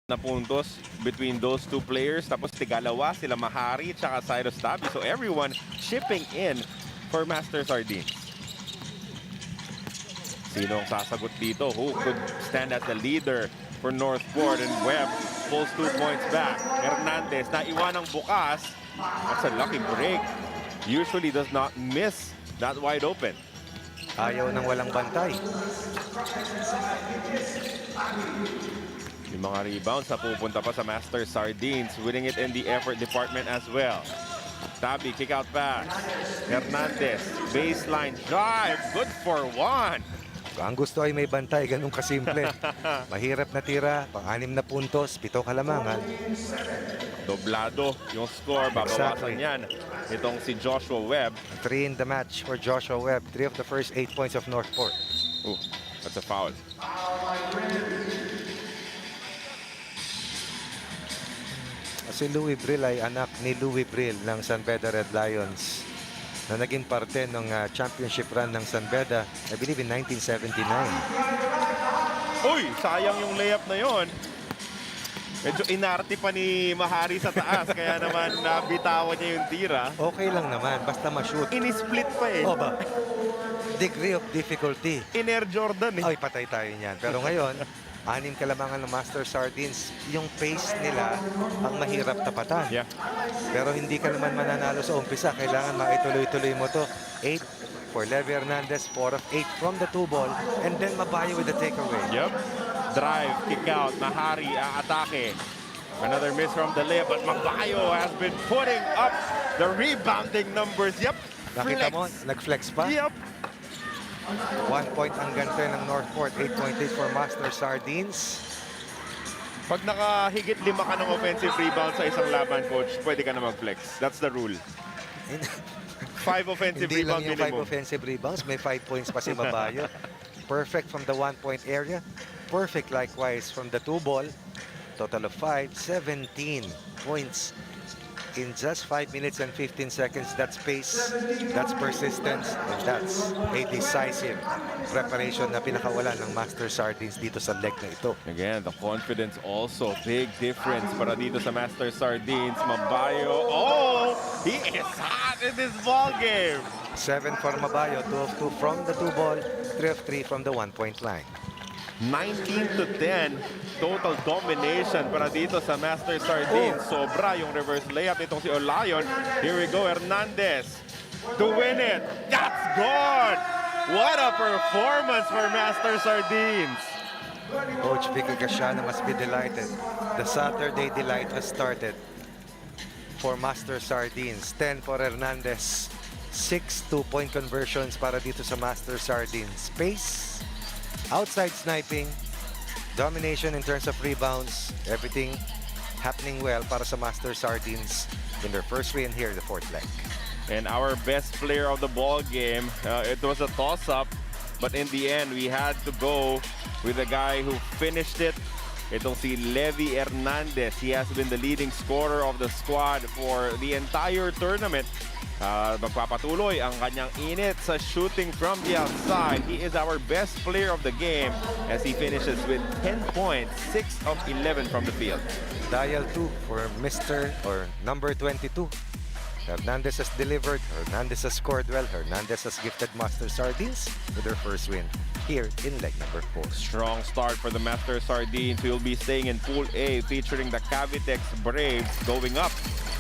na puntos between those two players. Tapos tigalawa sila Mahari tsaka Cyrus Tabi. So everyone shipping in for Master Sardines. Sino ang sasagot dito? Who could stand as the leader for Northport? And Webb pulls 2 points back. Hernandez na iwanang bukas. That's a lucky break. Usually does not miss that wide open. Ayaw ng walang bantay. Yung mga rebounds na pupunta pa sa Master Sardines, winning it in the effort department as well. Tabi, kick out pass. Hernandez, baseline drive, good for one. Ang gusto ay may bantay, ganun kasimple. Mahirap na tira, pang-6 na puntos, 7 kalamangan. Doblado yung score, babawasan yan. Itong si Joshua Webb. 3 in the match for Joshua Webb. 3 of the first 8 points of Northport. Ooh, that's a foul. Si Louis Brill ay anak ni Louis Brill ng San Beda Red Lions na naging parte ng championship run ng San Beda, I believe in 1979. Uy, sayang yung layup na yon. Medyo inarte pa ni Mahari sa taas, kaya naman nabitawan niya yung tira. Okay lang naman, basta ma-shoot. Ini-split pa eh. O ba? Degree of difficulty. In Air Jordan eh. Ay, patay tayo niyan. Pero ngayon, 6 kalamangan ng Master Sardines, yung pace nila ang mahirap tapatan. Yeah. Pero hindi ka naman mananalo sa umpisa. Kailangan maituloy-tuloy mo to. 8 for Levi Hernandez, 4 of 8 from the 2 ball, and then Mabayo with the takeaway. Yep. Drive, kick out, Mahari, atake. Another miss from the layup, but Mabayo has been putting up the rebounding numbers. Yep. Nakita Flex. mo, nag-flex pa. Yep. 1 point ang gante ng Northport, 8.8 for Master Sardines. Pag nakahigit 5 ka ng offensive rebound sa isang laban, coach, pwede ka na mag-flex. That's the rule. 5 offensive Hindi lang rebound yung 5 minimum. offensive rebounds, may 5 points pa si Mabayo. Perfect from the 1-point area. Perfect likewise from the 2 ball. Total of 5, 17 points in just 5 minutes and 15 seconds. That's pace, that's persistence, and that's a decisive preparation na pinakawalan ng Master Sardines dito sa leg na ito. Again, the confidence also. Big difference para dito sa Master Sardines. Mabayo. Oh! He is hot in this ball game. 7 for Mabayo, 2 of 2 from the 2 ball, 3 of 3 from the 1-point line. 19-10 total domination para dito sa Master Sardines. Sobra yung reverse layup itong si Olayon. Here we go, Hernandez to win it. That's good! What a performance for Master Sardines. Coach Vicky Gasiano must be delighted. The Saturday delight has started for Master Sardines. 10 for Hernandez. 6 2-point conversions para dito sa Master Sardines. Pace, outside sniping, domination in terms of rebounds, everything happening well para sa Master Sardines in their first win here in the 4th leg. And our best player of the ball game, it was a toss-up, but in the end, we had to go with the guy who finished it. Itong si Levi Hernandez. He has been the leading scorer of the squad for the entire tournament. Magpapatuloy ang kanyang init sa shooting from the outside. He is our best player of the game as he finishes with 10 points, 6 of 11 from the field. Dial 2 for Mr. or number 22. Hernandez has delivered, Hernandez has scored well, Hernandez has gifted Master Sardines with their first win here in leg number 4. Strong start for the Master Sardines. We will be staying in Pool A featuring the Cavitex Braves going up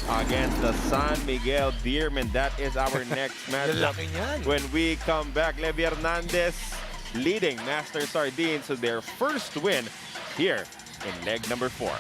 against the San Miguel Deermen. That is our next matchup. When we come back, Levi Hernandez leading Master Sardines to their first win here in leg number 4.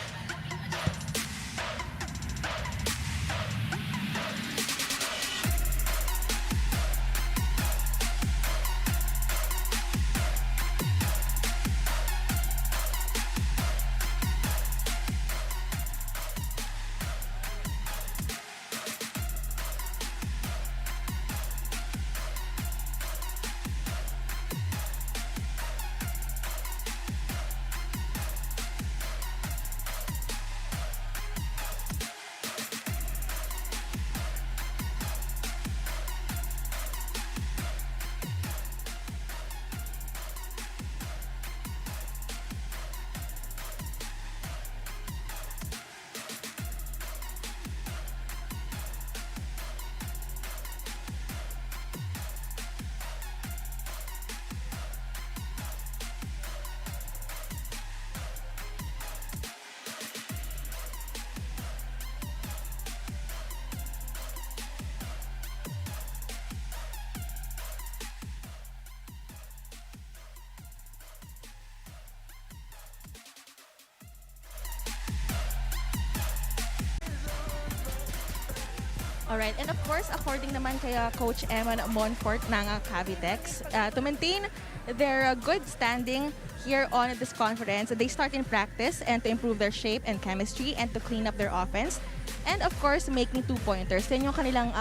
Alright, and of course, according naman kay Coach Eman Monfort ng Cavitex, to maintain their good standing here on this conference, they start in practice and to improve their shape and chemistry and to clean up their offense. And of course, making two-pointers. Yan yung kanilang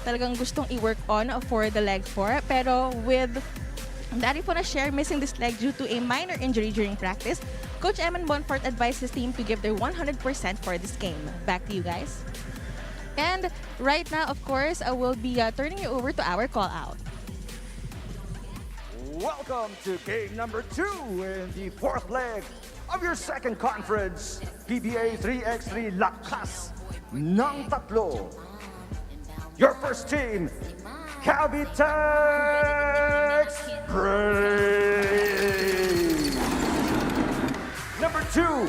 talagang gustong i-work on for the leg 4. Pero with Dari po na share missing this leg due to a minor injury during practice, Coach Eman Monfort advised his team to give their 100% for this game. Back to you guys. And right now, of course, I will be turning you over to our call out. Welcome to game number 2 in the 4th leg of your second conference, PBA 3x3 Lakas ng Tatlo. Your first team, Cavitex Braves. Number 2,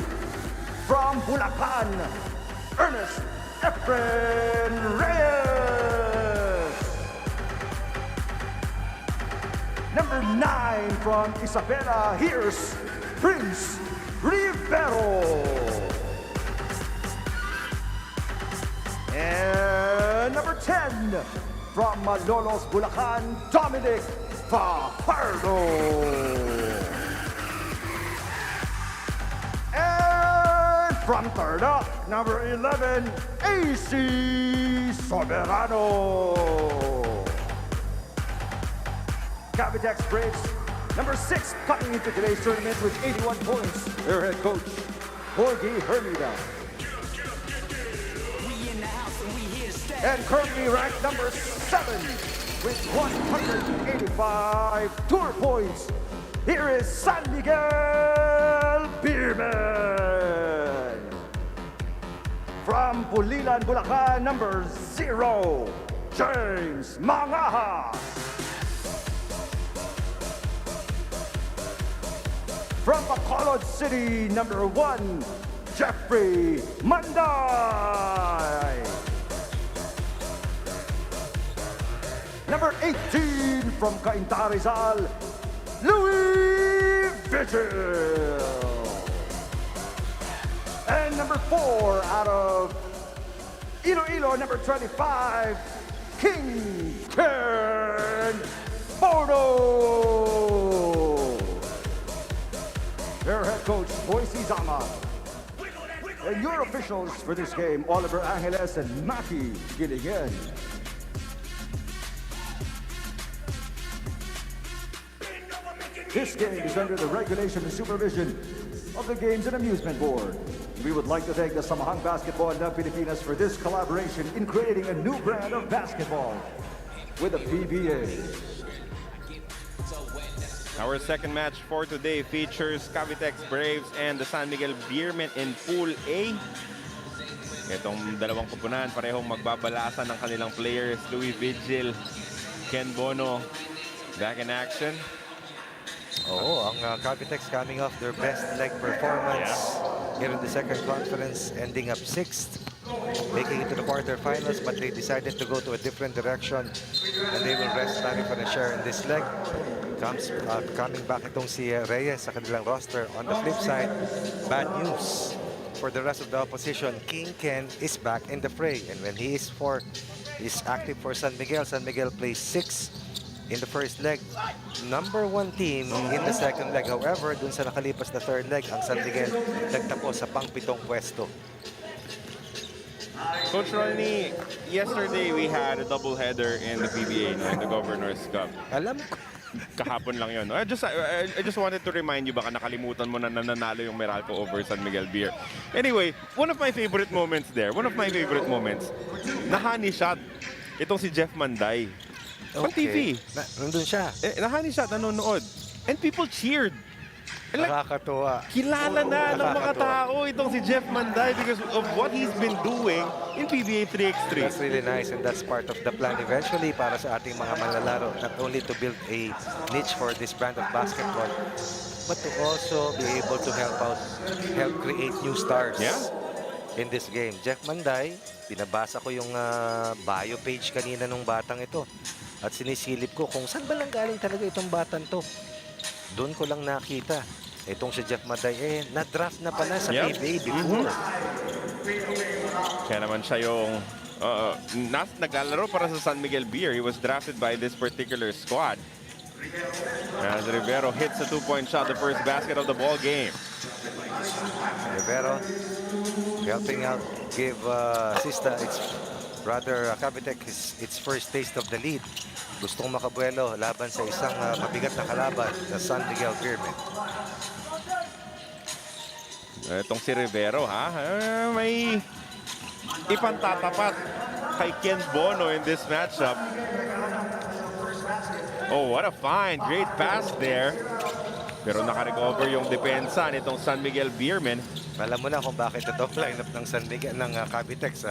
from Bulacan, Ernest Efren Reyes. Number 9 from Isabela, here's Prince Rivero. And number 10 from Malolos, Bulacan, Dominic Fajardo. And from Tarlac, number 11, AC Soberano. Cavitex Braves, number 6, coming into today's tournament with 81 points, their head coach, Jorge Hermida. And currently ranked number 7 with 185 tour points. Here is San Miguel Beerman. From Pulilan, Bulacan, number 0, James Mangaha. From Bacolod City, number 1, Jeffrey Manday. Number 18 from Cainta Rizal, Louis Vigil. And number 4 out of Iloilo, number 25, King Ken Bono. Their head coach, Boise Zama. And your officials for this game, Oliver Angeles and Maki Gilligan. This game is under the regulation and supervision of the Games and Amusement Board. We would like to thank the Samahang Basketball ng Pilipinas for this collaboration in creating a new brand of basketball with the PBA. Our second match for today features Cavitex Braves and the San Miguel Beermen in Pool A. Itong dalawang kupunan, parehong magbabalasan ng kanilang players. Louis Vigil, Ken Bono, back in action. Oo, ang Cavitex coming off their best leg performance here in the second conference, ending up 6th, making it to the quarterfinals, but they decided to go to a different direction and they will rest Larry for a share in this leg. Coming back itong si Reyes sa kanilang roster. On the flip side, bad news for the rest of the opposition. King Ken is back in the fray, and when he is active for San Miguel. San Miguel plays 6 in the first leg. Number 1 team in the second leg. However, dun sa nakalipas na third leg, ang San Miguel nagtapos sa pang-7 pwesto. Coach Ronnie, yesterday we had a doubleheader in the PBA, in the Governor's Cup. Alam ko. Kahapon lang yun. I just wanted to remind you, baka nakalimutan mo na nanalo yung Meralco over San Miguel Beer. Anyway, one of my favorite moments there, na-honey shot. Itong si Jeff Manday. On TV. Nandun siya. Na-honey shot, nanonood. And people cheered. Like, Nakakatuwa. kilala na ng mga tao itong si Jeff Manday because of what he's been doing in PBA 3x3. That's really nice, and that's part of the plan eventually para sa ating mga manlalaro. Not only to build a niche for this brand of basketball, but to also be able to help create new stars in this game. Jeff Manday, binabasa ko yung bio page kanina nung batang ito. At sinisilip ko kung saan ba lang galing talaga itong batang to. Doon ko lang nakita. Itong si Jeff Manday, na-draft na pala sa PBA before. Kaya naman siya yung naglalaro para sa San Miguel Beer. He was drafted by this particular squad. As Rivero hits a two-point shot, the first basket of the ball game. Rivero helping out, give Sista, its brother Cavitec, its first taste of the lead. Gustong makabuelo laban sa isang mabigat na kalaban, na San Miguel Beermen. Itong si Rivero, may ipantatapat kay Ken Bono in this matchup. Oh, what a find. Great pass there. Pero nakarecover yung depensa nitong San Miguel Beermen. Alam mo na kung bakit ito lineup ng San Miguel, ng Cavitex,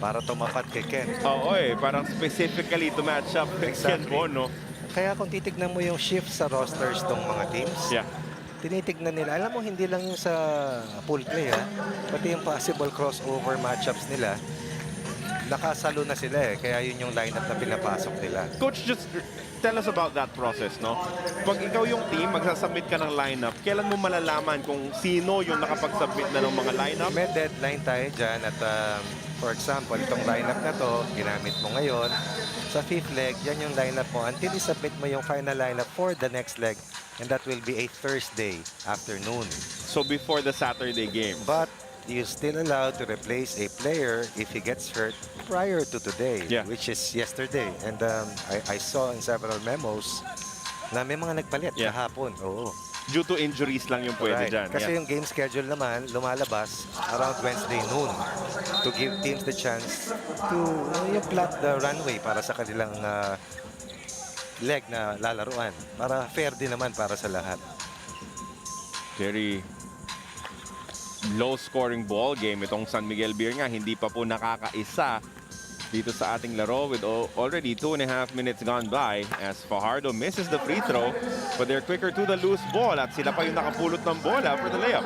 para tumapat kay Ken. Oo, parang specifically to match up with Ken Bono. Kaya kung titignan mo yung shift sa rosters ng mga teams, tinitignan nila. Alam mo, hindi lang yung sa pool play, pati yung possible crossover matchups nila, nakasalo na sila Kaya yun yung lineup na pinapasok nila. Coach, just tell us about that process, no? Pag ikaw yung team, magsasubmit ka ng lineup, kailan mo malalaman kung sino yung nakapag-submit na ng mga lineup? May deadline tayo dyan at for example, itong lineup na to, ginamit mo ngayon. Sa fifth leg, yan yung lineup mo until isubmit mo yung final lineup for the next leg, and that will be a Thursday afternoon. So before the Saturday game. But you're still allowed to replace a player if he gets hurt prior to today, which is yesterday. And I saw in several memos na may mga nagpalit kahapon. Oo. Due to injuries lang yung pwede dyan. Kasi yung game schedule naman lumalabas around Wednesday noon to give teams the chance to yung plot the runway para sa kanilang leg na lalaruan. Para fair din naman para sa lahat. Very low-scoring ball game. Itong San Miguel Beer nga, hindi pa po nakakaisa dito sa ating laro with already 2.5 minutes gone by as Fajardo misses the free throw, but they're quicker to the loose ball at sila pa yung nakapulot ng bola for the layup.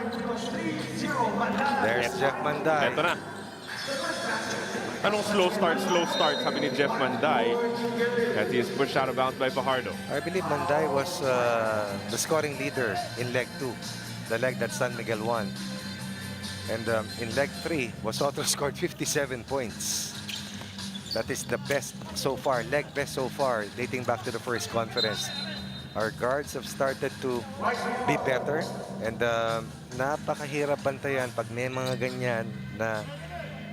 There's Jeff Manday. Ito na. Anong slow start, sabi ni Jeff Manday as he is pushed out of bounds by Fajardo. I believe Manday was the scoring leader in leg 2, the leg that San Miguel won. And in leg 3, Wasoto scored 57 points. That is the best so far, leg best so far, dating back to the first conference. Our guards have started to be better, and napakahirap bantayan pag may mga ganyan na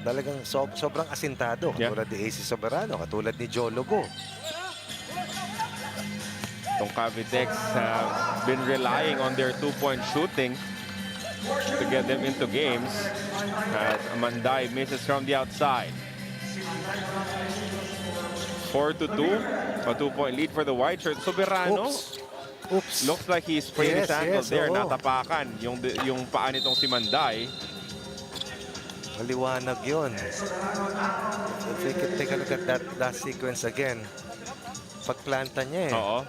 talagang sobrang asintado. Katulad ni AC Soberano, katulad ni Joe Logo. Itong Cavitex have been relying on their two-point shooting to get them into games as Manday misses from the outside. 4-2, a 2-point lead for the white shirt. Soberano. Oops. Looks like he sprained his ankle there. Natapakan yung paa nitong si Manday. Maliwanag yun. If we could take a look at that last sequence again. Pagplanta niya Oo.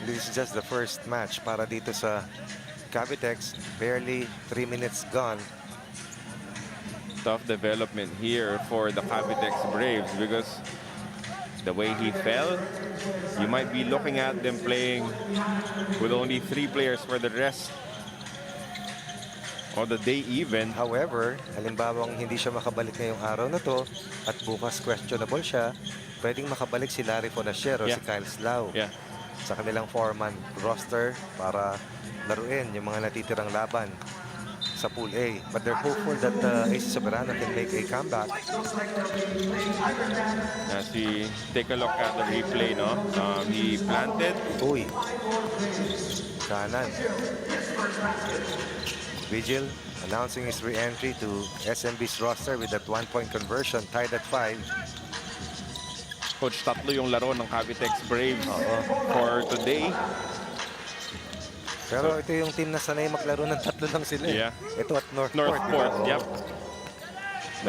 This is just the first match para dito sa Cavitex. Barely 3 minutes gone. Tough development here for the Cavitex Braves because the way he fell, you might be looking at them playing with only 3 players for the rest of the day even. However, halimbawang hindi siya makabalik ngayong araw na to at bukas questionable siya, pwedeng makabalik si Larry Fonasiero, si Kyle Slau sa kanilang 4-man roster para laruin yung mga natitirang laban sa Pool A. But they're hopeful that AC Soberano can make a comeback. As we take a look at the replay, no? He planted. Uy. Kanan. Vigil announcing his re-entry to SMB's roster with that 1-point conversion, tied at 5. Coach, tatlo yung laro ng Cavitex Braves for today. Pero ito yung team na sanay maglaro ng tatlo lang sila. Ito at Northport. Yep.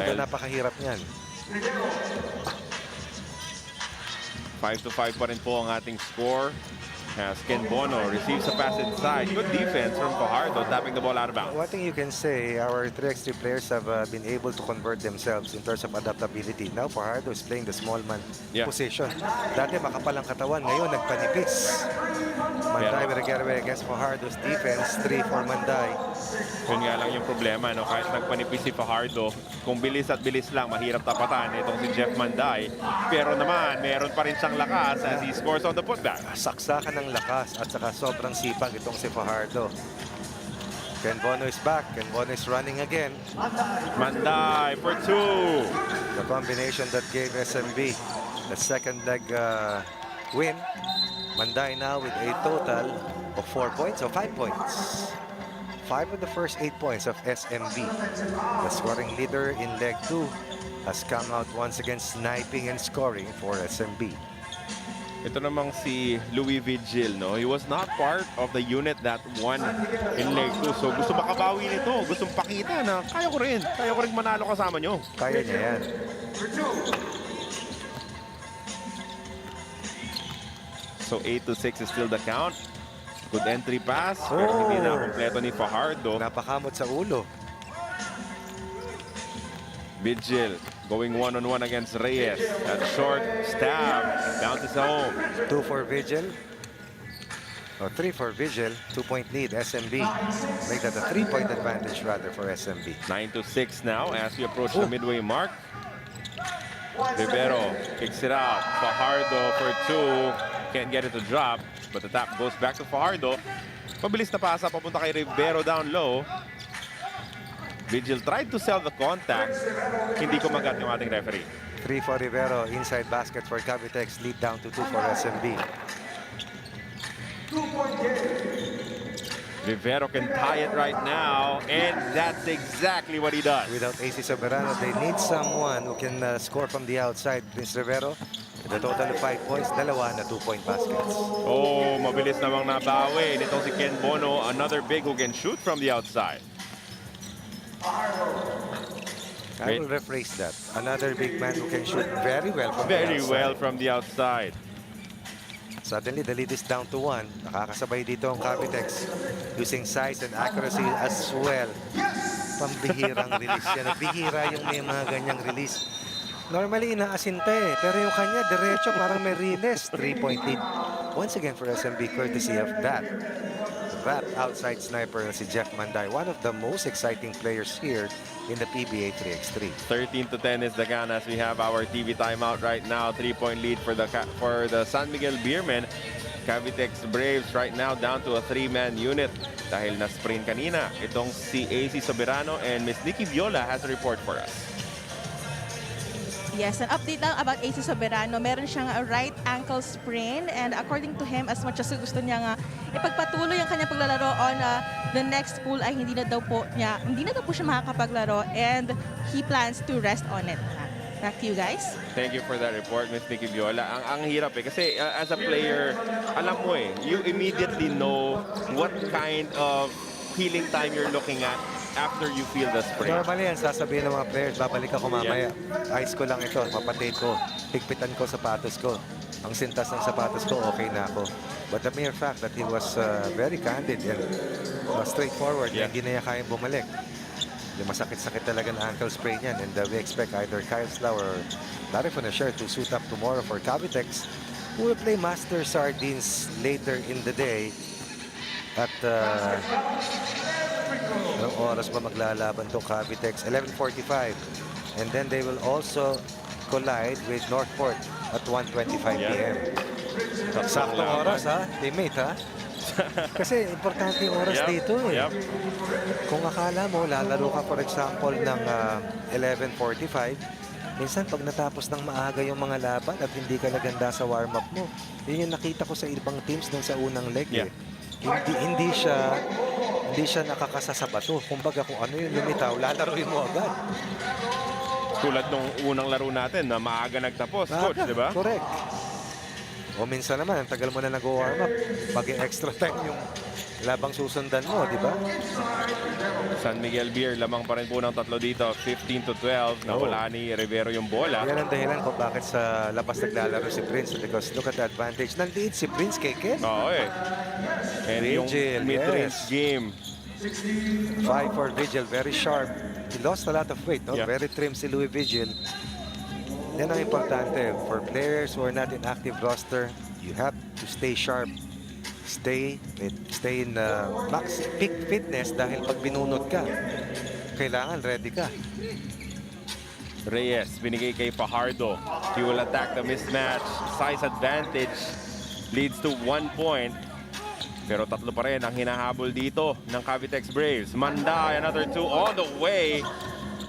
Ito napakahirap niyan. 5-5 pa rin po ang ating score. As Ken Bono receives a pass inside. Good defense from Fajardo, tapping the ball out of bounds. One thing you can say, our 3x3 players have been able to convert themselves in terms of adaptability. Now Fajardo is playing the small man position. Dati makapal ang katawan, ngayon nagpanipis. Manday with a getaway against Fajardo's defense. 3 for Manday. Yun nga lang yung problema, no? Kahit nagpanipis si Fajardo, kung bilis at bilis lang, mahirap tapatan itong si Jeff Manday. Pero naman, meron pa rin siyang lakas as he scores on the putback. Saksakan ng lakas at saka sobrang sipag itong si Fajardo. Ken Bono is back. Ken Bono is running again. Manday for 2. The combination that gave SMB the second leg win. Manday now with a total of 4 points or 5 points. 5 of the first 8 points of SMB. The scoring leader in leg 2 has come out once again sniping and scoring for SMB. Ito namang si Louis Vigil, no? He was not part of the unit that won in leg 2. So gusto makabawi nito. Gustong pakita na kaya ko rin manalo kasama nyo. Kaya niya yan. So 8-6 is still the count. Good entry pass. Pero hindi na kompleto ni Fajardo. Napakamot sa ulo. Vigil going one-on-one against Reyes. That short stab bounces home. 2 for Vigil. Or 3 for Vigil. 2-point lead, SMB. Make that a 3-point advantage rather for SMB. 9-6 now as we approach the midway mark. Rivero kicks it out. Fajardo for 2. Can't get it to drop. But the tap goes back to Fajardo. Pabilis na pasa papunta kay Rivero down low. Vigil tried to sell the contact. Hindi kumagat yung ating referee. 3 for Rivero. Inside basket for Cavitex. Lead down to 2 for SMB. Rivero can tie it right now. And that's exactly what he does. Without AC Soberano, they need someone who can score from the outside. Prince Rivero, with a total of 5 points, dalawa na 2-point baskets. Oh, mabilis namang nabawi. Nitong si Ken Bono, another big who can shoot from the outside. I will rephrase that. Another big man who can shoot very well from the outside. Very well from the outside. Suddenly, the lead is down to 1. Nakakasabay dito ang Cavitex using size and accuracy as well. Pambihirang release yan. Bihira yung may mga ganyang release. Normally, inaasinta eh. Pero yung kanya, diretso, parang may release. 3-point lead. Once again for SMB, courtesy of that outside sniper na si Jeff Manday. One of the most exciting players here in the PBA 3x3. 13-10 is the count as we have our TV timeout right now. 3-point lead for the San Miguel Beermen. Cavitex Braves right now down to a 3-man unit. Dahil na sprint kanina, itong si AC Soberano and Miss Nikki Viola has a report for us. Yes, an update lang about AC Soberano. Meron siyang right ankle sprain and according to him, as much as gusto niya nga ipagpatuloy ang kanyang paglalaro on the next pool ay hindi na daw po siya makakapaglaro and he plans to rest on it. Back to you guys. Thank you for that report, Miss Nikki Viola. Ang hirap eh kasi as a player, alam mo eh, you immediately know what kind of healing time you're looking at after you feel the sprain. Normally yan, sasabihin ng mga players, babalik ako mamaya. Ice ko lang ito, papatid ko, higpitan ko sapatos ko. Ang sintas ng sapatos ko, okay na ako. But the mere fact that he was very candid and straightforward, hindi na niya kayang bumalik. Yung masakit-sakit talaga na ankle sprain yan. And we expect either Kyle Slough or Larry Fonacher to suit up tomorrow for Cavitex, who will play Master Sardines later in the day. At anong oras ba maglalaban to Cavitex? 11:45. And then they will also collide with Northport at 1:25 p.m. Saktong oras ha, teammate ha? Kasi importante yung oras dito eh. Kung akala mo, lalaro ka for example ng 11:45, minsan pag natapos ng maaga yung mga laban at hindi ka naganda sa warm-up mo, yun yung nakita ko sa ibang teams nung sa unang leg eh. Hindi siya nakakasa sa bato. Kumbaga kung ano yung lumitaw, lalaroin mo agad. Tulad nung unang laro natin na maaga nagtapos, coach, di ba? Correct. O minsan naman, ang tagal mo na nag-warm up. Pag-extra time yung labang susundan mo, di ba? San Miguel Beer, lamang pa rin po ng tatlo dito. 15-12. Nawala ni Rivero yung bola. Yan ang dahilan kung bakit sa labas naglalaro si Prince. Because look at the advantage. Nandiid si Prince kay Ken. Oo eh. And yung mid-range game. 5 for Vigil, very sharp. He lost a lot of weight, no? Very trim si Louis Vigil. Yan ang importante. For players who are not in active roster, you have to stay sharp. stay in max peak fitness dahil pag binunot ka, kailangan ready ka. Reyes, binigay kay Fajardo. He will attack the mismatch. Size advantage leads to 1 point. Pero tatlo pa rin ang hinahabol dito ng Cavitex Braves. Manday, another 2 on the way.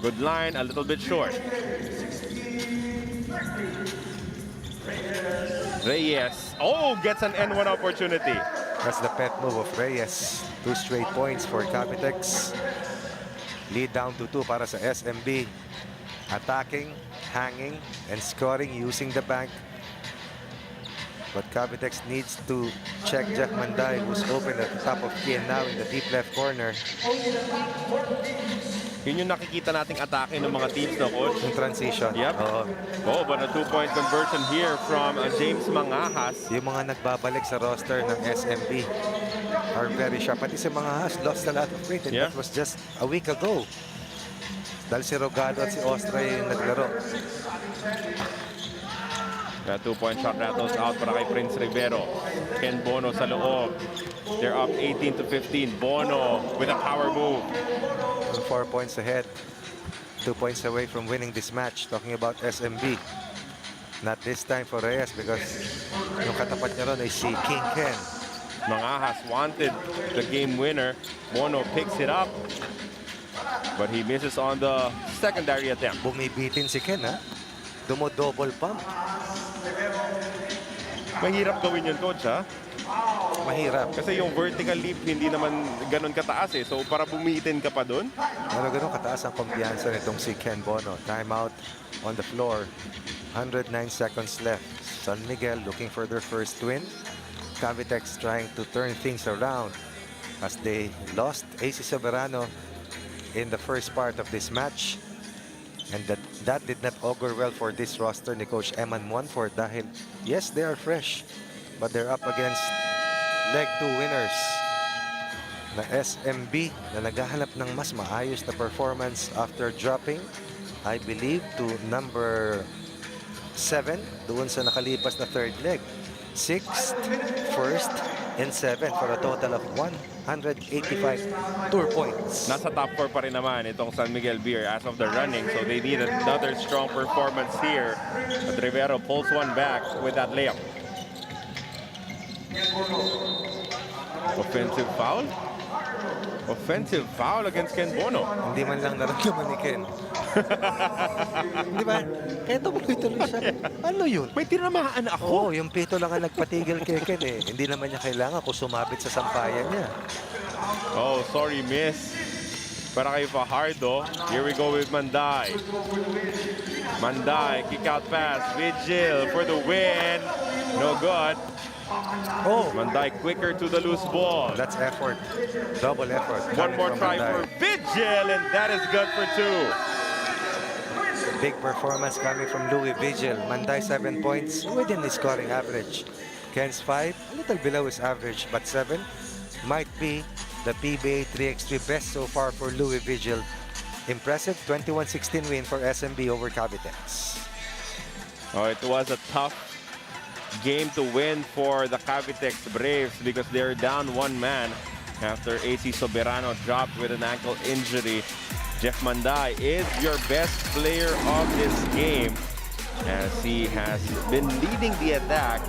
Good line, a little bit short. Reyes, gets an N1 opportunity. That's the pet move of Reyes. 2 straight points for Cavitex. Lead down to 2 para sa SMB. Attacking, hanging, and scoring using the bank. But Cavitex needs to check Jeff Manday, who's open at the top of key and now in the deep left corner. Yun yung nakikita nating atake ng mga teams, no, Coach? In transition. Yep. But a 2-point conversion here from James Mangahas. Yung mga nagbabalik sa roster ng SMB are very sharp. Pati si Mangahas lost a lot of weight and that was just a week ago. Dahil si Rogado at si Ostra yung naglaro. That 2-point shot rattles out para kay Prince Rivero. Ken Bono sa loob. They're up 18-15. Bono with a power move. 4 points ahead. 2 points away from winning this match. Talking about SMB. Not this time for Reyes because yung katapat niya ron ay si King Ken. Mangahas wanted the game winner. Bono picks it up. But he misses on the secondary attempt. Bumibitin si Ken, ha? Dumo-double pump. Mahirap gawin yun, Coach, ha? Mahirap. Kasi yung vertical leap hindi naman ganun kataas, eh. So para bumitin ka pa dun. Pero ganun kataas ang kumpiyansa nitong si Ken Bono. Timeout on the floor. 109 seconds left. San Miguel looking for their first win. Cavitex trying to turn things around as they lost AC Soberano in the first part of this match. And that did not augur well for this roster ni Coach Eman Monfort dahil, yes, they are fresh, but they're up against leg 2 winners na SMB na naghahanap ng mas maayos na performance after dropping, I believe, to number 7 doon sa nakalipas na third leg. 6th, 1st, and 7th for a total of 185 tour points. Nasa top 4 pa rin naman itong San Miguel Beer as of the running. So they need another strong performance here. But Rivero pulls one back with that layup. Offensive foul? Offensive foul against Ken Bono. Hindi man lang naramdaman ni Ken. Di ba? Kaya tuloy-tuloy siya. Ano yun? May tinamaan Oo, ako. yung pito lang ang nagpatigil kay Ken eh. Hindi naman niya kailangan kung sumabit sa sampayan niya. Oh, sorry, miss. Para kay Fajardo. Here we go with Manday. Manday, kick out pass. Vigil for the win. No good. Oh, Manday quicker to the loose ball. that's effort. Double effort. One more try for Vigil, and that is good for 2. Big performance coming from Louis Vigil. Manday 7 points within his scoring average. Ken's 5, a little below his average, but 7 might be the PBA 3x3 best so far for Louis Vigil. Impressive 21-16 win for SMB over Cavitex. Oh, it was a tough game to win for the Cavitex Braves because they're down 1 man after AC Soberano dropped with an ankle injury. Jeff Manday is your best player of this game as he has been leading the attack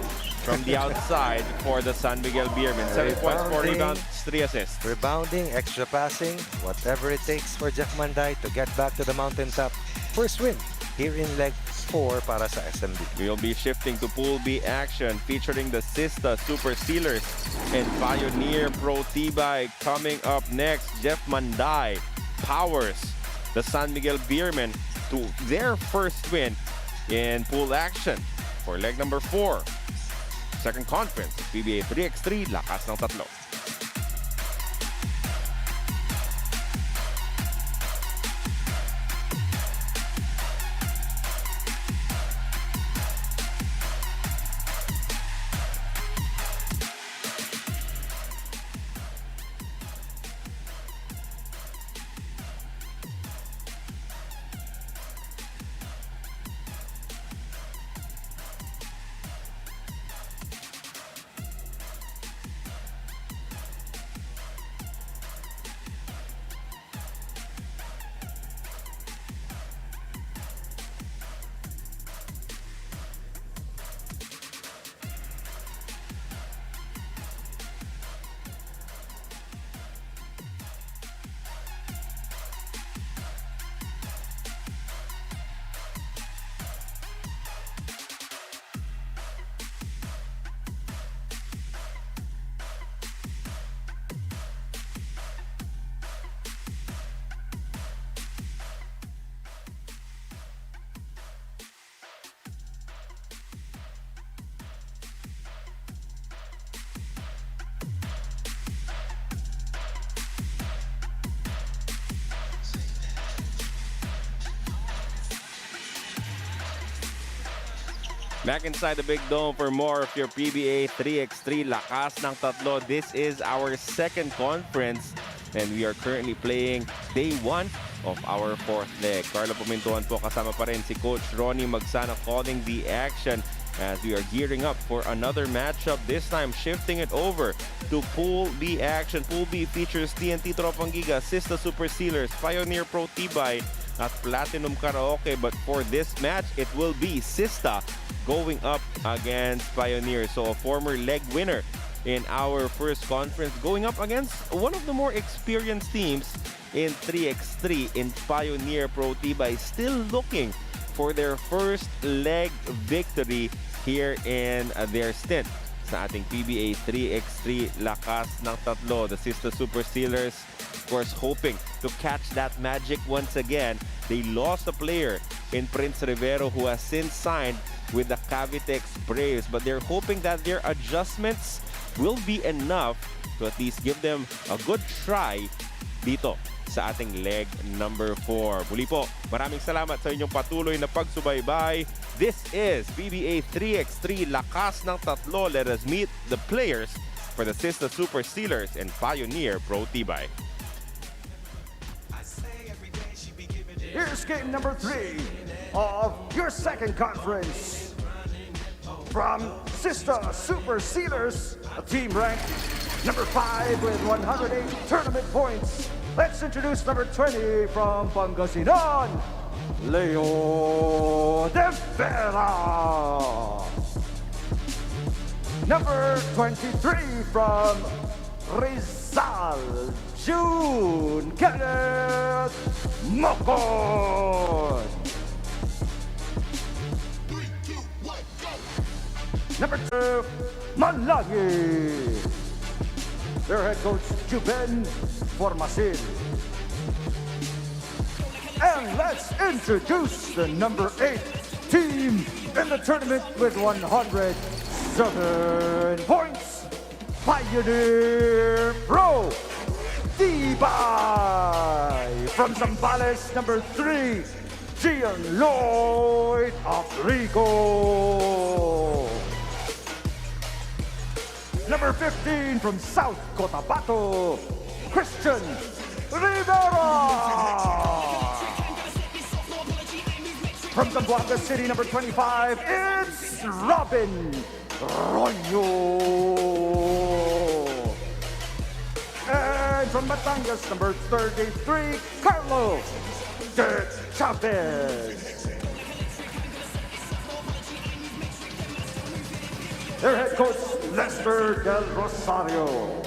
from the outside for the San Miguel Beermen. 7 points, 4 rebounds, 3 assists. Rebounding, extra passing, whatever it takes for Jeff Manday to get back to the mountaintop. First win here in leg 4 para sa SMB. We'll be shifting to Pool B action featuring the Sista Super Sealers and Pioneer Pro Tibay coming up next. Jeff Manday powers the San Miguel Beermen to their first win in pool action for leg number 4. Second conference, PBA 3x3, lakas ng tatlo. Back inside the big dome for more of your PBA 3x3 Lakas ng Tatlo. This is our second conference and we are currently playing day 1 of our 4th leg. Carlo Pumintuan po, kasama pa rin si Coach Ronnie Magsana calling the action as we are gearing up for another matchup. This time shifting it over to Pool B action. Pool B features TNT Tropangiga, Sista Super Sealers, Pioneer Pro Tibay at Platinum Karaoke. But for this match, it will be Sista going up against Pioneer. So a former leg winner in our first conference going up against one of the more experienced teams in 3x3 in Pioneer Pro Tibay, still looking for their first leg victory here in their stint sa ating PBA 3x3 Lakas ng Tatlo. The Sista Super Steelers, of course, hoping to catch that magic once again. They lost a player in Prince Rivero who has since signed with the Cavitex Braves, but they're hoping that their adjustments will be enough to at least give them a good try dito sa ating leg number 4. Muli po, maraming salamat sa inyong patuloy na pagsubaybay. This is PBA 3x3 Lakas ng Tatlo. Let us meet the players for the Sista Super Steelers and Pioneer Pro Tibay. Here's game number 3 of your second conference. From Sista Super Sealers, a team ranked number 5 with 108 tournament points. Let's introduce number 20 from Pangasinan, Leo De Vera. Number 23 from Rizal, June Kenneth Mocon. Number 2, Malagi. Their head coach, Juben Formasil. And let's introduce the number 8 team in the tournament with 107 points. Pioneer Pro Tibay. From Zambales, number 3, Gian Lloyd Africo. Number 15 from South Cotabato, Christian Rivera. From Zamboanga City, number 25, it's Robin Roño. And from Batangas, number 33, Carlo De Chavez. Their head coach, Lester Del Rosario.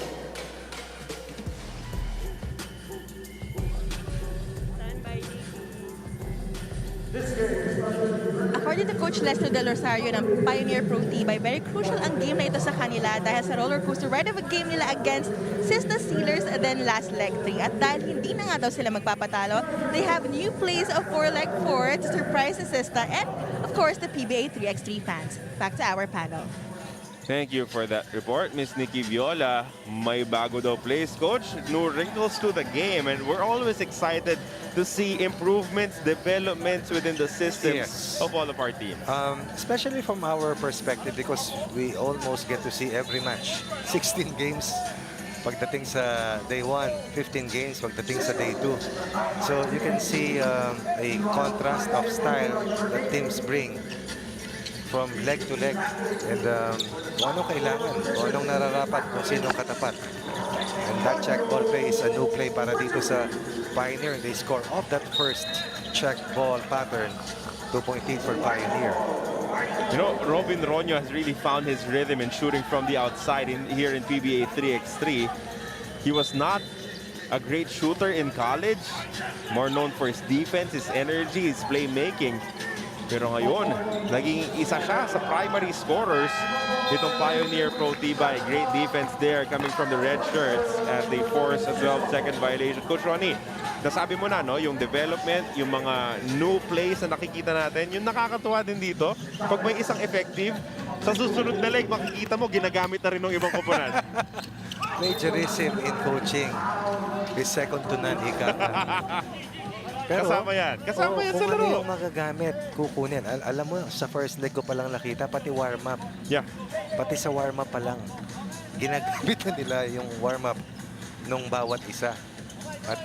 According to Coach Lester Del Rosario ng Pioneer Pro Tibay, very crucial ang game na ito sa kanila dahil sa roller coaster ride of a game nila against Sista Steelers and then last leg 3. At dahil hindi na nga daw sila magpapatalo, they have new plays of 4 leg 4 to surprise the Sista and, of course, the PBA 3x3 fans. Back to our panel. Thank you for that report, Miss Nikki Viola. May bago daw plays, Coach. New wrinkles to the game, and we're always excited to see improvements, developments within the systems of all of our teams. Especially from our perspective because we almost get to see every match. 16 games pagdating sa day 1, 15 games pagdating sa day 2. So you can see a contrast of style that teams bring from leg to leg, and kung anong kailangan, kung anong nararapat, kung sinong katapat. And that check ball play is a new play para dito sa Pioneer. They score off that first check ball pattern. 2-point lead for Pioneer. You know, Robin Roño has really found his rhythm in shooting from the outside here in PBA 3x3. He was not a great shooter in college, more known for his defense, his energy, his playmaking. Pero ngayon, naging isa siya sa primary scorers itong Pioneer Pro Tibay. Great defense there coming from the red shirts as they force a 12-second violation. Coach Ronnie, nasabi mo na, no, yung development, yung mga new plays na nakikita natin, yung nakakatuwa din dito, pag may isang effective, sa susunod na leg, makikita mo, ginagamit na rin ng ibang koponan. Plagiarism in coaching is second to none, ika. Kasama yan. Kasama yan sa kung ano laro. yung magagamit, kukunin. Alam mo, sa first leg ko palang nakita, pati warm-up. Yeah. Pati sa warm-up pa lang, ginagamit na nila yung warm-up nung bawat isa. At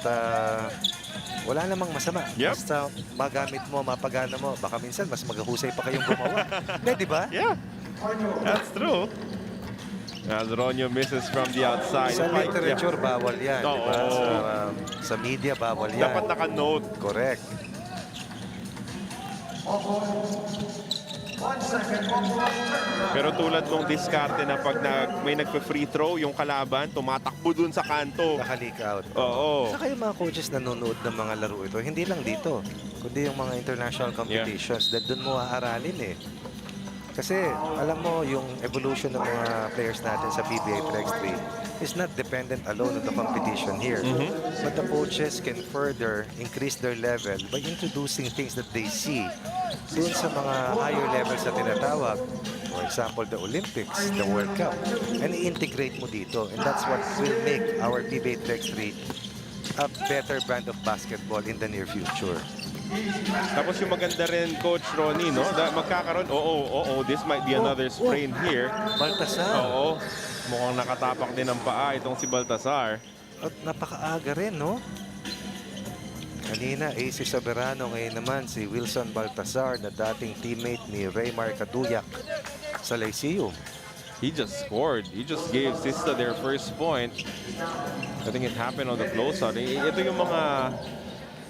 wala namang masama. Yep. Basta magamit mo, mapagana mo. Baka minsan, mas maghahusay pa kayong gumawa. Hindi, di ba? Yeah. That's true. As Ronyo misses from the outside. Sa literature, bawal yan. Oo. Diba? Sa media, bawal yan. Dapat naka-note. Correct. Pero tulad nung diskarte na pag may nagpa-free throw, yung kalaban, tumatakbo dun sa kanto. Naka-leak out. Oo. Saka yung mga coaches nanonood ng mga laro ito, hindi lang dito, kundi yung mga international competitions, dahil dun mo aaralin eh. Kasi alam mo yung evolution ng mga players natin sa PBA 3x3 is not dependent alone on the competition here. But the coaches can further increase their level by introducing things that they see dun sa mga higher levels na tinatawag. For example, the Olympics, the World Cup. And i-integrate mo dito. And that's what will make our PBA 3x3 a better brand of basketball in the near future. Tapos yung maganda rin, Coach Ronnie, no? Magkakaroon, this might be another sprain here. Baltasar. Oo. Mukhang nakatapak din ng paa itong si Baltasar. At napakaaga rin, no? Kanina, AC Soberano. Ngayon naman, si Wilson Baltasar na dating teammate ni Raymar Caduyak sa Lyceum. He just scored. He just gave Sista their first point. I think it happened on the closeout. Ito yung mga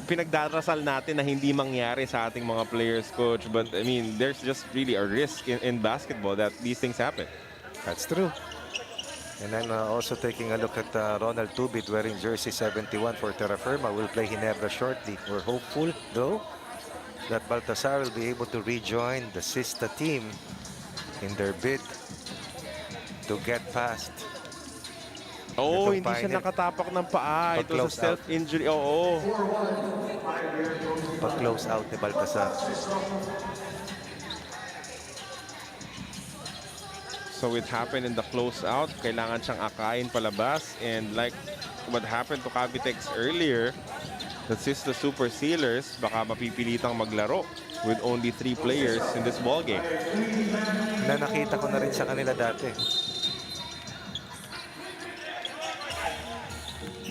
pinagdarasal natin na hindi mangyari sa ating mga players, Coach. But, I mean, there's just really a risk in basketball that these things happen. That's true. And I'm also taking a look at Ronald Tubit wearing jersey 71 for Terra Firma. Will play Ginebra shortly. We're hopeful, though, that Baltasar will be able to rejoin the Sista team in their bid to get past. Oh, Itong hindi siya final. nakatapak ng paa. Ito Pag-close sa self-injury. Oo. Pag-close out ni Baltasar. So it happened in the closeout. Kailangan siyang akayin palabas. And like what happened to Cavitex earlier, that is the Super Sealers, baka mapipilitang maglaro with only 3 players in this ballgame. Na nakita ko na rin sa kanila dati.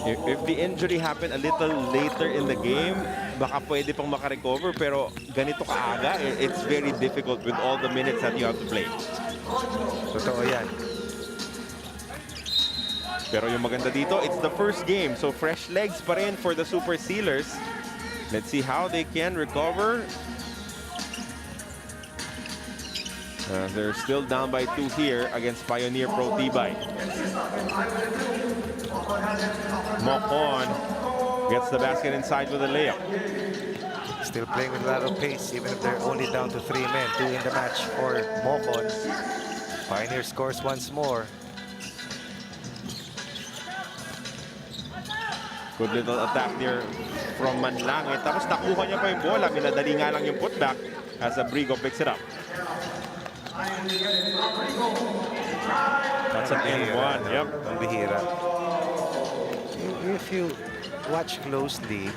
If the injury happened a little later in the game, baka pwede pang makarecover. Pero ganito kaaga, it's very difficult with all the minutes that you have to play. Totoo yan. Pero yung maganda dito, it's the first game. So fresh legs pa rin for the Super Sealers. Let's see how they can recover. They're still down by 2 here against Pioneer Pro Tibay. Mocon gets the basket inside with a layup. Still playing with a lot of pace, even if they're only down to 3 men. 2 in the match for Mocon. Pioneer scores once more. Good little attack there from Manlangit. Tapos nakuha niya pa yung bola. Minadali nga lang yung putback as Abrigo picks it up. That's an N1. Yep. Ang bihira. If you watch closely,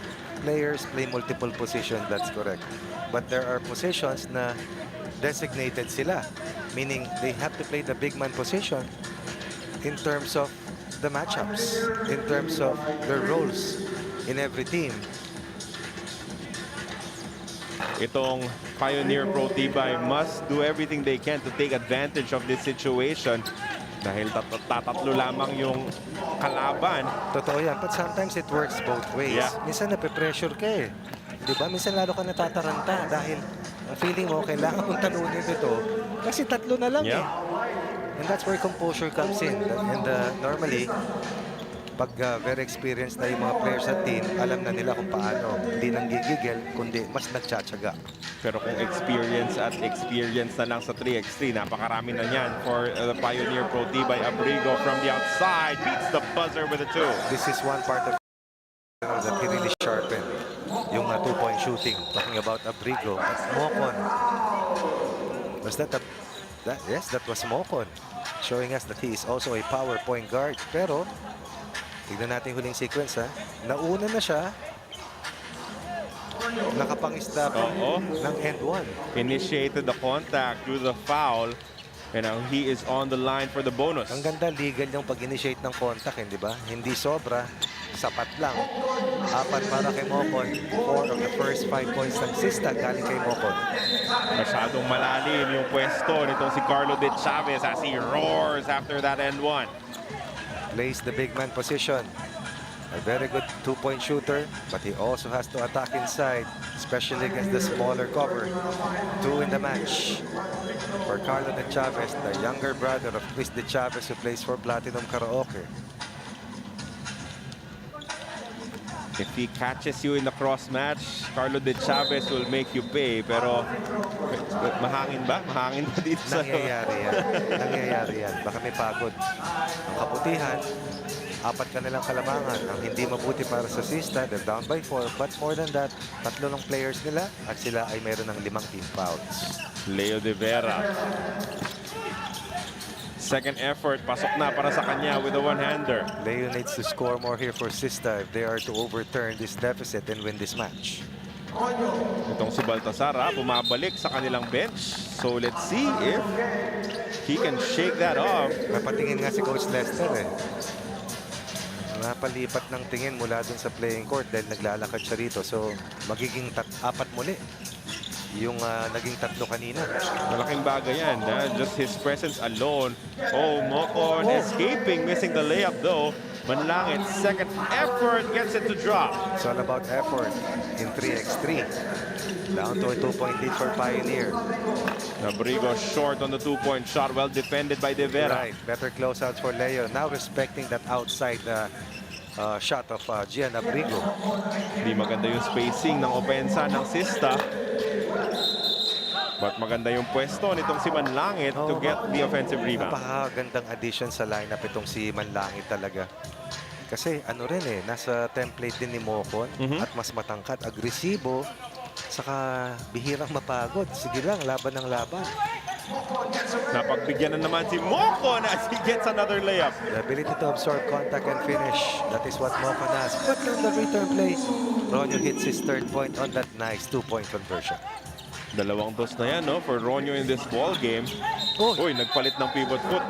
players play multiple positions, that's correct. But there are positions na designated sila. Meaning they have to play the big man position in terms of the matchups, in terms of their roles in every team. Itong Pioneer Pro Tibay must do everything they can to take advantage of this situation dahil tatatlo lamang yung kalaban. Totoo yan. But sometimes it works both ways. Yeah. Minsan nape-pressure ka eh. Diba? Minsan lalo ka natataranta dahil ang feeling mo kailangan mong talunin ito kasi tatlo na lang eh. And that's where composure comes in. And normally, pag very experienced na yung mga players sa team, alam na nila kung paano. Hindi nang gigigil, kundi mas nagtsatsaga. Pero kung experience at experience na lang sa 3x3, napakarami na yan for the Pioneer Pro Tibay. Abrigo from the outside beats the buzzer with a 2. This is one part of that he really sharpened. Yung 2-point shooting. Talking about Abrigo at Mocon. Was that yes, that was Mocon. Showing us that he is also a power point guard. Pero, tignan natin huling sequence ha. Nauna na siya. Nakapangisda Oo. ng end one. Initiated the contact through the foul. And now he is on the line for the bonus. Ang ganda, legal yung pag-initiate ng contact, hindi ba? Hindi sobra, sapat lang. 4 para kay Mocon. 4 of the first 5 points ng Sista galing kay Mocon. Masyadong malalim yung pwesto nitong si Carlo de Chavez as he roars after that end one. Plays the big man position. A very good 2-point shooter, but he also has to attack inside, especially against the smaller cover. 2 in the match. For Carlo de Chavez, the younger brother of Chris de Chavez, who plays for Platinum Karaoke. If he catches you in the cross match, Carlo de Chavez will make you pay. Pero mahangin ba? Mahangin ba dito sa... Nangyayari yan. Nangyayari yan. Baka may pagod. Ang kabutihan, 4 kanilang kalamangan. Ang hindi mabuti para sa Sista, they're down by 4. But more than that, 3 ng players nila at sila ay meron ng 5 team fouls. Leo de Vera. Second effort, pasok na para sa kanya with a one-hander. Leo needs to score more here for Sista if they are to overturn this deficit and win this match. Itong si Baltasar, bumabalik sa kanilang bench. So let's see if he can shake that off. Napatingin nga si Coach Lester eh. Napalipat ng tingin mula dun sa playing court dahil naglalakad siya rito. So magiging 4 muli yung naging 3 kanina. Malaking bagay yan. Just his presence alone. Oh, Mocon escaping, missing the layup though. Manlangit, second effort, gets it to drop. It's all about effort in 3x3. Down to a 2-point lead for Pioneer. Abrigo short on the 2-point shot. Well defended by De Vera. Right, better closeouts for Leo. Now respecting that outside shot of Gian Abrigo. Di maganda yung spacing ng opensa ng Sista. But maganda yung pwesto nitong si Manlangit to get the offensive rebound. Napakagandang addition sa lineup itong si Manlangit talaga. Kasi ano rin eh, nasa template din ni Mocon at mas matangkad, agresibo, saka bihirang mapagod. Sige lang, laban ng laban. Napagbigyan na naman si Mocon as he gets another layup. The ability to absorb contact and finish. That is what Mocon has. But on the return play, Ronyo hits his 3rd point on that nice 2-point conversion. 2 dos na yan, no, for Ronyo in this ball game. Uy, nagpalit ng pivot foot.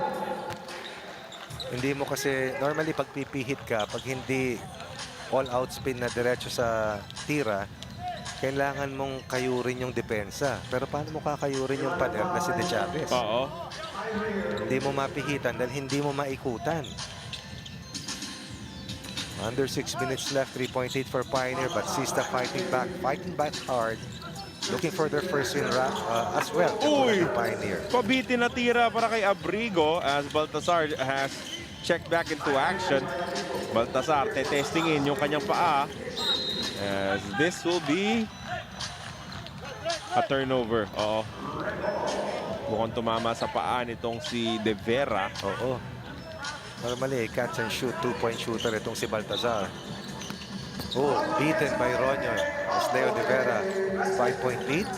Hindi mo kasi, normally pag pipihit ka, pag hindi all-out spin na diretso sa tira, kailangan mong kayurin yung depensa. Pero paano mo kakayurin yung pader na si De Chavez? Oo. Hindi mo mapihitan dahil hindi mo maikutan. Under 6 minutes left, 3-point lead for Pioneer, but Sista fighting back hard. Looking for their first win as well. Uy! Pioneer. Pabitin na tira para kay Abrigo as Baltasar has checked back into action. Baltasar testingin yung kanyang paa. As this will be a turnover. Oo. Mukhang tumama sa paa nitong si De Vera. Oo. Normally, catch and shoot, 2-point shooter itong si Baltasar. Oh, beaten by Ronyo. As Leo De Vera, 5-point lead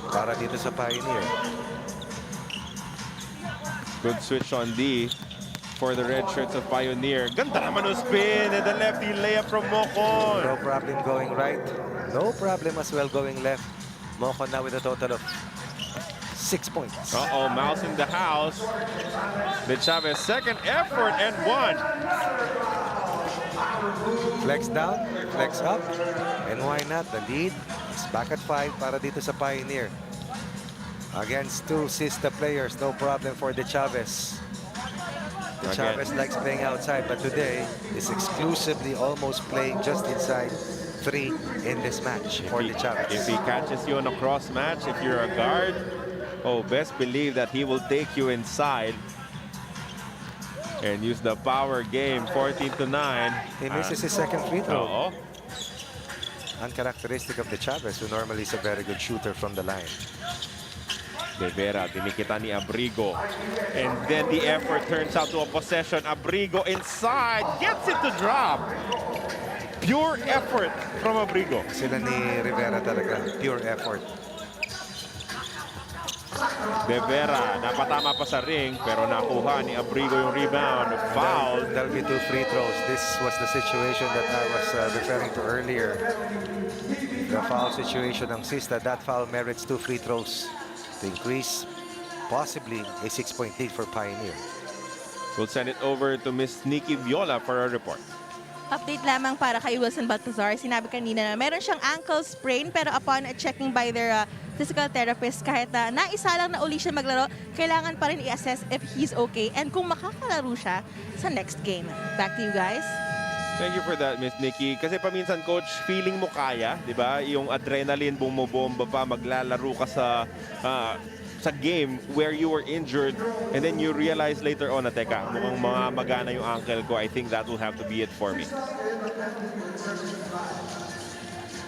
para dito sa Pioneer. Good switch on D for the red shirts of Pioneer. Ganda naman ng spin and the lefty layup from Mocon. No problem going right. No problem as well going left. Mocon now with a total of 6 points. Uh-oh, Mouse in the house. De Chavez, second effort and 1. Flex down, flex up, and why not? The lead is back at 5 para dito sa Pioneer. Against 2 Sista players, no problem for De Chavez. De Chavez likes playing outside, but today is exclusively almost playing just inside 3 in this match for De Chavez. If he catches you on a cross match, if you're a guard, oh, best believe that he will take you inside and use the power game, 14-9. He misses his second free throw. Oo. Uncharacteristic of De Chavez, who normally is a very good shooter from the line. De Vera, dinikita ni Abrigo. And then the effort turns out to a possession. Abrigo inside, gets it to drop. Pure effort from Abrigo. Sila ni Rivera talaga, pure effort. De Vera, napatama pa sa ring, pero nakuha ni Abrigo yung rebound. Foul. That'll be 2 free throws. This was the situation that I was referring to earlier. the foul situation ng Sista. That foul merits 2 free throws to increase possibly a 6-point lead for Pioneer. We'll send it over to Miss Nikki Viola for a report. Update lamang para kay Wilson Baltazar. Sinabi kanina na meron siyang ankle sprain pero upon checking by their physical therapist, kahit na naisalang na uli siya maglaro, kailangan pa rin i-assess if he's okay and kung makakalaro siya sa next game. Back to you guys. Thank you for that, Miss Nikki. Kasi paminsan, Coach, feeling mo kaya, di ba? Yung adrenaline bumobomba pa, maglalaro ka sa game where you were injured and then you realize later on na teka, mukhang magana yung ankle ko. I think that will have to be it for me.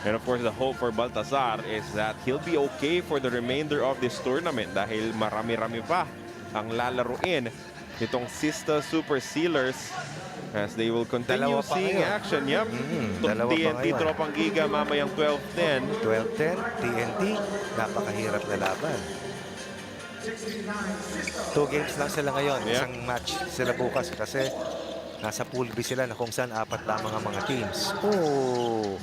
And of course, the hope for Baltazar is that he'll be okay for the remainder of this tournament dahil marami-rami pa ang lalaruin itong Sista Super Sealers as they will continue seeing action. Yep. TNT Tropang Giga mamayang 12-10. 12-10, TNT, napakahirap na laban. 2 games lang sila ngayon. Yeah. Isang match sila bukas kasi nasa pool B sila na kung saan 4 lamang ang mga teams. Oh,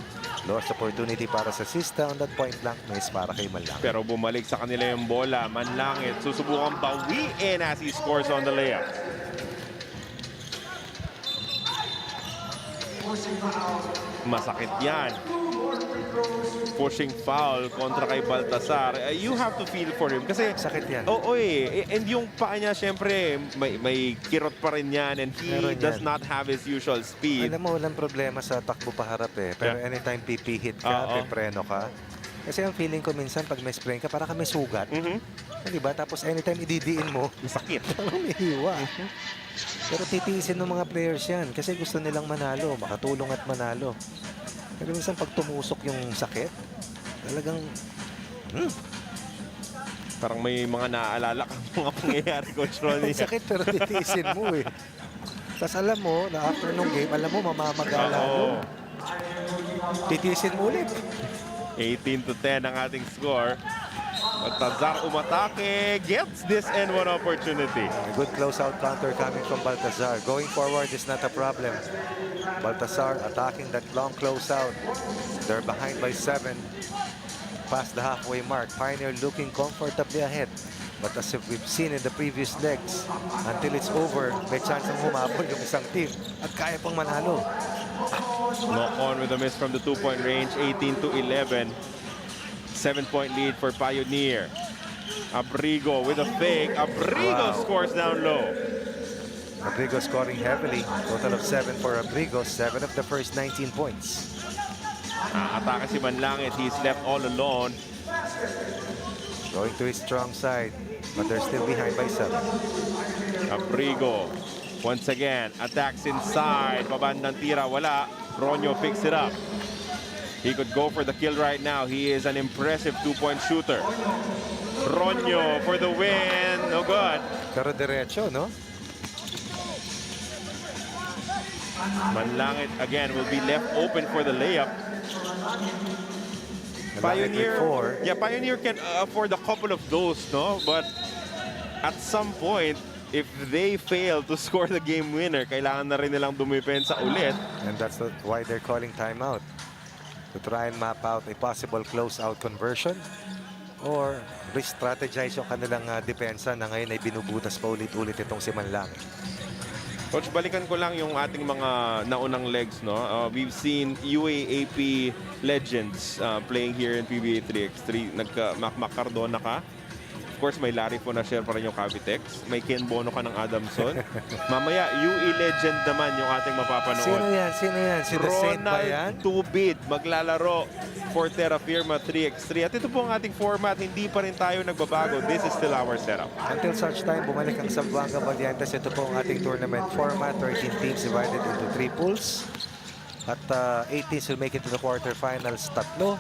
lost opportunity para sa Sista. On that point blank miss para kay Manlangit. Pero bumalik sa kanila yung bola. Manlangit susubukan bawiin as he scores on the layup. Masakit yan. Pushing foul kontra kay Baltazar. You have to feel for him kasi Sakit yan. Oo and yung paa niya syempre may kirot pa rin yan and he Meron does yan. not have his usual speed. Alam mo, walang problema sa takbo paharap eh. Pero Yeah. anytime hit ka, preno ka. Kasi ang feeling ko minsan pag may sprain ka, para ka may sugat. Diba? Tapos anytime ididiin mo, Masakit. parang may hiwa. Pero titiisin ng mga players yan kasi gusto nilang manalo, makatulong at manalo. Pero minsan pag tumusok yung sakit, talagang Parang may mga naaalala kang mga pangyayari, Coach Ronnie. sakit pero titiisin mo eh. Tapos alam mo na after nung game, alam mo mamamagala mo. Titiisin mo ulit. 18-10 ang ating score. Baltazar umatake, gets this and one opportunity. A good closeout counter coming from Baltazar. Going forward is not a problem. Baltazar attacking that long closeout. They're behind by 7. Past the halfway mark. Pioneer looking comfortably ahead. But as we've seen in the previous legs, until it's over, may chance ang humabol yung isang team. At kaya pang manalo. Knock on with a miss from the 2-point range, 18-11. 7-point lead for Pioneer. Abrigo with a fake. Abrigo scores down low. Abrigo scoring heavily. Total of 7 for Abrigo. 7 of the first 19 points. Atake si Manlangit. He's left all alone. Going to his strong side. But they're still behind by 7. Abrigo once again attacks inside. Pabandang tira, wala. Ronyo picks it up. He could go for the kill right now. He is an impressive 2-point shooter. Ronyo for the win. No good. Pero derecho, no? Manlangit again will be left open for the layup. Pioneer. Pioneer can afford a couple of those, no? But at some point, if they fail to score the game winner, kailangan na rin nilang dumipensa ulit. And that's why they're calling timeout. To try and map out a possible close-out conversion or re-strategize yung kanilang depensa na ngayon ay binubutas pa ulit-ulit itong si Manlangit. Coach, balikan ko lang yung ating mga naunang legs, no? We've seen UAAP legends playing here in PBA 3x3. Mac Cardona ka. Of course, may Larry Fonasher pa rin yung Cavitex. May Ken Bono ka ng Adamson. Mamaya, UE legend naman yung ating mapapanood. Sino yan? Sino yan? Si The Saint ba yan? Ronald Tubid maglalaro for Terra Firma 3x3. At ito po ang ating format. Hindi pa rin tayo nagbabago. This is still our setup. Until such time, bumalik ang Zamboanga Valientes. Ito po ang ating tournament format. 13 teams divided into 3 pools. At 8 teams will make it to the quarterfinals. 3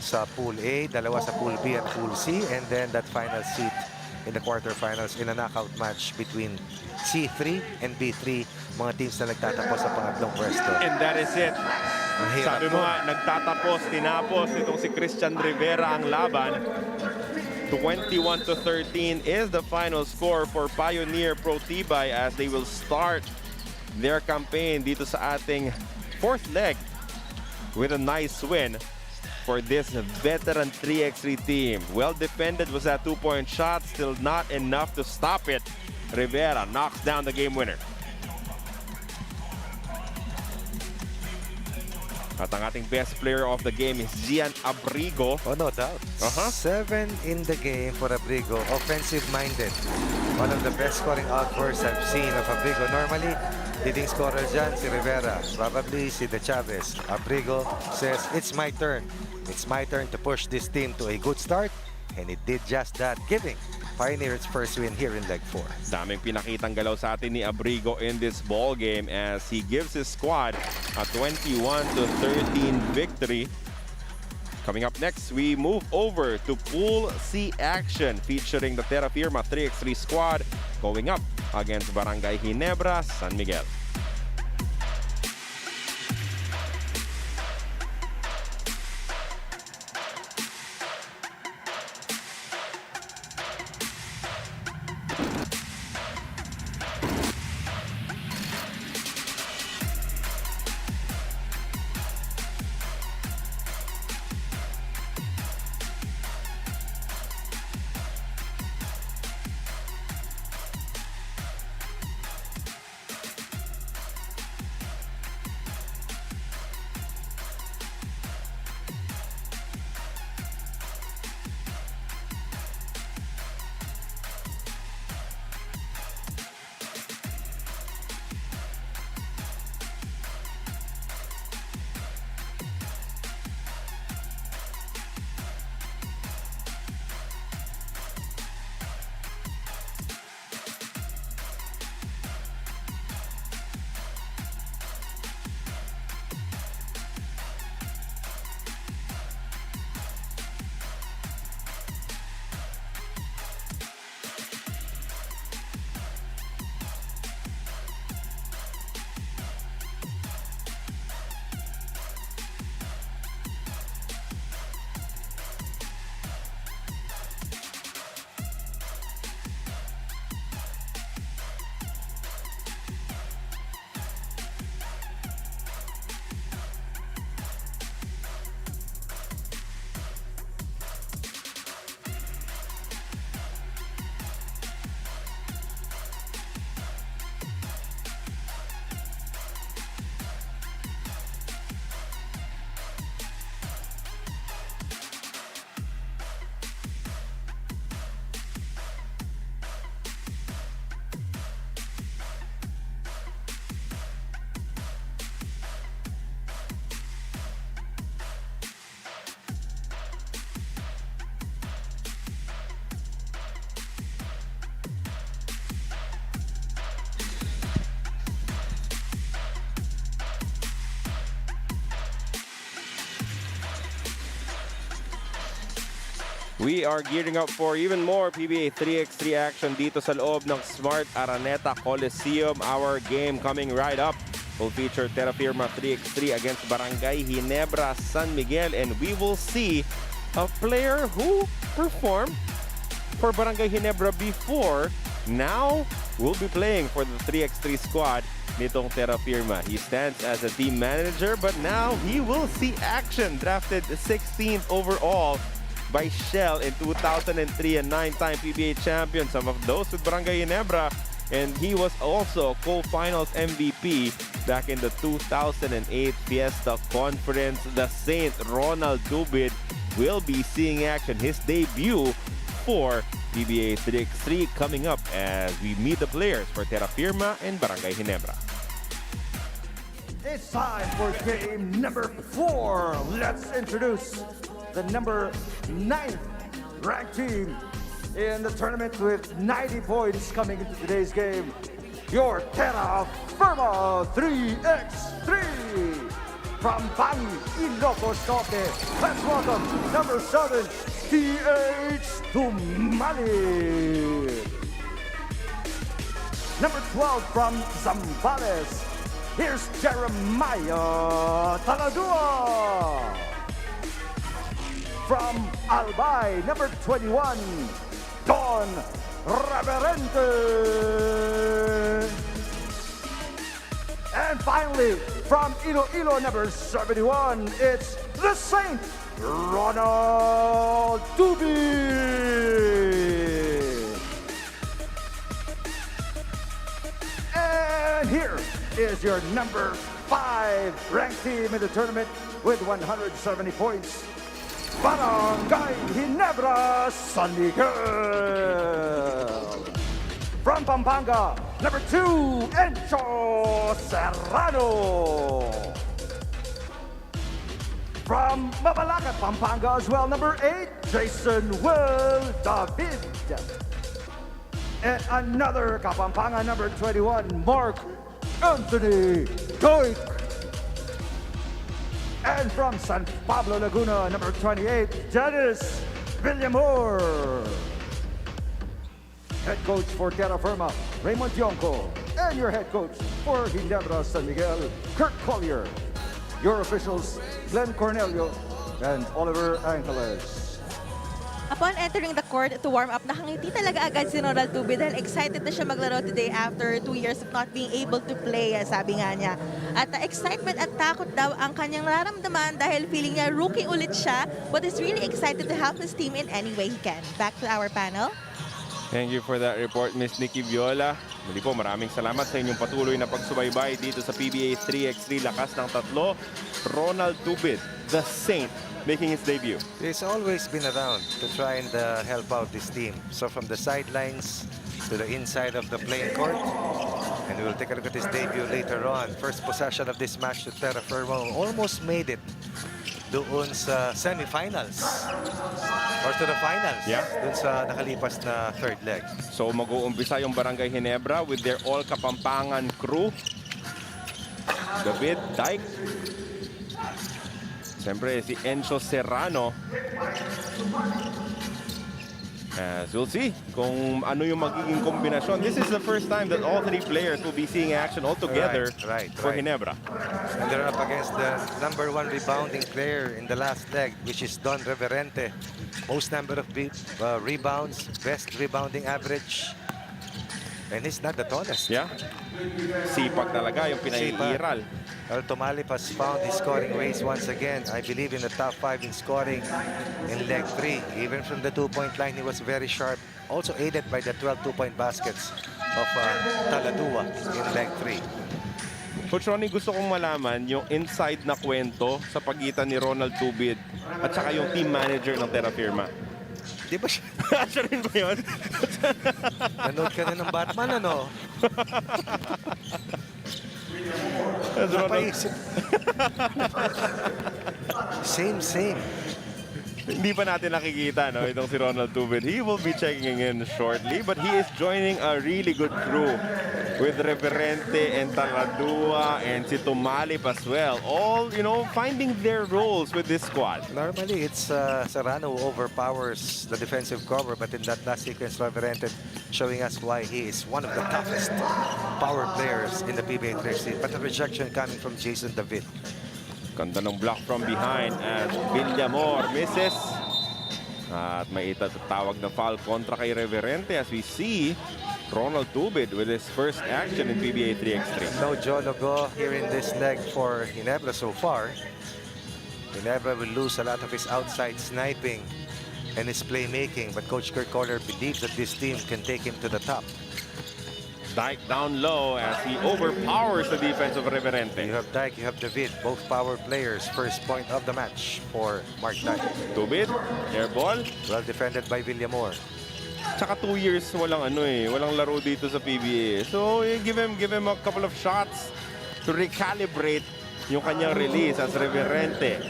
sa Pool A, 2 sa Pool B at Pool C, and then that final seat in the quarterfinals in a knockout match between C3 and B3, mga teams na nagtatapos sa pangatlong pwesto. And that is it. Ang hirap Sabi mo nga, nagtatapos, tinapos itong si Christian Rivera ang laban. 21-13 is the final score for Pioneer Pro Tibay as they will start their campaign dito sa ating 4th leg with a nice win for this veteran 3x3 team. Well defended was that two-point shot, still not enough to stop it. Rivera knocks down the game winner. At ang ating best player of the game is Gian Abrigo. Oh, no doubt. 7 in the game for Abrigo. Offensive-minded. One of the best scoring outbursts I've seen of Abrigo. Normally, leading scorer dyan si Rivera. Probably si De Chavez. Abrigo says, it's my turn. It's my turn to push this team to a good start. And it did just that, giving Pioneer its first win here in leg 4. Daming pinakitang galaw sa atin ni Abrigo in this ball game as he gives his squad a 21-13 victory. Coming up next, we move over to Pool C action featuring the Terra Firma 3x3 squad going up against Barangay Ginebra, San Miguel. We are gearing up for even more PBA 3x3 action dito sa loob ng Smart Araneta Coliseum. Our game coming right up will feature Terra Firma 3x3 against Barangay Ginebra, San Miguel, and we will see a player who performed for Barangay Ginebra before. Now will be playing for the 3x3 squad nitong Terra Firma. He stands as a team manager, but now he will see action. Drafted 16th overall by Shell in 2003 and 9-time PBA champion, some of those with Barangay Ginebra, and he was also co-finals MVP back in the 2008 Fiesta Conference. The Saint Ronald Dubid will be seeing action, his debut for PBA 3x3 coming up as we meet the players for Terra Firma and Barangay Ginebra. It's time for game number 4. Let's introduce the number 9th ranked team in the tournament with 90 points coming into today's game. Your Terra Firma 3x3 from Bani, Ilocos Norte. Let's welcome number 7, TH Tumali. Number 12 from Zambales. Here's Jeremiah Taladua. From Albay, number 21, Don Reverente. And finally, from Iloilo number 71, it's the Saint, Ronald Tubig. And here is your number 5 ranked team in the tournament with 170 points. Barangay Ginebra, San Miguel. From Pampanga, number 2, Encho Serrano. From Mabalacat, Pampanga as well, number 8, Jason Will David. And another Kapampanga, number 21, Mark Anthony Doik. And from San Pablo, Laguna, number 28, Dennis Villamor. Head coach for Terra Firma, Raymond Yonko. And your head coach for Ginebra San Miguel, Kurt Collier. Your officials, Glenn Cornelio and Oliver Angeles. Upon entering the court to warm up, nakangiti talaga agad si Ronald Tubig dahil excited na siya maglaro today after 2 years of not being able to play, sabi nga niya. At excitement at takot daw ang kanyang nararamdaman dahil feeling niya rookie ulit siya, but is really excited to help his team in any way he can. Back to our panel. Thank you for that report, Miss Nikki Viola. Muli po, maraming salamat sa inyong patuloy na pagsubaybay dito sa PBA 3x3 Lakas ng Tatlo. Ronald Tubig, the Saint, making his debut. He's always been around to try and help out this team. So from the sidelines to the inside of the playing court. And we'll take a look at his debut later on. First possession of this match to Terra Firma. Almost made it doon sa semifinals. Or to the finals. Yeah. Doon sa nakalipas na third leg. So mag-uumpisa yung Barangay Ginebra with their all Kapampangan crew. David Dyke. Siyempre si Encho Serrano. As we'll see kung ano yung magiging kombinasyon. This is the first time that all 3 players will be seeing action all together for Ginebra. And they're up against the number 1 rebounding player in the last leg, which is Don Reverente. Most number of rebounds, best rebounding average. And he's not the tallest. Yeah. Sipag talaga yung pinaiiral. Well, Tomalip has found his scoring ways once again. I believe in the top 5 in scoring in leg 3. Even from the 2-point line, he was very sharp. Also aided by the 12 2-point baskets of Taladua in leg 3. Coach Ronnie, gusto kong malaman yung inside na kwento sa pagitan ni Ronald Tubig at saka yung team manager ng Terra Firma. Di ba siya? Siya rin ba yun? Nanood ka na ng Batman, ano? Napaisip. Same. Hindi pa natin nakikita, no, itong si Ronald Tubig. He will be checking in shortly, but he is joining a really good crew with Reverente and Taladua and si Tumalip as well. All, you know, finding their roles with this squad. Normally, it's Serrano who overpowers the defensive cover, but in that last sequence, Reverente showing us why he is one of the toughest power players in the PBA 3x3. But the rejection coming from Jason David. Ganda ng block from behind as Villamor misses. At may itatawag na foul kontra kay Reverente as we see Ronald Tubig with his first action in PBA 3x3. No Jologo here in this leg for Ginebra so far. Ginebra will lose a lot of his outside sniping and his playmaking, but Coach Kurt Collier believes that this team can take him to the top. Dyke down low as he overpowers the defense of Reverente. You have Dyke, you have David, both power players. First point of the match for Mark Dyke. Tubig, air ball. Well defended by Villamor. Tsaka 2 years walang walang laro dito sa PBA. So give him a couple of shots to recalibrate yung kanyang release as Reverente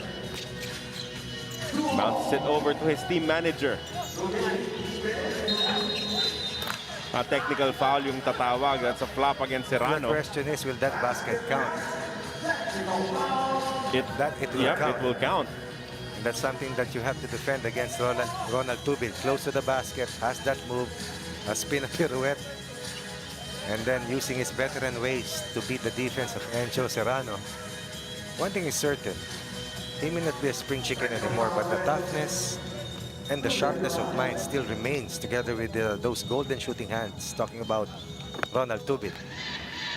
bounces it over to his team manager. A technical foul yung tatawag. That's a flop against Serrano. The question is, will that basket count? It will count. And that's something that you have to defend against Ronald Tubig. Close to the basket, has that move, a spin, a pirouette, and then using his veteran ways to beat the defense of Encho Serrano. One thing is certain, he may not be a spring chicken anymore, but the toughness and the sharpness of mind still remains together with those golden shooting hands. Talking about Ronald Tubig.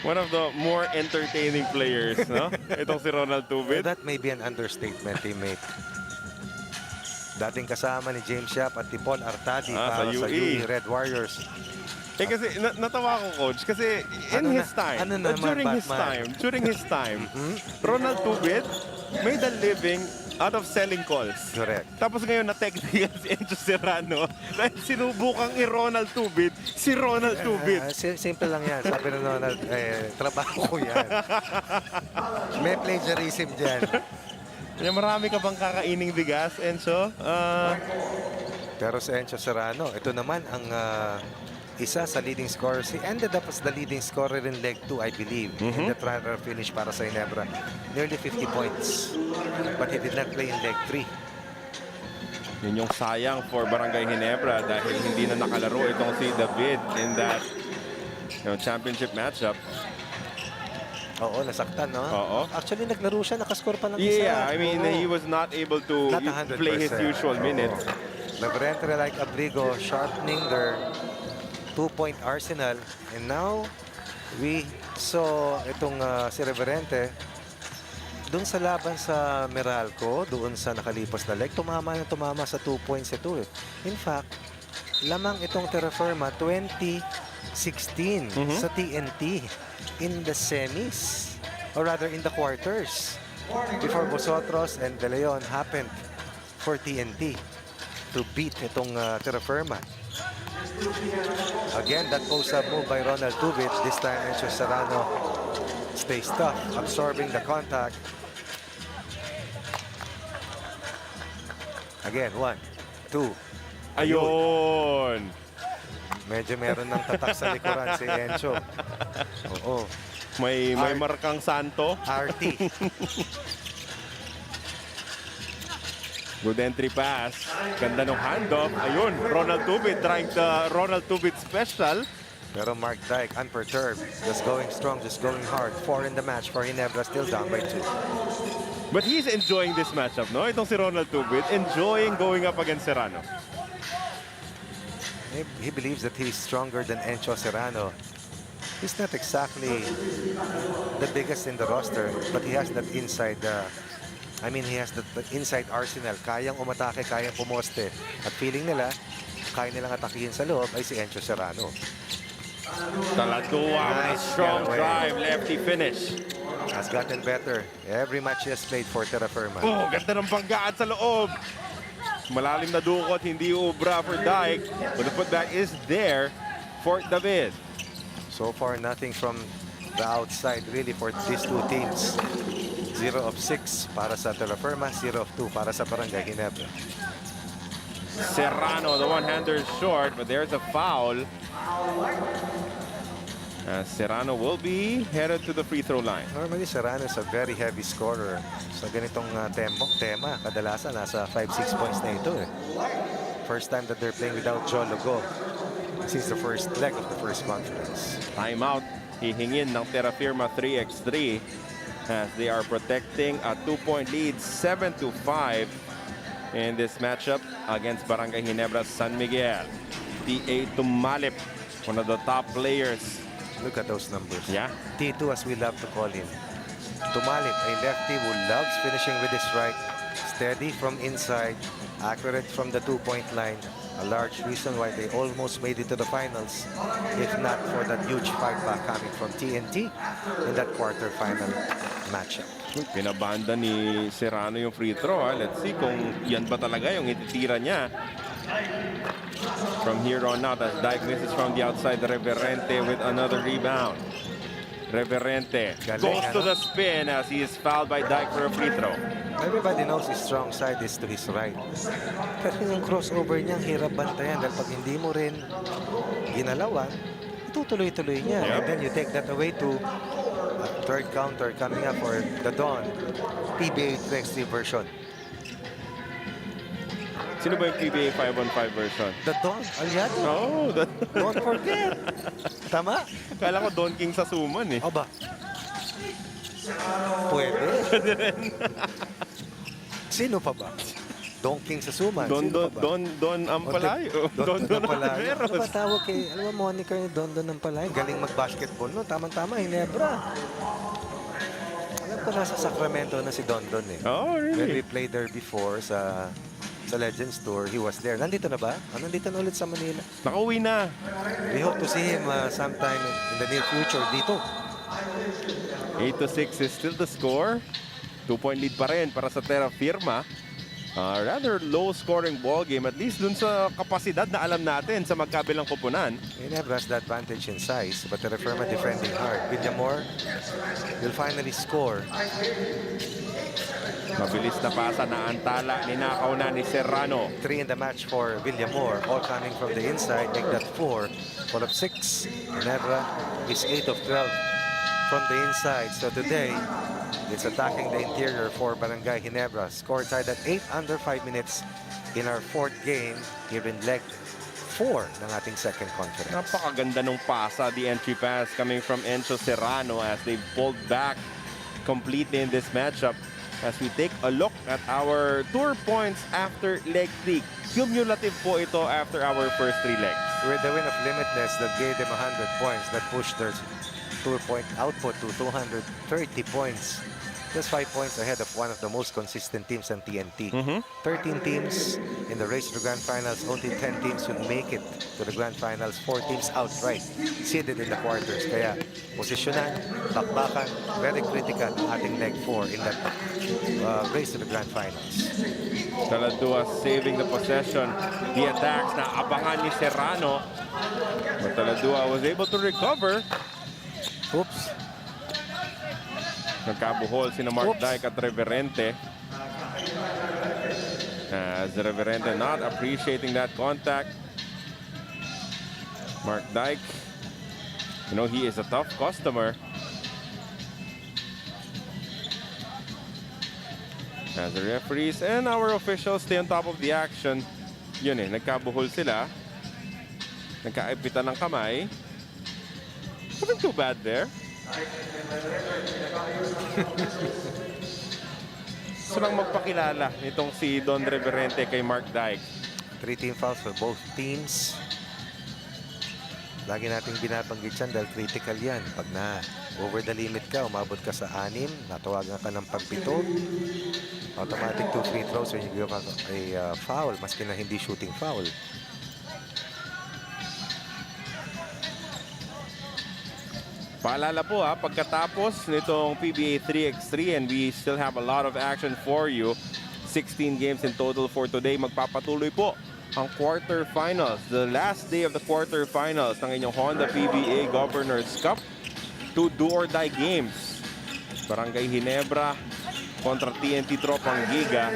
One of the more entertaining players, no? Itong si Ronald Tubit. That may be an understatement, teammate. Dating kasama ni James Yap at ni Paul Artadi Sa para sa UE. UE Red Warriors. Kasi natawa ko, coach, kasi Ano his time, during his time, Ronald Tubit made a living out of selling calls. Correct. Tapos ngayon na-technical si Enzo Serrano dahil sinubukang i-Ronald Tubit si Ronald Tubit. Simple lang yan. Sabi na Ronald, trabaho ko yan. May plagiarism dyan. Marami ka bang kakaining bigas, Enzo? Pero si Enzo Serrano, ito naman ang isa sa leading scorer. He ended up as the leading scorer in leg 2, I believe, in the trial finish para sa Ginebra. Nearly 50 points. But he did not play in leg 3. Yun yung sayang for Barangay Ginebra dahil hindi na nakalaro itong si David in that championship matchup. Oo, nasaktan, no? Oo. Actually, naglaro siya, nakascore pa ng isa. Yeah, I mean, he was not able to Not 100%. play his usual minutes. Labrente like Abrigo, sharpening their 2-point arsenal. And now, we saw itong si Reverente doon sa laban sa Meralco, doon sa nakalipas na leg, tumama sa 2 points ito. In fact, lamang itong Terra Firma 2016 sa TNT in the semis, or rather in the quarters, before Vosotros and De Leon happened for TNT to beat itong Terra Firma. Again, that post-up move by Ronald Tubit. This time, Enzo Serrano stays tough, absorbing the contact. Again, 1, 2. Ayun! Medyo meron ng tatak sa likuran si Enzo. Oo. May markang santo. RT. Good entry pass. Ganda ng handoff. Ayun, Ronald Tubit trying the Ronald Tubit special. Pero Mark Dyke, unperturbed. Just going strong, just going hard. 4 in the match for Ginebra, still down by 2. But he's enjoying this matchup, no? Itong si Ronald Tubit, enjoying going up against Serrano. He believes that he's stronger than Enzo Serrano. He's not exactly the biggest in the roster, but he has that inside, he has that inside arsenal. Kayang umatake, kayang pumoste. At feeling nila, kaya nilang atakihin sa loob ay si Enzo Serrano. Taladuwa with a Nice strong getaway. drive, lefty finish. Has gotten better. Every match he has played for Terra Firma. Oh, ganda ng banggaan sa loob. Malalim na dukot, hindi ubra for Dyke. But the putback is there for David. So far, nothing from the outside really for these two teams. 0 of 6 para sa Terra Firma, 0 of 2 para sa Barangay Ginebra. Serrano, the one-hander is short, but there's a foul. Serrano will be headed to the free throw line. Normally, Serrano is a very heavy scorer. Sa ganitong tema, kadalasan nasa 5-6 points na ito. First time that they're playing without Joe Logo since the first leg of the first conference. Timeout, hihingin ng Terra Firma 3x3 as they are protecting a 2-point lead, 7-5 in this matchup against Barangay Ginebra San Miguel. T.A. Tumalip, one of the top players. Look at those numbers. Yeah. T2 as we love to call him. Tumalip, a lefty who loves finishing with his right. Steady from inside, accurate from the 2-point line. A large reason why they almost made it to the finals, if not for that huge fight back coming from TNT in that quarterfinal matchup. Pinabanda ni Serrano yung free throw. Let's see kung yan ba talaga yung ititira niya. From here on out, as Dyke misses from the outside, Reverente with another rebound. Reverente goes to the spin as he is fouled by Dyke for a free throw. Everybody knows his strong side is to his right. Pero yung crossover niya, hirap bantayan dahil pag hindi mo rin ginalawan, itutuloy-tuloy niya. Yep. And then you take that away to a third counter coming up for the Dawn PBA 3x3 version. Sino ba yung PBA 5-on-5 version? The Dawn, aliado. Oh, Don't forget. Tama? kala ko Don King sa suman eh. Aba. Pwede. Sino pa ba? Donking sa suman. Don Sino pa ba? Don Ampalayo. Don Ampalayo. Ano Ampalayo. ba tawag kay, alam mo, moniker ni Don Ampalayo? Galing mag-basketball, no? Tama-tama, Ginebra. Alam ko nasa Sacramento na si Don eh. Oh, When we really? played there before sa Legends Tour, he was there. Nandito na ba? Nandito na ulit sa Manila. Nakauwi na. We hope to see him sometime in the near future dito. 8-6 is still the score. 2-point lead pa rin para sa Terra Firma. Rather low-scoring ball game, at least dun sa kapasidad na alam natin sa magkabilang kupunan. Ginebra has the advantage in size, but the Firma defending hard. Villamor will finally score. Mabilis na pasa na antala, ninakaw na ni Serrano. 3 in the match for Villamor, all coming from the inside. Make that 4. Full of 6. Ginebra is 8 of 12 from the inside. So today, it's attacking the interior for Barangay Ginebra. Score tied at 8 under 5 minutes in our 4th game here in leg 4 ng ating second conference. Napakaganda nung pasa, the entry pass coming from Enzo Serrano as they pulled back completely in this matchup. As we take a look at our tour points after leg 3. Cumulative po ito after our first 3 legs. With the win of Limitless that gave them 100 points, that pushed their tour point output to 230 points. Just 5 points ahead of one of the most consistent teams in TNT. 13 teams in the race to the Grand Finals. Only 10 teams would make it to the Grand Finals. 4 teams outright seeded in the quarters. Kaya posisyonan, takbakan, very critical ang ating leg 4 in that race to the Grand Finals. Taladua saving the possession. The attacks na abangan ni Serrano. But Taladua was able to recover. Oops. Nagkabuhol sina Mark Oops. Dyke at Reverente. As Reverente not appreciating that contact. Mark Dyke, you know, he is a tough customer. As the referees and our officials stay on top of the action. Yun eh, nagkabuhol sila. Nagkaipitan ng kamay. Nothing too bad there. Gusto lang magpakilala nitong si Don Reverente kay Mark Dyke. 3 team fouls for both teams. Lagi nating binabanggit yan dahil critical yan. Pag na over the limit ka, umabot ka sa 6, natawagan ka ng pagpito, automatic 2 free throws when you give a foul, maski na hindi shooting foul. Paalala po pagkatapos nitong PBA 3x3 and we still have a lot of action for you. 16 games in total for today. Magpapatuloy po ang quarterfinals. The last day of the quarterfinals ng inyong Honda PBA Governors Cup. 2 do-or-die games. Barangay Ginebra kontra TNT Tropang Giga.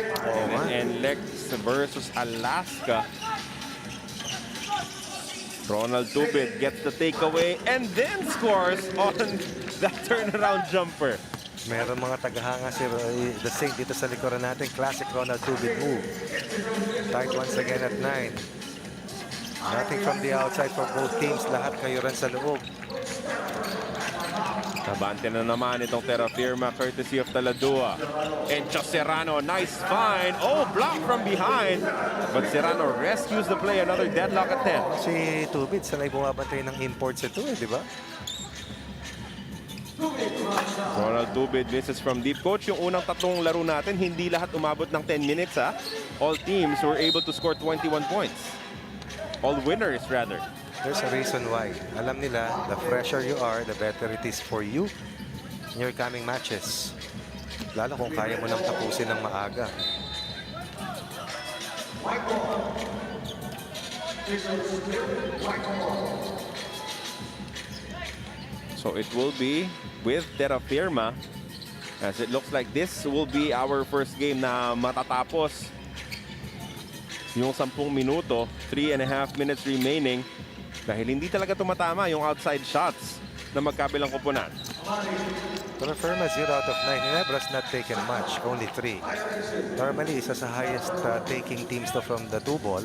And Lex versus Alaska. Ronald Tubid gets the takeaway and then scores on that turnaround jumper. Meron mga tagahanga si the Saint dito sa likuran natin. Classic Ronald Tubid move. Tied once again at 9. Nothing from the outside for both teams. Lahat kayo rin sa loob. Kabante na naman itong Terra Firma courtesy of Taladua. And Serrano, nice find. Oh, block from behind. But Serrano rescues the play. Another deadlock at 10. Si Tubid, sanay bumabantay ng imports ito di ba? Ronald Tubid misses from deep. Coach, yung unang tatlong laro natin, hindi lahat umabot ng 10 minutes All teams were able to score 21 points. All winners, rather. There's a reason why. Alam nila, the fresher you are, the better it is for you in your coming matches. Lalo kung kaya mo nang tapusin ng maaga. So it will be with Terra Firma as it looks like this will be our first game na matatapos yung 10 minuto, 3.5 minutes remaining dahil hindi talaga tumatama yung outside shots na magkabilang kupunan. Terra Firma 0 out of 9. Ginebra's not taken much, only 3. Normally, isa sa highest taking teams to from the 2-ball.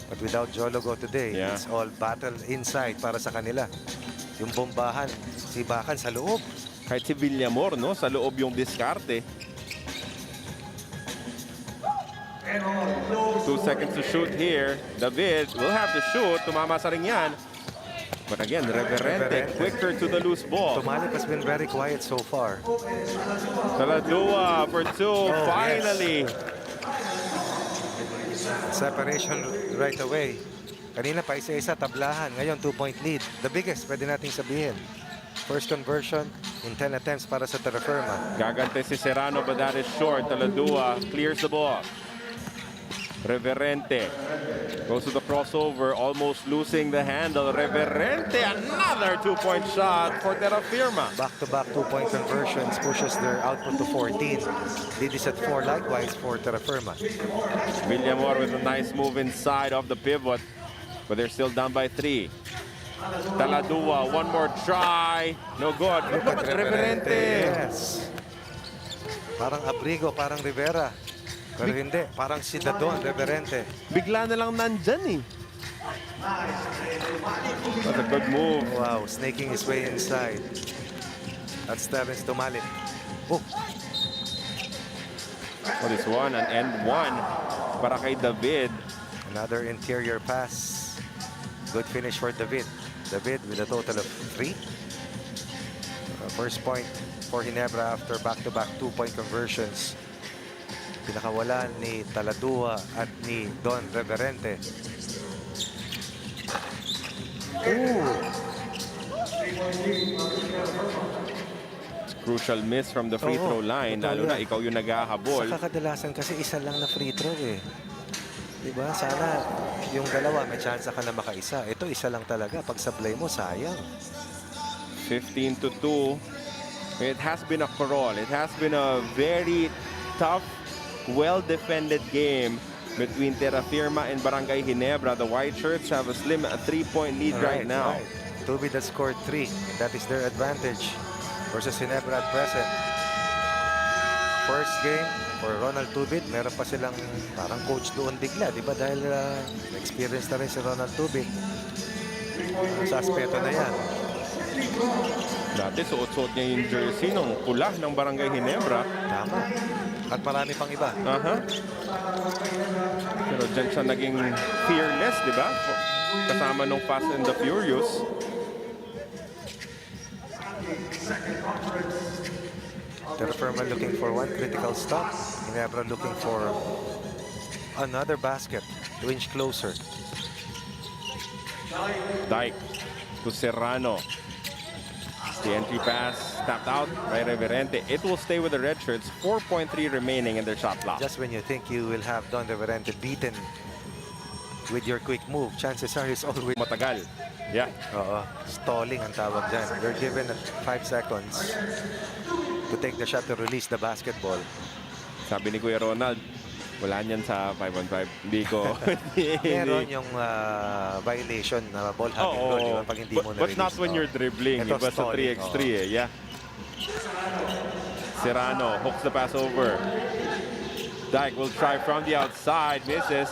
But without Jologo today, it's all battle inside para sa kanila. Yung bombahan, sibakan sa loob. Kahit si Villamor, no, sa loob yung diskarte. 2 seconds to shoot here. David will have to shoot. Tumama sa ring yan. But again, Reverente quicker to the loose ball. Tumalip has been very quiet so far. Taladua for 2. Finally. Separation right away. Kanina pa isa-isa tablahan. Ngayon 2-point lead. The biggest pwede nating sabihin. First conversion in 10 attempts para sa Terra Firma. Gagante si Serrano, but that is short. Taladua clears the ball. Reverente goes to the crossover, almost losing the handle. Reverente, another 2-point shot for Terra Firma. Back-to-back 2-point conversions pushes their output to 14. Lead is at 4 likewise for Terra Firma. Villamor with a nice move inside of the pivot, but they're still down by 3. Taladua, one more try. No good. Look at Reverente. Yes. Parang Abrigo, parang Rivera. Pero hindi, parang si Dadon, Reverente. Bigla na lang nandyan eh. That's a good move. Wow, snaking his way inside. That's Terence Tumalip. Oh, For this one, an end one para kay David. another interior pass. Good finish for David. David with a total of 3. First point for Ginebra after back-to-back 2-point conversions. Pinakawalan ni Taladua at ni Don Reverente. Crucial miss from the free throw line. totoo Lalo na yan. ikaw yung naghahabol. Sa kadalasan kasi isa lang na free throw eh. Diba? Sana yung dalawa may chance ka na makaisa. Ito isa lang talaga. Pag sablay mo, sayang. 15-2. It has been a crawl. It has been a very tough, well-defended game between Terra Firma and Barangay Ginebra. The White Shirts have a slim 3-point lead right now. Tubig that scored 3. That is their advantage versus Ginebra at present. First game for Ronald Tubig. Meron pa silang parang coach doon bigla. Di ba? Dahil experience na rin si Ronald Tubig. Sa aspeto na yan. Dati suot-suot niya yung jersey ng pula ng Barangay Ginebra. Tama. At marami pang iba. Pero dyan siya naging fearless, di ba? Kasama nung Fast and the Furious. Terra Firma looking for one critical stop. Ginebra looking for another basket to inch closer. Dyke to Serrano. The entry pass tapped out by Reverente. It will stay with the red shirts. 4.3 remaining in their shot clock. Just when you think you will have Don Reverente beaten with your quick move, chances are he's always... Matagal. Yeah. Stalling ang tawag dyan. You're given 5 seconds to take the shot to release the basketball. Sabi ni Kuya Ronald, wala niyan sa 5-on-5. Hindi ko. Meron yung violation na ball having rule, di ba? Pag hindi mo But not when you're dribbling. Ito Iba sa stalling, 3x3 eh. Yeah. Serrano hooks the pass over. Dyke will try from the outside. Misses.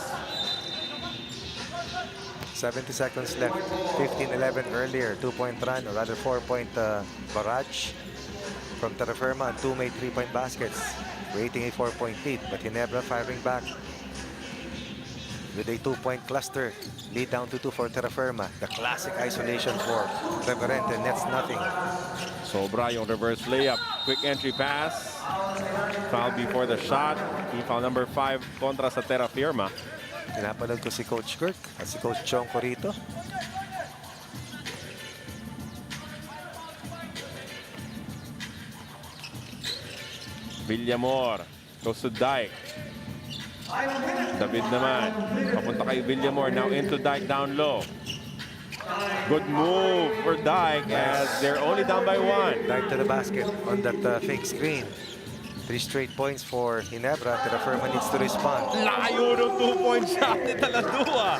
70 seconds left. 15-11 earlier. 2-point run, or rather 4-point barrage from Terra Firma, and 2 made 3-point baskets, creating a 4-point lead. But Ginebra firing back with a 2-point cluster. Lead down to 2 for Terra Firma. The classic isolation for Reverente, nets nothing. Sobra yung reverse layup. Quick entry pass. Foul before the shot. Foul number 5 kontra sa Terra Firma. Pinapanood ko si Coach Kirk at si Coach Chong ko rito. Villamor goes to Dyke. David naman. Papunta kay Villamor. Now into Dyke down low. Good move for Dyke as they're only down by 1. Dyke to the basket on that fake screen. 3 straight points for Ginebra. Terra Firma needs to respond. Layo ng 2-point shot ni Taladua.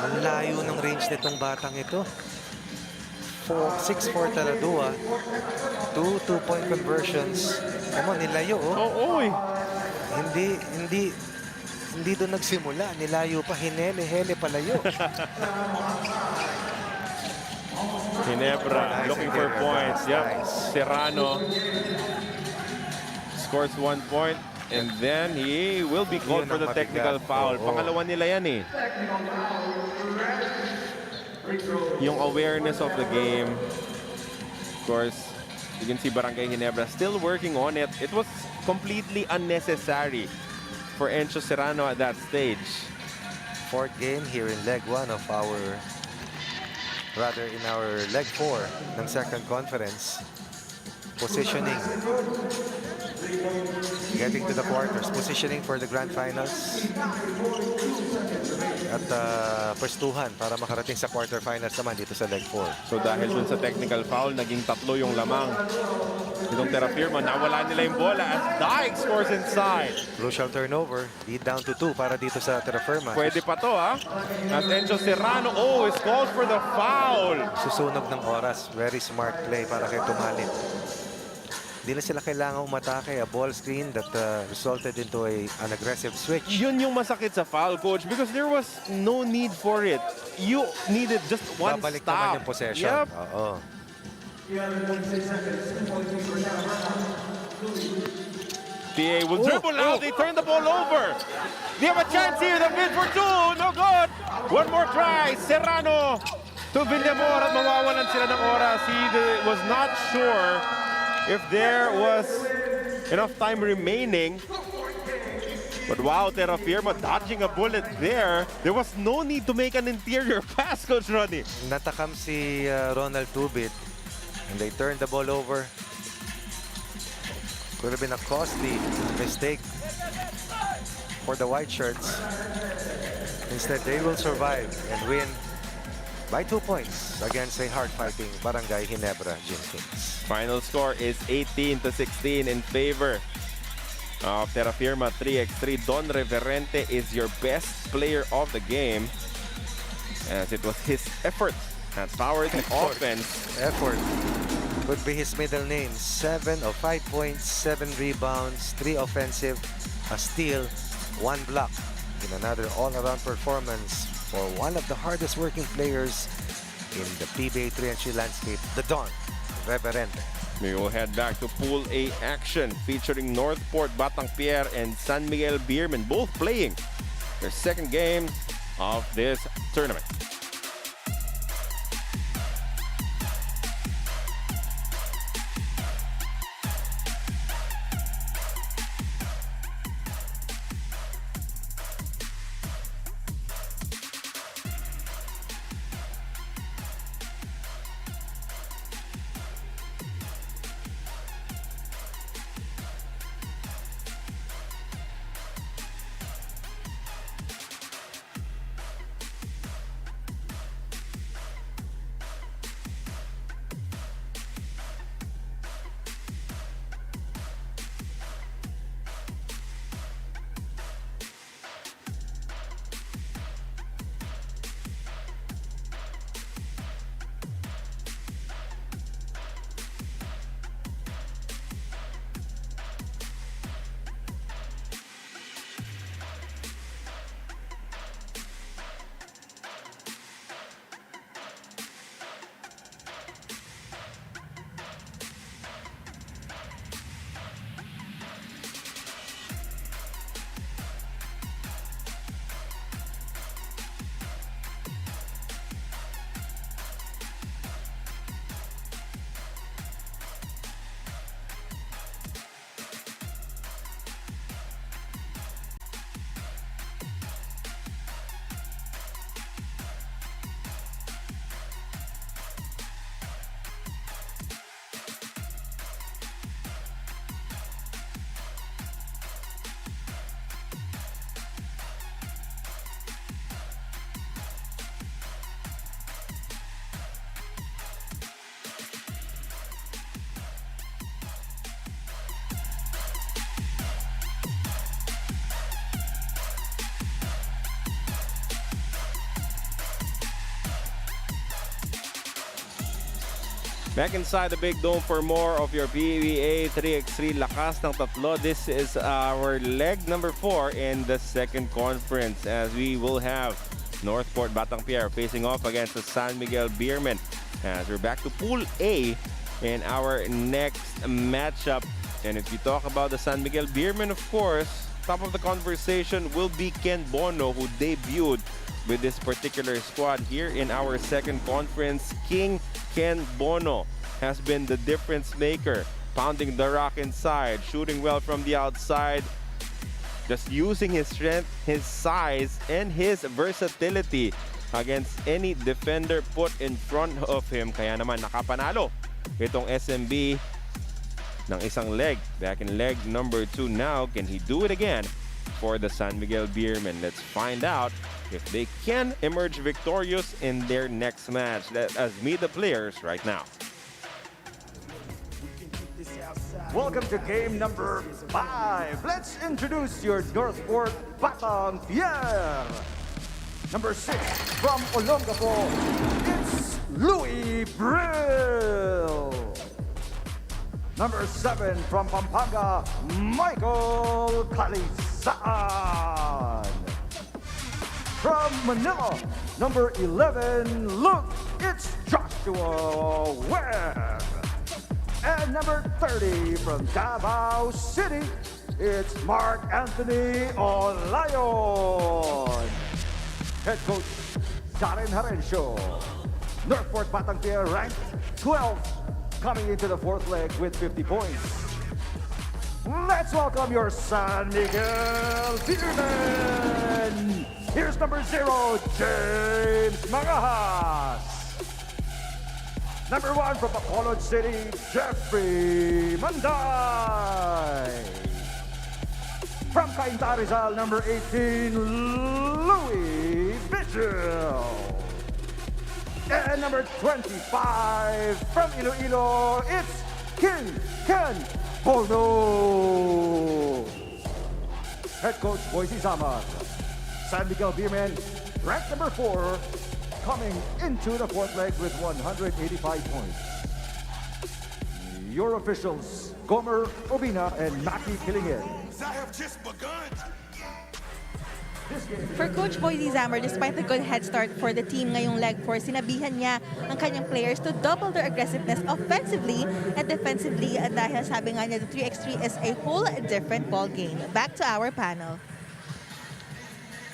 Ang layo ng range nitong batang ito. 6 for Taladua. 2 2-point conversions. Come on, nilayo oh. Oo eh. Hindi doon nagsimula. Nilayo pa. Hinele palayo. Ginebra looking for points. Yep. Nice. Serrano scores 1 point. And then he will be called Yun for ang the technical mabigat. foul. Oo. Pangalawa nila yan eh. Yung awareness of the game. Of course, you can see Barangay Ginebra still working on it. It was completely unnecessary for Encho Serrano at that stage. Fourth game here in leg 1 of our, rather in our leg 4 ng second conference. Positioning. Getting to the quarters. Positioning for the grand finals. At pwestuhan para makarating sa quarterfinals naman dito sa leg 4. So dahil dun sa technical foul, naging 3 yung lamang. Itong Terrafirma, nawala nila yung bola as Daig scores inside. Crucial turnover. Lead down to 2 para dito sa Terrafirma. Pwede pa to ha. As Encho Serrano, is called for the foul. Susunog ng oras. Very smart play para kay Tumalin. Hindi na sila kailangan umatake. A ball screen that resulted into an aggressive switch. Yun yung masakit sa foul, coach, because there was no need for it. You needed just one Babalik stop. naman yung possession. Yep. Oo. PA will dribble out. They turn the ball over. They have a chance here. The mid for 2. No good. One more try. Serrano to Villamor at mawawalan sila ng oras. He was not sure if there was enough time remaining. But wow, Terrafirma dodging a bullet there. There was no need to make an interior pass, Coach Ronnie. Natakam si Ronald Tubit. And they turned the ball over. Could have been a costly mistake for the white shirts. Instead, they will survive and win by 2 points against a hard-fighting Barangay Ginebra Gym Kings. Final score is 18-16 in favor of Terrafirma 3x3. Don Reverente is your best player of the game, as it was his effort that powered the offense. Effort would be his middle name. 7 of 5 points, 7 rebounds, 3 offensive, a steal, 1 block. In another all-around performance for one of the hardest working players in the PBA 3-3 landscape, the Don Reverente. We will head back to Pool A action featuring Northport, Batang Pier, and San Miguel Beerman, both playing their second game of this tournament. Back inside the big dome for more of your PBA 3x3 Lakas ng Tatlo. This is our leg number 4 in the second conference, as we will have Northport Batang Pier facing off against the San Miguel Beerman. As we're back to Pool A in our next matchup. And if you talk about the San Miguel Beermen, of course, top of the conversation will be Ken Bono, who debuted with this particular squad here in our second conference. King Ken Bono has been the difference maker, pounding the rock inside, shooting well from the outside, just using his strength, his size, and his versatility against any defender put in front of him. Kaya naman nakapanalo itong SMB ng isang leg. Back in leg number 2 now. Can he do it again for the San Miguel Beermen? Let's find out if they can emerge victorious in their next match. Let us meet the players right now. Welcome to game number 5. Let's introduce your Northport Batang Pierre. Number 6 from Olongapo, it's Louis Brill. Number 7 from Pampanga, Michael Calizan. From Manila, number 11, look, it's Joshua Webb. And number 30 from Davao City, it's Mark Anthony Olayon. Head coach Darren Harencio. Northport Batang Pierre ranked 12th, coming into the 4th leg with 50 points. Let's welcome your San Miguel Beermen. Here's number 0, James Mangajas. Number 1 from Bacolod City, Jeffrey Manday. From Cainta Rizal, number 18, Louis Vigil. And number 25 from Iloilo, it's King Ken Bono. Head coach Boise Zamar. San Miguel Beermen, ranked number 4, coming into the 4th leg with 185 points. Your officials, Gomer Obina and Maki Kilingin. I have just begun. For Coach Boise Zamar, despite the good head start for the team ngayong leg 4, sinabihan niya ang kanyang players to double their aggressiveness offensively and defensively dahil sabi nga niya the 3x3 is a whole different ball game. Back to our panel.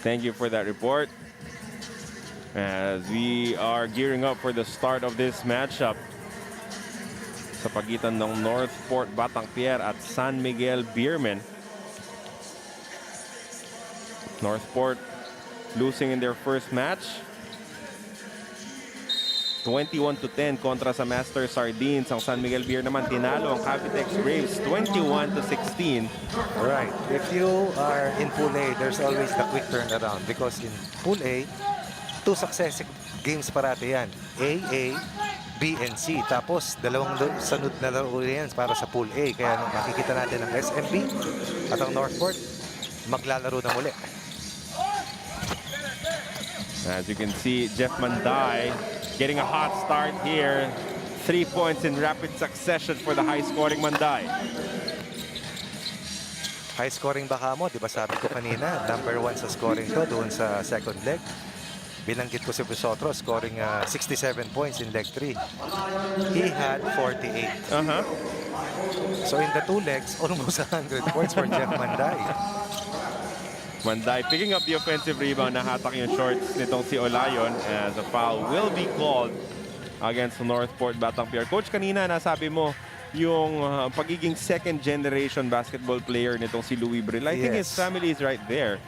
Thank you for that report. As we are gearing up for the start of this matchup sa pagitan ng Northport Batang Pierre at San Miguel Beermen. Northport losing in their first match. 21-10 kontra sa Master Sardines. Ang San Miguel Beer naman tinalo ang Cavitex Braves 21-16. Right. If you are in Pool A, there's always the quick turnaround because in Pool A, 2 successive games parati yan. A, B, and C. Tapos, dalawang sunod na laro yan para sa Pool A. Kaya nung makikita natin ang SMB at ang Northport, maglalaro na muli. As you can see, Jeff Manday getting a hot start here. 3 points in rapid succession for the high-scoring Manday. High-scoring baka mo, di ba sabi ko kanina, number 1 sa scoring to doon sa second leg. Binanggit ko si Busotro, scoring 67 points in leg 3. He had 48. So in the 2 legs, almost 100 points for Jeff Manday. Manday picking up the offensive rebound, nahatak yung shorts nitong si Olayon as a foul will be called against Northport Batang Pierre. Coach, kanina nasabi mo yung pagiging second generation basketball player nitong si Louis Brill. I think his family is right there.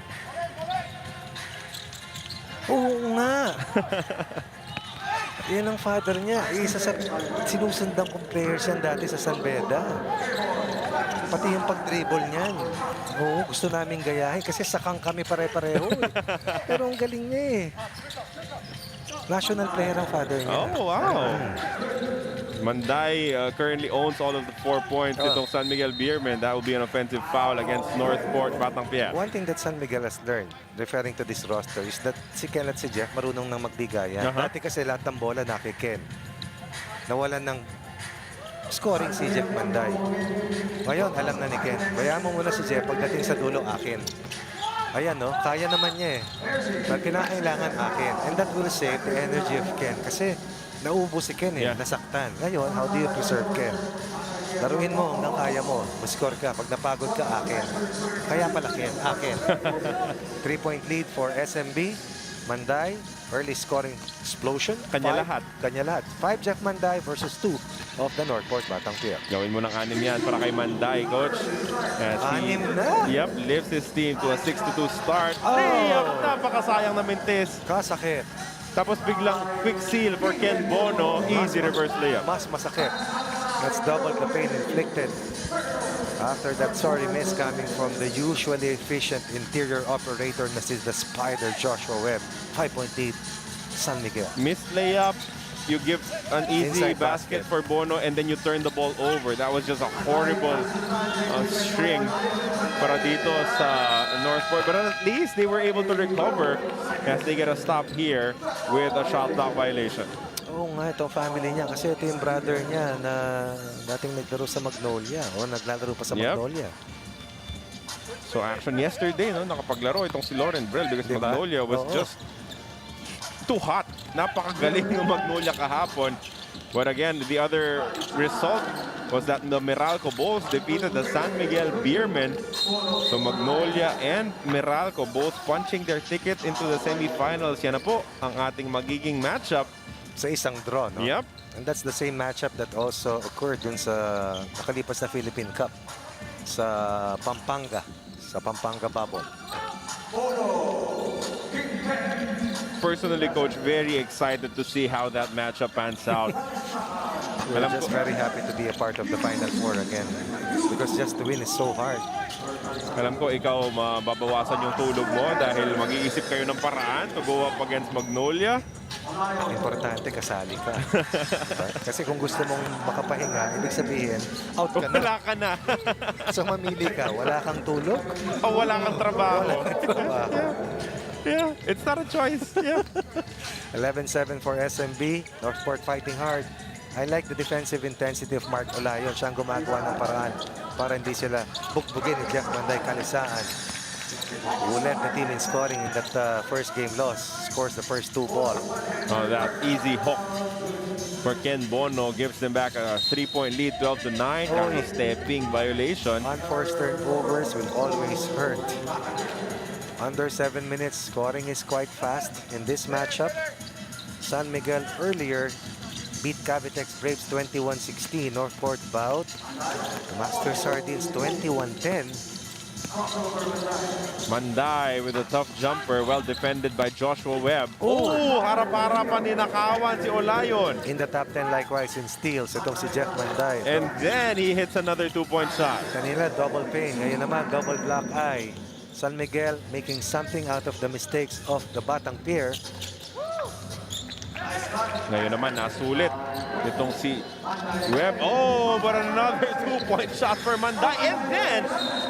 Oo nga. Yan ang father niya. Isa sa sinusundang kong players yan dati sa San Beda. Pati yung pag-dribble niyan. Oo, gusto namin gayahin kasi sakang kami pare-pareho. Pero ang galing niya eh. National player ang father niya. Oh, wow. Manday currently owns all of the 4 points itong San Miguel Beermen. That will be an offensive foul against Northport Batang Pierre. One thing that San Miguel has learned, referring to this roster, is that si Ken at si Jeff marunong nang magbigayan. Dati kasi lahat ng bola na kay Ken. Nawalan ng scoring si Jeff Manday. Ngayon, alam na ni Ken. Bayaan mo muna si Jeff pagdating sa dulo akin. Ayan, no? Kaya naman niya eh. Pag kinakailangan akin. And that will save the energy of Ken. Kasi nauubos si Ken eh. Nasaktan. Ngayon, how do you preserve Ken? Laruin mo hanggang kaya mo. Mascore ka. Pag napagod ka, akin. Kaya pala, akin. 3-point lead for SMB. Manday, early scoring explosion. Kanya lahat. Kanya lahat. 5 Jeff Manday versus 2 of the Northport Batang Pier. Gawin mo ng 6 yan para kay Manday, coach. As he, 6 na? Yep, lifts his team to a 6-2 start. Oh. Layup, napakasayang na mintis. Kasakit. Tapos biglang quick seal for Ken Bono. Easy reverse layup. Mas masakit. That's double the pain inflicted. After that sorry miss coming from the usually efficient interior operator na si the Spider Joshua Webb. 5-point lead, San Miguel. Missed layup. You give an easy Inside basket basket. for Bono and then you turn the ball over. That was just a horrible string para dito sa Northport. But at least they were able to recover as they get a stop here with a shot clock violation. Oo nga, itong family niya. Kasi ito yung brother niya na dating naglaro sa Magnolia. O naglalaro pa sa Yep. Magnolia. So action yesterday, no? Nakapaglaro itong si Lauren Brel because Diba? Magnolia was Oo. just too hot. Napakagaling yung Magnolia kahapon. But again, the other result was that the Meralco Bulls defeated the San Miguel Beermen. So Magnolia and Meralco both punching their ticket into the semifinals. Yan na po ang ating magiging matchup. Sa isang draw, no? Yep. And that's the same matchup that also occurred dun sa nakalipas na Philippine Cup sa Pampanga Bubble. Personally, Coach, very excited to see how that matchup pans out. We're Alam just ko- very happy to be a part of the Final Four again because just to win is so hard. Alam ko ikaw mababawasan yung tulog mo dahil mag-iisip kayo ng paraan to go up against Magnolia. Importante, kasali ka. Diba? Kasi kung gusto mong makapahinga, ibig sabihin, out ka na. Wala ka na. So mamili ka, wala kang tulog, O wala kang trabaho. trabaho. Yeah, it's not a choice. Yeah. 11-7 for SMB. Northport fighting hard. I like the defensive intensity of Mark Olayon. Siyang gumagawa ng paraan para hindi sila bugbugin ni Jeff Manday Kalisaan, who led the team in scoring in that first game loss. Scores the first 2 ball. Oh, that easy hook for Ken Bono gives them back a 3-point lead, 12-9. Oy. Stepping violation. Unforced turnovers will always hurt. Under 7 minutes, scoring is quite fast in this matchup. San Miguel earlier beat Cavitex Braves 21-16. Northport bout Master Sardines 21-10. Manday with a tough jumper, well defended by Joshua Webb. Oh, harap-harapan ni Nakawan si Olayon. In the top 10 likewise in steals, itong si Jeff Manday. And then he hits another 2-point shot. Kanina double pain, ngayon naman double black eye. San Miguel making something out of the mistakes of the Batang Pier. Ngayon naman, nasulit itong si Webb. Oh, but another 2-point shot for Manday. And then,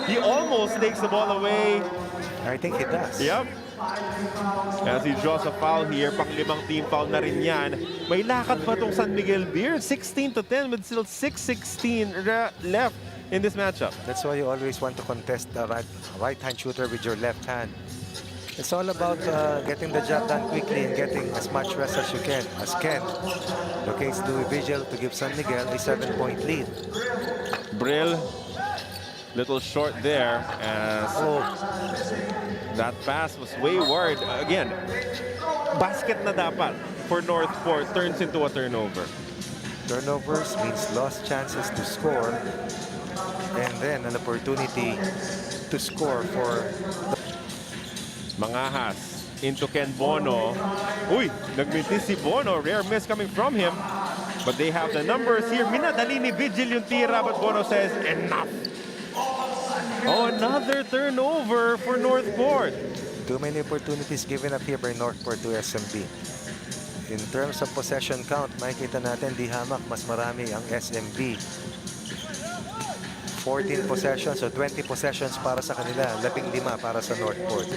he almost takes the ball away. I think he does. Yep. As he draws a foul here, pang-5 team foul na rin yan. May lakad pa itong San Miguel Beer. 16-10 with still 6:16 left in this matchup. That's why you always want to contest the right-hand shooter with your left hand. It's all about getting the job done quickly and getting as much rest as you can. As Ken locates Louis Vigil to give San Miguel a 7-point lead. Brill, little short there as Oh, that pass was wayward. Again, basket na dapat for Northport turns into a turnover. turnovers means lost chances to score and then an opportunity to score for the Mangahas into Ken Bono. Uy, nagmintis si Bono. Rare miss coming from him. But they have the numbers here. Minadali ni Vigil yung tira, but Bono says, enough. Oh, another turnover for Northport. too many opportunities given up here by Northport to SMB. In terms of possession count, makikita natin di hamak mas marami ang SMB. 14 possessions, so 20 possessions para sa kanila, 15 para sa Northport.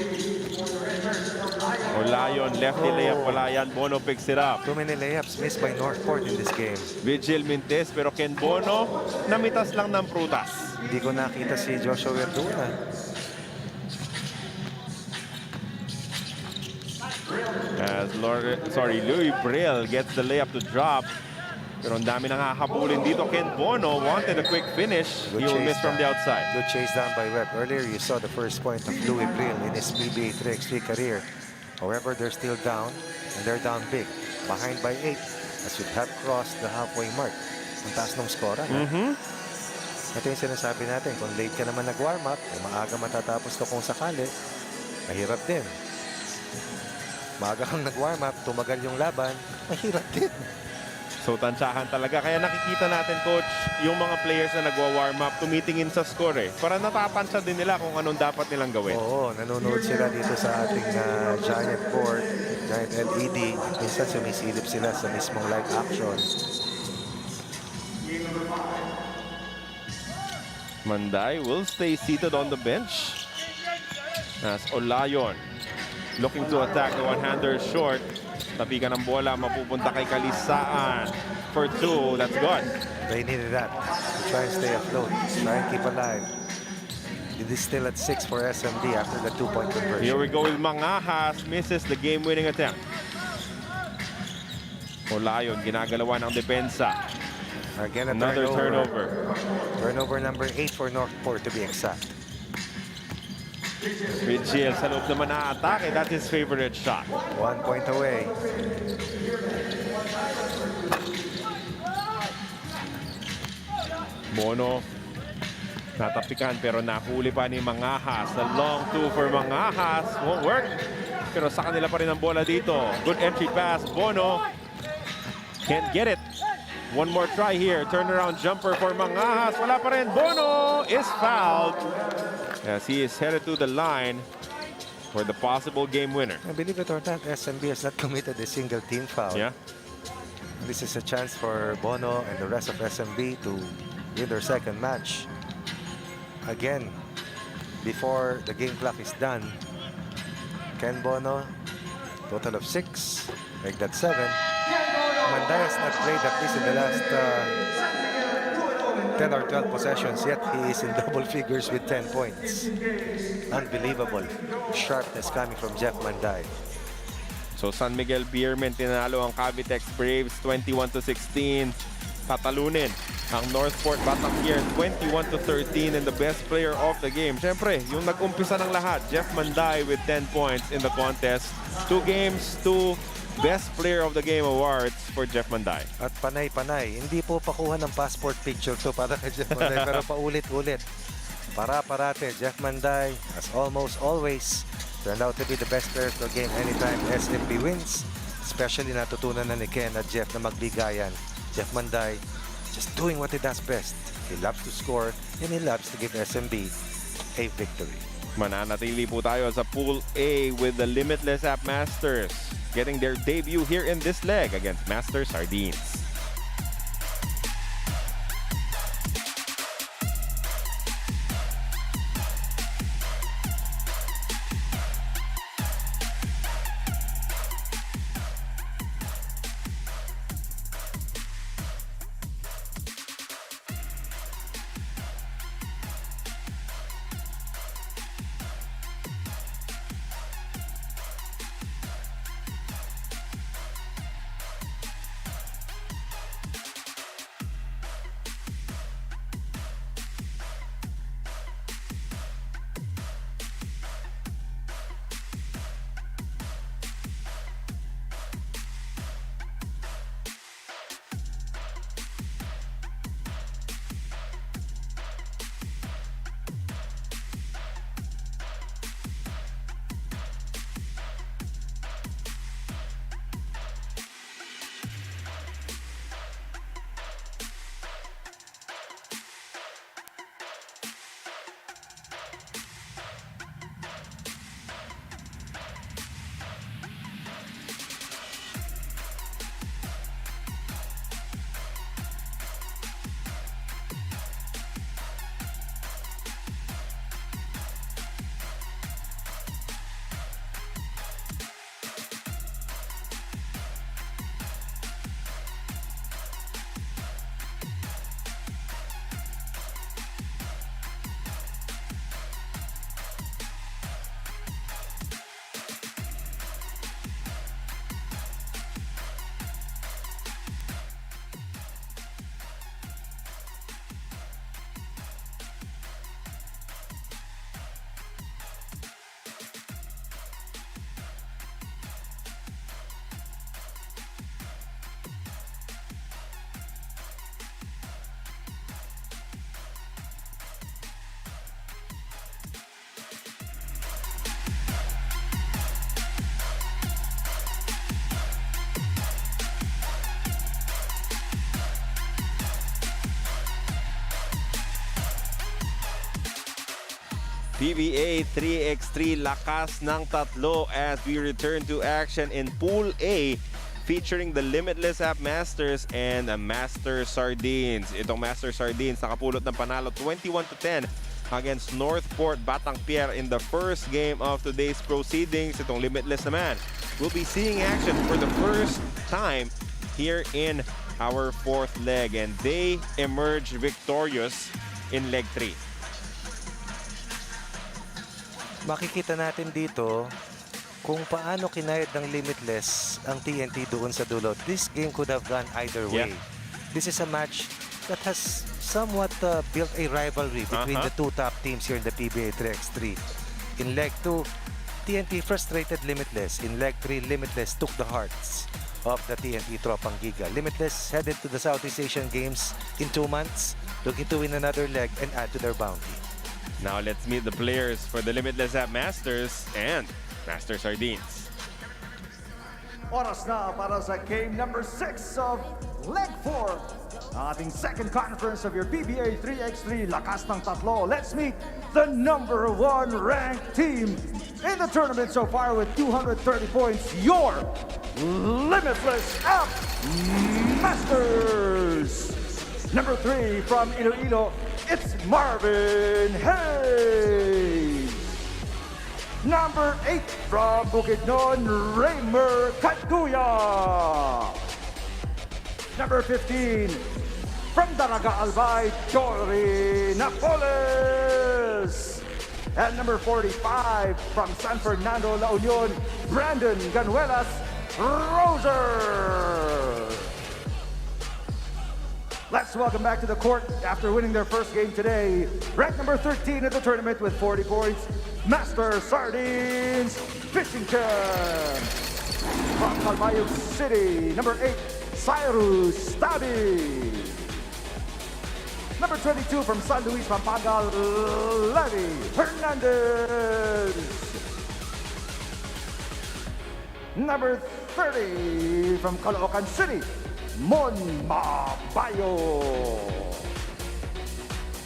Olayon, lefty layup, wala yan. Bono picks it up. Too many layups missed by Northport in this game. Vigil mintis, pero Ken Bono, namitas lang ng prutas. Hindi ko nakita si Joshua Verduna. As Louis Brill gets the layup to drop. Pero ang dami nang hahabulin dito. Ken Bono wanted a quick finish. He will miss from the outside. Good chase down by Webb. Earlier, you saw the first point of Louis Brill in his PBA 3x3 career. However, they're still down, and they're down big. Behind by 8, as we have crossed the halfway mark. Ang taas ng score, Ito yung sinasabi natin, kung late ka naman nag-warm up, maaga matatapos to kung sakali, mahirap din. Maaga kang nag-warm up, tumagal yung laban, mahirap din. So tansyahan talaga. Kaya nakikita natin, Coach, yung mga players na nagwa-warm up, tumitingin sa score para natatansya din nila kung anong dapat nilang gawin. Oo, nanonood sila dito sa ating giant board, giant LED. Minsan sumisilip sila sa mismong live action. Manday will stay seated on the bench. As Olayon looking to attack, the one-hander short. Tapikan ng bola, mapupunta kay Kalisaan for 2. That's good. They needed that to try and stay afloat, try and keep alive. It is still at 6 for SMD after the 2-point conversion. Here we go with Mangahas, misses the game-winning attempt. Olayon, ginagalawan ng depensa. Again, Another turnover. Turnover number 8 for Northport to be exact. Rigel sa loob naman na atake. That's his favorite shot. 1 point away. Bono natapikan pero nahuli pa ni Mangahas. The long 2 for Mangahas. Won't work. Pero sa kanila pa rin ang bola dito. Good entry pass. Bono can't get it. One more try here. Turnaround jumper for Mangahas. Wala pa rin. Bono is fouled as he is headed to the line for the possible game winner. I believe it or not, SMB has not committed a single team foul. Yeah. This is a chance for Bono and the rest of SMB to win their second match. Again, before the game clock is done, Ken Bono, total of 6, make that 7. Manday has not played at least in the last 10 or 12 possessions, yet he is in double figures with 10 points. Unbelievable sharpness coming from Jeff Manday. So San Miguel Beermen tinalo ang Cavitex Braves 21-16. Tatalunin ang Northport Batangier 21-13 and the best player of the game. Siyempre, yung nag-umpisa ng lahat, Jeff Manday with 10 points in the contest. 2 games, 2 Best Player of the Game awards for Jeff Manday. At panay-panay. Hindi po pakuha ng passport picture to para kay Jeff Manday, pero paulit-ulit. Para-parate, Jeff Manday, as almost always, turned out to be the best player of the game anytime SMB wins. Especially natutunan na ni Ken at Jeff na magbigayan. Jeff Manday, just doing what he does best. He loves to score and he loves to give SMB a victory. Mananatili po tayo sa Pool A with the Limitless App Masters getting their debut here in this leg against Master Sardines. PBA 3x3 lakas ng tatlo as we return to action in Pool A featuring the Limitless App Masters and Master Sardines. Itong Master Sardines nakapulot ng panalo 21-10 against Northport Batangpier in the first game of today's proceedings. Itong Limitless naman will be seeing action for the first time here in our fourth leg, and they emerge victorious in leg 3. Makikita natin dito kung paano kinayad ng Limitless ang TNT doon sa dulo. This game could have gone either way. This is a match that has somewhat built a rivalry between the two top teams here in the PBA 3x3. In leg 2, TNT frustrated Limitless. In leg 3, Limitless took the hearts of the TNT Tropang Giga. Limitless headed to the Southeast Asian Games in 2 months, looking to win another leg and add to their bounty. Now let's meet the players for the Limitless App Masters and Master Sardines. Oras na para sa game number 6 of leg 4. Ang ating second conference of your PBA 3x3 Lakas ng Tatlo. Let's meet the number 1 ranked team in the tournament so far with 230 points. Your Limitless App Masters. Number 3 from Iloilo, it's Marvin Hayes. Number 8 from Bukidnon, Raymer Kaduya. Number 15 from Daraga Albay, Jory Napoles. And number 45 from San Fernando, La Union, Brandon Ganuelas Roser. Let's welcome back to the court after winning their first game today. Ranked number 13 at the tournament with 40 points, Master Sardines Fishing Camp. From Calbayog City, number 8, Cyrus Tabi. Number 22 from San Luis, Pampanga, Levi Hernandez. Number 30 from Caloocan City, Mon Mabayo.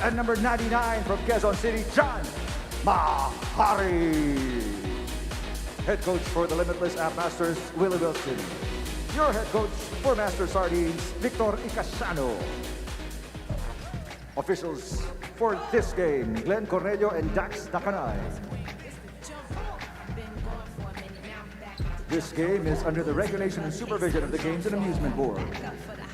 And number 99 from Quezon City, John Mahari. Head coach for the Limitless App Masters, Willie Wilson. Your head coach for Master Sardines, Victor Icasiano. Officials for this game, Glenn Cornelio and Dax Dakanay. This game is under the regulation and supervision of the Games and Amusement Board.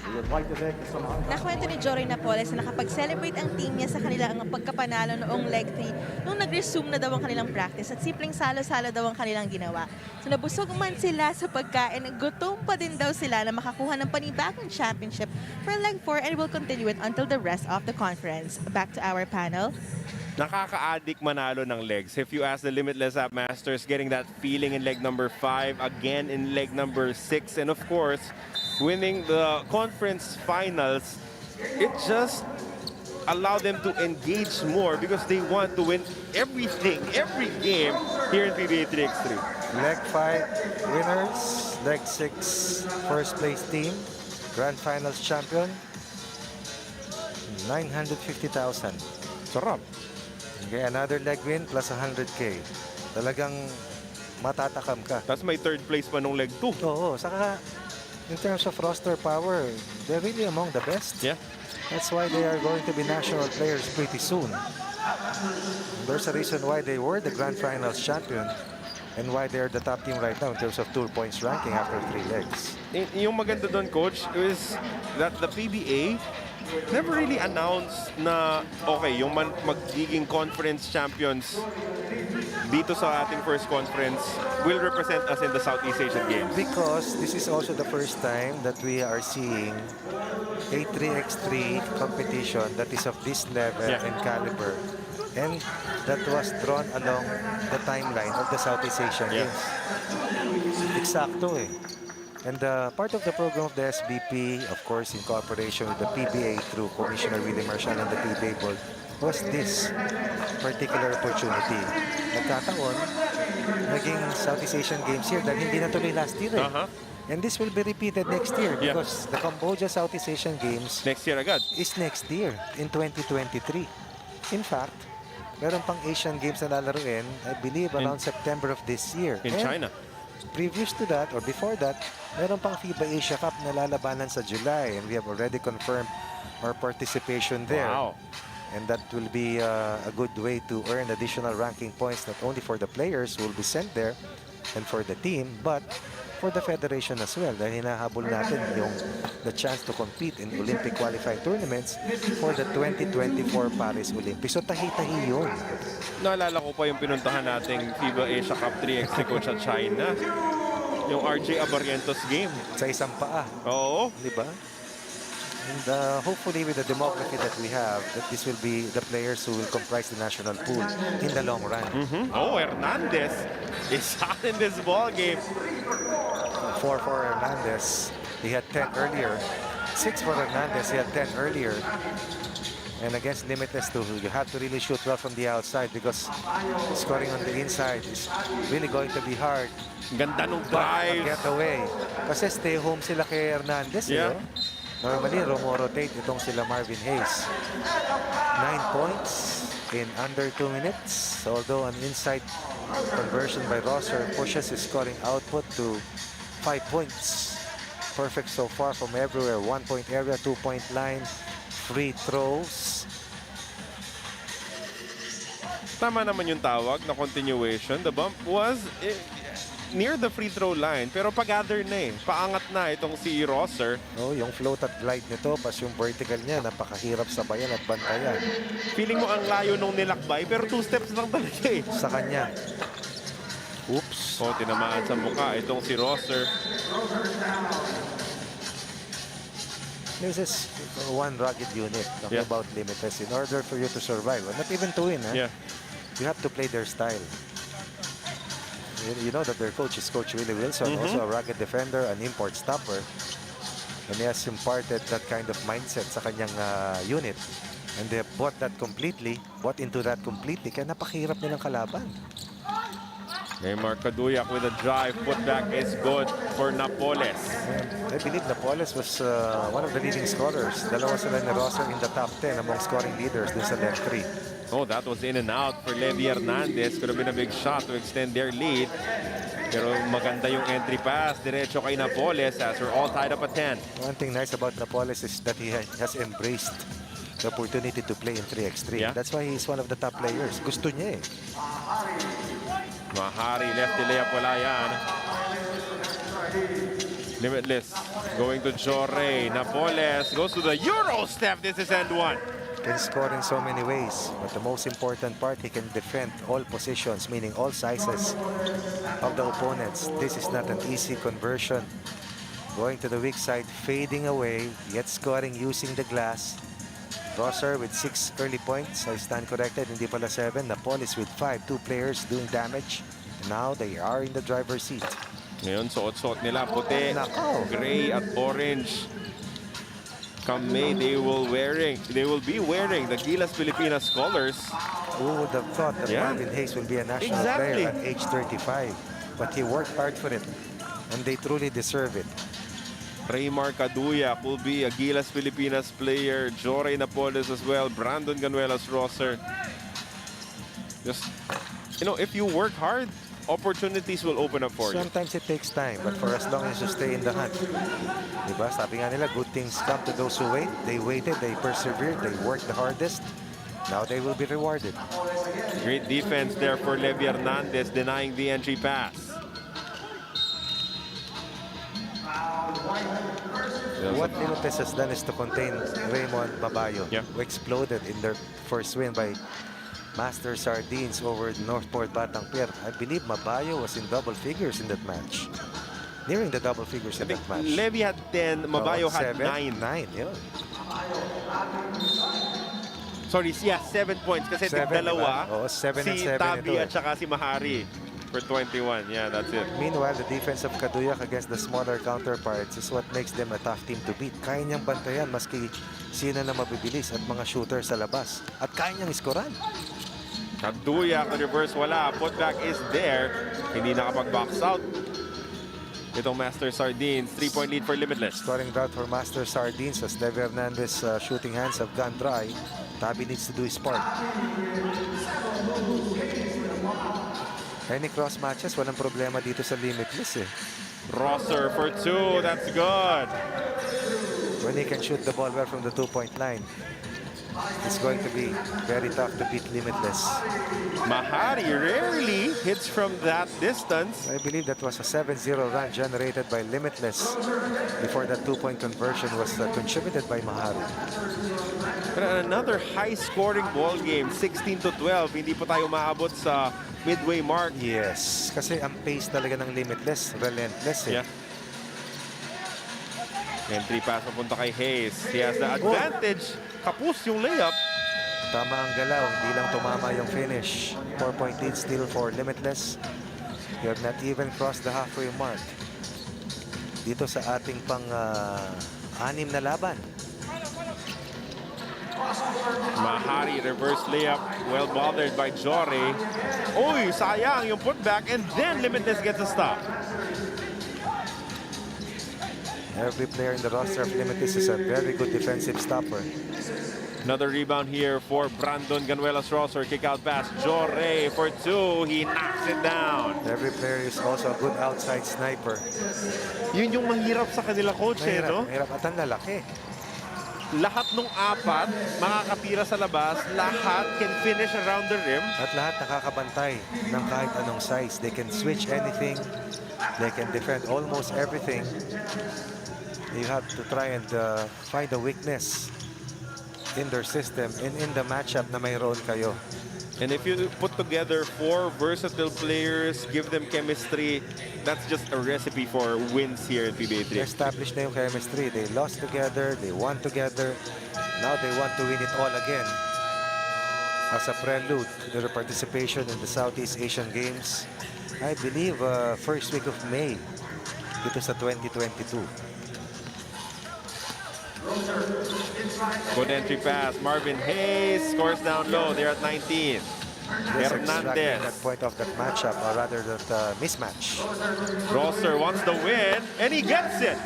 We would like to thank some Nakwento ni Jory Napoles na nakapag-celebrate ang team niya sa kanilang pagkapanalo noong leg 3 nung nag-resume na daw ang kanilang practice at simpleng salo-salo daw ang kanilang ginawa. So nabusog man sila sa pagkain, gutom pa din daw sila na makakuha ng panibagong championship for leg 4 and will continue it until the rest of the conference. Back to our panel. Nakaka-addict manalo ng legs. If you ask the Limitless App Masters, getting that feeling in leg number 5, again in leg number 6, and of course, winning the conference finals, it just allowed them to engage more because they want to win everything, every game here in PBA 3x3. Leg 5 winners, leg 6 first place team, grand finals champion, 950,000. Sarap. Okay, another leg win plus 100K. Talagang matatakam ka. Tapos may third place pa nung leg 2. Oo, saka in terms of roster power, they're really among the best. Yeah. That's why they are going to be national players pretty soon. There's a reason why they were the grand finals champion and why they're the top team right now in terms of 2 points ranking after 3 legs. Yung maganda doon, coach, is that the PBA never really announced na okay, yung magiging conference champions dito sa ating first conference will represent us in the Southeast Asian Games. Because this is also the first time that we are seeing a 3x3 competition that is of this level and caliber, and that was drawn along the timeline of the Southeast Asian Games. Eksakto eh. And part of the program of the SBP, of course, in cooperation with the PBA through Commissioner Willie Marshall and the PBA board, was this particular opportunity. Nagkataon, naging Southeast Asian Games here dahil hindi natuloy last year eh. And this will be repeated next year because the Cambodia Southeast Asian Games next year agad is next year in 2023. In fact, meron pang Asian Games na lalaruin, I believe around September of this year. In And China. previous to that or before that, meron pang FIBA Asia Cup na lalabanan sa July, and we have already confirmed our participation there. Wow. And that will be a good way to earn additional ranking points, not only for the players who will be sent there and for the team, but for the federation as well. Dahil hinahabol natin the chance to compete in Olympic qualifying tournaments for the 2024 Paris Olympics. So tahi-tahi yun. Naalala ko pa yung pinuntahan nating FIBA Asia Cup 3x3 coach sa China. Yung RJ Abarrientos game. Sa isang paa. Oo. Di ba? And hopefully with the demography that we have, that this will be the players who will comprise the national pool in the long run. Oh, Hernandez is hot in this ball game. 4 for Hernandez. He had 10 earlier. 6 for Hernandez. He had 10 earlier. And against Limitless too, you have to really shoot well from the outside because scoring on the inside is really going to be hard. Ganda nung But drive. get away. Kasi stay home sila kay Hernandez. Yeah. Normally, rotate itong sila Marvin Hayes. 9 points in under 2 minutes. Although an inside conversion by Rosser pushes his scoring output to 5 points. Perfect so far from everywhere. 1-point area, 2-point line, free throws. Tama naman yung tawag na continuation. The bump was near the free throw line. Pero pag-gather na paangat na itong si Rosser. Oh, yung float at glide nito, pas yung vertical niya, napakahirap sabayan at bantayan. Feeling mo ang layo nung nilakbay, pero 2 steps lang talaga Sa kanya. Oops. So, tinamaan sa mukha itong si Rosser. This is one rugged unit. Talking Yeah. about Limitless. In order for you to survive, or not even to win, Yeah. you have to play their style. You know that their coach is Coach Willie Wilson, also a rugged defender, an import stopper. And he has imparted that kind of mindset sa kanyang unit. And they have bought into that completely. Kaya napakahirap nilang kalaban. Neymar Kaduyak with a drive. Putback is good for Napoles. I believe Napoles was one of the leading scorers. Dalawa sila ni Rosser in the top 10 among scoring leaders dun sa Leg 3. Oh, that was in and out for Levi Hernandez. Could have been a big shot to extend their lead. Pero maganda yung entry pass. Diretso kay Napoles as we're all tied up at 10. One thing nice about Napoles is that he has embraced the opportunity to play in 3x3. Yeah. That's why he's one of the top players. Gusto niya eh. Mahari, lefty layup, wala yan. Limitless, going to Jorre. Napoles goes to the Euro step. This is end one. Can score in so many ways, but the most important part, he can defend all positions, meaning all sizes of the opponents. This is not an easy conversion. Going to the weak side, fading away, yet scoring using the glass. Rosser with 6 early points. I stand corrected, hindi pala 7. Napoles with 5, 2 players doing damage. Now they are in the driver's seat. Ngayon, suot-suot nila puti, Nako. gray at orange. Come May, they will be wearing the Gilas Pilipinas colors. Who would have thought that Yeah. Marvin Hayes will be a national Exactly. player at age 35? But he worked hard for it, and they truly deserve it. Neymar Kaduyak will be a Gilas Pilipinas player. Jorre Napoles as well. Brandon Ganuelas Rosser. Just, if you work hard, opportunities will open up for you. Sometimes it takes time, but for as long as you stay in the hunt. Diba? Sabi nga nila, good things come to those who wait. They waited, they persevered, they worked the hardest. Now they will be rewarded. Great defense there for Levi Hernandez, denying the entry pass. What Limitless has done is to contain Raymond Mabayo, Yeah. who exploded in their first win by Master Sardines over Northport Batangpier. I believe Mabayo was in double figures in that match. Nearing the double figures I in think that match. Levi had 10, Mabayo had 9. 9, yeah. Sorry, 7 points kasi 7, dalawa. diba? Oo, 7 and si 7 Tabi ito at saka si Mahari for 21. Yeah, that's it. Meanwhile, the defense of Kaduyak against the smaller counterparts is what makes them a tough team to beat. Kaya niyang bantayan maski sino na mabibilis at mga shooter sa labas. At kaya niyang iskoran. Kaduyak, reverse, wala. Putback is there. Hindi nakapag-box out. Itong Master Sardines, 3-point lead for Limitless. Scoring drought for Master Sardines as Levi Hernandez shooting hands have gone dry. Tabi needs to do his part. Any cross matches, walang problema dito sa Limitless eh. Rosser for 2. That's good. When he can shoot the ball well from the 2-point line, it's going to be very tough to beat Limitless. Mahari rarely hits from that distance. I believe that was a 7-0 run generated by Limitless before that 2-point conversion was contributed by Maharu. But another high-scoring ball game, 16-12. Hindi pa tayo maabot sa midway mark. Yes, kasi ang pace talaga ng Limitless, relentless eh. Yeah. Entry pass papunta kay Hayes. He has the advantage. Kapus yung layup. Tama ang galaw, hindi lang tumama yung finish. 4-point lead still for Limitless. You have not even crossed the halfway mark. Dito sa ating pang-anim na laban. Mahari, reverse layup. Well bothered by Jory. Uy, sayang yung putback. And then Limitless gets a stop. Every player in the roster of Limitless is a very good defensive stopper. Another rebound here for Brandon Ganuelas-Rosser. Kick out pass. Jory for 2. He knocks it down. Every player is also a good outside sniper. Yun yung mahirap sa kanila, coach, eh, no? Mahirap at ang lalaki. Lahat ng apat makakatira sa labas. Lahat can finish around the rim. At lahat nakakabantay ng kahit anong size. They can switch anything. They can defend almost everything. You have to try and find a weakness in their system and in the matchup na mayroon kayo. And if you put together 4 versatile players, give them chemistry, that's just a recipe for wins here in PBA 3. Established na yung chemistry. They lost together, they won together. Now they want to win it all again. As a prelude to their participation in the Southeast Asian Games, I believe first week of May, dito sa 2022. Good entry pass. Marvin Hayes scores down low. They're at 19. Hernandez. That point of that matchup, or rather that mismatch. Rosser wants the win, and he gets it.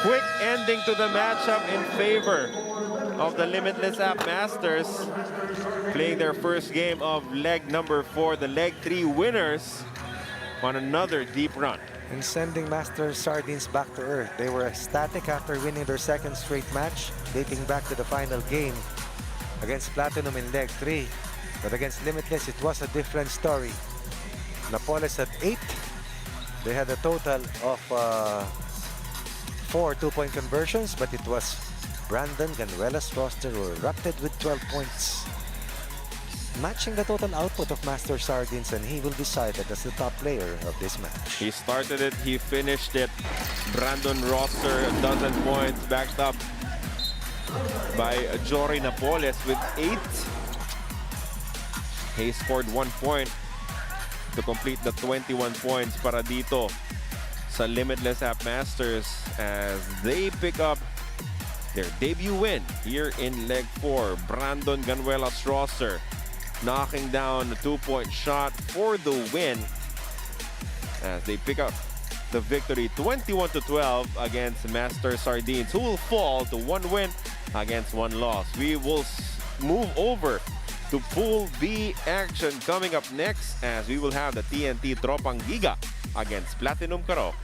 Quick ending to the matchup in favor of the Limitless App Masters. Playing their first game of leg number 4, the leg 3 winners on another deep run. And sending Master Sardines back to earth. They were ecstatic after winning their second straight match, dating back to the final game against Platinum in leg 3. But against Limitless, it was a different story. Napoles had 8. They had a total of 4 2-point conversions, but it was Brandon Ganuelas-Rosser who erupted with 12 points, matching the total output of Master Sardines, and he will be cited as the top player of this match. He started it, he finished it. Brandon Rosser, a dozen points, backed up by Jory Napoles with 8. He scored 1 point to complete the 21 points para dito sa Limitless App Masters as they pick up their debut win here in leg 4. Brandon Ganuelas-Rosser knocking down a 2-point shot for the win as they pick up the victory 21-12 against Master Sardines, who will fall to 1 win against 1 loss. We will move over to Pool B action coming up next as we will have the TNT Tropang Giga against Platinum Caro.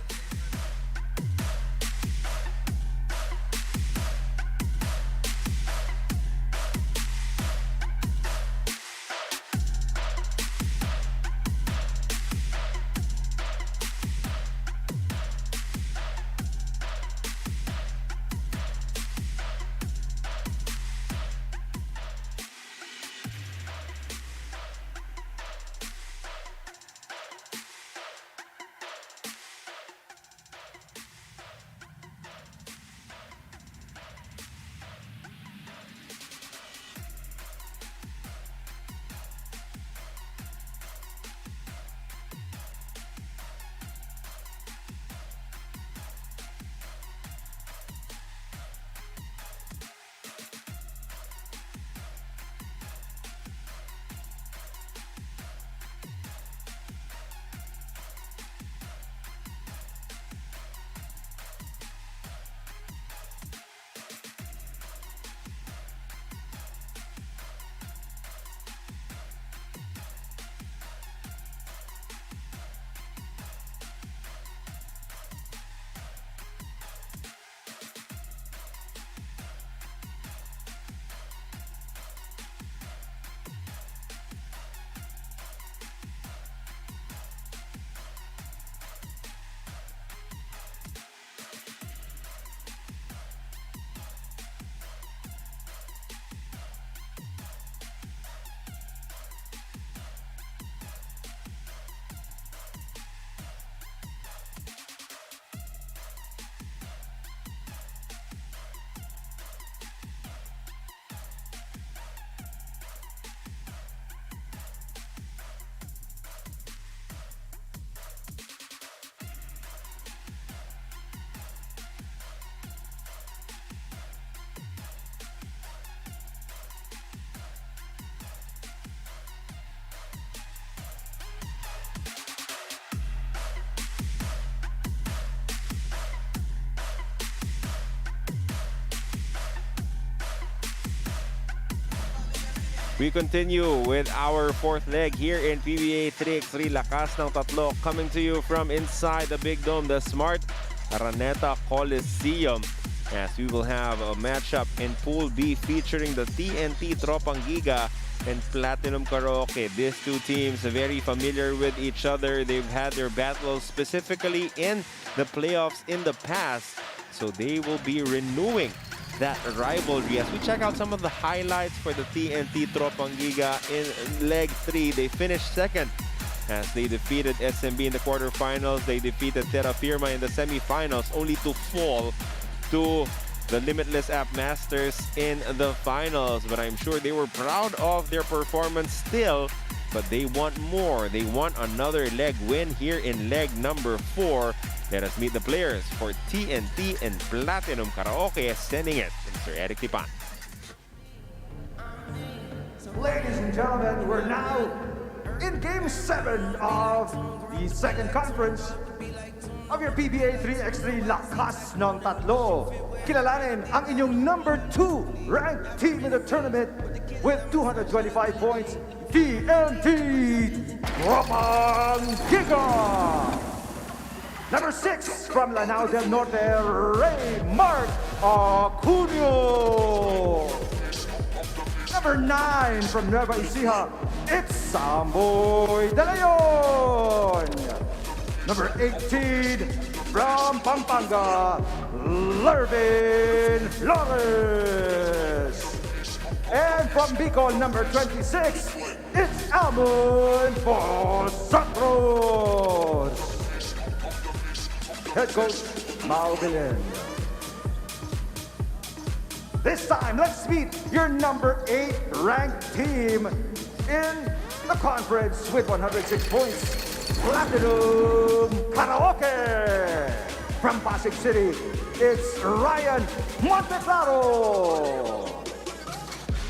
We continue with our fourth leg here in PBA 3x3 Lakas ng Tatlo, coming to you from inside the Big Dome, the Smart Araneta Coliseum. As we will have a matchup in Pool B featuring the TNT Tropang Giga and Platinum Karaoke. These two teams are very familiar with each other. They've had their battles specifically in the playoffs in the past, so they will be renewing that rivalry. As we check out some of the highlights for the TNT Tropang Giga in leg 3, they finished second as they defeated SMB in the quarterfinals. They defeated Terra Firma in the semifinals, only to fall to the Limitless App Masters in the finals. But I'm sure they were proud of their performance still, but they want more. They want another leg win here in leg number 4. Let us meet the players for TNT and Platinum Karaoke, sending it to Mr. Eric Tipan. Ladies and gentlemen, we're now in Game 7 of the second conference of your PBA 3x3 Lakas ng Tatlo. Kilalanin ang inyong number 2 ranked team in the tournament with 225 points, TNT Tropang Giga. Number 6 from Lanao del Norte, Ray Mark Acunio. Number 9 from Nueva Ecija, it's Samboy De Leon. Number 18 from Pampanga, Lervin Flores. And from Bicol, number 26, it's Almon Vosotros. Head coach, Mau Bilin. This time, let's meet your number 8 ranked team in the conference with 106 points. Platinum Karaoke. From Pasig City, it's Ryan Monteclaro.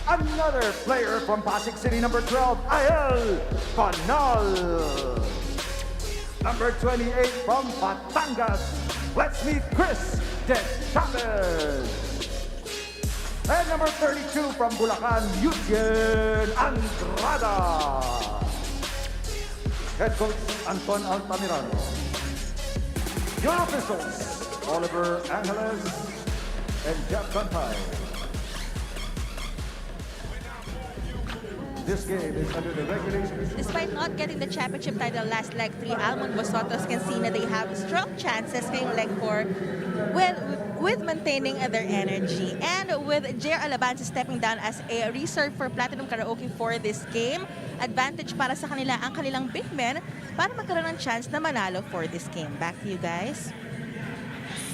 Another player from Pasig City, number 12, Ael Canal. Number 28 from Batangas, let's meet Chris De Chavez. And number 32 from Bulacan, Eugene Andrada. Head coach, Anton Altamirano. Your officials, Oliver Angeles and Jeff Cantay. This game is under the regulations. Despite not getting the championship title last leg 3, Almon Vosotros can see that they have strong chances ngayong leg 4 with maintaining their energy. And with JR Alabanza stepping down as a reserve for Platinum Karaoke for this game, advantage para sa kanila ang kanilang big men para magkaroon ng chance na manalo for this game. Back to you guys.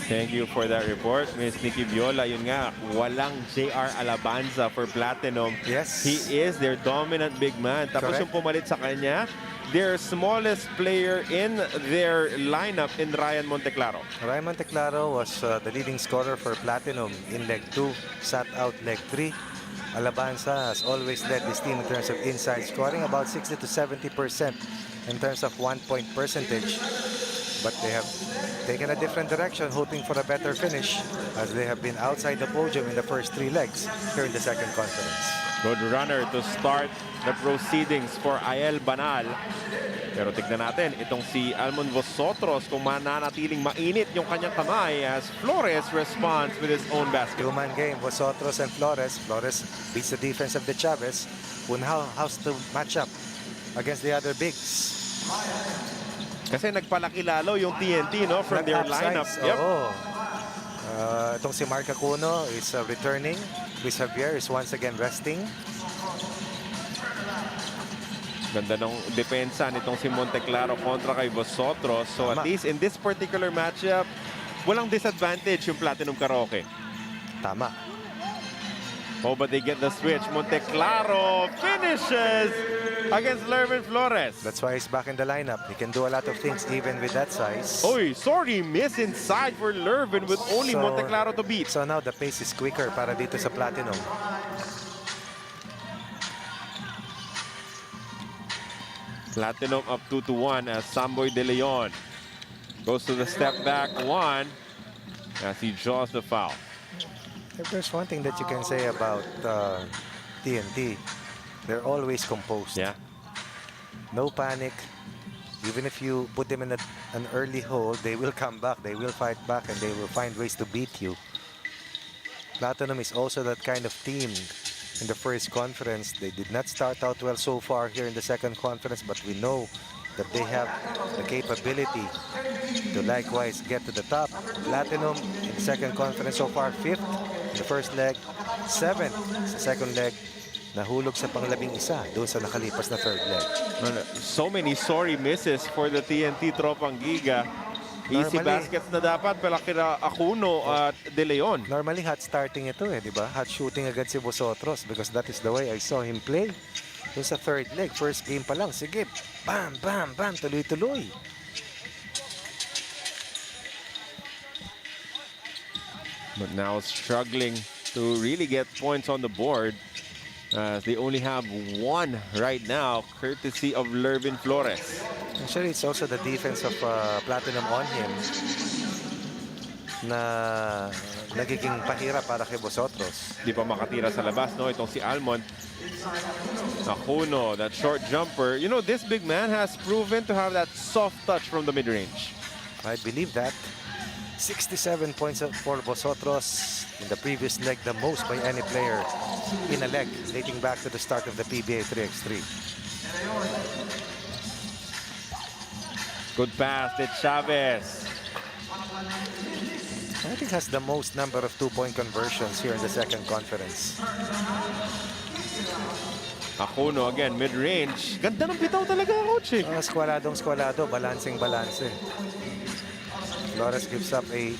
Thank you for that report, Miss Nikki Viola. Yun nga, walang JR Alabanza for Platinum. Yes. He is their dominant big man. Tapos Correct. yung pumalit sa kanya, their smallest player in their lineup in Ryan Monteclaro. Ryan Monteclaro was the leading scorer for Platinum in leg 2, sat out leg 3. Alabanza has always led this team in terms of inside scoring, about 60 to 70% in terms of 1-point percentage. But they have taken a different direction, hoping for a better finish as they have been outside the podium in the first 3 legs here in the second conference. Good runner to start the proceedings for Ael Banal. Pero tignan natin, itong si Almon Vosotros kung mananatiling mainit yung kanyang kamay as Flores responds with his own basket. Two-man game, Vosotros and Flores. Flores beats the defense of the Chavez. How's to match up against the other bigs? Kasi nagpalaki lalo yung TNT, no, from their lineup. Yep. Oo. Itong si Mark Acuno is returning. Luis Javier is once again resting. Ganda ng depensa nitong si Monteclaro kontra kay Vosotros. So at least in this particular matchup, walang disadvantage yung Platinum Karaoke. Tama. Oh, but they get the switch. Monteclaro finishes against Lervin Flores. That's why he's back in the lineup. He can do a lot of things even with that size. Oy, sorry, miss inside for Lervin with only Monteclaro to beat. So now the pace is quicker para dito sa Platinum. Platinum up 2-1 as Samboy De Leon goes to the step back 1 as he draws the foul. If there's one thing that you can say about TNT, They're always composed. Yeah. No panic. Even if you put them in an early hole, they will come back. They will fight back, and they will find ways to beat you. Platinum is also that kind of team. In the first conference, they did not start out well so far here in the second conference, but we know that they have the capability to likewise get to the top. Platinum in the second conference so far, 5th in the first leg, 7th sa second leg, nahulog sa pang-11 doon sa nakalipas na third leg. So many sorry misses for the TNT Tropang Giga. Easy Normally, baskets na dapat pala kina Acuno at De Leon. normally hot starting ito di ba? Hot shooting agad si Vosotros because that is the way I saw him play. Doon sa third leg, first game pa lang, sige, bam, bam, bam, tuloy-tuloy. But now struggling to really get points on the board. They only have 1 right now, courtesy of Lervin Flores. Actually, it's also the defense of Platinum on him na nagiging pahira para kay Vosotros. Di pa makatira sa labas, no? Itong si Almond. Acuno, that short jumper. You know, this big man has proven to have that soft touch from the mid-range. I believe that. 67 points for Vosotros in the previous leg, the most by any player in a leg dating back to the start of the PBA 3x3. Good pass to Chavez. I think has the most number of two-point conversions here in the second conference. Acuno again, mid-range. Ganda ng bitaw talaga, coach. Squaladong-squalado, balancing-balanse. Flores gives up a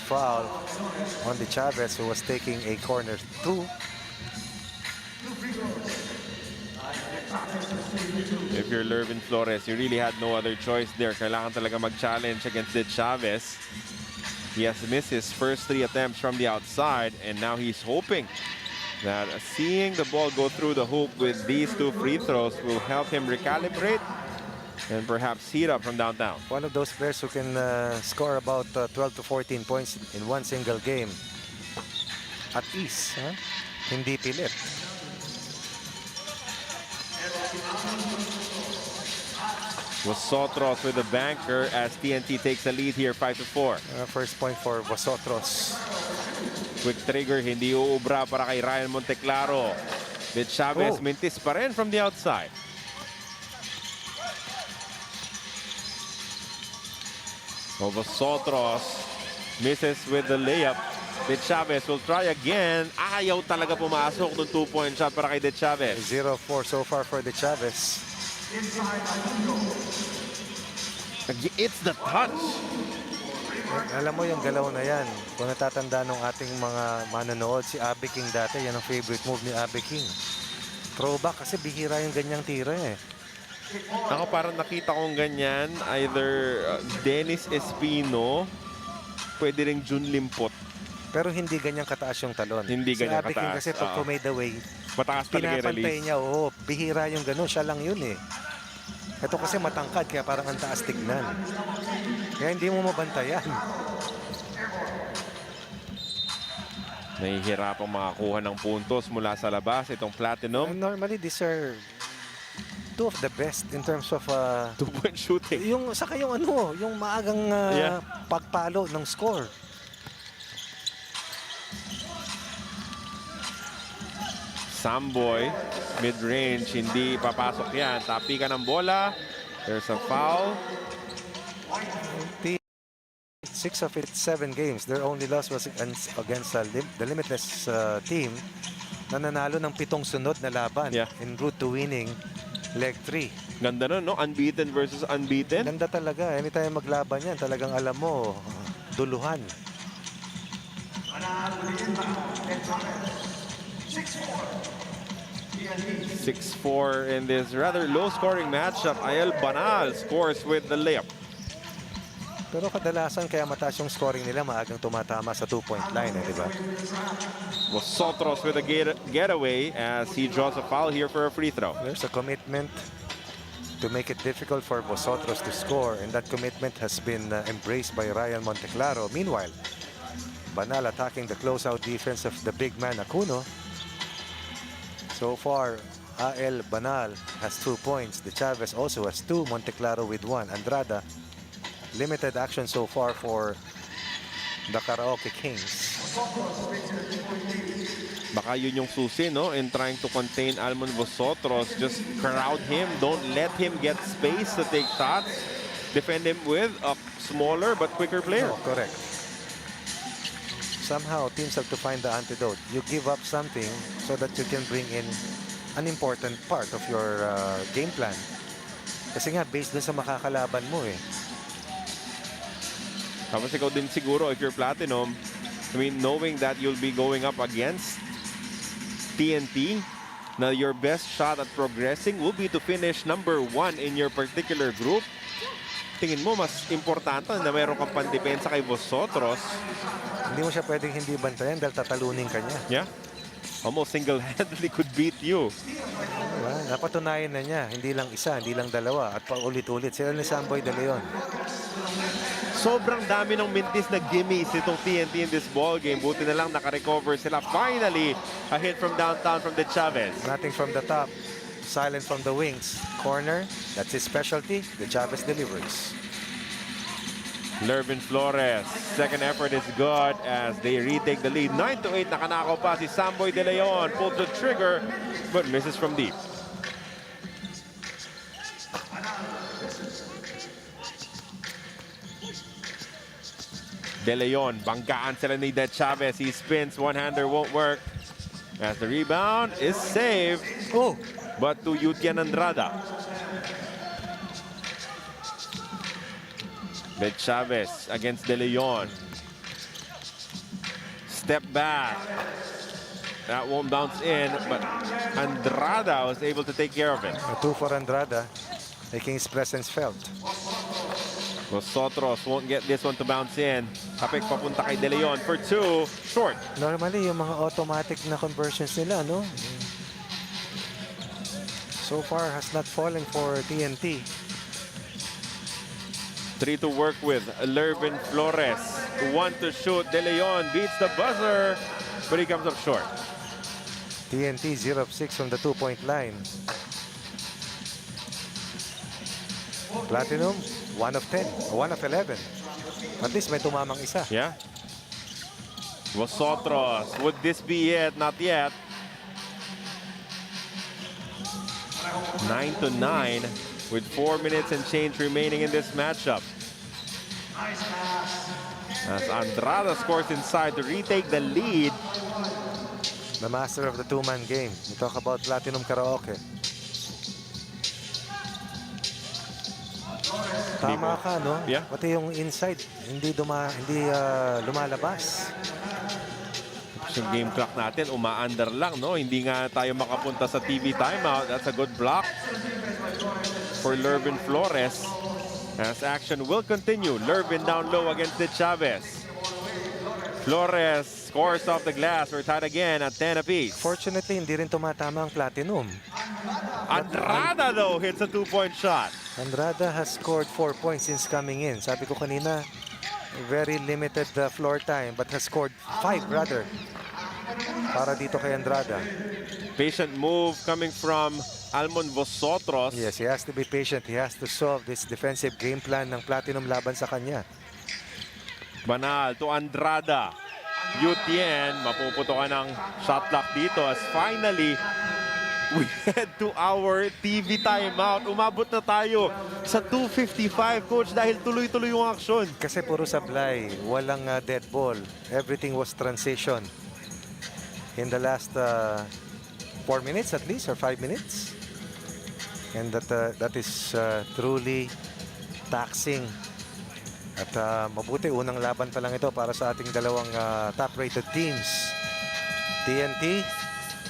foul on the Chavez who was taking a corner 2. If you're Lervin Flores, you really had no other choice there. Kailangan talaga mag-challenge against the Chavez. He has missed his first 3 attempts from the outside, and now he's hoping that seeing the ball go through the hoop with these 2 free throws will help him recalibrate and perhaps heat up from downtown. One of those players who can score about 12 to 14 points in one single game. At ease, huh? Hindi pilit. Vosotros with the banker as TNT takes the lead here, 5-4. First point for Vosotros. Quick trigger, hindi uubra para kay Ryan Monteclaro. With Chavez, mintis pa rin from the outside. Vosotros misses with the layup. De Chavez will try again. Ayaw talaga pumasok ng 2-point shot para kay De Chavez. 0-4 so far for De Chavez. It's the touch. Alam mo yung galaw na yan. Kung natatanda nung ating mga manonood, si Abe King dati, yan ang favorite move ni Abe King. Throwback kasi bihira yung ganyang tira eh. Ako parang nakita kong ganyan, either Dennis Espino, pwede ring Jun Limpot. Pero hindi ganyang kataas yung talon. Hindi ganyan si Abe King kataas. kasi pag made away, Mataas talaga yung pinapantay release. niya. Oo, bihira yung gano'n. Siya lang yun eh. Ito kasi matangkad, kaya parang ang taas tignan. Kaya hindi mo mabantayan. Nahihirapang makakuha ng puntos mula sa labas itong Platinum. And normally, these are 2 of the best in terms of 2-point shooting. yung saka yung yung maagang pagpalo ng score. Samboy, mid-range, hindi papasok yan. Tapi ka ng bola. There's a foul. 6 of its 7 games, their only loss was against the Limitless team na nanalo ng 7 sunod na laban en route to winning leg 3. Ganda nun, no? Unbeaten versus unbeaten. Ganda talaga. Anytime maglaban yan, talagang alam mo, duluhan. 6-4 in this rather low-scoring matchup. Ayel Banal scores with the layup. Pero kadalasan kaya mataas yung scoring nila, maagang tumatama sa 2-point line, di ba? Vosotros with a getaway as he draws a foul here for a free throw. There's a commitment to make it difficult for Vosotros to score, and that commitment has been embraced by Ryan Monteclaro. Meanwhile, Banal attacking the closeout defense of the big man Acuno. So far, AL Banal has 2 points. De Chavez also has 2. Monteclaro with 1. Andrada, limited action so far for the Karaoke Kings. Baka yun yung susi, no? In trying to contain Almon Vosotros. Just crowd him. Don't let him get space to take shots. Defend him with a smaller but quicker player. Oh, correct. Somehow, teams have to find the antidote. You give up something so that you can bring in an important part of your game plan. Kasi nga, based dun sa makakalaban mo eh. Tapos ikaw din siguro, if you're Platinum, I mean, knowing that you'll be going up against TNT, now your best shot at progressing will be to finish number 1 in your particular group. Tingin mo, mas importante na meron kang pandepensa kay Vosotros. Hindi mo siya pwedeng hindi bantayan dahil tatalunin ka niya. Yeah. Almost single-handedly could beat you. Diba? Napatunayan na niya. Hindi lang isa, hindi lang dalawa. At paulit-ulit. Sila ni Samboy De Leon. Sobrang dami ng mintis na gimmies itong TNT in this ball game. Buti na lang nakarecover sila. Finally, a hit from downtown from De Chavez. Nothing from the top. Silent from the wings. Corner, that's his specialty. De Chavez delivers. Lervin Flores, second effort is good as they retake the lead. 9-8, nakanakaw pa si Samboy De Leon. Pulls the trigger, but misses from deep. De Leon, banggaan sila ni De Chavez. He spins, one-hander won't work. As the rebound is saved. Oh! But to Yutian Andrada. De Chavez against De Leon. Step back. That won't bounce in, but Andrada was able to take care of it. A 2 for Andrada, making his presence felt. Vosotros won't get this one to bounce in. Kapik papunta kay De Leon for 2. Short. Normally, yung mga automatic na conversions nila, no? So far, has not fallen for TNT. 3 to work with. Lervin Flores. 1 to shoot. De Leon beats the buzzer, but he comes up short. TNT 0 of 6 from the 2-point line. Platinum 1 of 10, 1 of 11. At least may tumamang isa. Yeah. Vosotros. Would this be it? Not yet. 9-9 with 4 minutes and change remaining in this matchup. As Andrada scores inside to retake the lead. The master of the two-man game. We talk about Platinum Karaoke. Tama ka, no? Yeah. Pati yung inside, hindi lumalabas. Yung game clock natin, uma-under lang, no? Hindi nga tayo makapunta sa TV timeout. That's a good block for Lervin Flores. As action will continue. Lervin down low against De Chavez. Flores scores off the glass. We're tied again at 10 apiece. Fortunately, hindi rin tumatama ang Platinum. Andrada, though, hits a 2-point shot. Andrada has scored 4 points since coming in. Sabi ko kanina, very limited floor time, but has scored 5 rather. Para dito kay Andrada. Patient move coming from Almon Vosotros. Yes, he has to be patient. He has to solve this defensive game plan ng Platinum laban sa kanya. Banal to Andrada. Yutien, mapuputo ka ng shot clock dito as finally we head to our TV timeout. Umabot na tayo sa 2:55, Coach, dahil tuloy-tuloy yung aksyon. Kasi puro sablay, walang dead ball. Everything was transition. In the last 4 minutes at least, or 5 minutes. And that is truly taxing. At mabuti, unang laban pa lang ito para sa ating dalawang top-rated teams. TNT,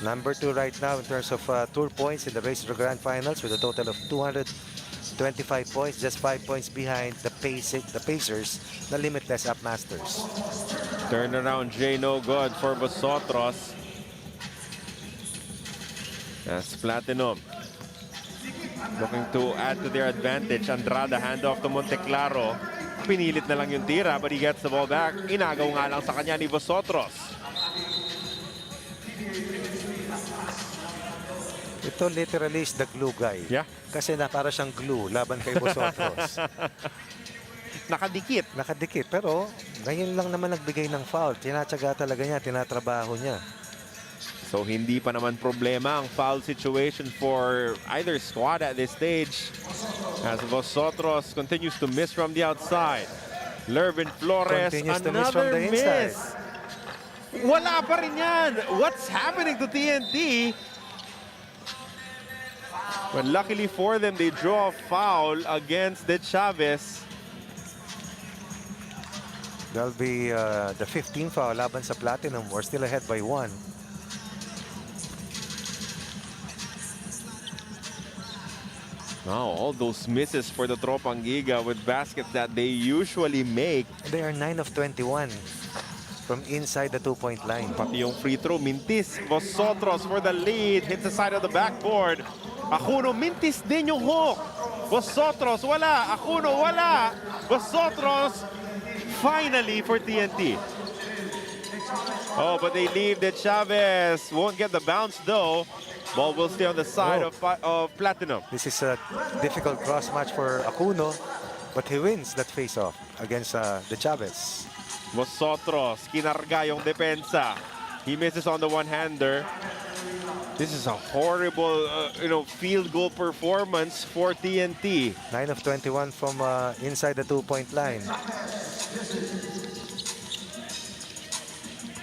number 2 right now in terms of tour points in the race to the Grand Finals with a total of 225 points, just 5 points behind the Pacers, the limitless Upmasters. Turnaround J no good for Vosotros. That's Platinum looking to add to their advantage. Andrada, handoff to Monteclaro. Pinilit na lang yung tira, but he gets the ball back. Inagaw nga lang sa kanya ni Vosotros. Ito literally is the glue guy. Yeah. Kasi na para siyang glue laban kay Vosotros. Nakadikit. Nakadikit. Pero ngayon lang naman nagbigay ng foul. Tinatsaga talaga niya, tinatrabaho niya. So hindi pa naman problema ang foul situation for either squad at this stage. As Vosotros continues to miss from the outside. Lervin Flores, Continues to miss from another the inside. miss. Wala pa rin yan. What's happening to TNT? But luckily for them, they draw a foul against De Chavez. That'll be the 15th foul laban sa Platinum. We're still ahead by 1. Now, all those misses for the Tropang Giga with baskets that they usually make. They are 9 of 21 from inside the 2-point line. Pati yung free throw, mintis. Vosotros for the lead. Hits the side of the backboard. Akuno, mintis din yung hook. Vosotros, wala. Akuno, wala. Vosotros, finally for TNT. Oh, but they leave the Chavez. Won't get the bounce though. Ball will stay on the side of Platinum. This is a difficult cross match for Akuno, but he wins that face-off against the Chavez. Vosotros, kinarga yung depensa. He misses on the one-hander. This is a horrible, field goal performance for TNT. 9 of 21 from inside the 2-point line.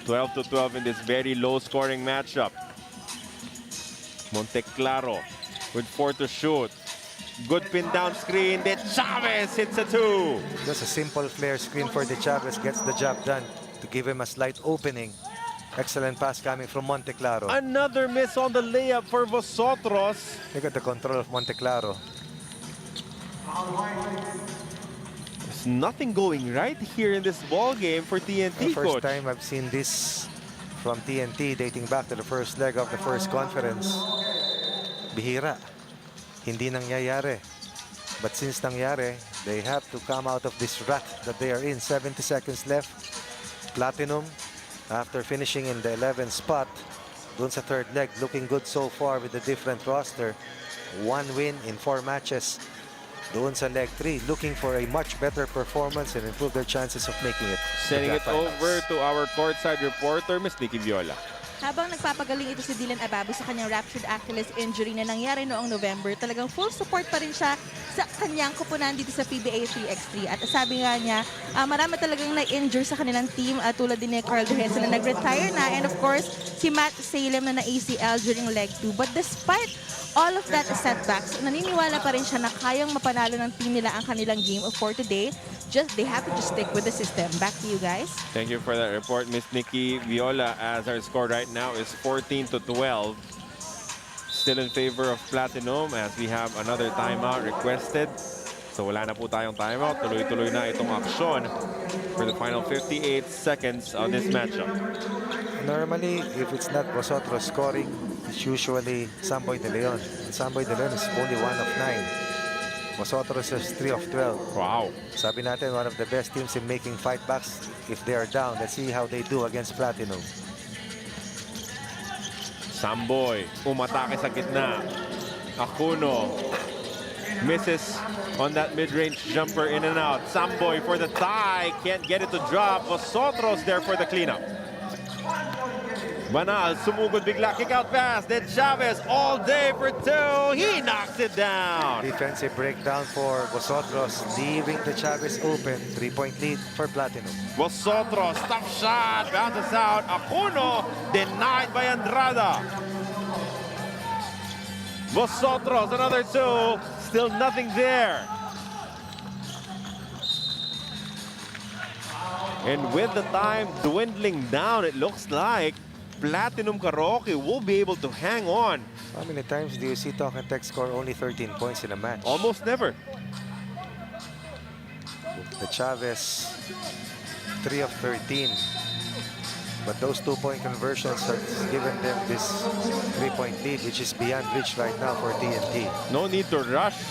12-12 in this very low-scoring matchup. Monteclaro with 4 to shoot. Good pin down screen. De Chavez hits a 2. Just a simple flare screen for De Chavez. Gets the job done to give him a slight opening. Excellent pass coming from Monteclaro. Another miss on the layup for Vosotros. Look at the control of Monteclaro. There's nothing going right here in this ball game for TNT, The first coach. time I've seen this from TNT dating back to the first leg of the first conference. Bihira. Hindi nangyayari. But since nangyari, they have to come out of this rut that they are in. 70 seconds left. Platinum, after finishing in the 11th spot, dun sa third leg, looking good so far with a different roster. 1 win in 4 matches. Doon sa leg 3, looking for a much better performance and improve their chances of making it. Sending it over to our courtside reporter, Miss Nikki Viola. Habang nagpapagaling ito si Dylan Ababu sa kanyang ruptured Achilles injury na nangyari noong November, talagang full support pa rin siya sa kanyang kupunan dito sa PBA 3x3. At sabi nga niya, marami talagang na-injure sa kanilang team, tulad din ni Carl Duhesa na nag-retire na, and of course, si Matt Salem na na-ACL during leg 2. But despite all of that setbacks, naniniwala pa rin siya na kayang mapanalo ng team nila ang kanilang game for today. They have to just stick with the system. Back to you guys. Thank you for that report, Miss Nikki Viola, as our score right now is 14-12. Still in favor of Platinum as we have another timeout requested. So wala na po tayong timeout. Tuloy-tuloy na itong aksyon for the final 58 seconds of this matchup. Normally, if it's not Vosotros scoring, it's usually Samboy De Leon. And Samboy De Leon is only 1 of 9. Vosotros is 3 of 12. Wow. Sabi natin, one of the best teams in making fightbacks if they are down. Let's see how they do against Platinum. Samboy, umatake sa gitna. Akuno misses on that mid-range jumper, in and out. Samboy for the tie, can't get it to drop. Vosotros there for the cleanup. Banal, sumugod bigla, kick out pass. Then Chavez all day for 2. He knocks it down. Defensive breakdown for Vosotros, leaving the Chavez open. 3-point lead for Platinum. Vosotros, tough shot, bounces out. Akuno, denied by Andrada. Vosotros, another 2. Still nothing there. And with the time dwindling down, it looks like Platinum Karaoke will be able to hang on. How many times do you see Talk and Text score only 13 points in a match? Almost never. The Chavez, 3 of 13. But those 2-point conversions have given them this 3-point lead, which is beyond reach right now for TNT. No need to rush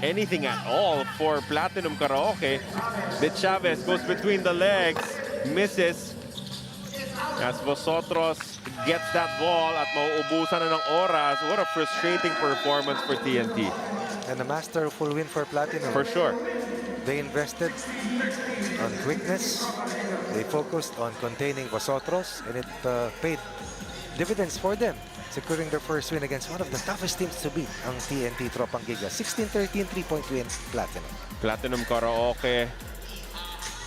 anything at all for Platinum Karaoke. The Chavez goes between the legs, misses. As Vosotros gets that ball at mauubusan na ng oras, what a frustrating performance for TNT. And a masterful win for Platinum. For sure. They invested on quickness. They focused on containing Vosotros, and it paid dividends for them, securing their first win against one of the toughest teams to beat, ang TNT Tropang Giga. 16-13, 3-point win, Platinum. Platinum Karaoke.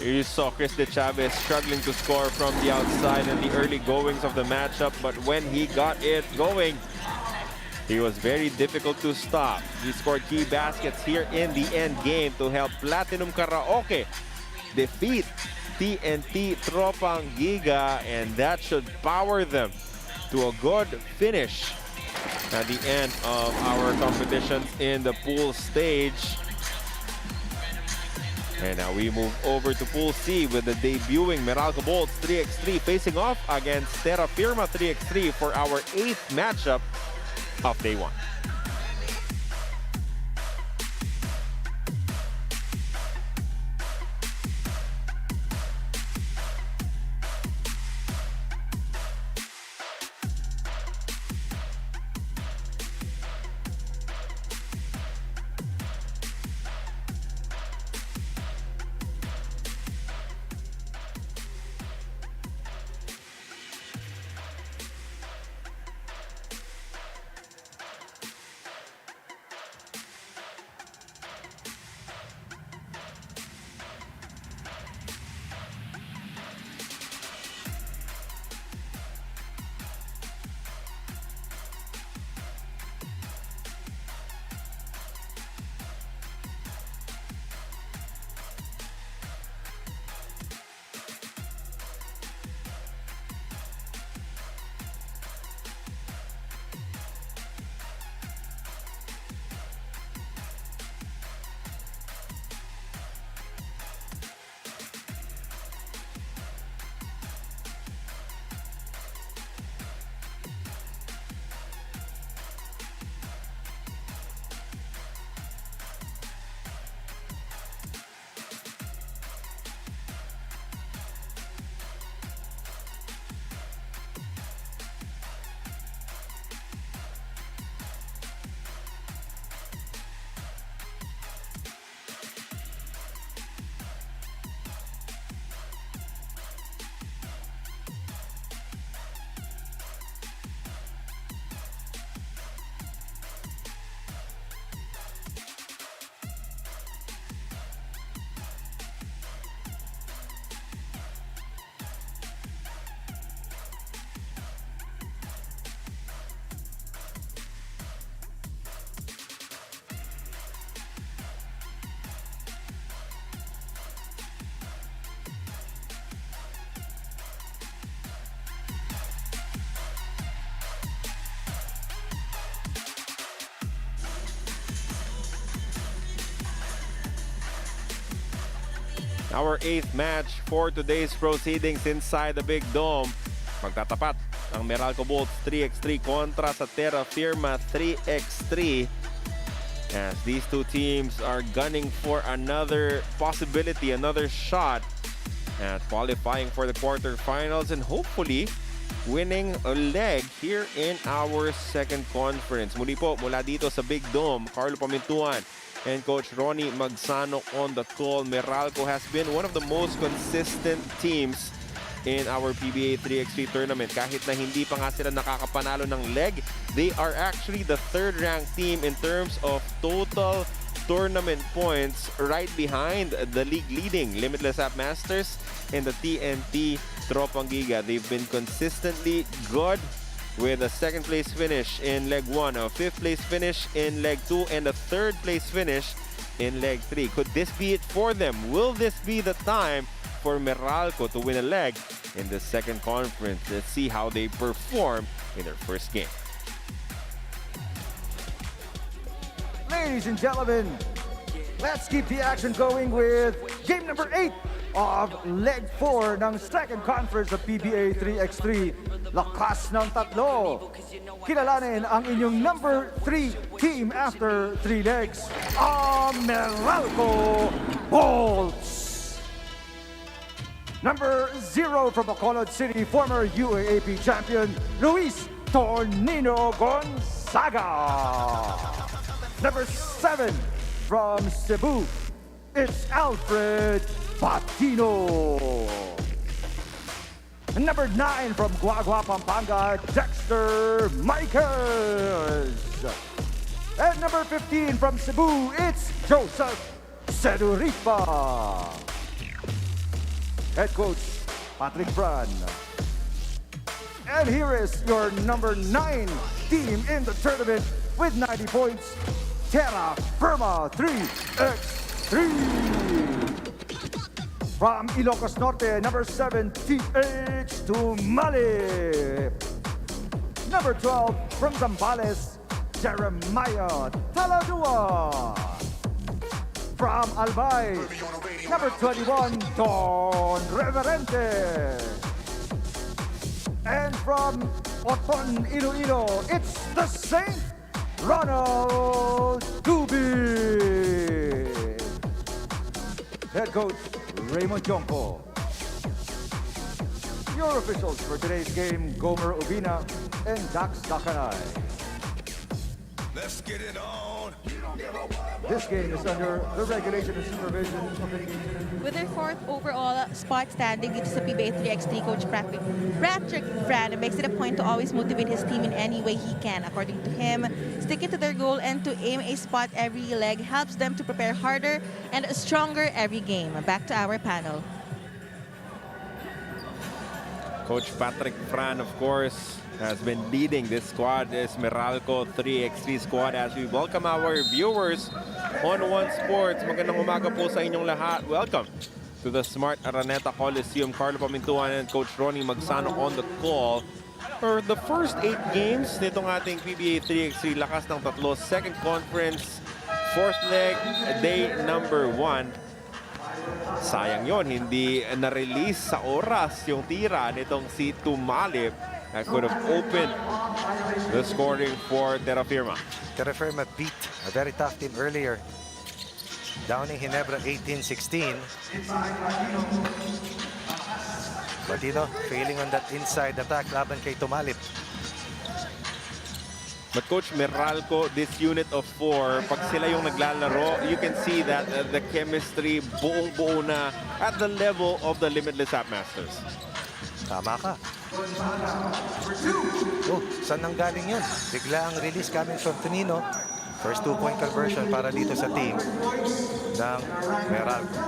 You saw Chris De Chavez struggling to score from the outside in the early goings of the matchup, but when he got it going, he was very difficult to stop. He scored key baskets here in the end game to help Platinum Karaoke defeat TNT Tropang Giga, and that should power them to a good finish at the end of our competitions in the pool stage. And now we move over to Pool C with the debuting Meralco Bolts 3x3 facing off against Terra Firma 3x3 for our 8th matchup of day 1. Our 8th match for today's proceedings inside the Big Dome. Magtatapat ang Meralco Bolts 3x3 kontra sa Terra Firma 3x3. As these two teams are gunning for another possibility, another shot at qualifying for the quarterfinals and hopefully winning a leg here in our second conference. Muli po, mula dito sa Big Dome, Carlo Pamintuan and Coach Ronnie Magsano on the call. Meralco has been one of the most consistent teams in our PBA 3x3 tournament. Kahit na hindi pa nga sila nakakapanalo ng leg, they are actually the third-ranked team in terms of total tournament points, right behind the league-leading Limitless App Masters and the TNT Tropang Giga. They've been consistently good with a second-place finish in leg 1, a fifth-place finish in leg 2, and a third-place finish in leg 3. Could this be it for them? Will this be the time for Meralco to win a leg in the second conference? Let's see how they perform in their first game. Ladies and gentlemen, let's keep the action going with game number 8 of leg 4 ng second conference of PBA 3x3. Lakas ng tatlo. Kilalanin ang inyong number 3 team after 3 legs, ang Meralco Bolts. Number 0 from Bacolod City, former UAAP champion, Luis Tornino Gonzaga. Number 7 from Cebu, it's Alfred Patino. Number 9 from Guagua, Pampanga, Dexter Michaels. And number 15 from Cebu, it's Joseph Seduripa. Head coach, Patrick Fran. And here is your number 9 team in the tournament with 90 points, Terra Firma 3x3. From Ilocos Norte, number 7, TH Tumali. Number 12, from Zambales, Jeremiah Taladua. From Albay, number 21, Don Reverente. And from Oton, Iloilo, it's the Saint, Ronald Dubi. Head coach, Raymond Jonko. Your officials for today's game, Gomer Ubina and Dax Dakanay. Let's get it on. This game is under the regulation and supervision of the With their 4th overall spot standing dito sa PBA 3x3 coach Patrick Fran makes it a point to always motivate his team in any way he can. According to him, sticking to their goal and to aim a spot every leg helps them to prepare harder and stronger every game. Back to our panel. Coach Patrick Fran, of course, has been leading this squad, this Meralco 3x3 squad, as we welcome our viewers on One Sports. Magandang umaga po sa inyong lahat. Welcome to the Smart Araneta Coliseum. Carlo Pamintuan and Coach Ronnie Magsano on the call for the first 8 games nitong ating PBA 3x3 lakas ng tatlo. Second conference, 4th leg, day number 1. Sayang yon, hindi na-release sa oras yung tira nitong si Tumalip. That could have opened the scoring for Terra Firma. Terra Firma beat a very tough team earlier. Downing Ginebra 18-16. Batino failing on that inside attack laban kay Tumalip. But Coach Meralco, this unit of 4, pag sila yung naglalaro, you can see that the chemistry buong-buo na at the level of the Limitless App Masters. Tama ka. Oh, saan nang galing yun? Bigla ang release coming from Tonino. First 2-point conversion para dito sa team ng Meralco.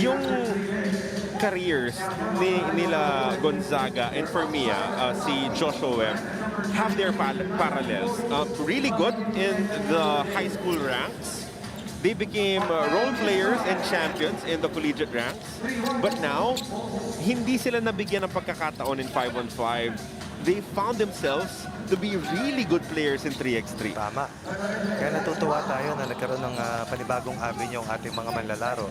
Yung careers nila Gonzaga and Firmia, si Joshua, have their parallels. Really good in the high school ranks. They became role players and champions in the collegiate ranks. But now, hindi sila nabigyan ng pagkakataon in 5-on-5. They found themselves to be really good players in 3x3. Tama. Kaya natutuwa tayo na nagkaroon ng panibagong avenue yung ating mga manlalaro.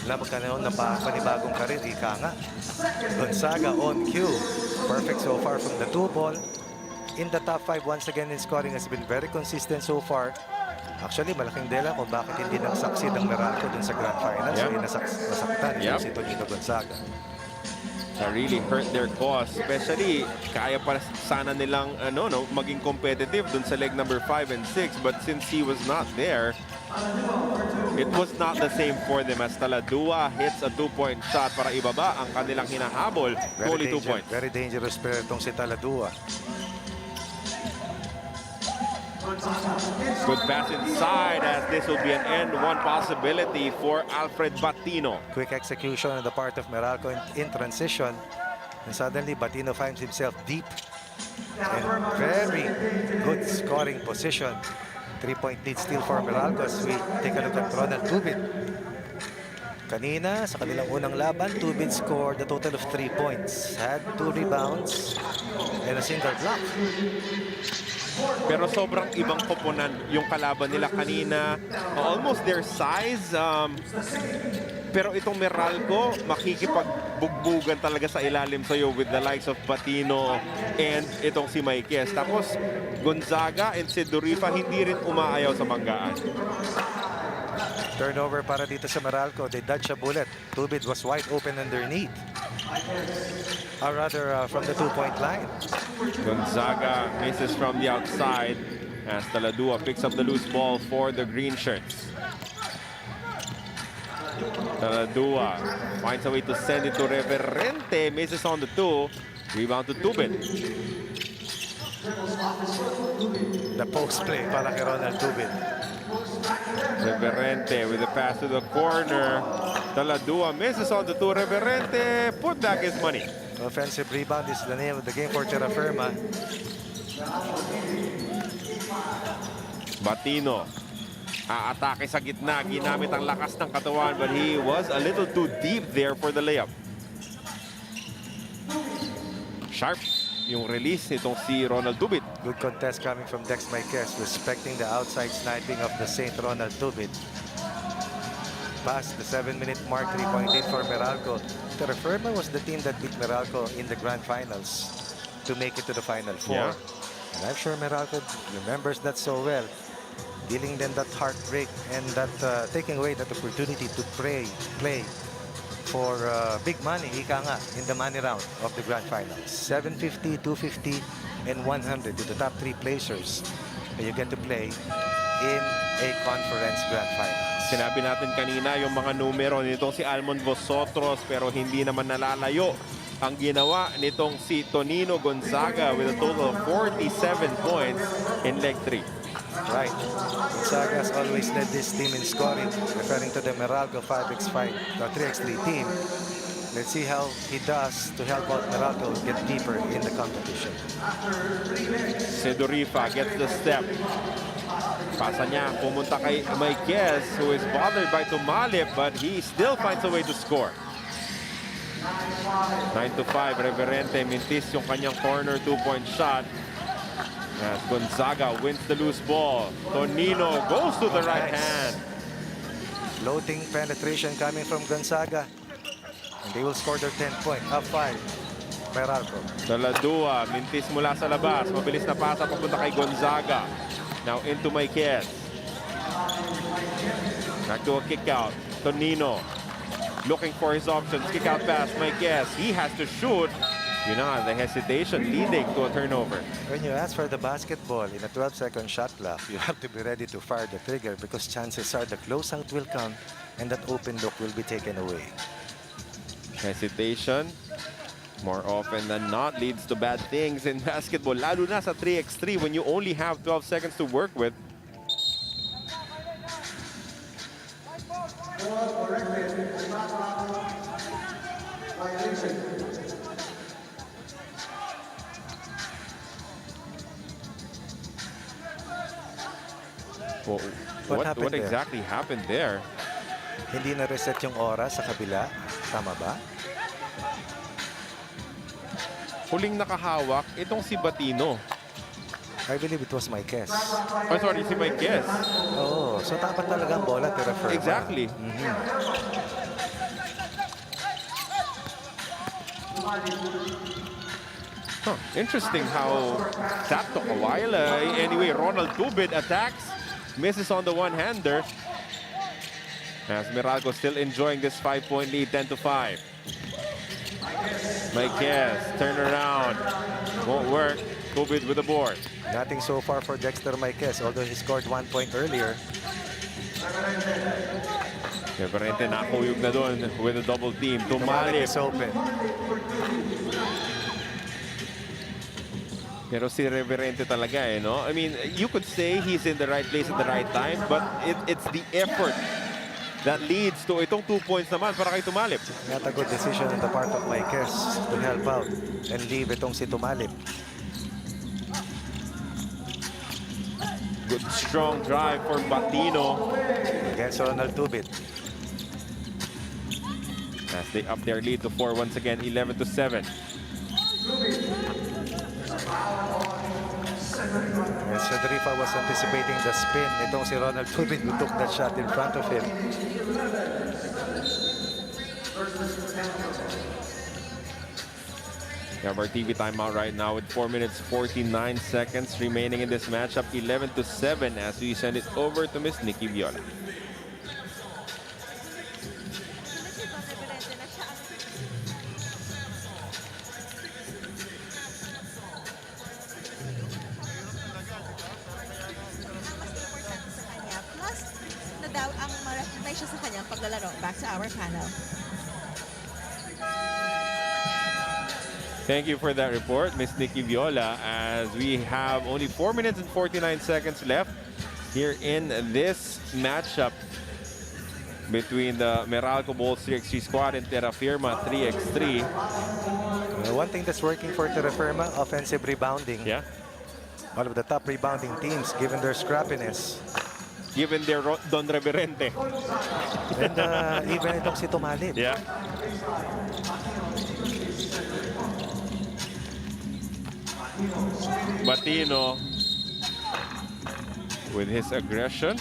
Na magkaroon ng panibagong karir, ika nga. Gonzaga on cue. Perfect so far from the 2-ball. In the top 5 once again in scoring has been very consistent so far. Actually, malaking dela kung bakit hindi nag-succeed ang Meralco dun sa Grand Finals. Yep. So, nasaktan Yep. si Tonino Gonzaga. That really hurt their cause. Especially, kaya pa sana nilang maging competitive dun sa leg number 5 and 6. But since he was not there, it was not the same for them as Taladua hits a 2-point shot para ibaba ang kanilang hinahabol. Only 2 points. Very dangerous player itong si Taladua. Good pass inside as this will be an end one possibility for Alfred Batino. Quick execution on the part of Meralco in transition. And suddenly, Batino finds himself deep. And very good scoring position. 3-point lead still for Meralco as we take a look at Ronald Tubin. Kanina, sa kanilang unang laban, Tubin scored a total of 3 points. Had 2 rebounds and a single block. Pero sobrang ibang koponan yung kalaban nila kanina. Almost their size. Pero itong Meralco, makikipagbugbugan talaga sa ilalim sa'yo with the likes of Batino and itong si Maikes. Tapos Gonzaga and si Durifa hindi rin umaayaw sa banggaan. Turnover para dito sa Meralco. They dodged a bullet. Tubid was wide open underneath. Or rather, from the two-point line. Gonzaga misses from the outside as Taladua picks up the loose ball for the green shirts. Taladua finds a way to send it to Reverente. Misses on the 2. Rebound to Tubid. The post play para kay Ronald Tubid. Reverente with the pass to the corner. Taladua misses on the 2. Reverente put back his money. Offensive rebound is the name of the game for Terra Firma. Batino aatake sa gitna. Ginamit ang lakas ng katawan but he was a little too deep there for the layup. Sharp yung release nitong si Ronald Tubid. Good contest coming from Dex Maiquez, respecting the outside sniping of the Saint Ronald Tubid. Past the 7-minute mark, 3-point lead for Meralco. Terra Firma was the team that beat Meralco in the grand finals to make it to the Final Four. Yeah. And I'm sure Meralco remembers that so well. Dealing them that heartbreak and that taking away that opportunity to play for big money, ika nga, in the money round of the grand finals. 750, 250, and 100 to the top 3 placers. And you get to play in a conference grand finals. Sinabi natin kanina yung mga numero nitong si Almond Vosotros pero hindi naman nalalayo ang ginawa nitong si Tonino Gonzaga with a total of 47 points in leg 3. Right. Gonzaga has always led this team in scoring, referring to the Meralco 5x5, 3x3 team. Let's see how he does to help out Meralco get deeper in the competition. Sedorifa gets the step. Pasa niya, pumunta kay Maiquez who is bothered by Tumalip but he still finds a way to score. 9-5, Reverente mintis yung kanyang corner 2-point shot. As Gonzaga wins the loose ball. Tonino goes to the right hand. Floating penetration coming from Gonzaga. And they will score their 10th point. Up 5. Meralco. Taladua, mintis mula sa labas. Mabilis na pasa papunta kay Gonzaga. Now into Maiquez. Back to a kick out. Tonino looking for his options. Kick out pass. Maiquez. He has to shoot. Yun na nga, the hesitation leading to a turnover. When you ask for the basketball in a 12-second shot clock, you have to be ready to fire the trigger because chances are the closeout will come and that open look will be taken away. Hesitation, more often than not, leads to bad things in basketball. Lalo na sa 3x3 when you only have 12 seconds to work with. Well, what exactly happened there? Hindi na-reset yung oras sa kabila. Tama ba? Huling nakahawak, itong si Batino. I believe it was Maiquez. Oh, sorry, si Maiquez. Oh, so tapat talaga ang bola, Terra Firma. Exactly. Huh. Interesting how that took a while. Anyway, Ronald Tubid attacks, misses on the one-hander. As Meralco still enjoying this 5-point lead, 10-5. Maiquez, turn around. Won't work. Tubid with the board. Nothing so far for Dexter Maiquez, although he scored 1 point earlier. Reverente nakuyog na doon with a double team. Tumalip. Is open. Pero si Reverente talaga no? I mean, you could say he's in the right place at the right time, but it's the effort that leads to itong 2 points naman para kay Tumalip. Not a good decision on the part of Maiquez to help out and leave itong si Tumalip. Good strong drive for Batino. Against Ronald Tubid. As they up their lead to 4 once again, 11-7. And Sedorifa was anticipating the spin. Itong si Ronald Tubid who took that shot in front of him. We have our TV timeout right now with 4 minutes 49 seconds remaining in this matchup. 11-7 as we send it over to Miss Nikki Viola. daw ang ma-recognize siya sa kanyang paglalaro. Back to our panel. Thank you for that report, Miss Nikki Viola, as we have only 4 minutes and 49 seconds left here in this matchup between the Meralco Bulls 3x3 squad and Terra Firma 3x3. One thing that's working for Terra Firma, offensive rebounding. Yeah. One of the top rebounding teams, given their scrappiness. Given their Don Reverente. And even itong si Tumalib. Yeah. Batino with his aggression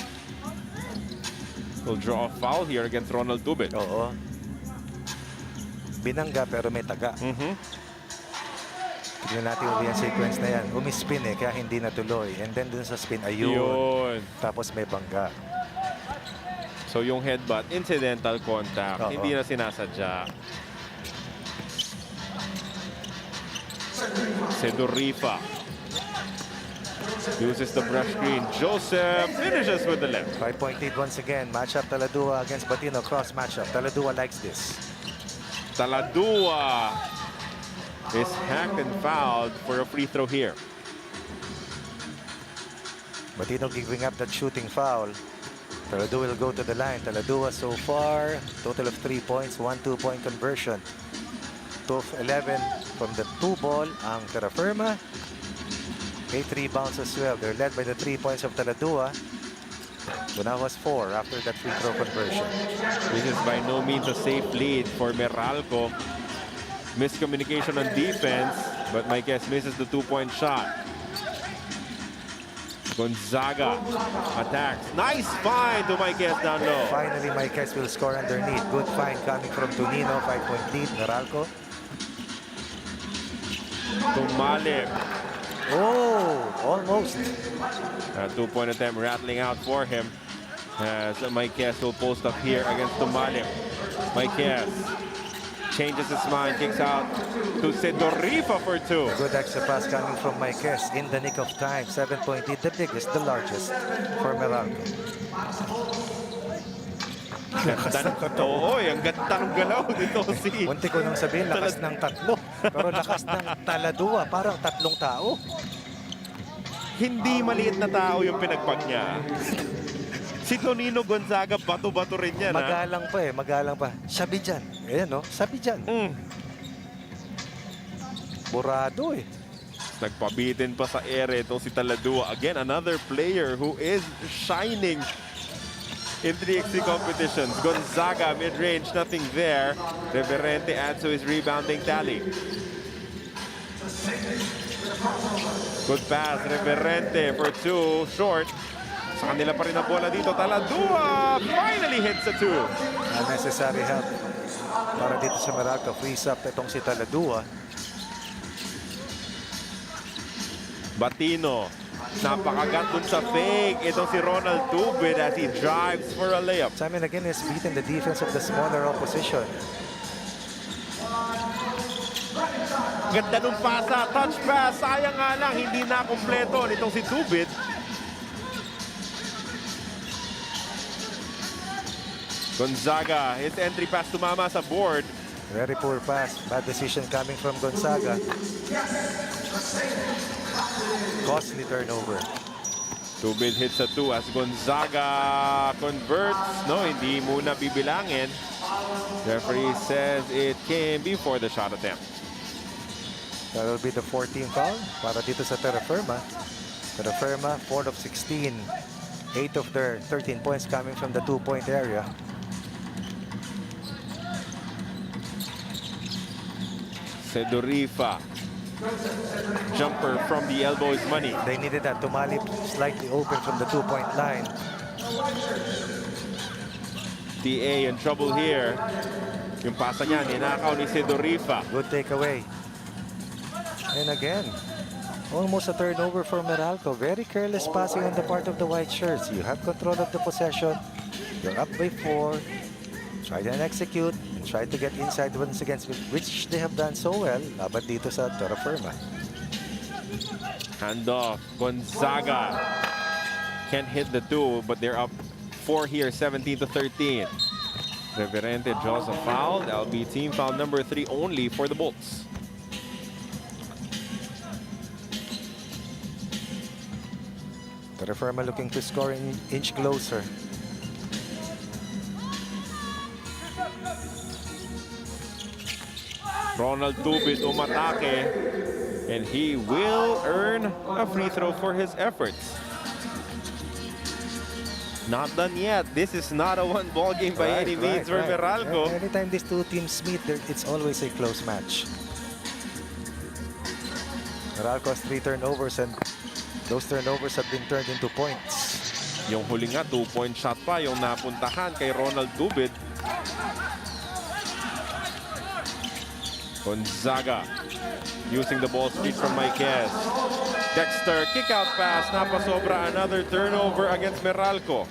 will draw a foul here against Ronald Tubit. Oo. Binangga pero may taga. Tignan natin ulit yung sequence na yan. Umispin kaya hindi natuloy. And then dun sa spin, ayun. Yun. Tapos may bangga. So yung headbutt, incidental contact, Oo. hindi na sinasadya. Sedorifa uses the brush screen. Joseph finishes with the left. 5-point lead once again. Matchup Taladua against Batino. Cross matchup. Taladua likes this. Taladua is hacked and fouled for a free throw here. Batino giving up that shooting foul. Taladua will go to the line. Taladua so far, total of 3 points, 1 2-point conversion. 2 of 11 from the 2 ball ang Terra Firma. 8 rebounds as well. They're led by the 3 points of Taladua. So now was 4 after that free throw conversion. This is by no means a safe lead for Meralco. Miscommunication on defense, but Maikes misses the 2-point shot. Gonzaga attacks. Nice find to Maikes down low. Finally, Maikes will score underneath. Good find coming from Tonino. 5-point lead. Meralco. Tumalib. Oh, almost. A 2-point attempt rattling out for him as Maikes will post up here against Tumalib. Maikes changes his mind, kicks out to Sedorifa for 2. Good extra pass coming from Maikes in the nick of time. 7-point lead, the biggest, the largest for Meralco. Oo, ang ganda ng galaw dito si... Munti ko nang sabihin, lakas ng tatlo. Pero lakas ng Taladua, parang tatlong tao. Hindi maliit na tao yung pinagpag niya. Si Tonino Gonzaga, bato-bato rin yan. Magalang pa magalang pa. Sabi dyan. Ayan no, sabi dyan. Burado Nagpabitin pa sa ere itong si Taladua. Again, another player who is shining in 3x3 competitions. Gonzaga, mid-range, nothing there. Reverente adds to his rebounding tally. Good pass, Reverente for 2, short. Sa kanila pa rin ang bola dito. Taladua finally hits the 2. Unnecessary help para dito sa Meralco. Freeze up itong si Taladua. Batino, napakagat dun sa fake. Itong si Ronald Tubid as he drives for a layup. Simon again has beaten the defense of the smaller opposition. Ganda nung pasa, touch pass. Sayang nga lang, hindi na kompleto nitong si Tubid. Gonzaga, his entry pass tumama sa board. Very poor pass. Bad decision coming from Gonzaga. Costly turnover. Tubid hits a 2 as Gonzaga converts. No, hindi muna bibilangin. Referee says it came before the shot attempt. That will be the 14th foul para dito sa Terra Firma. Terra Firma, 4 of 16. 8 of their 13 points coming from the 2-point area. Sedorifa. Jumper from the elbow is money. They needed that. Tumalib slightly open from the 2-point line. TA in trouble here. Yung pasa niya, ninakaw ni Sedorifa. Good takeaway. And again, almost a turnover for Meralco. Very careless passing on the part of the white shirts. You have control of the possession. You're up by 4. Try and execute. And try to get inside once again, which they have done so well. Laban dito sa Terra Firma. Handoff. Gonzaga can't hit the 2, but they're up 4 here, 17-13. Reverente draws a foul. That'll be team foul number 3 only for the Bolts. Terraferma looking to score an inch closer. Ronald Dubit umatake, and he will earn a free throw for his efforts. Not done yet. This is not a one-ball game by any means for Meralco. Anytime these two teams meet, it's always a close match. Meralco has 3 turnovers, and those turnovers have been turned into points. Yung huli nga, 2-point shot pa yung napuntahan kay Ronald Dubit. Gonzaga using the ball streak from Marquez. Dexter, kick out pass, napasobra, another turnover against Meralco.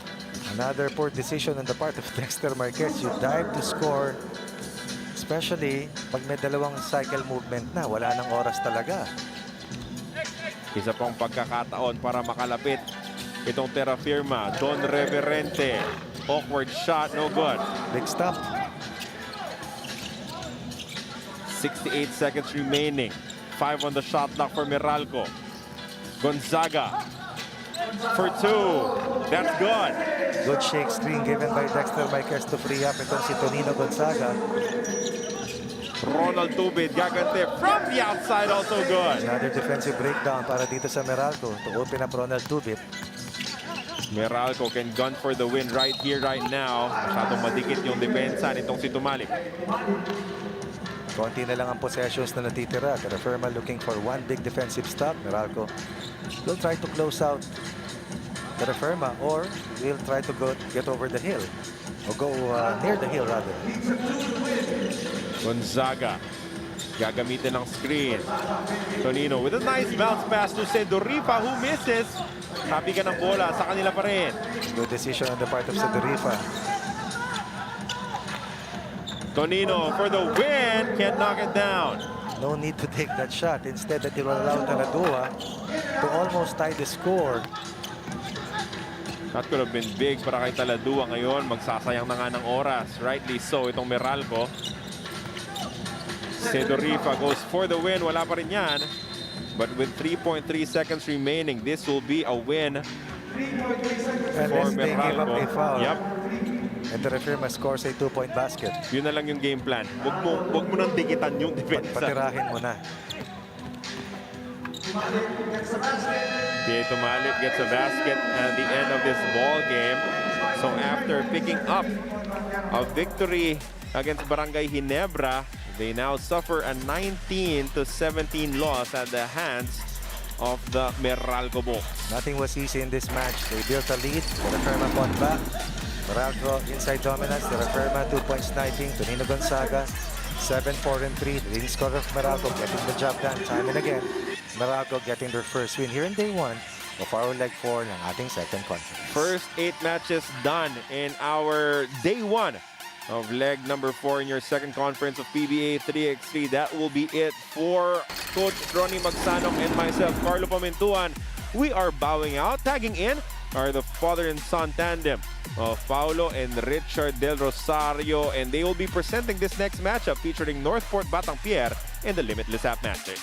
Another poor decision on the part of Dexter Marquez. You dive to score, especially pag may dalawang cycle movement na, wala nang oras talaga. Isa pong pagkakataon para makalapit itong terra firma. Don Reverente, awkward shot, no good. Big stop. 68 seconds remaining. 5 on the shot clock for Meralco. Gonzaga for 2. That's good. Good shake screen given by Dexter Marquez to free up itong si Tonino Gonzaga. Ronald Dubit gagante from the outside, also good. Another defensive breakdown para dito sa Meralco to open up Ronald Dubit. Meralco can gun for the win right here, right now. Masyadong madikit yung depensa nitong si Tumalik. Konti na lang ang possessions na natitira. Terraferma looking for one big defensive stop. Meralco will try to close out Terraferma, or will try to get over the hill. Or go near the hill, rather. Gonzaga gagamitin ng screen. Tonino with a nice bounce pass to Sedorifa, who misses. Happy ka ng bola, sa kanila pa rin. Good decision on the part of Sedorifa. Tonino for the win, can't knock it down. No need to take that shot. Instead, that he will allow Taladua to almost tie the score. That could have been big para kay Taladua ngayon. Magsasayang na nga ng oras. Rightly so, itong Meralco. Sedorifa goes for the win. Wala pa rin yan. But with 3.3 seconds remaining, this will be a win for Unless they give up a Meralco. foul. Yep. And Terraferma scores a 2-point basket. Yun na lang yung game plan. Huwag mo nang dikitan yung depensa. Patirahin mo na. Pieto Malik gets a basket at the end of this ball game. So after picking up a victory against Barangay Ginebra, they now suffer a 19-17 loss at the hands of the Meralco Bolts. Nothing was easy in this match. They built a lead. Terraferma fought back. Meralco inside dominance. Terraferma 2-point sniping. Tonino Gonzaga 7-4-3. The leading scorer of Meralco getting the job done time and again. Meralco getting their first win here in day 1 of our leg 4 ng ating second conference. First 8 matches done in our day 1 of leg number 4 in your second conference of PBA 3x3. That will be it for Coach Ronnie Magsanok and myself, Carlo Pamintuan. We are bowing out. Tagging in are the father and son tandem of Paulo and Richard Del Rosario, and they will be presenting this next matchup featuring Northport Batang Pierre and the Limitless App Masters.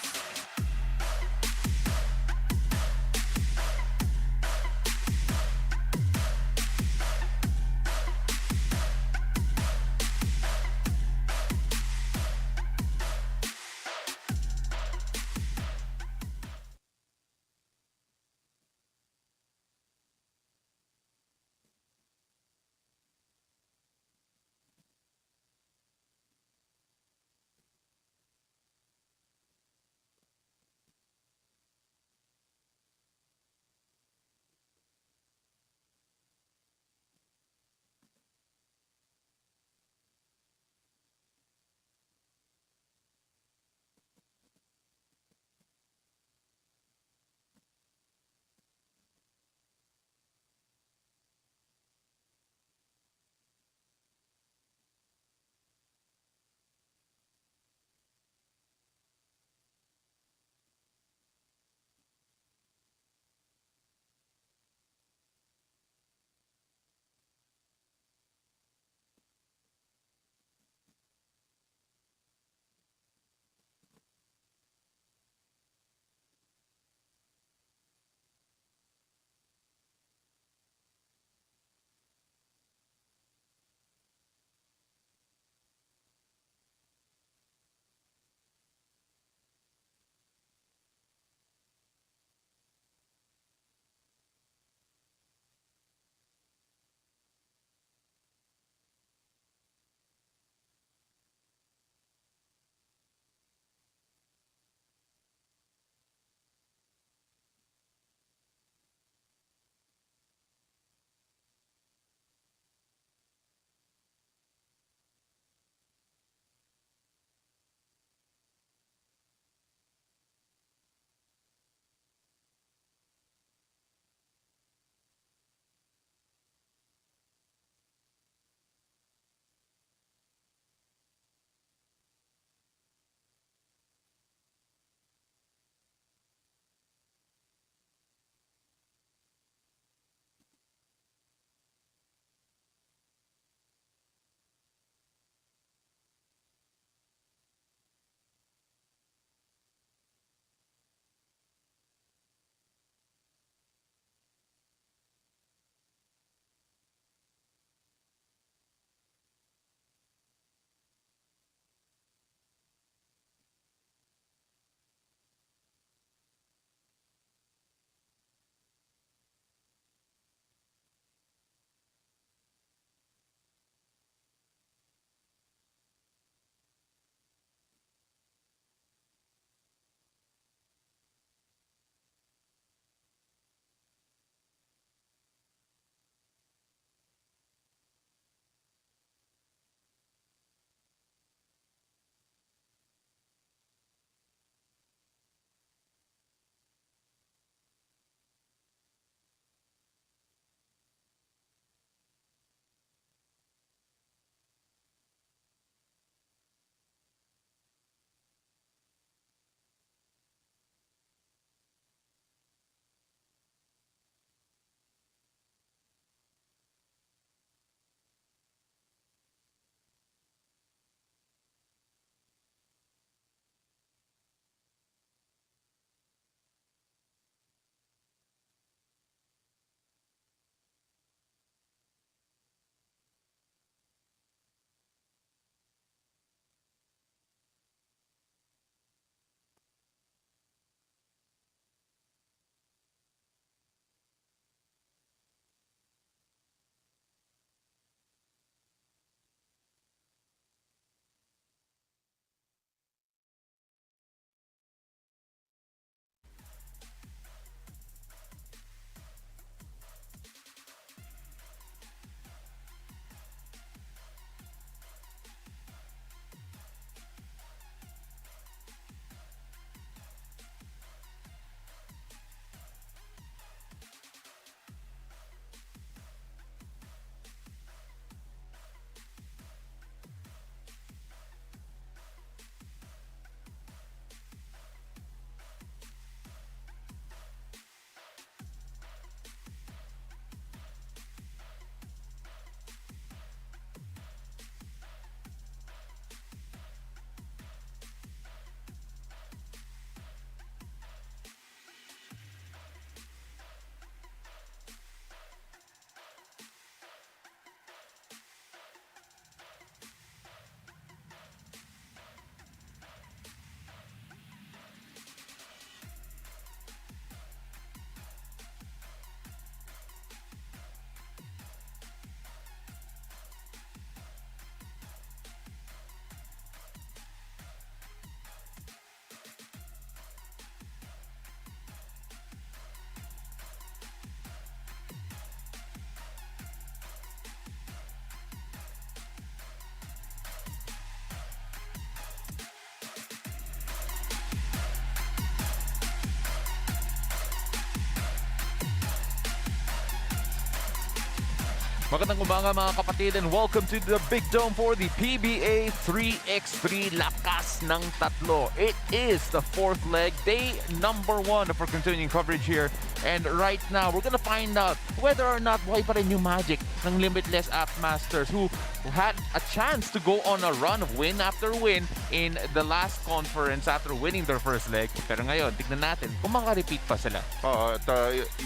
Magandang umaga mga kapatid and welcome to the Big Dome for the PBA 3x3 Lakas ng Tatlo. It is the fourth leg, day number 1 for continuing coverage here. And right now, we're gonna find out whether or not buhay pa rin yung magic ng Limitless App Masters who had a chance to go on a run of win after win in the last conference after winning their first leg. Pero ngayon, tignan natin kung maka-repeat pa sila.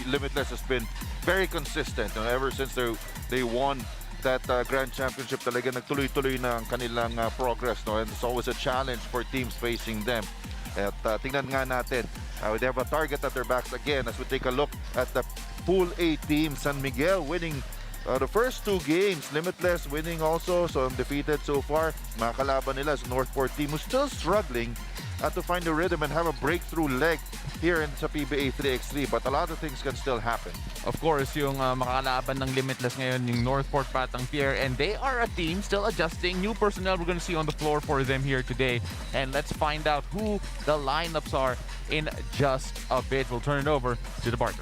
Limitless has been very consistent ever since they won that Grand Championship. Talaga nagtuloy-tuloy na ang kanilang progress, no? And it's always a challenge for teams facing them. At tingnan nga natin, they have a target at their backs again as we take a look at the Pool A team. San Miguel winning the first 2 games. Limitless winning also, so undefeated so far. Mga kalaban nila is Northport team who's still struggling to find a rhythm and have a breakthrough leg here in sa PBA 3x3, but a lot of things can still happen. Of course, yung makalaban ng Limitless ngayon, yung Northport Patang Pierre, and they are a team still adjusting. New personnel we're going to see on the floor for them here today. And let's find out who the lineups are in just a bit. We'll turn it over to the partner.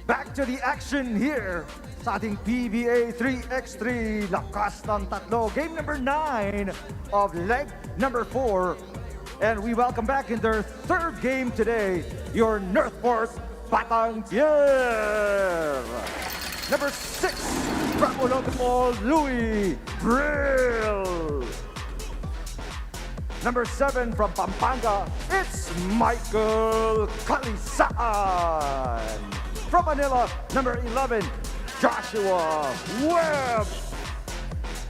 Back to the action here sa ating PBA 3x3 Lakas ng Tatlo. Game number 9 of leg number 4. And we welcome back in their third game today, your Northport Batang Pierre. Number 6 from Olongapo, Louis Brill. Number 7 from Pampanga, it's Michael Kalisaan. From Manila, number 11, Joshua Webb.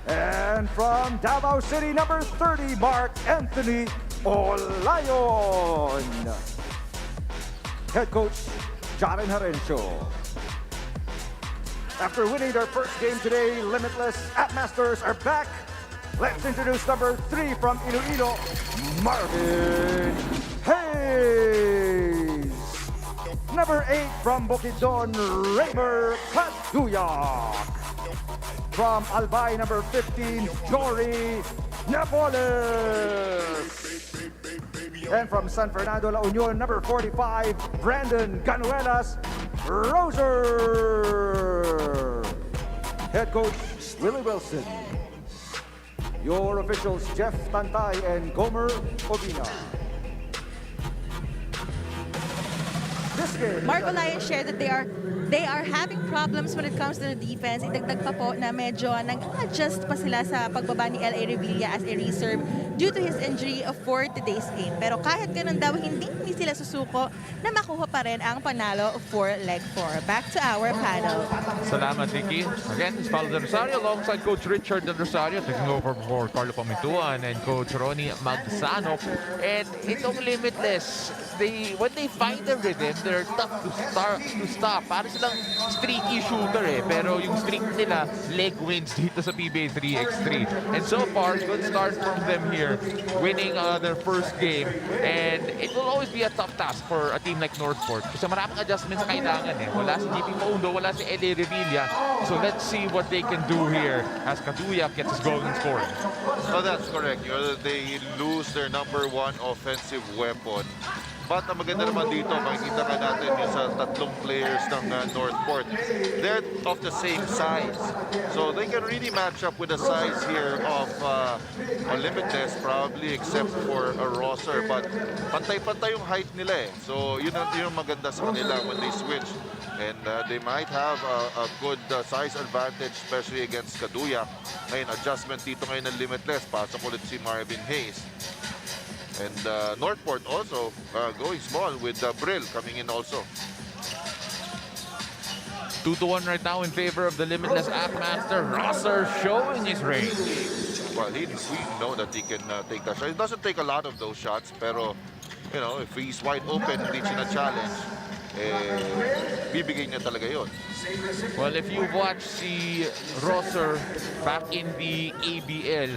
And from Davao City, number 30, Mark Anthony Olayon. Head coach, Jaren Harencio. After winning their first game today, Limitless App Masters are back. Let's introduce number 3 from Iloilo, Marvin Hayes. Number 8 from Bukidnon, Raymer Kaduyak. From Albay, number 15, Jory Napoles. And from San Fernando, La Union, number 45, Brandon Ganuelas Roser. Head coach, Willie Wilson. Your officials, Jeff Tantay and Gomer Ovina. Marco Lyon shared that they are having problems when it comes to the defense. Idagdag pa po na medyo nag-adjust pa sila sa pagbaba ni L.A. Revilla as a reserve due to his injury for today's game. Pero kahit ganun daw, hindi sila susuko na makuha pa rin ang panalo for leg 4. Back to our panel. Salamat, Vicky. Again, it's Paulo Del Rosario alongside Coach Richard Del Rosario, taking over for Carlo Pamituan and Coach Ronnie Magdasano. And itong Limitless, when they find the rhythm, they're tough to stop. Para silang streaky shooter pero yung streak nila, leg wins dito sa PBA 3x3. And so far, good start from them here, winning their first game. And it will always be a tough task for a team like Northport kasi maraming adjustments na kailangan Wala si GP Maundo, wala si L.A. Revilla. So let's see what they can do here as Kaduyak gets his goal and scoring. So that's correct. They lose their number 1 offensive weapon. But ang maganda naman dito, makikita ka natin yung sa tatlong players ng Northport. They're of the same size. So they can really match up with the size here of Limitless, probably except for a Rosser. But pantay-pantay yung height nila So yun yung maganda sa kanila when they switch. And they might have a good size advantage, especially against Kaduyak. Ngayon, adjustment dito ngayon ng Limitless. Pasok ulit si Marvin Hayes. And Northport also going small with Brill coming in also. 2-1 right now in favor of the Limitless App Master. Rosser showing his range. Well, we know that he can take that shot. He doesn't take a lot of those shots, pero if he's wide open, hindi siya na-challenge, bibigay niya talaga yun. Well, if you watch si Rosser back in the ABL,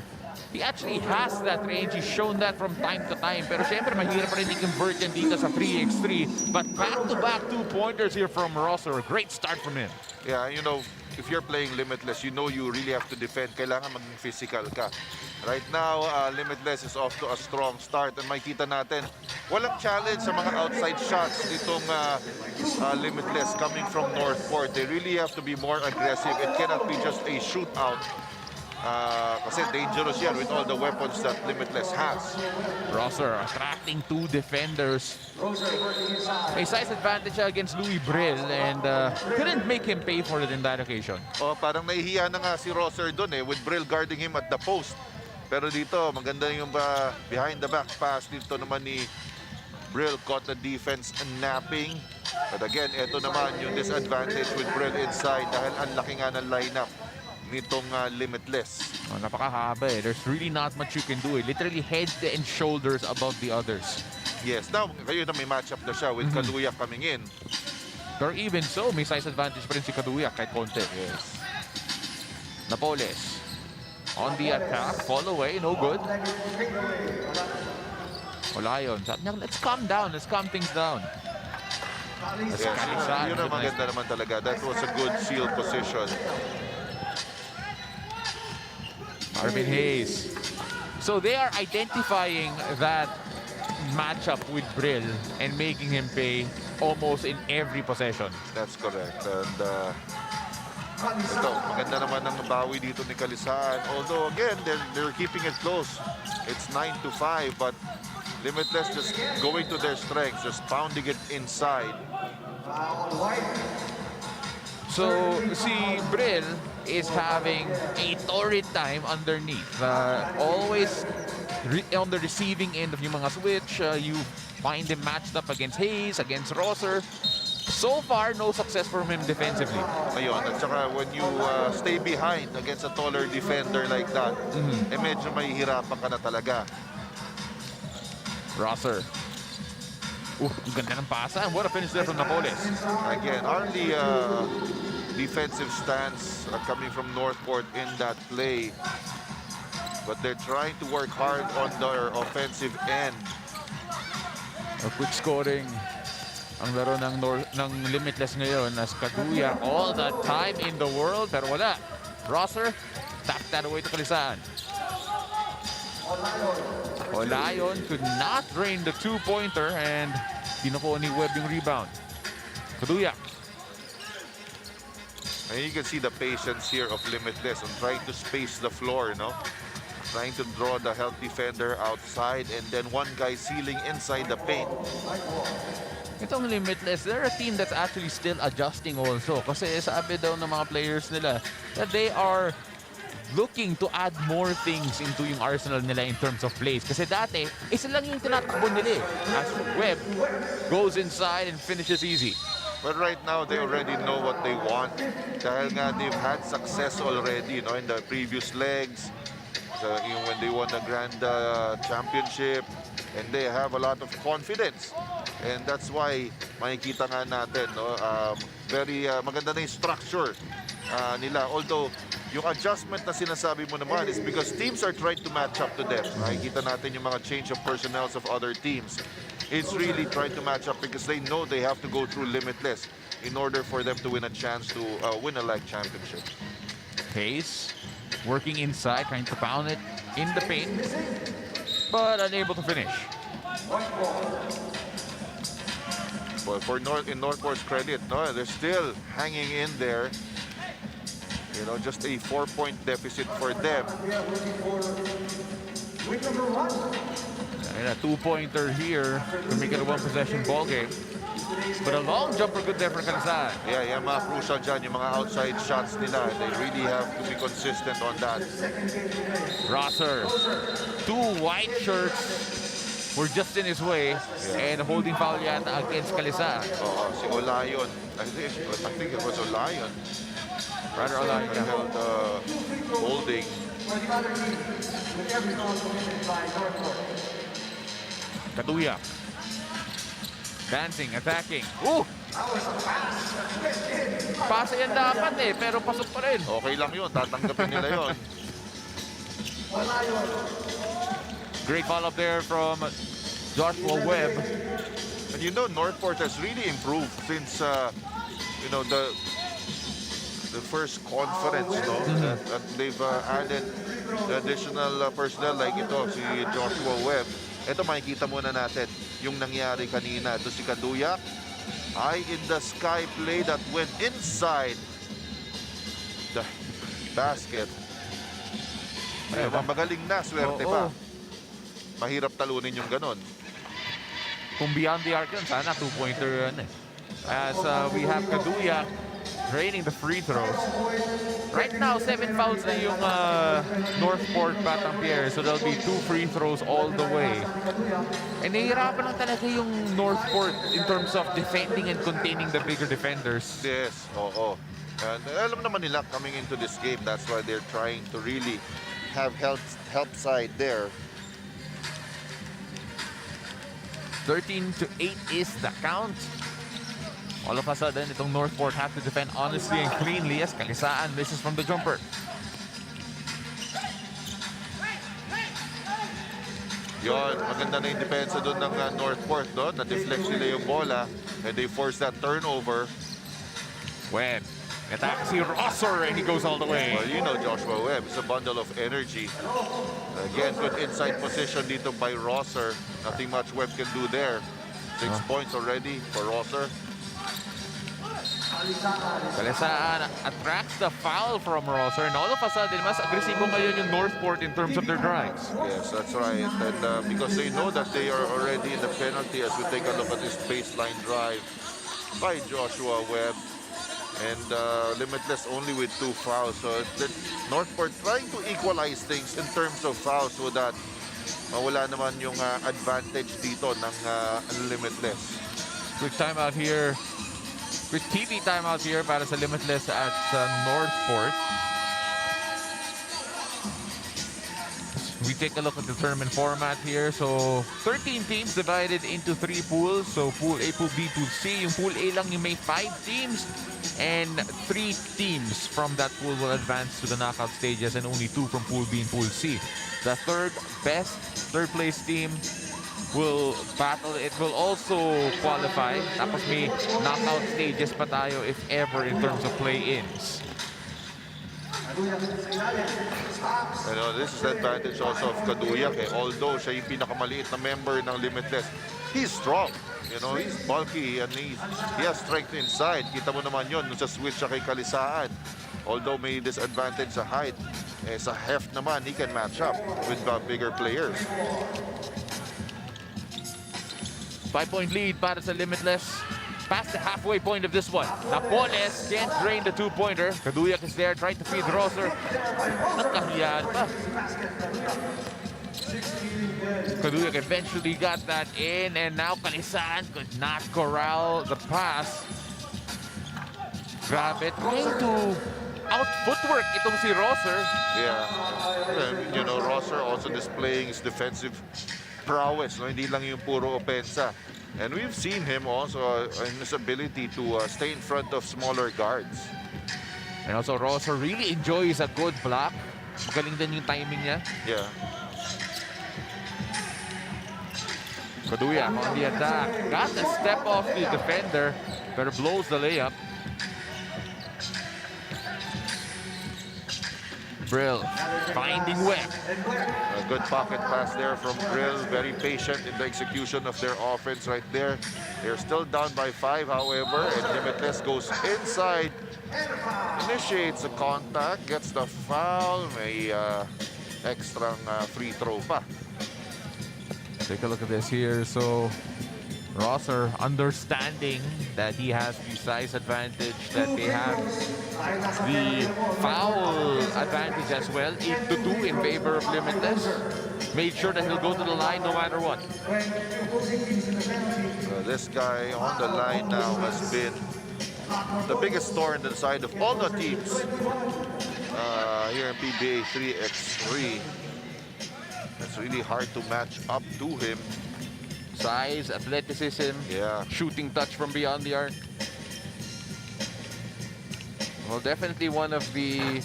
He actually has that range. He's shown that from time to time. Pero syempre, mahirap rin i-convert yan dito sa 3x3. But back-to-back 2-pointers here from Rosser. Great start from him. Yeah, you know, if you're playing Limitless, you know you really have to defend. Kailangan maging physical ka. Right now, Limitless is off to a strong start. And makikita natin, walang challenge sa mga outside shots itong Limitless coming from Northport. They really have to be more aggressive. It cannot be just a shootout. Kasi dangerous yan with all the weapons that Limitless has. Rosser attracting 2 defenders. A size advantage against Louis Brill and couldn't make him pay for it in that occasion. Oh, parang nahihiya na nga si Rosser doon with Brill guarding him at the post. Pero dito, maganda yung behind the back pass dito naman ni Brill, caught the defense napping. But again, ito naman yung disadvantage with Brill inside dahil ang laki nga ng lineup nitong Limitless. Oh, napakahaba eh. There's really not much you can do. Literally head and shoulders above the others. Yes, now kayo na may matchup na siya with Kaluya coming in. Pero even so, may size advantage pa rin si Kaduyak kahit konti. Yes. Napoles on the attack. Fall away. No good. Olayon. Sabi niya, let's calm down. Let's calm things down. Yes. Yun ang maganda naman talaga. That was a good seal position. Marvin Hayes. So they are identifying that matchup with Brill and making him pay almost in every possession. That's correct. And ito, maganda naman ang bawi dito ni Kalisaan. Although again, they're keeping it close. It's 9-5, but Limitless just going to their strengths, just pounding it inside. So si Brill is having a torrid time underneath. Always on the receiving end of yung mga switch. You find him matched up against Hayes, against Rosser. So far, no success from him defensively. Ayun, at saka when you stay behind against a taller defender like that, medyo mahihirapan ka na talaga. Rosser. Ang ganda ng pasa. What a finish there from Napoles. Again, hardly defensive stance coming from Northport in that play. But they're trying to work hard on their offensive end. A quick scoring ang laro ng Limitless ngayon as Kaduya all the time in the world. Pero wala. Rosser tapped that away to Kalisaan. Olayon could not drain the 2-pointer and kinukuha ni Webb yung rebound. Kaduya. And you can see the patience here of Limitless on trying to space the floor, trying to draw the help defender outside and then one guy sealing inside the paint. Itong Limitless, they're a team that's actually still adjusting also. Kasi sabi daw ng mga players nila that they are looking to add more things into yung arsenal nila in terms of plays. Kasi dati, isa lang yung tinatakbo nila as Webb goes inside and finishes easy. But right now, they already know what they want. Dahil nga, they've had success already, in the previous legs. When they won the Grand Championship. And they have a lot of confidence. And that's why, makikita nga natin, very maganda na yung structure nila. Although, yung adjustment na sinasabi mo naman is because teams are trying to match up to them. Makikita natin yung mga change of personnel of other teams. It's really trying to match up because they know they have to go through Limitless in order for them to win a chance to win a league championship. Hayes working inside, trying to pound it in the paint, but unable to finish. But in Northport's credit, they're still hanging in there. Just a 4-point deficit for them. And a 2-pointer here to make it a 1-possession ball game. But a long jumper good there for Kalisaan. Yeah, mga crucial dyan, yung mga outside shots nila. They really have to be consistent on that. Rosser, 2 white shirts were just in his way, and holding foul yata against Kalisaan. Si Olayon. I think it was Olayon. Rather Olayon. Held holding. Kaduya. Dancing, attacking. Ooh! Pasa yan dapat pero pasok pa rin. Okay lang yun, tatanggapin nila yun. Great follow-up there from Joshua Webb. And you know, Northport has really improved since you know, the first conference, no? That they've added additional personnel like ito, si Joshua Webb. Ito, makikita muna natin yung nangyari kanina. Ito si Kaduyak. Eye in the sky play that went inside the basket. Magaling na, swerte pa. Mahirap talunin yung ganon. Kung beyond the arc yun, sana two-pointer yun eh. As we have Kaduyak draining the free throws. Right now, 7 fouls na yung Northport Batang Pierre, so there'll be 2 free throws all the way. And nahihirapan lang talaga yung Northport in terms of defending and containing the bigger defenders. Yes, oo. And alam naman nila coming into this game, that's why they're trying to really have help side there. 13-8 is the count. All of a sudden, itong Northport have to defend honestly and cleanly as Kalisaan misses from the jumper. Yon, maganda na yung depensa doon ng Northport, no? Na-deflect nila yung bola and they force that turnover. Webb attacks si Rosser and he goes all the way. Well, you know Joshua Webb is a bundle of energy. Again, good inside position dito by Rosser. Nothing much Webb can do there. 6 points already for Rosser. Kalisaan attracts the foul from Rosser and all of a sudden, mas agresibo ngayon yung Northport in terms of their drives. Yes, that's right. And because they know that they are already in the penalty as we take a look at this baseline drive by Joshua Webb. And Limitless only with 2 fouls. So Northport trying to equalize things in terms of fouls so that mawala naman yung advantage dito ng Limitless. Quick timeout here. Quick TV timeout here para sa Limitless at Northport. We take a look at the tournament format here. So 13 teams divided into 3 pools. So Pool A, Pool B, Pool C. Yung Pool A lang yung may 5 teams. And 3 teams from that pool will advance to the knockout stages and only 2 from Pool B and Pool C. The third place team will battle. It will also qualify. Tapos may knockout stages pa tayo if ever in terms of play-ins. You know, this is the advantage also of Kaduyak. Although siya yung pinakamaliit na member ng Limitless, he's strong. You know, he's bulky and he has strength inside. Kita mo naman yun nung sa switch siya kay Kalisaan. Although may disadvantage sa height, sa heft naman, he can match up with bigger players. 5-point lead para sa Limitless. Past the halfway point of this one. Napoles can't drain the 2-pointer. Kaduyak is there trying to feed Rosser. Nagkahiyaan pa. Kaduyak eventually got that in and now Kalisaan could not corral the pass. Grabe, trying to out-footwork itong si Rosser. Yeah. And, you know, Rosser also displaying his defensive prowess, no? Hindi lang yung puro opensa. And we've seen him also in his ability to stay in front of smaller guards. And also Rosser really enjoys a good block. Magaling din yung timing niya. Yeah. Kaduyak on the attack. Got the step off the defender, but blows the layup. Brill finding Webb. A good pocket pass there from Brill. Very patient in the execution of their offense right there. They're still down by 5, however, and Limitless goes inside, initiates a contact, gets the foul. May extra free throw pa. Take a look at this here. So Rosser understanding that he has the size advantage, that they have the foul advantage as well, 8-2 in favor of Limitless. Made sure that he'll go to the line no matter what. This guy on the line now has been the biggest thorn in the side of all the teams here in PBA 3x3. It's really hard to match up to him. Size, athleticism, yeah, shooting touch from beyond the arc. Well, definitely one of the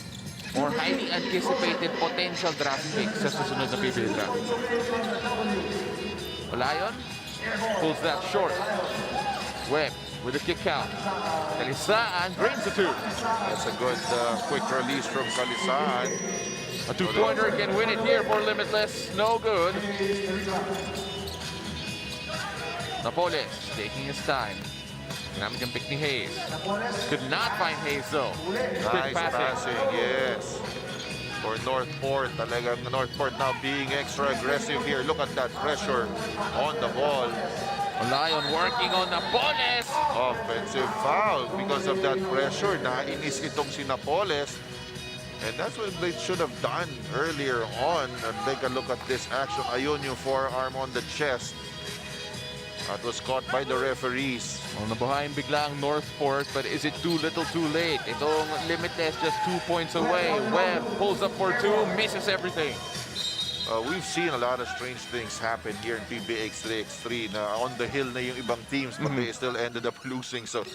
more highly anticipated potential draft picks sa susunod na PBA draft. Lion pulls that short. Webb with a kick out. Kalisaan drains the two. That's a good quick release from Kalisaan. A two-pointer can win it here for Limitless. No good. Napoles taking his time. Ginamit yung pick ni Hayes. Could not find Hayes though. Nice passing, yes. For Northport, talagang Northport now being extra aggressive here. Look at that pressure on the ball. Lion working on Napoles. Offensive foul because of that pressure. Nainis itong si Napoles. And that's what they should have done earlier on. And take a look at this action. Ayun yung forearm on the chest. That was caught by the referees. Well, nabuhayin bigla ang Northport, but is it too little too late? Itong Limitless just 2 points away. Webb pulls up for two, misses everything. We've seen a lot of strange things happen here in PBA X3 na on the hill na yung ibang teams but they still ended up losing. So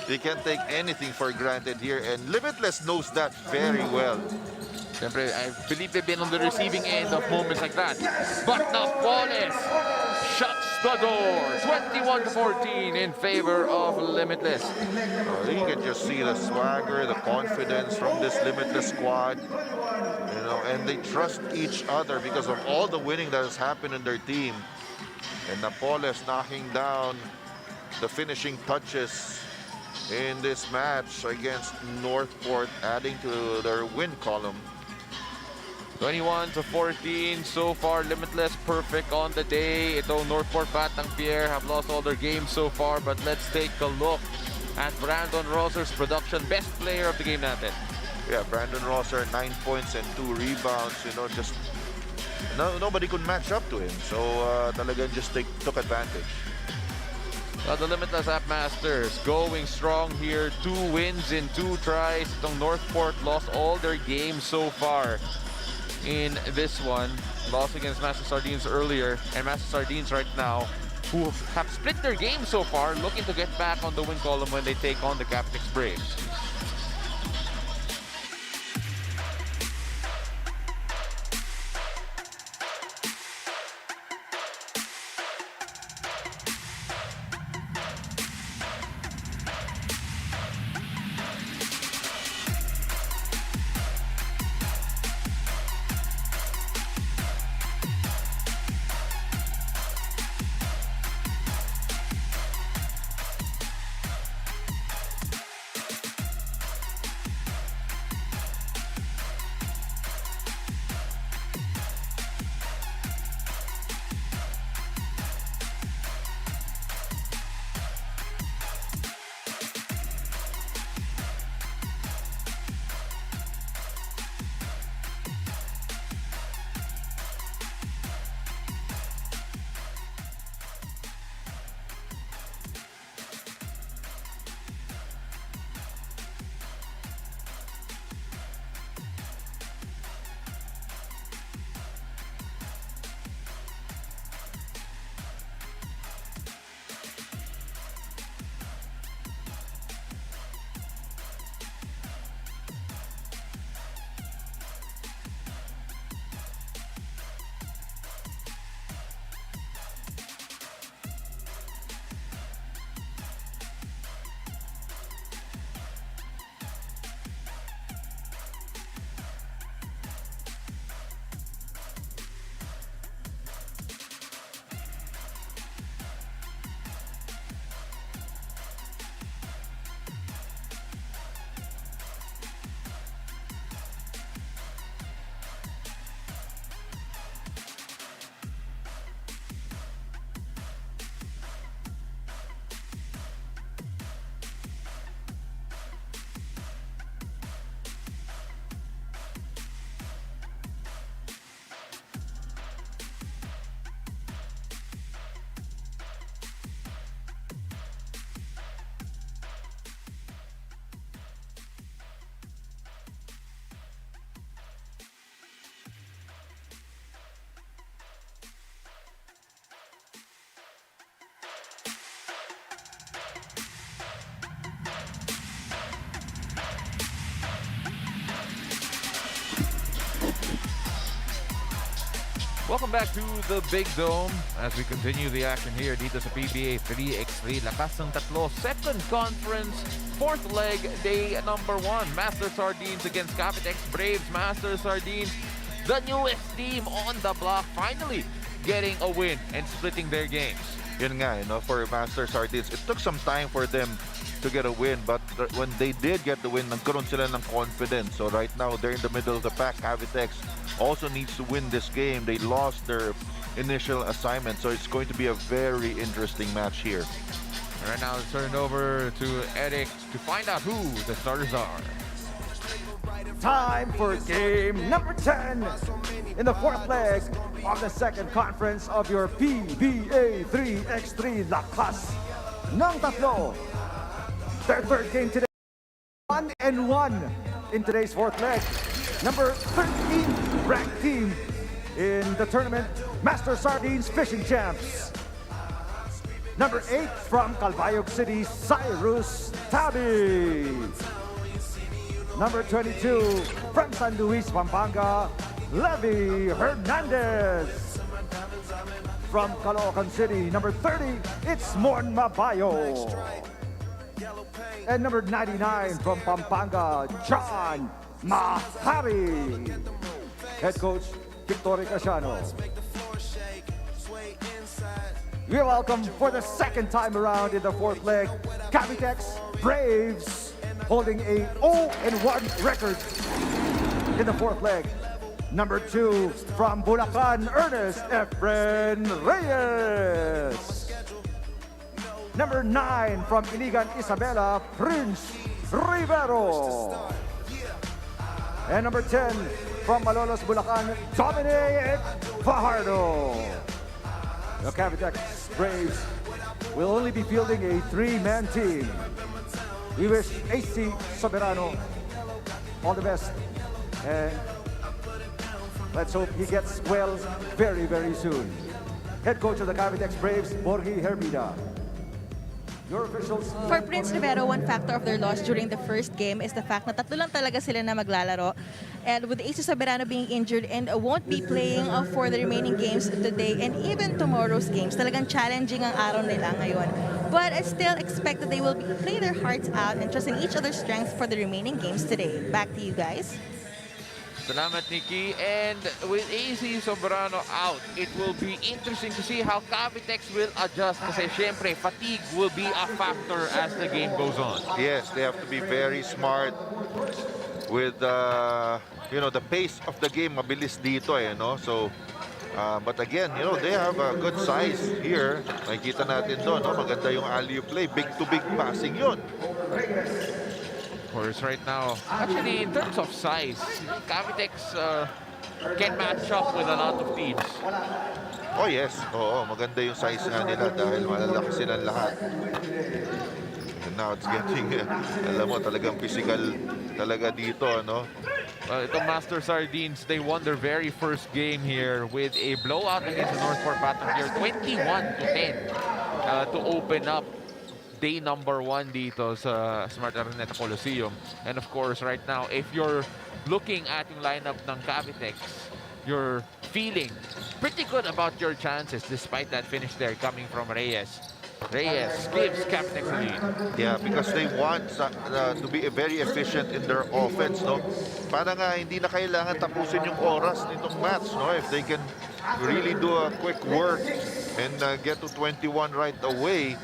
they can't take anything for granted here. And Limitless knows that very well. Siyempre, I believe they've been on the receiving end of moments like that. But Napoles shuts the door. 21-14 in favor of Limitless. You can just see the swagger, the confidence from this Limitless squad. You know, and they trust each other because of all the winning that has happened in their team. And Napoles knocking down the finishing touches in this match against Northport, adding to their win column. 21-14 so far. Limitless perfect on the day. Ito Northport Batang Pierre have lost all their games so far, but let's take a look at Brandon Rosser's production. Best player of the game natin. Yeah, Brandon Rosser, 9 points and 2 rebounds. You know, just nobody could match up to him. So talagang just took advantage. The Limitless App Masters going strong here. 2 wins in 2 tries. Itong Northport lost all their games so far in this one. Lost against Master Sardines earlier, and Master Sardines right now, who have split their game so far, looking to get back on the win column when they take on the Captex Braves. Welcome back to the Big Dome as we continue the action here dito sa PBA 3x3 Lakas ng Tatlo second conference fourth leg day number 1 Master Sardines against Cavitex Braves. Master Sardines, the newest team on the block, finally getting a win and splitting their games. Yun nga, for Master Sardines, it took some time for them to get a win, but when they did get the win, nagkaroon sila ng confidence. So right now, they're in the middle of the pack. Cavitex also needs to win this game. They lost their initial assignment, so it's going to be a very interesting match here. Right now, let's turn it over to Eric to find out who the starters are. Time for game number 10 in the fourth leg of the second conference of your PBA 3x3 Lakas ng Tatlo. Their third game today, 1-1 in today's fourth leg. Number 13 ranked team in the tournament, Master Sardines Fishing Champs. Number 8 from Calbayog City, Cyrus Tabi. Number 22 from San Luis, Pampanga, Levi Hernandez. From Caloocan City, number 30, it's Mon Mabayo. And number 99 from Pampanga, John Mahari. Head coach, Victoria Casiano. We welcome for the second time around in the fourth leg, Cavitex Braves, holding a 0-1 record in the fourth leg. Number 2 from Bulacan, Ernest Efren Reyes. Number 9 from Iligan, Isabela, Prince Rivero. And number 10 from Malolos, Bulacan, Dominic Fajardo. The Cavitex Braves will only be fielding a 3-man team. We wish AC Soberano all the best, and let's hope he gets well very, very soon. Head coach of the Cavitex Braves, Borgi Hermida. Your officials. For Prince Rivero, one factor of their loss during the first game is the fact na tatlo lang talaga sila na maglalaro. And with AC Soberano being injured and won't be playing for the remaining games today and even tomorrow's games, talagang challenging ang araw nila ngayon. But I still expect that they will play their hearts out and trust in each other's strength for the remaining games today. Back to you guys. Salamat, Nikki. And with AC Soberano out, it will be interesting to see how Cavitex will adjust kasi syempre fatigue will be a factor as the game goes on. Yes, they have to be very smart with the pace of the game. Mabilis dito So but again, they have a good size here. Makikita natin doon, maganda yung alley-oop play. Big to big passing yun. Of course, right now, actually, in terms of size, Cavitex can match up with a lot of teams. Oh yes, oo, maganda yung size nga nila dahil malalaki silang lahat. And now it's getting, alam mo, talagang physical talaga dito, Well, itong Master Sardines, they won their very first game here with a blowout against the Northport Battlefield, 21-10 to open up day number 1 dito sa Smart Araneta Coliseum. And of course, right now, if you're looking at yung lineup ng Cavitex, you're feeling pretty good about your chances despite that finish there coming from Reyes. Reyes gives Cavitex a lead. Yeah, because they want to be very efficient in their offense, Para nga hindi na kailangan tapusin yung oras nitong match, If they can really do a quick work and get to 21 right away,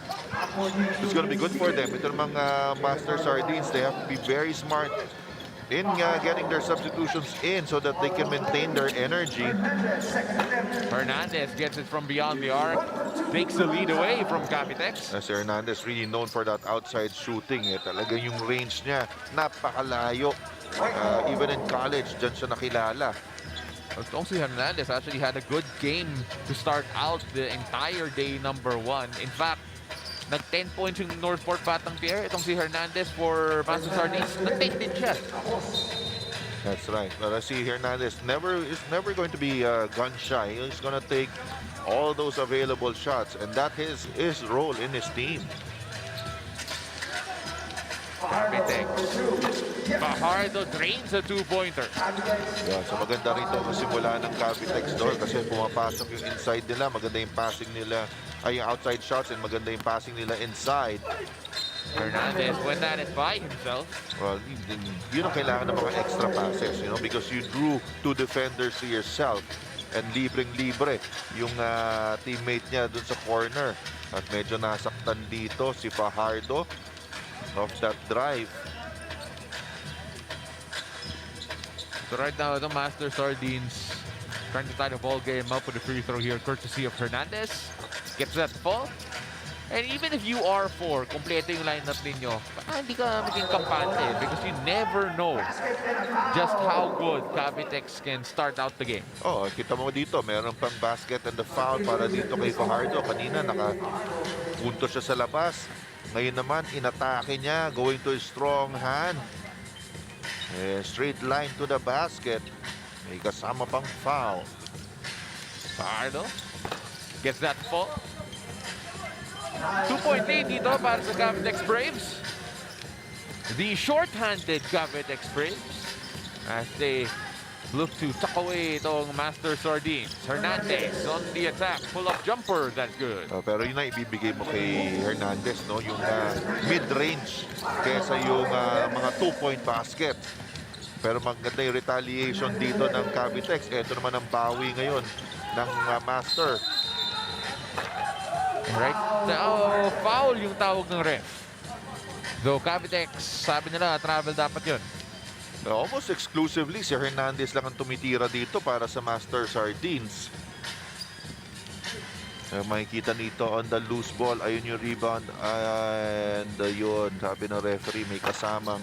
it's going to be good for them. Ito mga Master Sardines, they have to be very smart in getting their substitutions in so that they can maintain their energy. Hernandez gets it from beyond the arc, takes the lead away from Cavitex. As Hernandez really known for that outside shooting. Talaga yung range niya, napakalayo. Even in college, dyan siya nakilala. Itong si Hernandez actually had a good game to start out the entire day number 1. In fact, nag-10 points yung Northport Batang Pier. Itong si Hernandez for Master Sardines, nag-10 din siya. That's right. But I see Hernandez is never going to be gun shy. He's going to take all those available shots, and that is his role in his team. Cavitex Fajardo drains a two-pointer. Yeah, so maganda rito ang simula ng Cavitex doon kasi pumapasok yung inside nila, maganda yung passing nila, ay yung outside shots and maganda yung passing nila inside. Hernandez went at it by himself. Well, yun ang kailangan ng mga extra passes, you know, because you drew two defenders to yourself and libreng-libre yung teammate niya dun sa corner. At medyo nasaktan dito si Fajardo of that drive. So right now, the Master Sardines trying to tie the ball game up with a free throw here, courtesy of Hernandez. Gets that ball. And even if you are for kompleto yung lineup ninyo, hindi ka maging kampante because you never know just how good Cavitex can start out the game. Oh, kita mo dito, meron pang basket and the foul para dito kay Fajardo. Kanina nakapunto siya sa labas. Ngayon naman, inatake niya, going to a strong hand. Straight line to the basket. May kasama pang foul. Fajardo gets that ball. 2-point lead dito para sa Cavitex Braves. The short-handed Cavitex Braves as they look to tuck away itong Master Sardines. Hernandez on the attack. Pull-up jumper, that's good. Pero yun na ibibigay mo kay Hernandez, no? Yung mid-range kesa yung mga 2-point basket. Pero maganda yung retaliation dito ng Cavitex. Ito naman ang bawi ngayon ng Master. Right now, foul yung tawag ng ref. Though Cavitex, sabi nila, travel dapat yun. Almost exclusively, si Hernandez lang ang tumitira dito para sa Master Sardines. Makikita nito on the loose ball. Ayun yung rebound. And yun, sabi ng referee, may kasamang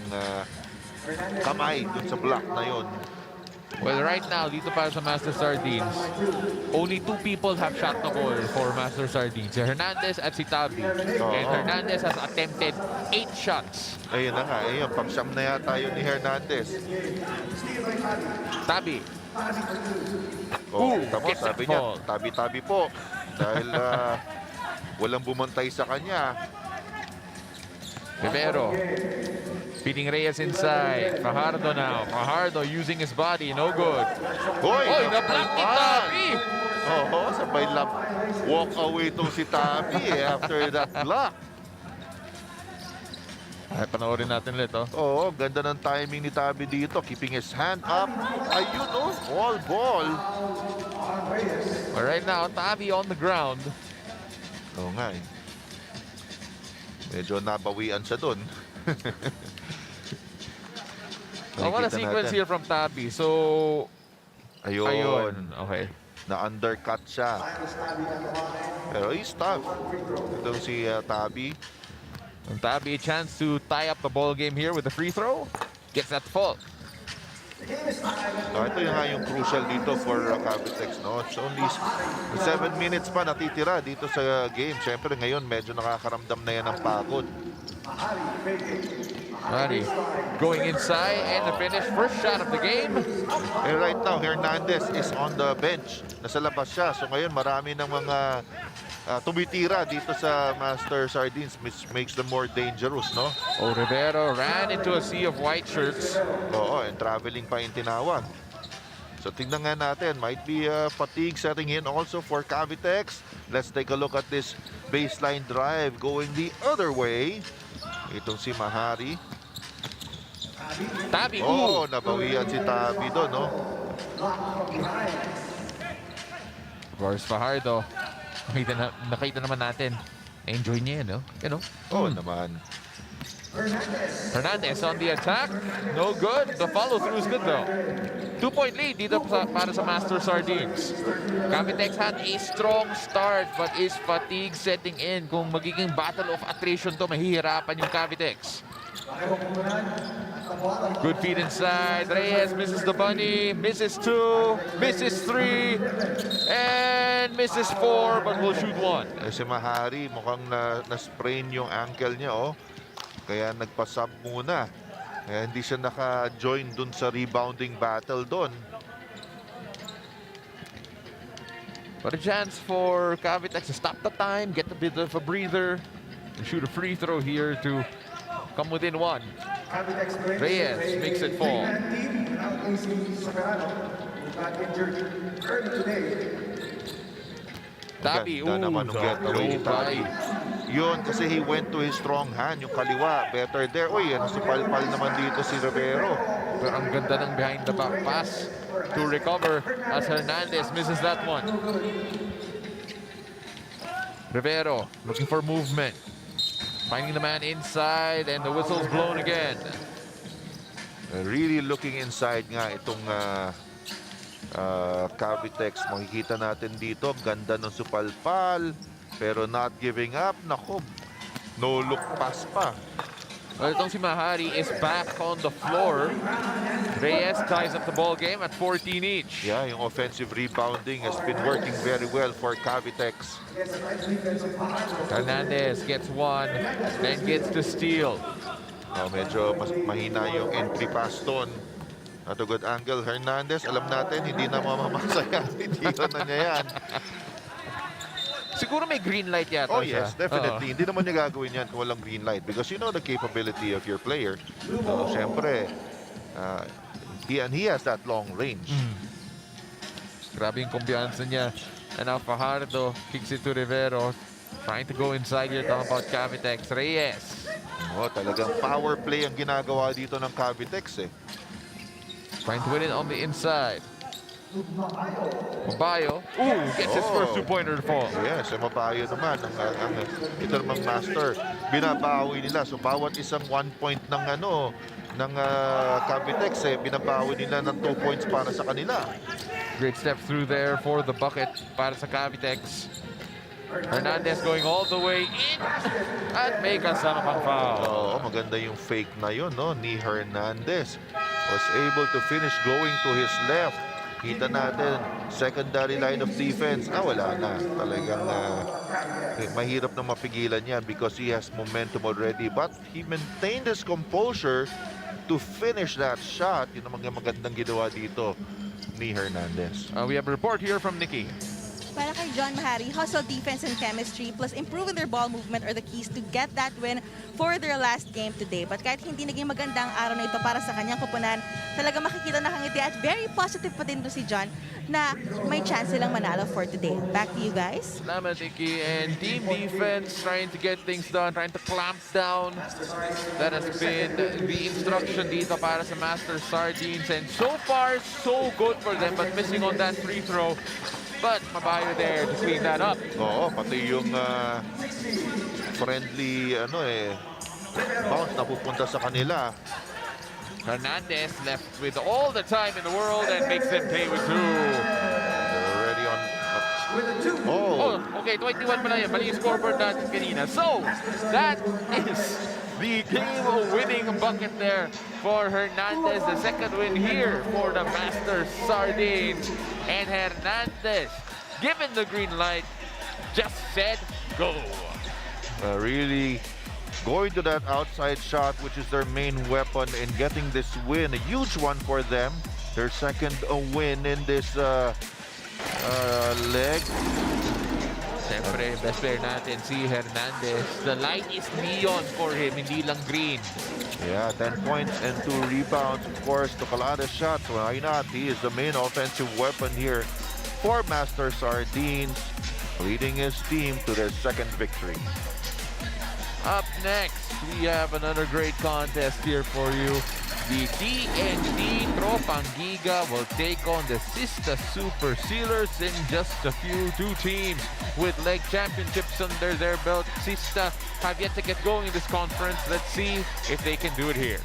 kamay dun sa block na yun. Well, right now, dito para sa Master Sardines, only 2 people have shot the ball for Master Sardines. Si Hernandez at si Tabi. And Hernandez has attempted 8 shots. Ayun na nga, ayun, pang-siyam na yata yun ni Hernandez. Tabi. Tapos sabi niya, tabi-tabi po. Dahil walang bumantay sa kanya. Rivero. Feeding Reyes inside. Fajardo now. Fajardo using his body. No good. Hoy, na-block ni Tabi. Sabay lang walk away itong si Tabi after that block. Ay, panoorin natin ulit, oh. Oo, ganda ng timing ni Tabi dito. Keeping his hand up. Ayun, all ball. But right now, Tabi on the ground. Oo nga eh. Medyo nabawian siya dun. I want a sequence here from Tabi. So, ayun. Okay. Na-undercut siya. Pero he's tough. Itong si Tabi. And Tabi a chance to tie up the ball game here with a free throw. Gets that fault. Ito yung crucial dito for Cavitex, no? It's only 7 minutes pa natitira dito sa game. Siyempre ngayon medyo nakakaramdam na yan ng pagod. Ready. Going inside and the finish. First shot of the game. And right now, Hernandez is on the bench. Nasa labas siya. So ngayon marami ng mga tumitira dito sa Master Sardines, which makes them more dangerous, no? Rivero ran into a sea of white shirts. Oo, and traveling pa yung tinawag. So tingnan nga natin, might be fatigue setting in also for Cavitex. Let's take a look at this baseline drive going the other way. Itong si Mahari. Tabi. Nabawian si Tabi doon, no? Of course, Fajardo. Nakita naman natin. Enjoy niya, no? Naman. Hernandez on the attack. No good. The follow-through is good, though. 2-point lead dito para sa Master Sardines. Cavitex had a strong start but is fatigue setting in. Kung magiging battle of attrition to, mahihirapan yung Cavitex. Good feed inside. Reyes misses the bunny. Misses 2. Misses 3. And misses 4 but will shoot 1. Si Mahari mukhang na-sprain yung ankle niya, oh. Kaya nagpa-sub muna. Kaya hindi siya naka-join dun sa rebounding battle dun. But a chance for Cavitex to stop the time, get a bit of a breather, and shoot a free throw here to come within one. Reyes makes it fall. Tabi, Ganda naman ng getaway ni Tabi. Yun, kasi he went to his strong hand, yung kaliwa. Better there. Uy, nasupalpal naman dito si Rivero. Pero ang ganda ng behind the back pass to recover as Hernandez misses that one. Rivero looking for movement. Finding the man inside and the whistle's blown again. Really looking inside nga itong Cavitex. Makikita natin dito, ganda ng supalpal. Pero not giving up. Naku, no look pass pa. Well, itong si Mahari is back on the floor. Reyes ties up the ball game at 14 each. Yeah, yung offensive rebounding has been working very well for Cavitex. Hernandez gets one, then gets the steal. Medyo mas mahina yung entry pass doon. At a good angle, Hernandez, alam natin, hindi na mamamasaya. Hindi na niya yan. Siguro may green light yata Oh siya. yes, definitely. Hindi naman niya gagawin yan kung walang green light because you know the capability of your player. So, siyempre, he has that long range. Grabe yung kumpiyansa niya. And now Fajardo kicks it to Rivero. Trying to go inside here. Talking about Cavitex. Reyes. Talagang power play ang ginagawa dito ng Cavitex eh. Trying to win it on the inside. Mabayo. Ooh, gets his first two-pointer to fall. Yes, Mabayo naman. Ito namang master. Binabawi nila. So, bawat isang 1 point ng Cavitex binabawi nila ng 2 points para sa kanila. Great step through there for the bucket para sa Cavitex. Hernandez going all the way in at may kasama pang foul. Maganda yung fake na yun, no? Ni Hernandez was able to finish going to his left. Kita natin, secondary line of defense. Wala na. Talagang mahirap na mapigilan yan because he has momentum already. But he maintained his composure to finish that shot. Yun ang magandang ginawa dito ni Hernandez. We have a report here from Nikki. Para kay John Mahari, hustle, defense, and chemistry plus improving their ball movement are the keys to get that win for their last game today. But kahit hindi naging magandang araw na ito para sa kanyang kupunan, talaga makikita nakangiti at very positive pa din to si John na may chance silang manalo for today. Back to you guys. Salamat, Nikki. And team defense trying to get things done, trying to clamp down. That has been the instruction dito para sa Master Sardines. And so far, so good for them, but missing on that free throw. But Mabayo there to clean that up. Pati yung friendly bounce na pupunta sa kanila. Hernandez left with all the time in the world and makes them pay with two. They're already on. Okay, 21 pala yan. Mali yung scoreboard natin kanina. So, that is the game-winning bucket there for Hernandez. The second win here for the Master Sardines. And Hernandez, given the green light, just said go. Really going to that outside shot, which is their main weapon in getting this win. A huge one for them. Their second win in this leg. Siyempre, best player natin, si Hernandez. The light is neon for him, hindi lang green. Yeah, 10 points and 2 rebounds. Of course, took a lot of shots. Why not? He is the main offensive weapon here for Master Sardines, leading his team to their second victory. Up next, we have another great contest here for you. The TNT Tropang Giga will take on the Sista Super Sealers in just a few. Two teams with leg championships under their belt. Sista have yet to get going in this conference. Let's see if they can do it here.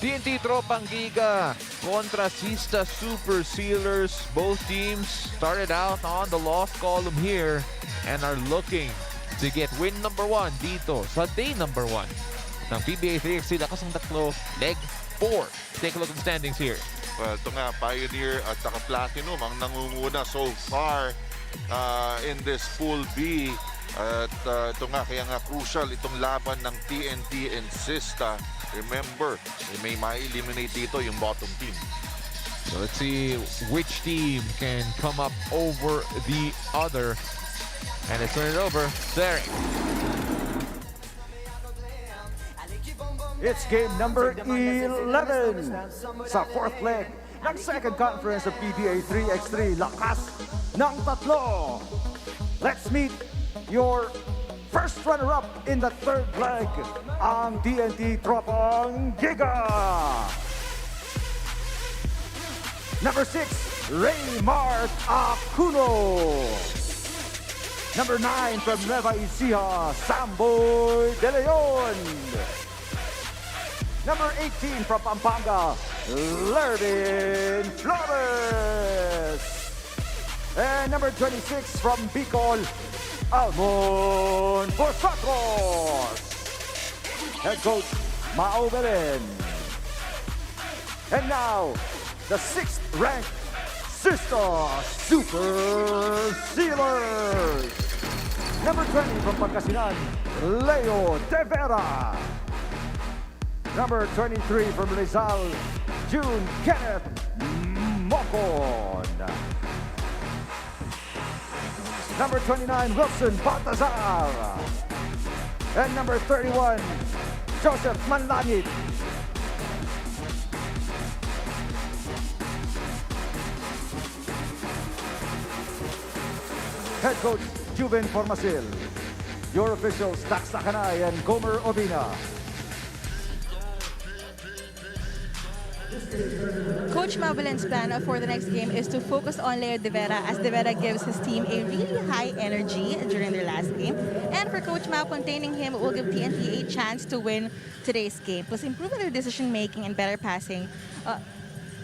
TNT Tropang Giga kontra Sista Super Sealers. Both teams started out on the loss column here and are looking to get win number 1 dito sa day number 1 ng PBA 3x3 Lakas ng Tatlo, leg 4. Take a look at the standings here. Well, ito nga, Pioneer at saka Platinum ang nangunguna so far in this Pool B. At ito nga, kaya nga crucial itong laban ng TNT and Sista. Remember, may ma-eliminate dito yung bottom team. So let's see which team can come up over the other. And let's turn it over to Eric. It's game number 11 sa fourth leg ng second conference of PBA 3x3 Lakas ng Tatlo. Let's meet your first runner-up in the third leg, ang TNT Tropang Giga. Number 6, Raymart Acuno. Number 9 from Nueva Ecija, Samboy De Leon. Number 18 from Pampanga, Lervin Flores. And number 26 from Bicol, Almon Bosatros. Head coach, Mao Belen. And now, the 6th ranked Sista Super Sealers. Number 20 from Pangasinan, Leo De Vera. Number 23 from Rizal, June Kenneth Mocon. Number 29, Wilson Baltazar. And number 31, Joseph Manlangit. Head coach, Juven Formasil. Your officials, Dax Takanay and Gomer Obina. Coach Mabelen's plan for the next game is to focus on Leo De Vera, as De Vera gives his team a really high energy during their last game. And for Coach Mao, containing him will give TNT a chance to win today's game, plus improving their decision making and better passing.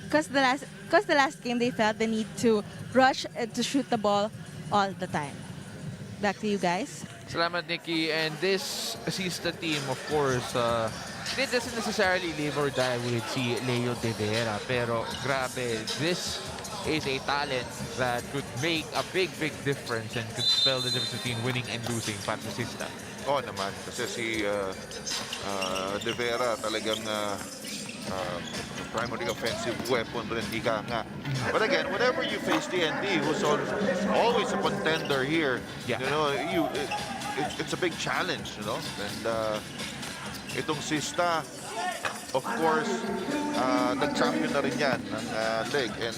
Because the last game they felt the need to rush to shoot the ball all the time. Back to you guys. Salamat, Nikki. And this Sista team, of course, they doesn't necessarily live or die with si Leo De Vera. Pero grabe, this is a talent that could make a big difference and could spell the difference between winning and losing para sa Sista. Oo naman, kasi si De Vera talagang primary offensive weapon rin, ika nga. But again, whenever you face TNT, who's always a contender here, Yeah. you know, it's a big challenge, you know. And itong Sista, of course, nag-champion na rin yan ng leg. And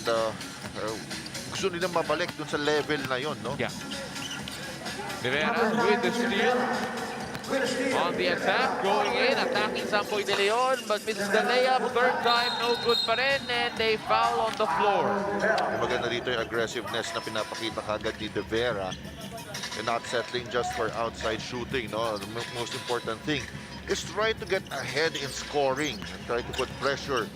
gusto nilang mabalik dun sa level na yon, no? Yeah. De Vera with the steal. On the attack, going in, attacking Samboy De Leon, but misses the layup. Third time, no good pa rin, and they foul on the floor. Maganda dito yung aggressiveness na pinapakita kagad ni De Vera. And not settling just for outside shooting, no? The most important thing is try to get ahead in scoring and try to put pressure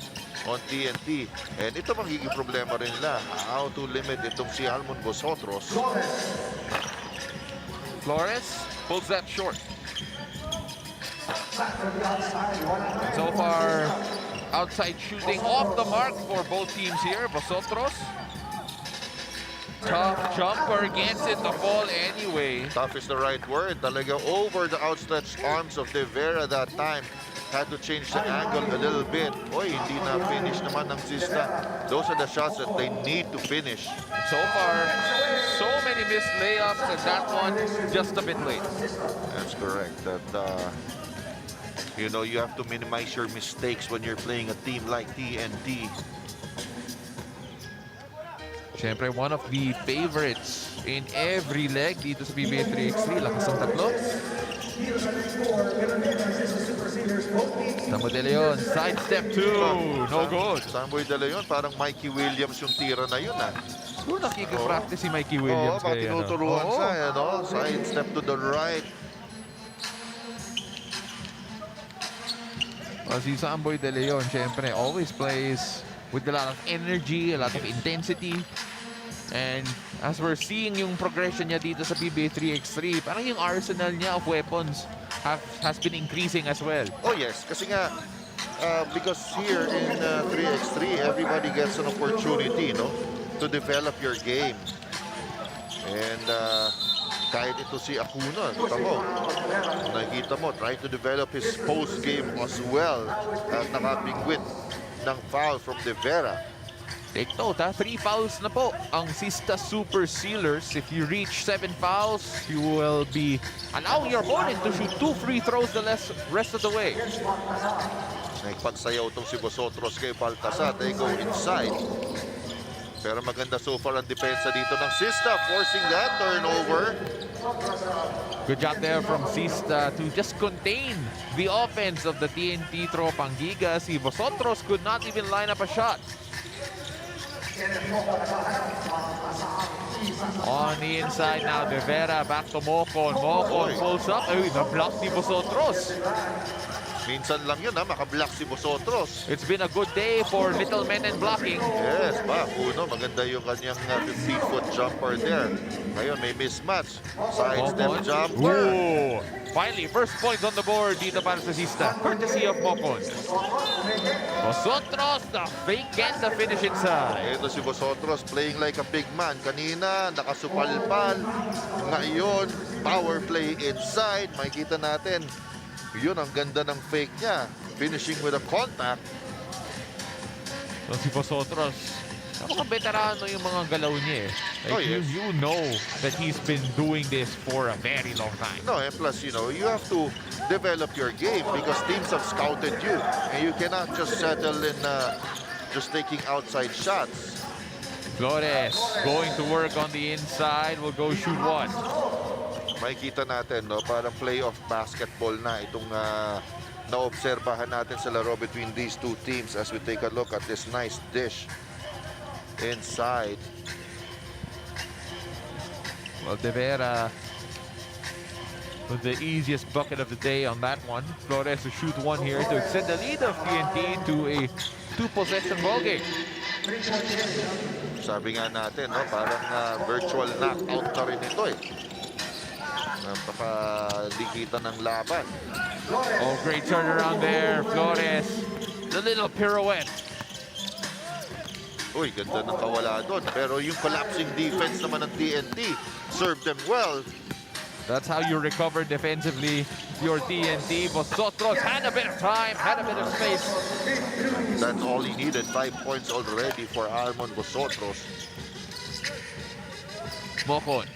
on TNT. And ito magiging problema rin nila. How to limit itong si Almon Bosotros. Flores pulls that short. So far, outside shooting off the mark for both teams here. Vosotros, tough jumper, gets it to fall anyway. Tough is the right word. Talaga over the outstretched arms of De Vera that time. Had to change the angle a little bit. Oy, hindi na finish naman ng Sista. Those are the shots that they need to finish. So far, so many missed layups, and that one just a bit late. That's correct. That you know, you have to minimize your mistakes when you're playing a team like TNT. Siyempre, one of the favorites in every leg dito sa PBA 3x3, Lakas ng Tatlo. Samboy De Leon, sidestep 2, no good. Samboy De Leon, parang Mikey Williams yung tira na yun, ah. Siguro nakikipag-practice si Mikey Williams. Oo, tinuturuan Oo. siya, ano? Sidestep to the right. Si Samboy De Leon, syempre, always plays with a lot of energy, a lot of intensity. And as we're seeing yung progression niya dito sa PBA 3x3, parang yung arsenal niya of weapons has been increasing as well. Oh yes, kasi nga, because here in 3x3, everybody gets an opportunity, no, to develop your game. And kahit ito si Acuna, nakikita mo, try to develop his post game as well. At nakabingwit ng foul from De Vera. Take note, 3 fouls na po ang Sista Super Sealers. If you reach 7 fouls, you will be allowing your opponent to shoot 2 free throws the rest of the way. Nagpagsayaw itong si Bosotros kay Baltasar. They go inside. Pero maganda so far ang depensa dito ng Sista, forcing that turnover. Good job there from Sista to just contain the offense of the TNT Tropang Giga. Si Bosotros could not even line up a shot. On the inside now, De Vera back to Mocon. Mocon pulls up. Ay, na-block ni Bosotros. Minsan lang yun, makablock si Bosotros. It's been a good day for Little Men and blocking. Yes, Uno, maganda yung kanyang 15-foot jumper there. Ngayon, may mismatch. Sidestep jumper. Ooh. Finally, first point on the board dito para sa Sista, courtesy of Mocon. Bosotros, the fake and the finish inside. Ito si Bosotros playing like a big man. Kanina, nakasupalpal. Ngayon, power play inside. Makikita natin, yun ang ganda ng fake niya. Finishing with a contact. So si Bosotros, napaka-veterano yung mga galaw niya eh. Like, yes. you know that he's been doing this for a very long time. No, and plus, you know, you have to develop your game because teams have scouted you. And you cannot just settle in just taking outside shots. Flores going to work on the inside. Will go shoot one. Makikita natin, no, parang playoff basketball na itong naobserbahan natin sa laro between these two teams as we take a look at this nice dish inside. Well, De Vera with the easiest bucket of the day on that one. Flores to shoot one here to extend the lead of TNT to a 2-possession ballgame. Sabi nga natin, no, parang virtual knockout na rin ito eh. Napaka-likita ng laban. Oh, great turnaround there. Flores, the little pirouette. Uy, ganda ng kawala doon. Pero yung collapsing defense naman ng TNT served them well. That's how you recover defensively. Your TNT. Bosotros had a bit of time, had a bit of space. That's all he needed. 5 points already for Armon Bosotros. Mocon.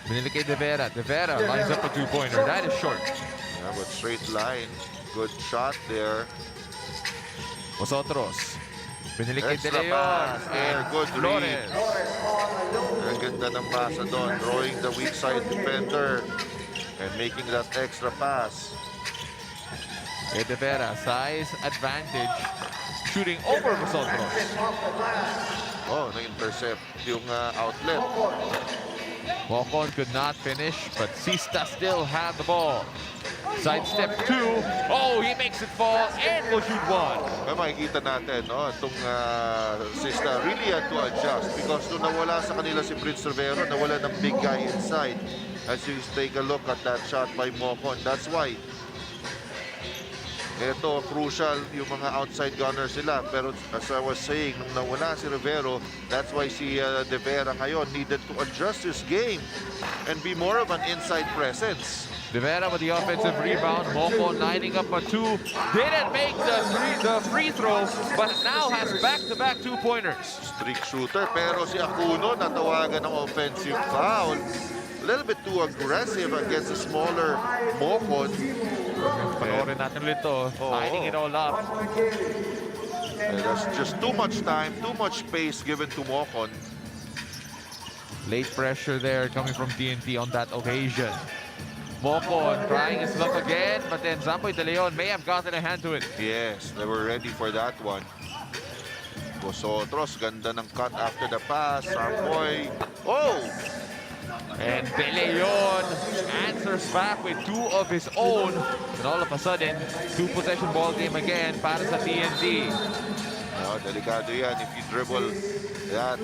Binili kay De Vera. De Vera lines up a 2-pointer. That is short. Yeah, but straight line. Good shot there. Bosotros. Binili kay De Extra Leon. pass there. Good Flores. read. Ang ganda ng pasa doon. Drawing the weak side defender and making that extra pass. Kay De Vera, size advantage. Shooting over Bosotros. Oh, na-intercept yung outlet. Mocon could not finish, but Sista still had the ball. Sidestep 2. Oh, he makes it fall and will shoot one. Kaya makikita natin, no, itong Sista really had to adjust because nung nawala sa kanila si Prince Rivero, nawala ng big guy inside. As you take a look at that shot by Mocon, that's why ito, crucial yung mga outside gunners sila. Pero as I was saying, nung nawala si Rivero, that's why si De Vera ngayon needed to adjust his game and be more of an inside presence. De Vera with the offensive rebound. Mocon lining up a 2. Didn't make the free throw, but now has back-to-back 2-pointers. Streak shooter, pero si Acuno natawagan ng offensive foul. A little bit too aggressive against a smaller Mocon. Panoorin natin ulit to. Lining it all up. And that's just too much time, too much space given to Mocon. Late pressure there coming from TNT on that occasion. Mocon trying his luck again, but then Zamboy De Leon may have gotten a hand to it. Yes, they were ready for that one. Bosotros, ganda ng cut after the pass. Samboy. Oh! And De Leon answers back with 2 of his own. And all of a sudden, 2-possession ball game again para sa TNT. Delikado yan. If you dribble that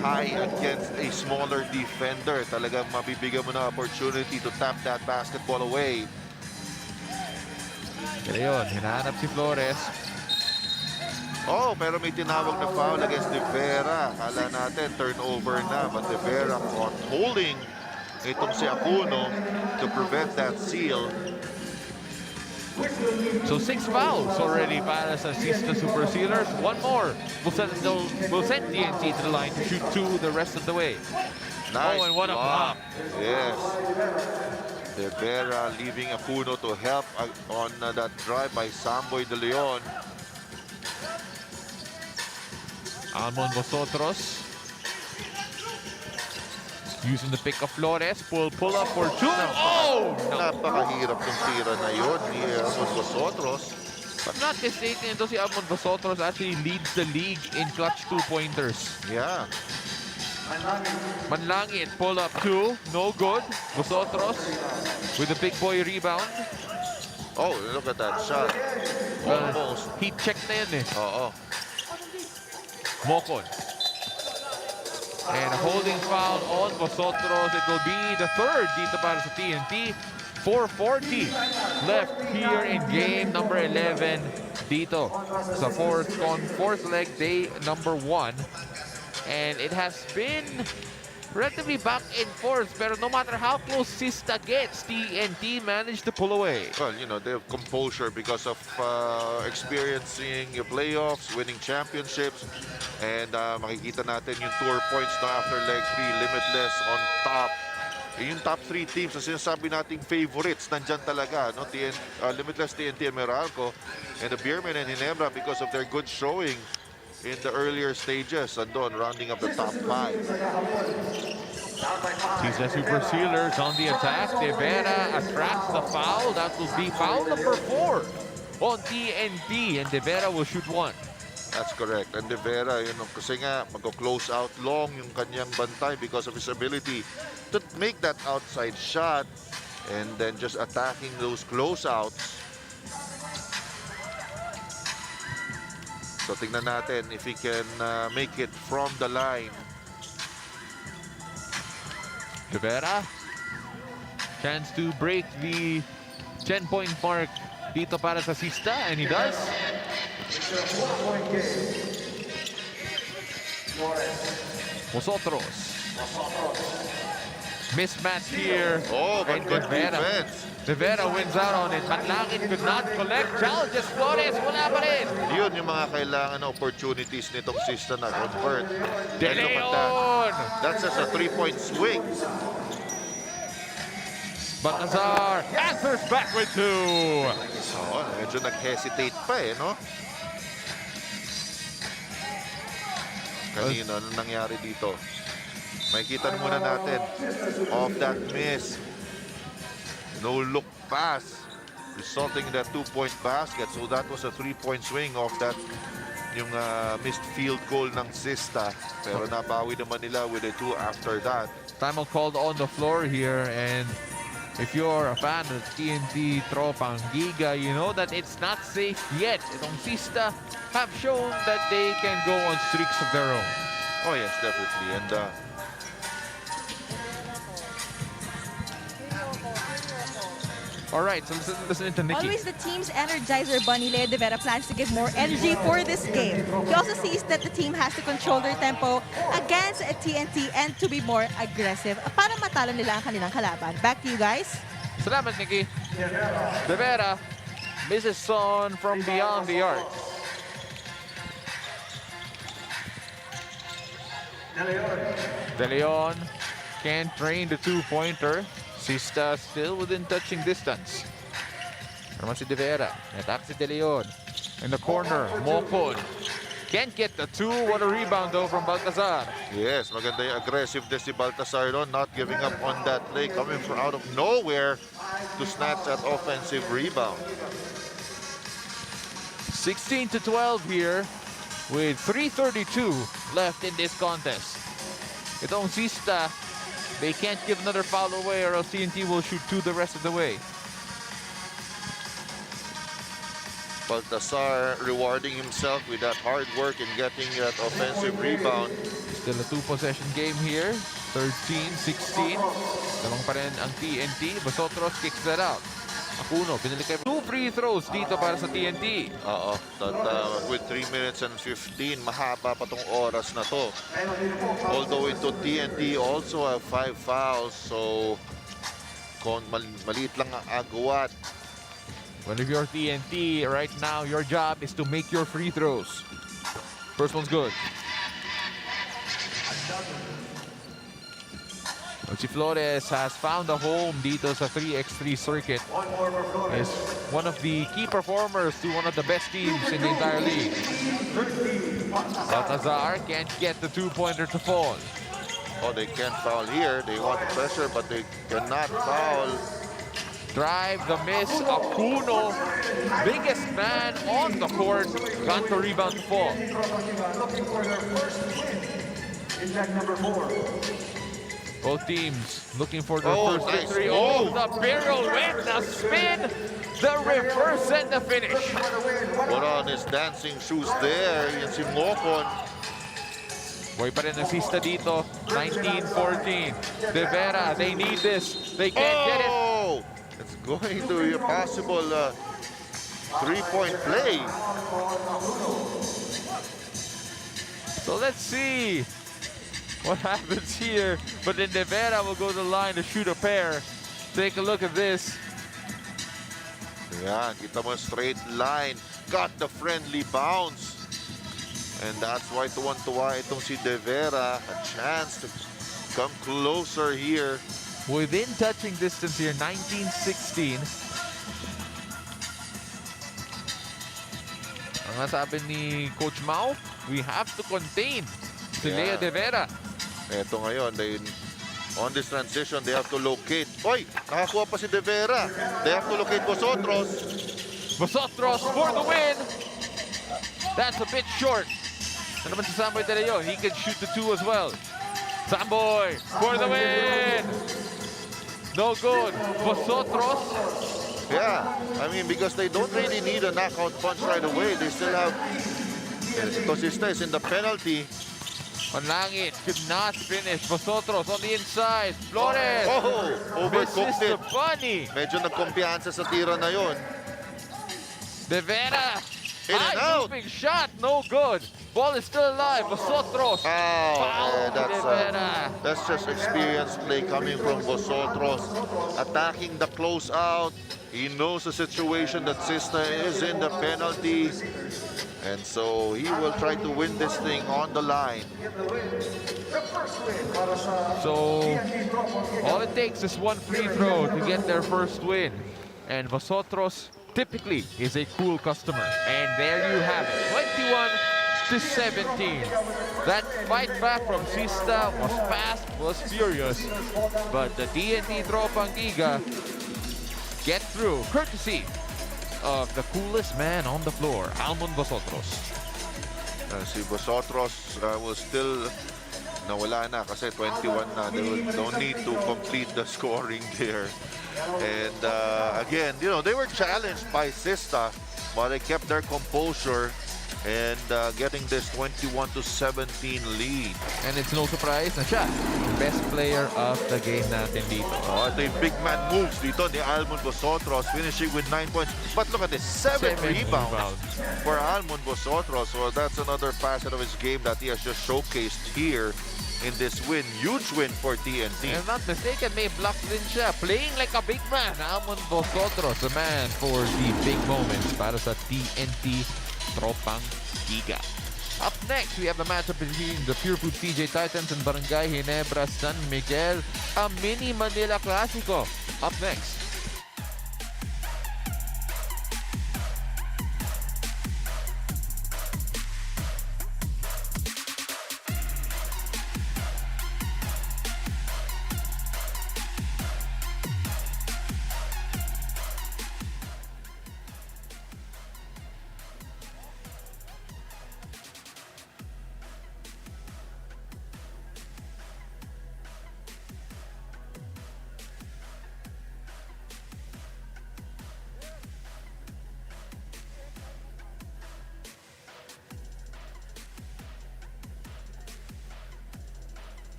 high against a smaller defender, talagang mabibigyan mo na opportunity to tap that basketball away. De Leon, hinahanap si Flores. Oh, pero may tinawag na foul against De Vera. Kala natin turnover na, but De Vera caught holding itong si Acuno to prevent that seal. So 6 fouls already para sa Sista Super Sealers. 1 more will send TNT to the line to shoot 2 the rest of the way. Nice Oh, and what a block. Yes. De Vera leaving Acuno to help on that drive by Samboy De Leon. Almon Vosotros using the pick of Flores. Pull up for 2. Oh! No. Napakahirap ng tira na yun ni Amon Vosotros. If I'm not mistaken, ito si Almon Vosotros actually leads the league in clutch 2-pointers. Yeah. Manlangit, pull up 2. No good. Vosotros with a big boy rebound. Oh, look at that shot. Almost. Heat check na yun eh. Oo. Mocon. And a holding foul on Vosotros. It will be the 3rd dito para sa TNT. 4:40 left here in game number 11 dito sa fourth leg, day number 1. And it has been relatively back and forth, pero no matter how close Sista gets, TNT managed to pull away. Well, you know, they have composure because of experiencing your playoffs, winning championships, and makikita natin yung tour points na after leg 3, limitless on top. Yung top 3 teams na sinasabi nating favorites, nandyan talaga, no? Limitless, TNT, and Meralco, and the Beermen and Ginebra because of their good showing in the earlier stages, andon, rounding up the top 5. Sista Super Sealers on the attack. De Vera attracts the foul. That will be foul number 4 on TNT, and De Vera will shoot 1. That's correct. And De Vera, you know, kasi nga mag-close out long yung kanyang bantay because of his ability to make that outside shot and then just attacking those closeouts. So tingnan natin if he can make it from the line. De Vera, chance to break the 10-point mark dito para sa Sista, and he does. Vosotros. Mismatch here. Oh, but And good De Vera. defense. De Vera wins out on it. Manlangit could not collect. Challenges Flores. Wala pa rin. Yun yung mga kailangan na opportunities nitong Sista na convert. De And look at Leon. That's just a 3-point swing. Baltazar answers back with 2. Oh, medyo nag-hesitate pa eh, no? Kanina, anong nangyari dito? Makikita na muna natin. Off that miss. No look pass. Resulting in that 2-point basket. So that was a 3-point swing off that yung missed field goal ng Sista. Pero nabawi naman nila with a 2 after that. Time called on the floor here, and if you're a fan of TNT Tropang Giga, you know that it's not safe yet. Itong Sista have shown that they can go on streaks of their own. Oh yes, definitely. And all right, so listen to Nikki. Always the team's energizer bunny, Leo De Vera plans to give more energy for this game. He also sees that the team has to control their tempo against TNT and to be more aggressive para matalo nila ang kanilang kalaban. Back to you guys. Salamat, Nikki. De Vera misses on from beyond the arc. De Leon can't drain the 2-pointer. Sista still within touching distance. Naman si De Vera. Attack si De Leon. In the corner, Mocon. Can't get the 2. What a rebound though from Baltazar. yes, maganda yung aggressiveness si Baltazar doon, not giving up on that play, coming from out of nowhere to snatch that offensive rebound. 16-12 here with 3:32 left in this contest. Itong Sista They can't give another foul away or else TNT will shoot 2 the rest of the way. Baltasar rewarding himself with that hard work and getting that offensive rebound. Still a 2-possession game here. 13-16. Dalawang pa rin ang TNT. Vosotros kicks that out. Akuno, pinili kayo. 2 free throws dito para sa TNT. With 3 minutes and 15, mahaba pa tong oras na to. Although into TNT also have 5 fouls, so maliit lang ang agwat. Well, if you're TNT, right now, your job is to make your free throws. First one's good. Si Flores has found a home dito sa 3x3 circuit. Is one of the key performers to one of the best teams in the entire league. Baltazar can't get the 2-pointer to fall. Oh, they can't foul here. They want pressure, but they cannot foul. Drive, the miss, Akuno, biggest man on the court, got the rebound to fall. Both teams looking for their first nice. victory. Oh, the barrel went, the spin, the reverse, and the finish. Put on his dancing shoes there. Yan si Mokon. Boy pa rin assista dito, 19-14. De Vera, they need this. They can't get it. Oh! It's going to be a possible 3-point play. So let's see what happens here. But then De Vera will go to the line to shoot a pair. Take a look at this. Yan, kita mo straight line. Got the friendly bounce. And that's why tuwan-tuwa itong si De Vera. A chance to come closer here. Within touching distance here, 19-16. Ang sabi ni Coach Mao, we have to contain si Lea De Vera. Eto ngayon, on this transition, they have to locate. Oy, nakakuha pa si De Vera. They have to locate Vosotros. Vosotros for the win. That's a bit short. Ano naman si Samboy De Leon? He can shoot the 2 as well. Samboy for the win. No good. Vosotros. Yeah, I mean, because they don't really need a knockout punch right away. They still have Tosista is in the penalty. Panlangit could not finish. Vosotros on the inside. Flores. Oh, overcooked misses it. the bunny. Medyo nagkumpiyansa sa tira na yon. De Vera. In and out. High-looping shot. No good. Ball is still alive. Vosotros. Foul to De Vera. That's just experience play coming from Vosotros. Attacking the closeout. He knows the situation that Sista is in the penalty. And so he will try to win this thing on the line. So all it takes is one free throw to get their first win. And Vosotros typically is a cool customer. And there you have it, 21-17. That fight back from Sista was fast, was furious. But the TNT Tropang Giga get through, courtesy of the coolest man on the floor, Almon Vosotros. Si Vosotros will still nawala na kasi 21 na. They don't need to complete the scoring there. And again, you know, they were challenged by Sista, but they kept their composure and getting this 21-17 lead. And it's no surprise na siya, best player of the game natin dito. Oh, ito yung big man moves dito ni Almon Vosotros, finishing with 9 points. But look at this, 7 rebounds for Almon Vosotros. So that's another facet of his game that he has just showcased here in this win. Huge win for TNT. If I'm not mistaken, may block din siya. Playing like a big man, Almon Vosotros, the man for the big moments para sa TNT Tropang Giga. Up next, we have a matchup between the Pure Food TJ Titans and Barangay Ginebra San Miguel. A mini Manila Clasico. Up next.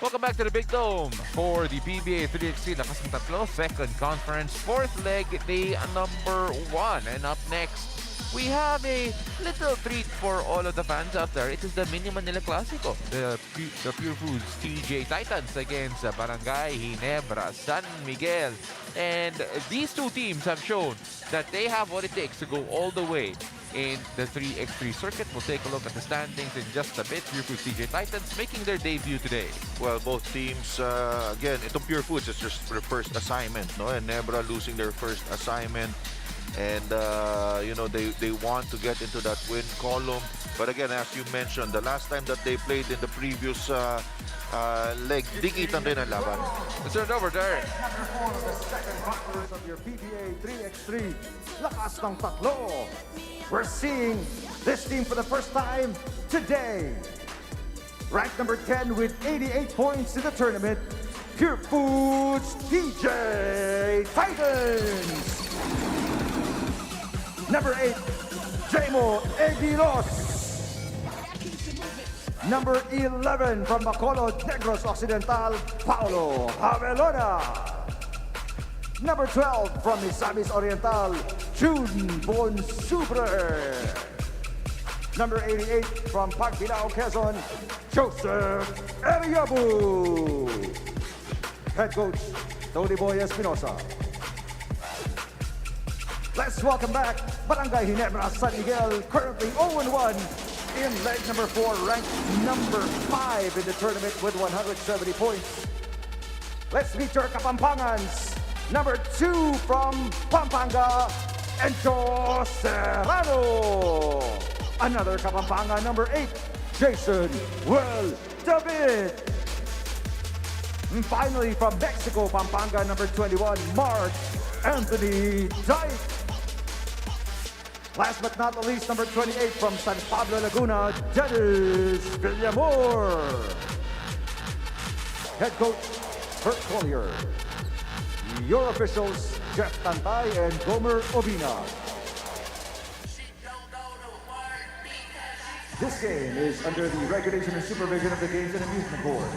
Welcome back to the Big Dome for the PBA 3x3 Lakas ng Tatlo, second conference, fourth leg, day number 1. And up next, we have a little treat for all of the fans out there. It is the Mini Manila Clasico, the Pure Foods TJ Titans against Barangay Ginebra San Miguel. And these two teams have shown that they have what it takes to go all the way in the 3x3 circuit. We'll take a look at the standings in just a bit. Pure Foods TJ Titans making their debut today. Well, both teams, again, itong Pure Foods is just their first assignment, no? And Nebra losing their first assignment. And, you know, they want to get into that win column. But again, as you mentioned, the last time that they played in the previous leg, dikitan rin ang laban. Let's turn it over, Derek. The second conference of your PBA 3x3 Lakas ng Tatlo. We're seeing this team for the first time today. Ranked number 10 with 88 points in the tournament, Pure Foods TJ Titans. Number 8, Jamo Egilos. Number 11 from Bacolod Negros Occidental, Paulo Javelona. Number 12 from Misamis Oriental, June Bonsubre. Number 88 from Pagbilao, Quezon, Joseph Eriabu. Head coach, Tony Boy Espinosa. Let's welcome back Barangay Ginebra San Miguel, currently 0-1 in leg number 4, ranked number 5 in the tournament with 170 points. Let's meet your Kapampangans. Number 2 from Pampanga, Encho Serrano. Another Kapampanga, number 8, Jason Will David. And finally from Mexico, Pampanga, number 21, Mark Anthony Dyke. Last but not the least, number 28 from San Pablo, Laguna, Dennis Villamor. Head coach, Kurt Collier. Your officials, Jeff Tantay and Gomer Obina. This game is under the regulation and supervision of the Games and Amusement Board.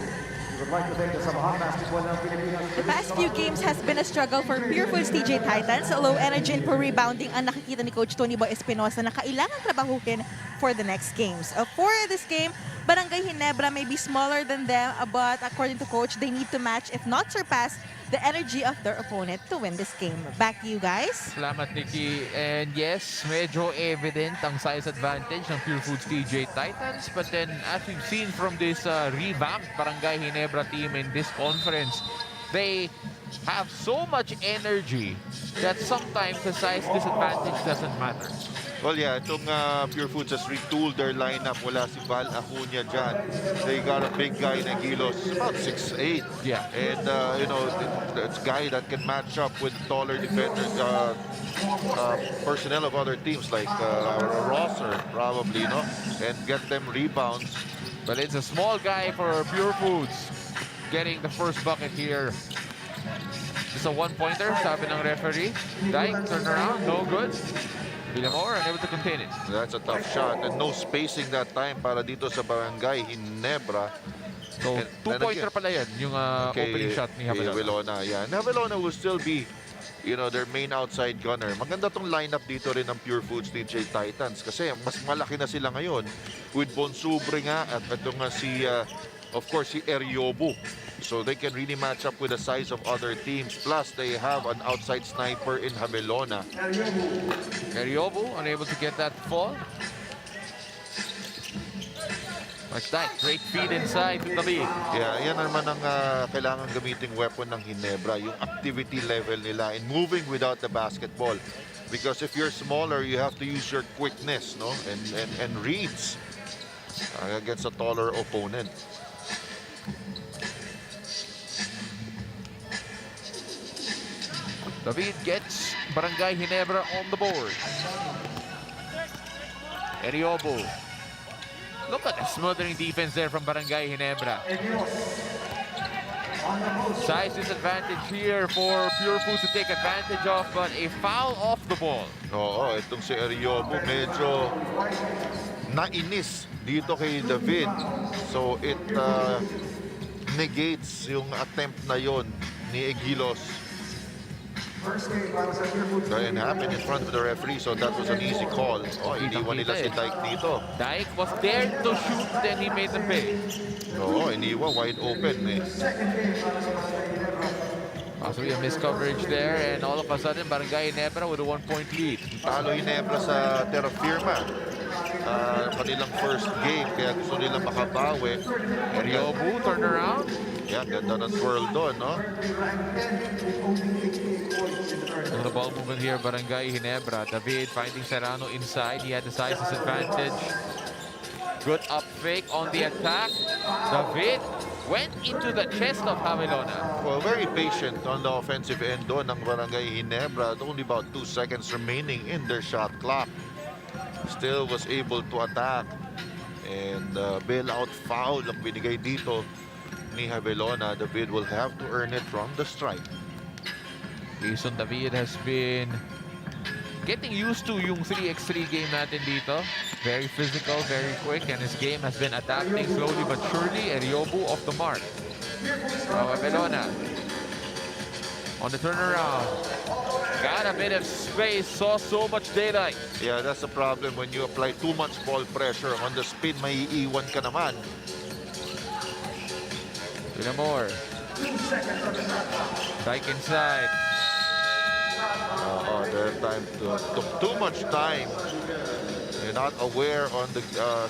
We would like to thank the Samahan Basketball ng Pilipinas. The past few games has been a struggle for Pure Foods TJ Titans. Low energy and poor rebounding ang nakikita ni Coach Tony Boy Espinosa na kailangan trabahuhin for the next games. For this game, Barangay Ginebra may be smaller than them, but according to Coach, they need to match, if not surpass, the energy of their opponent to win this game. Back to you guys. Salamat, Nikki. And yes, medyo evident ang size advantage ng Pure Foods TJ Titans. But then, as we've seen from this revamped Barangay Ginebra team in this conference, they have so much energy that sometimes the size disadvantage doesn't matter. Well, yeah, itong Pure Foods has retooled their lineup. Wala si Val Acuña dyan. They got a big guy na Gilos, about 6'8". Yeah. And, you know, it's a guy that can match up with taller defenders, personnel of other teams like Rosser, probably, no? And get them rebounds. But it's a small guy for Pure Foods getting the first bucket here. Just a one-pointer, sabi ng referee. Dyke, turn around, no good. Villamor unable to contain it. That's a tough shot and no spacing that time para dito sa Barangay Ginebra. So, two-pointer pala yan, yung opening shot ni Javelona. Yeah, Javelona will still be, you know, their main outside gunner. Maganda tong lineup dito rin ng Pure Foods TJ Titans kasi mas malaki na sila ngayon with Bonsubre nga at ito nga si, of course, si Eriobu. So they can really match up with the size of other teams. Plus, they have an outside sniper in Javelona. Eriobu unable to get that fall. Like that, great feed inside with the lead. Yeah, yan naman ang kailangan gamiting weapon ng Ginebra, yung activity level nila in moving without the basketball. Because if you're smaller, you have to use your quickness, no, and reads against a taller opponent. David gets Barangay Ginebra on the board. Eriobu. Look at the smothering defense there from Barangay Ginebra. Size disadvantage here for Pure Foods to take advantage of, but a foul off the ball. Oo, itong si Eriobu medyo nainis dito kay David. So it negates yung attempt na yon ni Egilos. That happened in front of the referee, so that was an easy call. Oh, iniwan nila si Dyke dito. Dyke was there to shoot, then he made the pay. Oo, iniwan wide open eh. Possibly a missed coverage there, and all of a sudden, Barangay Ginebra with a 1-point lead. Talo Ginebra sa Terra Firma. Kanilang first game, kaya gusto nila makabawi. Eriobu, turn around. Yan, ganda ng twirl doon, no? On the ball movement here, Barangay Ginebra. David finding Serrano inside. He had the size disadvantage. Good up fake on the attack. David went into the chest of Javelona. Well, very patient on the offensive end doon ng Barangay Ginebra. Only about 2 seconds remaining in their shot clock. Still was able to attack. And bailout foul ang binigay dito ni Javelona. David will have to earn it from the strike. Jason David has been getting used to yung 3x3 game natin dito. Very physical, very quick, and his game has been adapting slowly but surely. Eriobu off the mark. Javelona on the turnaround. Got a bit of space, saw so much daylight. Yeah, that's the problem when you apply too much ball pressure. On the spin, may iiwan ka naman. More. Dyke inside. Their time took too much time. You're not aware on the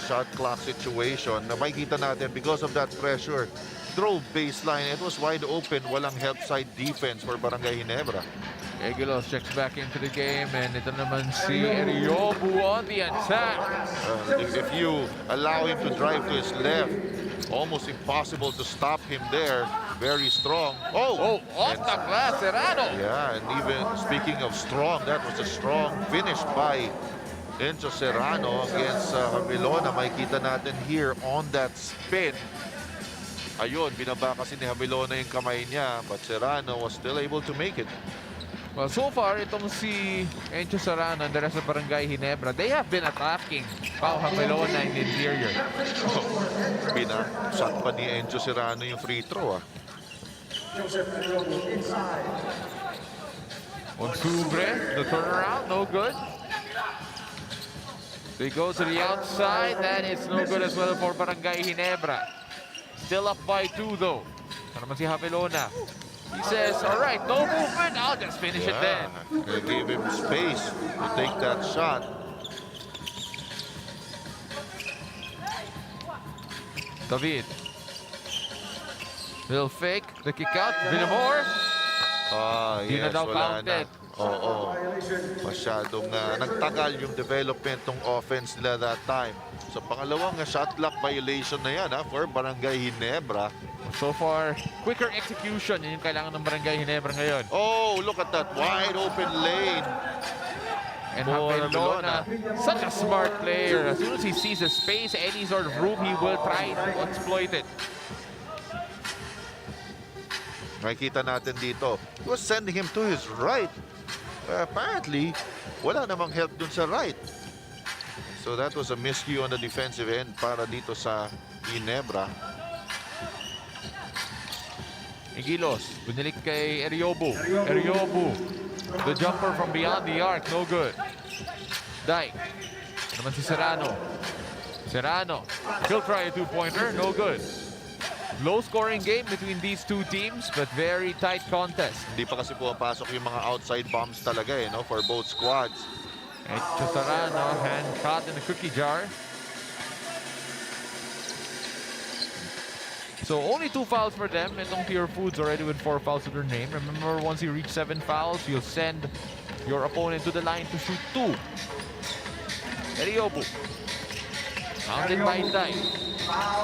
shot clock situation. Na makikita natin because of that pressure. Drove baseline. It was wide open. Walang help side defense for Barangay Ginebra. Egilos checks back into the game, and ito naman si Eriobu on the attack. If you allow him to drive to his left, almost impossible to stop him there. Very strong. Oh, off the glass, Serrano. Yeah, and even speaking of strong, that was a strong finish by Enzo Serrano against Javelona. Makikita natin here on that spin. Ayun, binaba kasi ni Javelona yung kamay niya, but Serrano was still able to make it. Well, so far, itong si Enzo Serrano and the rest of Barangay Ginebra, they have been attacking Pau Javelona in the interior. Pinasat pa ni Enzo Serrano yung free throw. Onsubre, the turnaround, no good. They go to the outside, that is no good as well for Barangay Ginebra. Still up by 2 though. Ito naman si Javelona. He says, all right, no movement, I'll just finish it then. They gave him space to take that shot. David. Little fake, the kick out, Villamor. Di na daw counted. Oo. Masyadong nagtagal yung development ng offense nila that time. So pangalawang shot clock violation na yan for Barangay Ginebra. So far, quicker execution. Yun yung kailangan ng Barangay Ginebra ngayon. Oh, look at that wide open lane. And Javelona, such a smart player. As soon as he sees a space, any sort of room, he will try to exploit it. Makikita natin dito. He was sending him to his right. Apparently, wala namang help dun sa right. So that was a miscue on the defensive end para dito sa Ginebra. Egilos, binilik kay Eriobu. Eriobu, the jumper from beyond the arc, no good. Dyke, naman si Serrano. Serrano, he'll try a two-pointer, no good. Low-scoring game between these two teams, but very tight contest. Hindi pa kasi pumapasok yung mga outside bombs talaga for both squads. And Serrano, hand caught in the cookie jar. So only 2 fouls for them. Itong Pure Foods already with 4 fouls to their name. Remember, once you reach 7 fouls, you'll send your opponent to the line to shoot 2. Eriobu. Mounted by Dyke.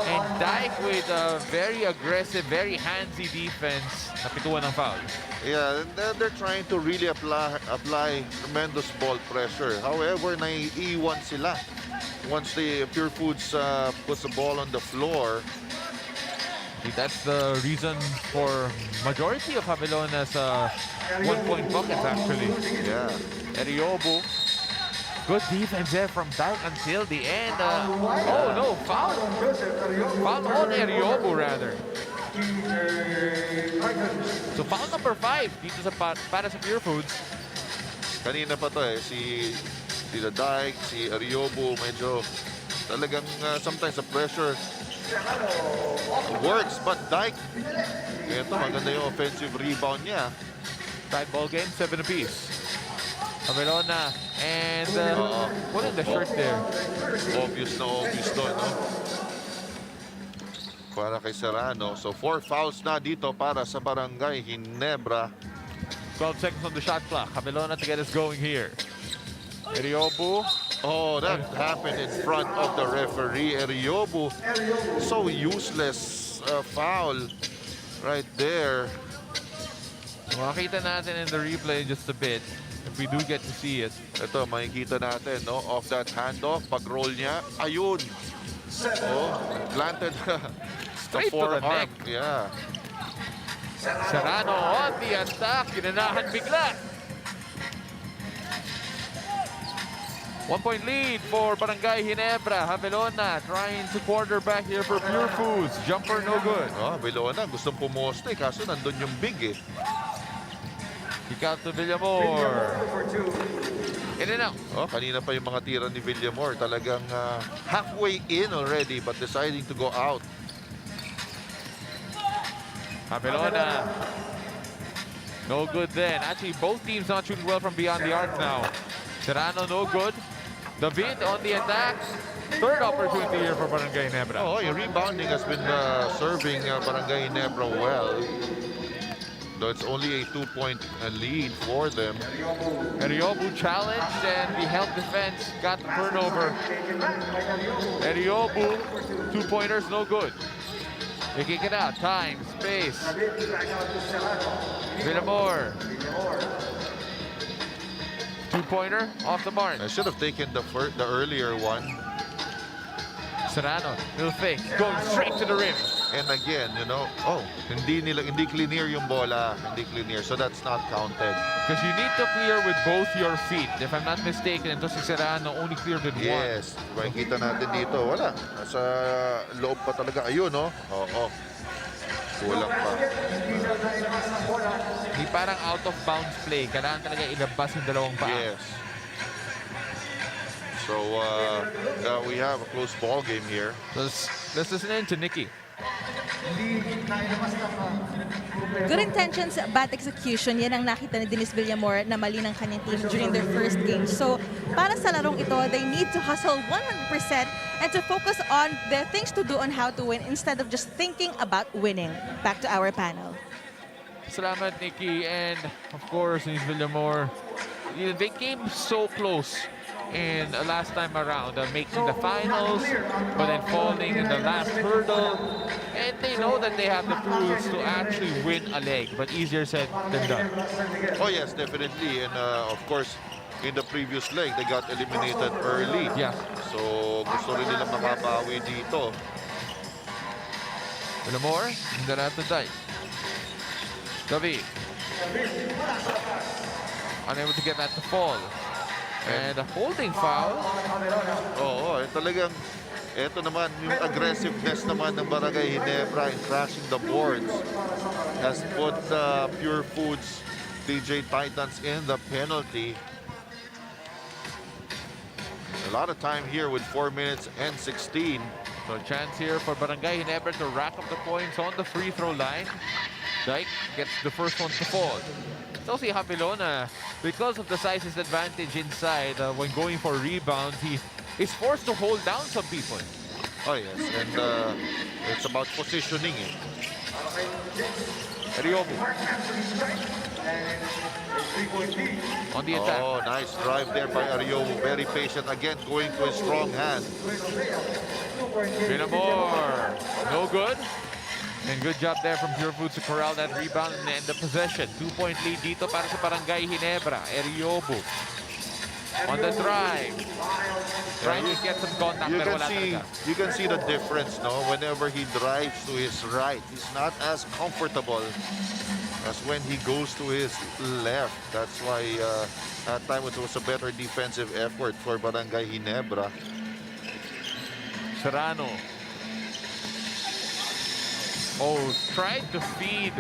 And Dyke with a very aggressive, very handsy defense. Napituan ng foul. Yeah, they're trying to really apply tremendous ball pressure. However, naiiwan sila. Once the Pure Foods puts the ball on the floor. That's the reason for majority of Javelona's 1-point buckets, actually. Yeah. Eriobu. Good defense there from Dyke until the end. Oh no, foul. Foul on Eriobu, rather. So foul number 5 dito sa para sa Pure Foods. Kanina pa to si Dyke, si Ariobo, medyo talagang sometimes the pressure works, but Dyke, ito maganda yung offensive rebound niya. Tied ball game, 7 apiece. Abelona and putting the shirt there. Obvious doon, no? Para kay Serrano. So 4 fouls na dito para sa Barangay Ginebra. 12 seconds on the shot clock. Abelona to get us going here. Eriobu. Oh, that happened in front of the referee. Eriobu, so useless foul right there. Makita natin in the replay just a bit. If we do get to see it. Ito, makikita natin, no? Off that handoff, pag-roll niya, ayun. Oh, planted the Straight to the forearm. neck. Yeah. Serrano on the attack. Ginanahan bigla. 1-point lead for Barangay Ginebra. Abelona trying to quarterback here for Pure Foods. Jumper no good. Oh, Vilona, gustong pumoste, kaso nandun yung big Kick out to Villamor. In and out. Oh, kanina pa yung mga tira ni Villamor. Talagang halfway in already but deciding to go out. Abelona. No good then. Actually, both teams not shooting well from beyond the arc now. Serrano no good. David on the attack. Third opportunity here for Barangay Ginebra. Oh, yung rebounding has been serving Barangay Ginebra well. Though it's only a 2-point lead for them. Eriobu challenged and the help defense got the turnover. Eriobu, 2-pointers, no good. They kick it out. Time, space. Villamor. 2-pointer off the mark. I should have taken the earlier one. Serrano, little fake, going straight to the rim. And again, you know, hindi clear yung bola, hindi clear. So that's not counted. Because you need to clear with both your feet. If I'm not mistaken, ito si Serrano only cleared with Yes, makikita natin dito. Wala. Nasa loob pa talaga. Ayun, no? Oo. Kulang pa. one. Di parang out of bounds play. Kailangan talaga ilabas yung dalawang paa. Yes. So, we have a close ball game here. Let's listen in to Nikki. Good intentions, bad execution. Yan ang nakita ni Dennis Villamor na mali ng kanyang team during their first game. So, para sa larong ito, they need to hustle 100% and to focus on the things to do on how to win instead of just thinking about winning. Back to our panel. Salamat, Nikki. And, of course, Dennis Villamor, they came so close in last time around, making the finals, but then falling in the last hurdle. And they know that they have the tools to actually win a leg, but easier said than done. Oh, yes, definitely. And, of course, in the previous leg, they got eliminated early. Yeah. So, gusto rin nila makabawi dito. Villamor, hindi na natin tayo. David. Unable to get that to fall. And a holding foul. Oo, talagang ito naman yung aggressiveness naman ng Barangay Ginebra in crashing the boards has put Pure Foods DJ Titans in the penalty. A lot of time here with 4 minutes and 16. So a chance here for Barangay Ginebra to rack up the points on the free throw line. Dyke gets the first one to fall. So si Abelona, because of the size advantage inside, when going for rebounds, he is forced to hold down some people. Oh yes, and it's about positioning. Riobu. On the attack. Oh, nice drive there by Ariomo. Very patient again, going to his strong hand. Villamor, no good. And good job there from Pure Foods to corral that rebound and end the possession. 2-point lead dito para sa Barangay Ginebra. Eriobu on the drive. Trying to get some contact pero wala talaga. You can see the difference, no? Whenever he drives to his right, he's not as comfortable as when he goes to his left. That's why that time it was a better defensive effort for Barangay Ginebra. Serrano. Oh, tried to feed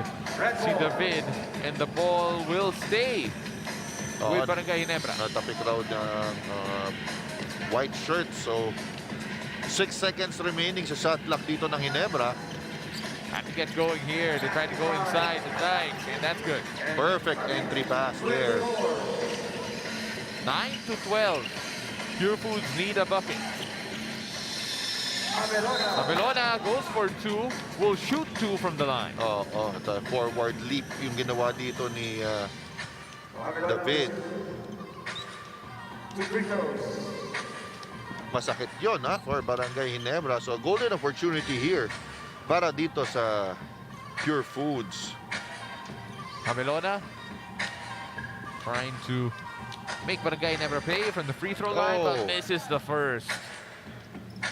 si David, and the ball will stay with Barangay Ginebra. Natapik raw ng white shirt. So, 6 seconds remaining sa shot clock dito ng Ginebra. Had to get going here. They tried to go inside the dike, and that's good. Perfect entry pass there. 9-12. Pure Foods need a bucket. Abelona goes for 2. Will shoot 2 from the line. The forward leap yung ginawa dito ni David. Masakit yun for Barangay Ginebra. So, golden opportunity here para dito sa Pure Foods. Abelona trying to make Barangay Ginebra pay from the free throw line, but misses the first.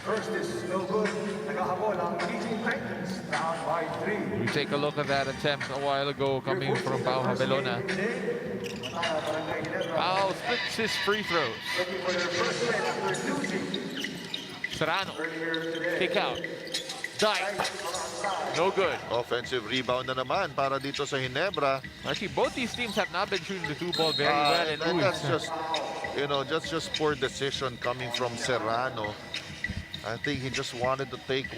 First is no good. Nakahabol ang PG Titans down by 3. We take a look at that attempt a while ago coming from Pau Abelona. Pau splits his free throws. Serrano, kick out. Dike, no good. Offensive rebound na naman para dito sa Ginebra. Actually, both these teams have not been shooting the 2 ball very well. And that's just, that's just poor decision coming from Serrano. I think he just wanted to take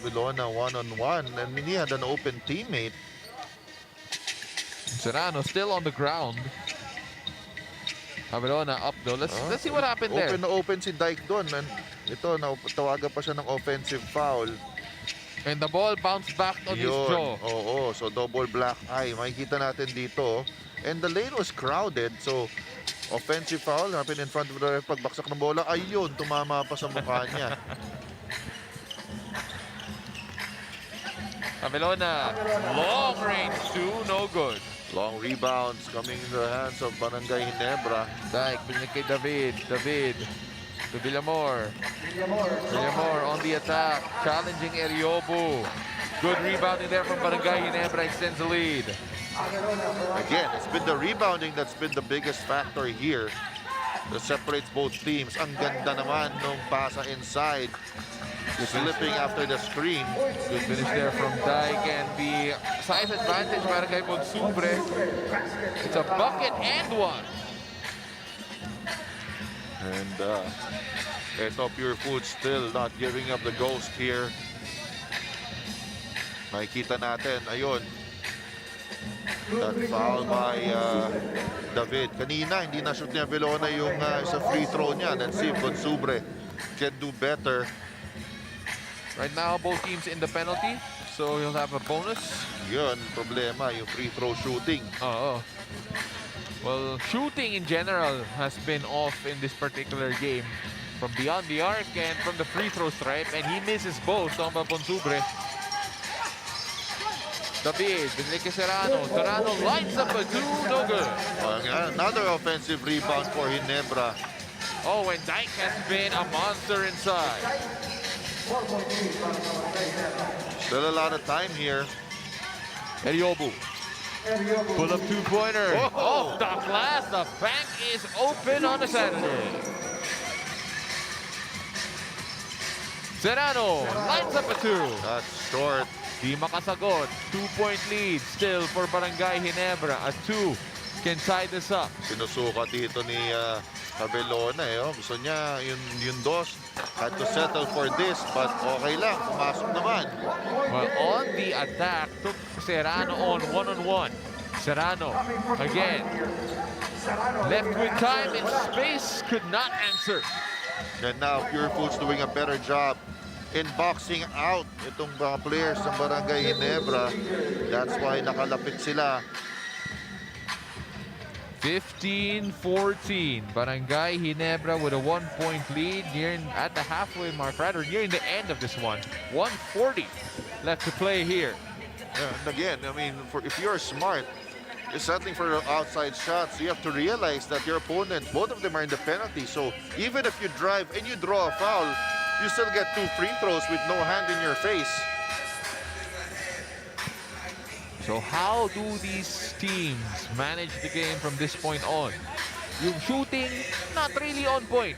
Vilona one-on-one, and he had an open teammate. Serrano still on the ground. Abelona up though. Let's see what happened there. Open na open si Dike doon, and ito, tawagan pa siya ng offensive foul. And the ball bounced back on his jaw. Oo, so double black eye. Makikita natin dito. And the lane was crowded, so offensive foul happened in front of the ref. Pagbaksak ng bola, ayun, tumama pa sa mukha niya. Abelona, long range 2, no good. Long rebounds coming in the hands of Barangay Ginebra. Dike, pinag kay David. David to Villamor. Villamor on the attack, challenging Eriobu. Good rebounding there from Barangay Ginebra, extends the lead. Again, it's been the rebounding that's been the biggest factor here that separates both teams. Ang ganda naman nung pasa inside, slipping after the screen. Good finish there from Dike, and the size advantage para kay Bonsubre. It's a bucket and 1. And ito, Pure Foods still not giving up the ghost here. Makikita natin, ayun, that foul by David. Kanina, hindi na-shoot niya Vilona yung sa free throw niya. Let's see if Bonsubre can do better. Right now, both teams in the penalty, so he'll have a bonus. Yun, problema, yung free throw shooting. Well, shooting in general has been off in this particular game. From beyond the arc and from the free throw stripe, and he misses both. Tomba Bonsubre. David, Enrique Serrano. Serrano lights up a 2, no good. Another offensive rebound for Ginebra. Oh, and Dike has been a monster inside. Still a lot of time here. Eriobu. Pull up 2-pointer. Off the glass. The bank is open on a Saturday. Serrano lights up a 2. That's short. Di makasagot. 2-point lead still for Barangay Ginebra. A 2 can tie this up. Sinusuka dito ni Abelona. Gusto niya yung dos. Had to settle for this, but okay lang. Pumasok naman. Well, on the attack, took Serrano on one-on-one. Serrano again. Left with time and space, could not answer. And now Pure Foods doing a better job in boxing out itong mga players ng Barangay Ginebra. That's why nakalapit sila. 15-14. Barangay Ginebra with a 1-point lead at the halfway mark, rather nearing the end of this one. 1:40 left to play here. And again, I mean, if you're smart, you're settling for outside shots. You have to realize that your opponent, both of them are in the penalty. So even if you drive and you draw a foul, you still get 2 free throws with no hand in your face. So how do these teams manage the game from this point on? Yung shooting, not really on point.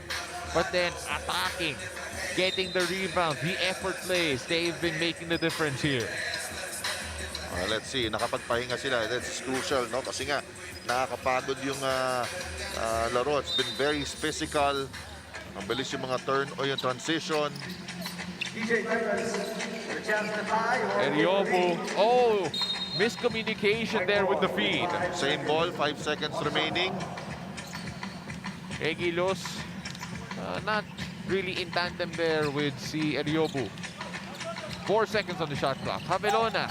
But then attacking, getting the rebound, the effort plays, they've been making the difference here. Let's see, nakapagpahinga sila. That's crucial, no? Kasi nga, nakakapagod yung laro. It's been very physical. Ang bilis yung mga turn o yung transition. Eriobu. Oh, miscommunication there with the feed. Same ball, 5 seconds remaining. Egilos, not really in tandem there with si Eriobu. 4 seconds on the shot clock. Javelona.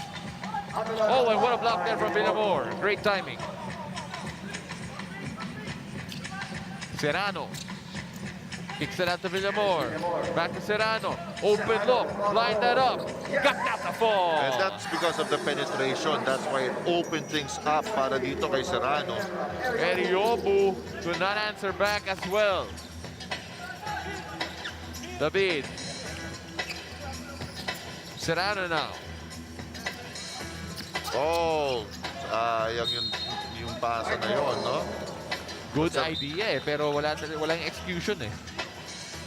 Oh, and what a block there from Villamor. Great timing. Serrano. Kicks it out to Villamor. Back to Serrano. Open look. Line that up. Got that to fall. And that's because of the penetration. That's why it opened things up para dito kay Serrano. Eriobu could not answer back as well. David. Serrano now. Oh, sayang yung pasa na yon, no? Good idea pero walang execution eh.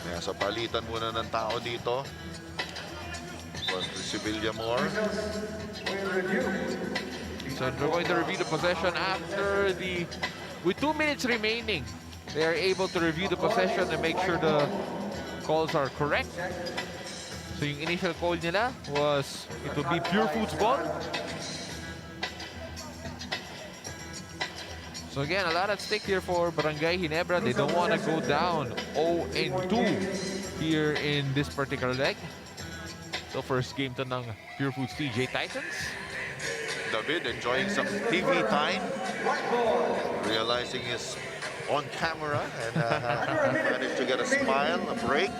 Kaya sa palitan muna ng tao dito. Si Villamor. So they're going to review the possession after with 2 minutes remaining. They are able to review the possession and make sure the calls are correct. So yung initial call nila was it would be Pure Foods ball. So again, a lot at stake here for Barangay Ginebra. They don't want to go down 0-2 here in this particular leg. So first game to ng Pure Foods TJ Titans. David enjoying some TV time. Realizing he's on camera and managed to get a smile, a break.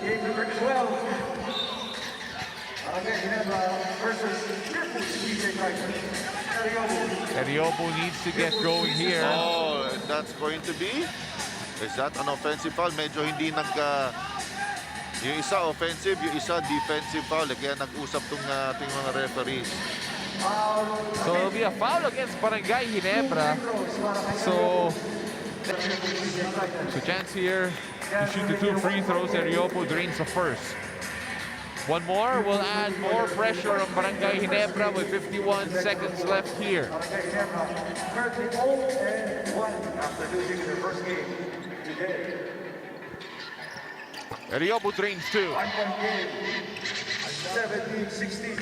Eriobu needs to get going here. Oh, and that's going to be? Is that an offensive foul? Medyo hindi yung isa offensive, yung isa defensive foul. Kaya nag-usap tong ating mga referees. So it'll be a foul against Barangay Ginebra. So chance here to shoot the 2 free throws. Eriobu drains the first. One more will add more pressure on Barangay Ginebra with 51 seconds left here. Eriobu drains 2.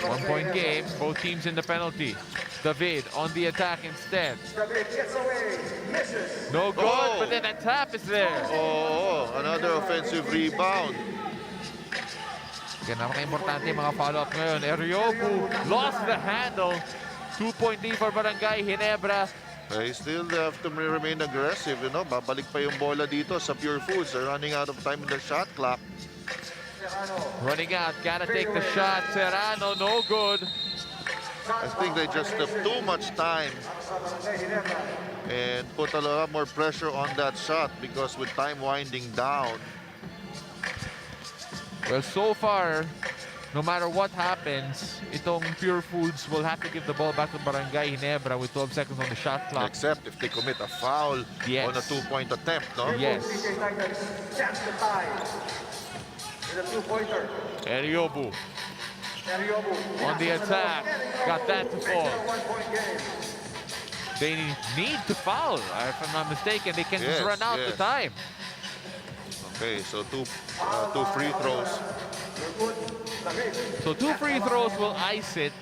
1-point game, both teams in the penalty. David on the attack instead. No good, but then a tap is there. Oh, another offensive rebound. Kaya napaka-importante yung mga follow-up ngayon. Eriobu lost the handle. 2-point lead for Barangay Ginebra. They still have to remain aggressive, you know. Babalik pa yung bola dito sa Pure Foods. They're running out of time in the shot clock. Running out, gotta take the shot. Serrano, no good. I think they just took too much time and put a lot more pressure on that shot because with time winding down. Well, so far, no matter what happens, itong Pure Foods will have to give the ball back to Barangay Ginebra with 12 seconds on the shot clock. Except if they commit a foul Yes. on a 2-point attempt, no? Yes. Eriobu on the attack. Got that to fall. They need to foul, if I'm not mistaken. They can just Yes, run out the yes. time. Okay, so two free throws. So 2 free throws will ice it.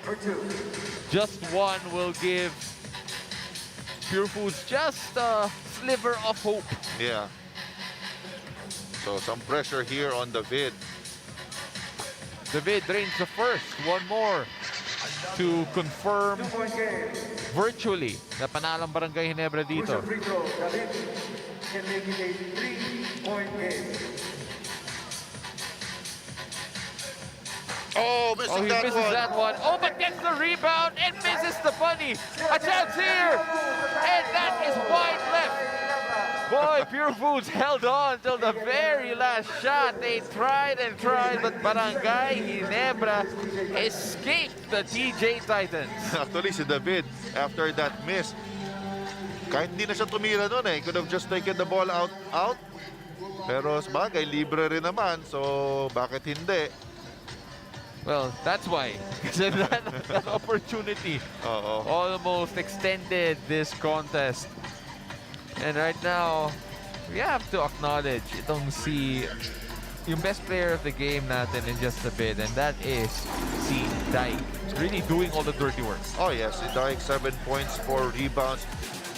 Just 1 will give Pure Foods just a sliver of hope. Yeah. So some pressure here on David. David drains the first. 1 more to confirm virtually na panalang Barangay Ginebra dito. Oh, missing Oh, he that misses one. that one. Oh, but gets the rebound and misses the bunny. A chance here. And that is wide left. Boy, Pure Foods held on till the very last shot. They tried and tried, but Barangay Ginebra escaped the TJ Titans. Actually, si David, after that miss, kahit hindi na siya tumira nun eh. Could have just taken the ball out. Pero sabagay, libre rin naman. So, bakit hindi? Well, that's why. Kasi that opportunity Oo. almost extended this contest. And right now, we have to acknowledge itong yung best player of the game natin in just a bit, and that is si Dai. Really doing all the dirty work. Oh yes, Dark 7 points for rebounds.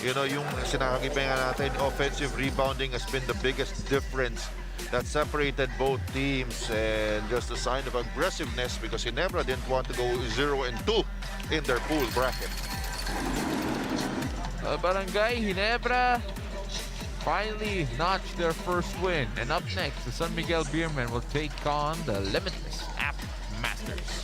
You know, yung sinakagipan natin, offensive rebounding has been the biggest difference that separated both teams, and just a sign of aggressiveness because Ginebra didn't want to go 0-2 in their pool bracket. Barangay Ginebra finally notched their first win. And up next, the San Miguel Beermen will take on the Limitless App Masters.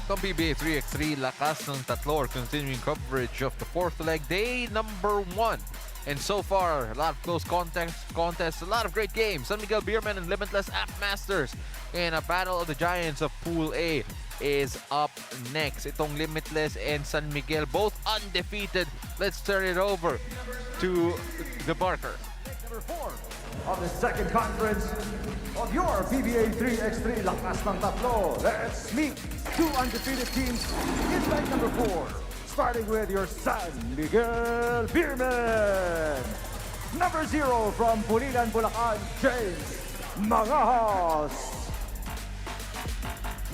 Itong PBA 3x3 Lakas ng Tatlo are continuing coverage of the fourth leg, day number 1. And so far, a lot of close contests, a lot of great games. San Miguel Beermen and Limitless App Masters in a battle of the giants of Pool A is up next. Itong Limitless and San Miguel, both undefeated. Let's turn it over to the Barker. Number 4 of the second conference of your PBA 3x3 Lakas ng Tatlo. Let's meet two undefeated teams in leg number 4. Starting with your San Miguel Beermen. Number 0 from Pulilan, Bulacan, James Mangahas.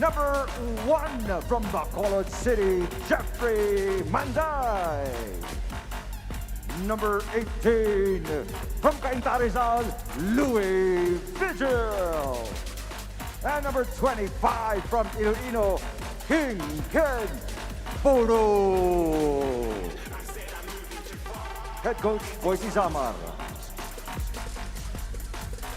Number 1 from Bacolod City, Jeffrey Manday. Number 18 from Cainta Rizal, Louis Vigil. And number 25 from Iloilo, King Ken Puro. Head coach Boise Zamar.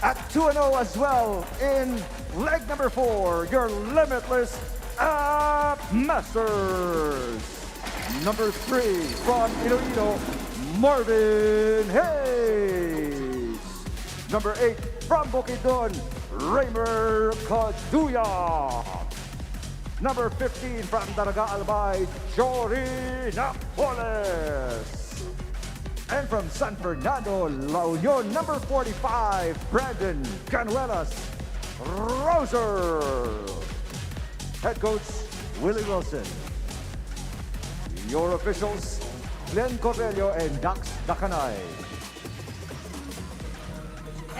At 2-0 as well in leg number 4, your Limitless App Masters. Number 3 from Iloilo, Marvin Hayes. Number 8 from Bukidnon, Raymer Caduya. Number 15 from Daraga Albay, Jory Napoles. And from San Fernando, La Union, number 45, Brandon Canuelas Roser. Head coach Willie Wilson. Your officials, Glenn Correlio and Dax Dacanay.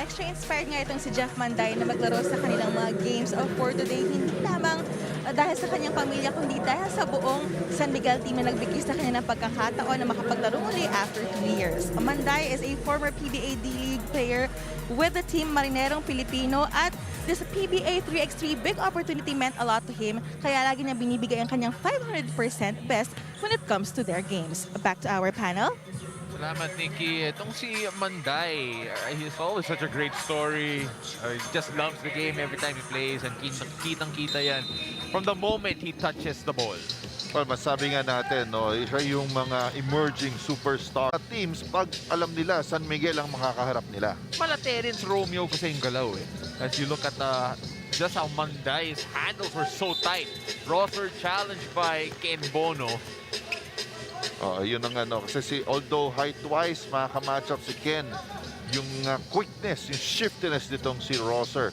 extra inspired nga itong si Jeff Manday na maglaro sa kanilang mga games for today. Hindi lamang dahil sa kanyang pamilya, kundi dahil sa buong San Miguel team na nagbigay sa kanya ng pagkakataon na makapaglaro muli after 2 years. Manday is a former PBA D-League player with the team Marinerong Pilipino at this PBA 3x3 big opportunity meant a lot to him, kaya lagi niya binibigay ang kanyang 500% best when it comes to their games. Back to our panel. Salamat, Nikki. Itong si Manday, he's always such a great story. He just loves the game every time he plays and kitang-kita yan from the moment he touches the ball. Well, masabi nga natin, no, siya yung mga emerging superstar teams pag alam nila San Miguel ang makakaharap nila. Malaterins Romeo kasi yung galaw eh. As you look at just how Manday's handles were so tight. Rosser challenged by Ken Bono. Yun ang ano, kasi although height-wise, makaka-match up si Ken, yung quickness, yung shiftiness nitong si Rosser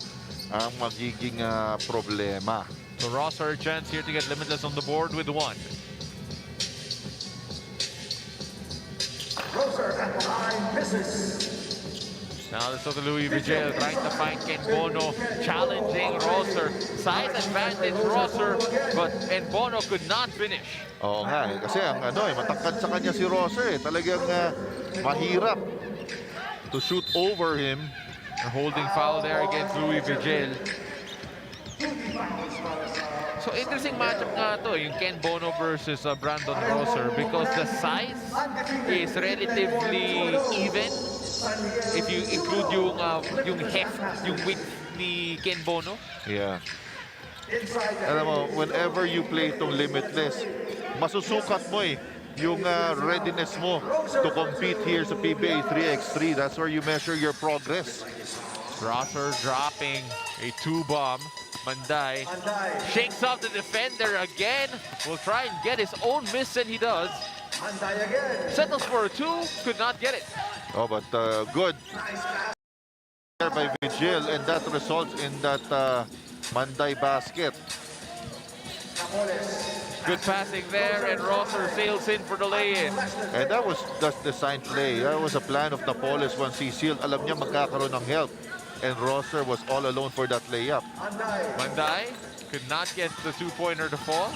ang magiging problema. So Rosser, chance here to get limitless on the board with 1. Rosser at the line misses. Now this is Louis Vigil trying to find Ken Bono, challenging Rosser. Size advantage Rosser, and Bono could not finish. Oo nga, kasi ang matangkad sa kanya si Rosser talagang mahirap to shoot over him. A holding foul there against Louis Vigil. So interesting matchup nga to, yung Ken Bono versus Brandon Rosser, because the size is relatively even. If you include yung heft, yung width ni Ken Bono. Yeah. Alam mo, whenever you play itong limitless, masusukat mo yung readiness mo to compete here sa PBA 3x3. That's where you measure your progress. Rosser dropping a 2-bomb. Manday shakes off the defender again. Will try and get his own miss, and he does. Settles for a 2, could not get it. Oh, but good by Vigil, and that results in that Manday basket. Good passing there, and Rosser sails in for the lay-in. And that was just designed play. That was a plan of Napoles once he sealed. Alam niya magkakaroon ng help. And Rosser was all alone for that layup. Manday could not get the 2-pointer to fall.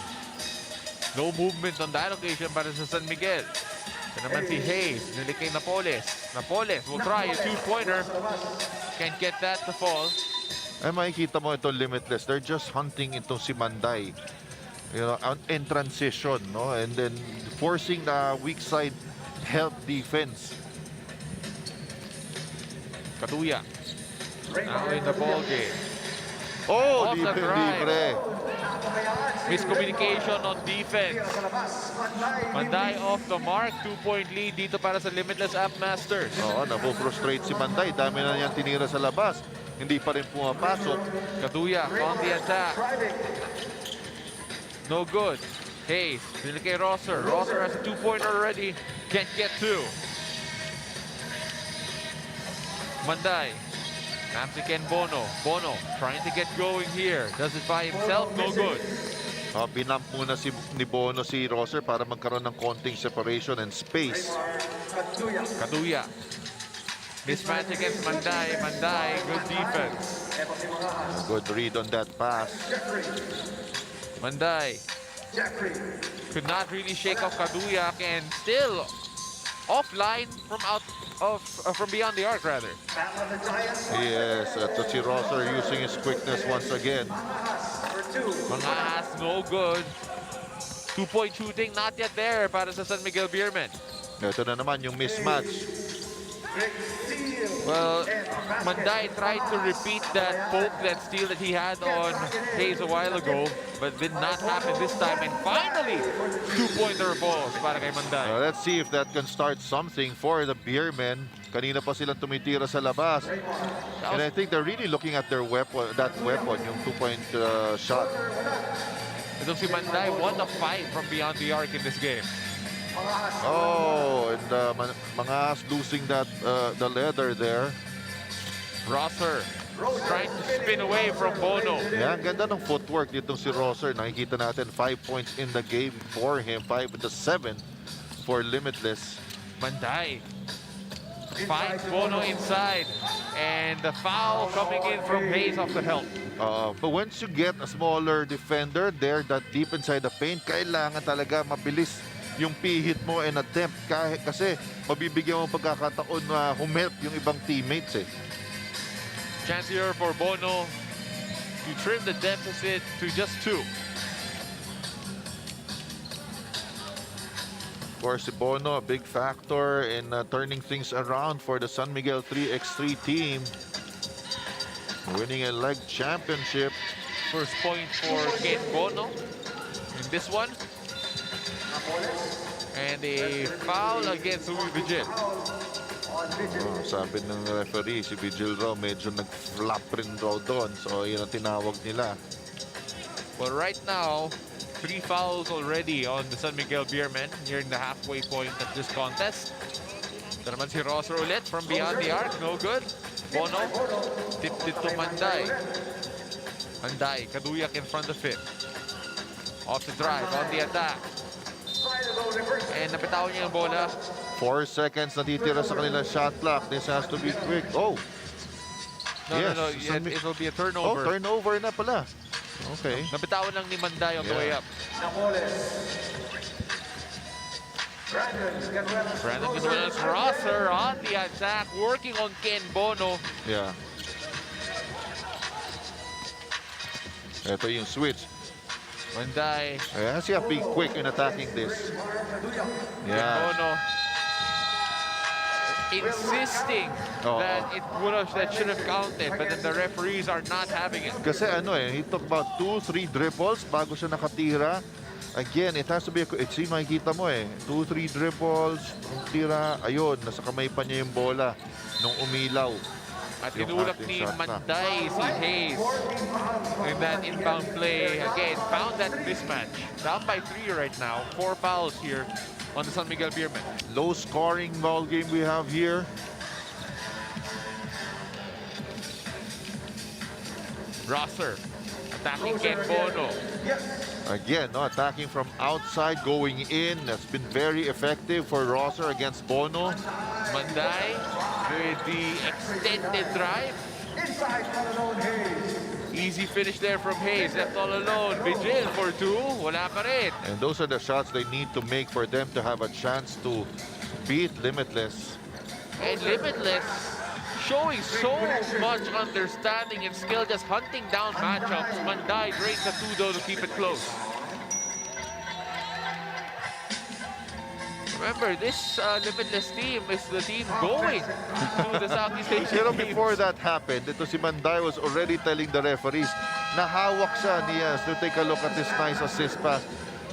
No movement on that occasion para sa San Miguel. Ito naman si Hayes, nili kay Napoles. Napoles will try a 2-pointer. Can't get that to fall. Ay, makikita mo itong limitless. They're just hunting itong si Manday. You know, in transition, no? And then forcing the weak side help defense. Katuya. Now in the ball game. Oh, Off the drive. libre. Miscommunication on defense. Manday off the mark. 2-point lead dito para sa Limitless App Masters. Oo, napo-frustrate si Manday. Dami na niyang tinira sa labas. Hindi pa rin pumapasok. Katuya on the attack. No good. Hayes, nili kay Rosser. Rosser has a 2-pointer already. Can't get 2. Manday. Naps again Bono. Bono trying to get going here. Does it by himself? No good. Binamp muna ni Bono si Rosser para magkaroon ng konting separation and space. Katuya. Mismatch against Manday. Manday, good defense. Good read on that pass. Manday could not really shake off Kaduyak, and still offline from beyond the arc, rather. Yes, si Rosser using his quickness once again. Mangas, no good. 2-point shooting, not yet there para sa San Miguel Beermen. Ito na naman yung mismatch. Well, Manday tried to repeat that poke, that steal that he had on Hayes a while ago, but did not happen this time. And finally, 2-pointer balls para kay Manday. Let's see if that can start something for the Beermen. Kanina pa silang tumitira sa labas. And I think they're really looking at their weapon, yung 2-point shot. Itong si Manday, 1 of 5 from beyond the arc in this game. Oh, and Mangas losing that the leather there. Rosser trying to spin away from Bono. Yeah, ang ganda ng footwork dito si Rosser. Nakikita natin 5 points in the game for him. 5 to 7 for Limitless. Manday finds Bono inside, And the foul coming in from Hayes off the help. But once you get a smaller defender there that deep inside the paint, kailangan talaga mabilis yung pihit mo and attempt. Kasi mabibigyan mo pagkakataon na humelp yung ibang teammates eh. Chance here for Bono to trim the deficit to just 2. Of course, si Bono, a big factor in turning things around for the San Miguel 3x3 team. Winning a leg championship. First point for Ken Bono in this one. And a foul against Louis Vigil. Sabi ng referee, si Vigil raw medyo nag-flop rin raw doon. So, yun ang tinawag nila. Well, right now, 3 fouls already on the San Miguel Beermen nearing the halfway point of this contest. Ito naman si Rosser ulit from beyond the arc. No good. Bono tipped it to Manday. Manday, kaduyak in front of it. Off the drive, on the attack. And napitawan niya yung bola. 4 seconds natitira sa kanila shot clock. This has to be quick. Oh! No, yes. no, no. It will be a turnover. Oh, turnover na pala. Okay. Napitawan lang ni Manday on the way up. Brandon Canuelas, Rosser on the attack, working on Ken Bono. Yeah. Ito yung switch. Manday. Has to be quick in attacking this. Ken Bono insisting that should have counted, but then the referees are not having it. Kasi he took about 2-3 dribbles bago siya nakatira. Again, it has to be, makikita mo 2-3 dribbles, tira, ayun, nasa kamay pa niya yung bola nung umilaw. At tinulak ni Manday si Hayes in that inbound play. Again, found that mismatch. Down by 3 right now. 4 fouls here on the San Miguel Beermen. Low scoring ball game we have here. Rosser attacking Ken Bono. Again, attacking from outside, going in. That's been very effective for Rosser against Bono. Manday with the extended drive. Easy finish there from Hayes. Left all alone. Vigil for 2. Wala pa rin. And those are the shots they need to make for them to have a chance to beat Limitless. And Limitless showing so much understanding and skill, just hunting down matchups. Manday drains a 2 though to keep it close. Remember, this Limitless team is the team going to the Southeast Asian Pero Games. before that happened, ito si Manday was already telling the referees, nahawak siya niya. So take a look at this nice assist pass.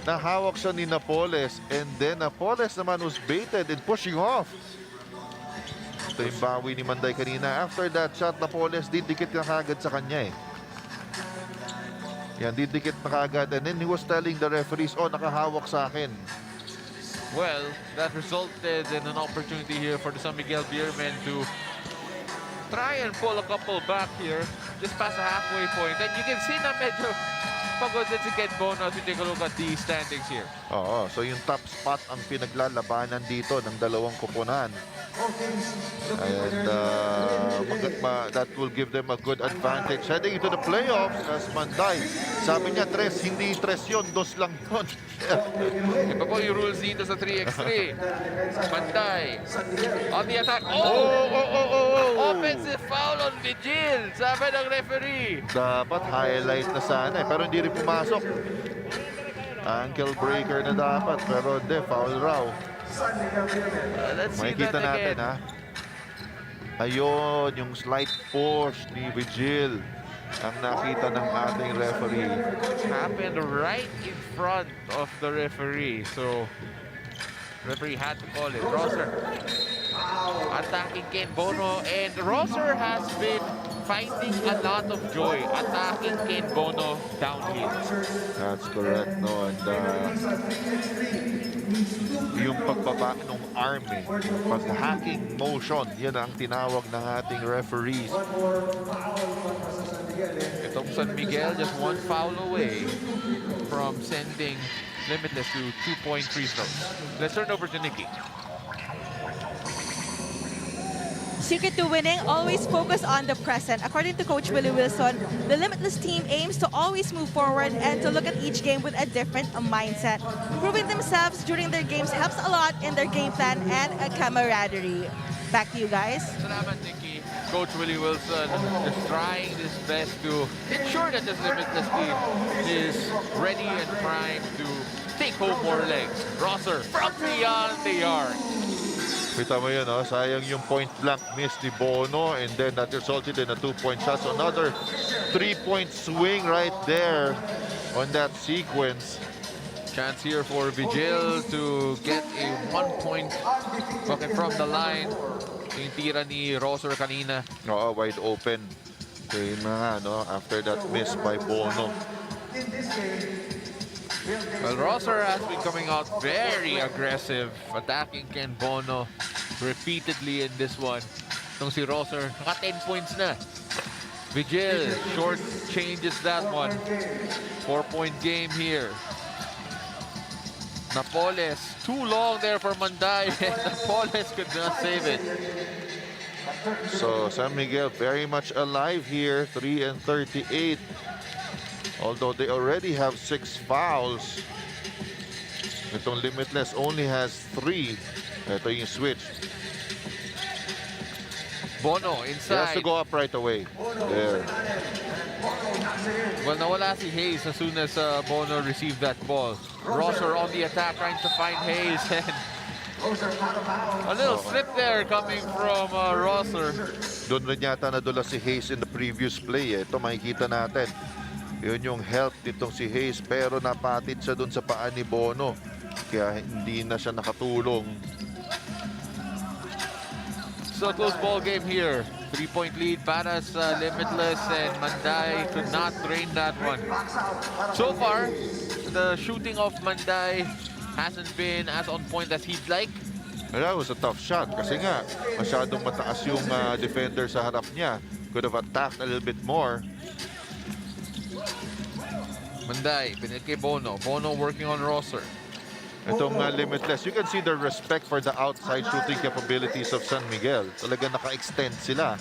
Nahawak siya ni Napoles, and then Napoles naman was baited and pushing off. Ito yung bawi ni Manday kanina. After that shot, Napoles didikit na kagad sa kanya Yan, didikit na kagad. And then he was telling the referees, nakahawak sa akin. Well, that resulted in an opportunity here for the San Miguel Beermen to try and pull a couple back here, just past the halfway point. And you can see na medyo pagod din si Ken Bono as we take a look at the standings here. So yung top spot ang pinaglalabanan dito ng dalawang koponan. And that will give them a good advantage heading into the playoffs as Manday. Sabi niya, tres, hindi tres yun, dos lang yun. Iba po yung rules dito sa 3x3. Manday on the attack. Offensive foul on Vigil, sabi ng referee. Dapat highlight na sana pero hindi rin pumasok. Ankle breaker na dapat pero hindi, foul raw. Let's see Makikita that natin again. Ayun, yung slight push ni Vigil ang nakita ng ating referee. Happened right in front of the referee. So, referee had to call it. Rosser attacking Ken Bono, and Rosser has been finding a lot of joy attacking Ken Bono downhill. That's correct, no? And yung pagbaba ng arm, pag-hacking motion, yan ang tinawag ng ating referees. Itong San Miguel just 1 foul away from sending Limitless to 2-point free throws. Let's turn over to Nikki. Secret to winning, always focus on the present. According to Coach Willie Wilson, the Limitless team aims to always move forward and to look at each game with a different mindset. Proving themselves during their games helps a lot in their game plan and camaraderie. Back to you guys. Salamat, Nikki. Coach Willie Wilson is trying his best to ensure that this Limitless team is ready and primed to take home more legs. Rosser from beyond the arc. Kita mo yun, sayang yung point blank miss ni Bono, and then that resulted in a 2-point shot. So another 3-point swing right there on that sequence. Chance here for Vigil to get a 1-point bucket from the line. Yung tira ni Rosser kanina. Wide open. So yun na nga, after that miss by Bono. Well, Rosser has been coming out very aggressive, attacking Ken Bono repeatedly in this one. Itong si Rosser, naka 10 points na. Vigil, short changes that one. 4-point game here. Napoles, too long there for Manday. Napoles could not save it. So San Miguel very much alive here, 3 and 38. Although they already have 6 fouls. Itong Limitless only has 3. Ito yung switch. Bono He has inside. to go up right away. There. Well, nawala si Hayes as soon as Bono received that ball. Rosser on the attack, trying to find Hayes. And a little slip there coming from Rosser. Doon rin yata nadula si Hayes in the previous play. Ito makikita natin. Yun yung help nitong si Hayes, pero napatid siya doon sa paa ni Bono. Kaya hindi na siya nakatulong. So close ball game here. 3-point lead para sa Limitless, and Manday could not drain that one. So far, the shooting of Manday hasn't been as on point as he'd like. That was a tough shot kasi nga masyadong mataas yung defender sa harap niya. Could have attacked a little bit more. Manday, pinil kay Bono. Bono working on Rosser. Itong Limitless, you can see the respect for the outside shooting capabilities of San Miguel. Talaga naka-extend sila.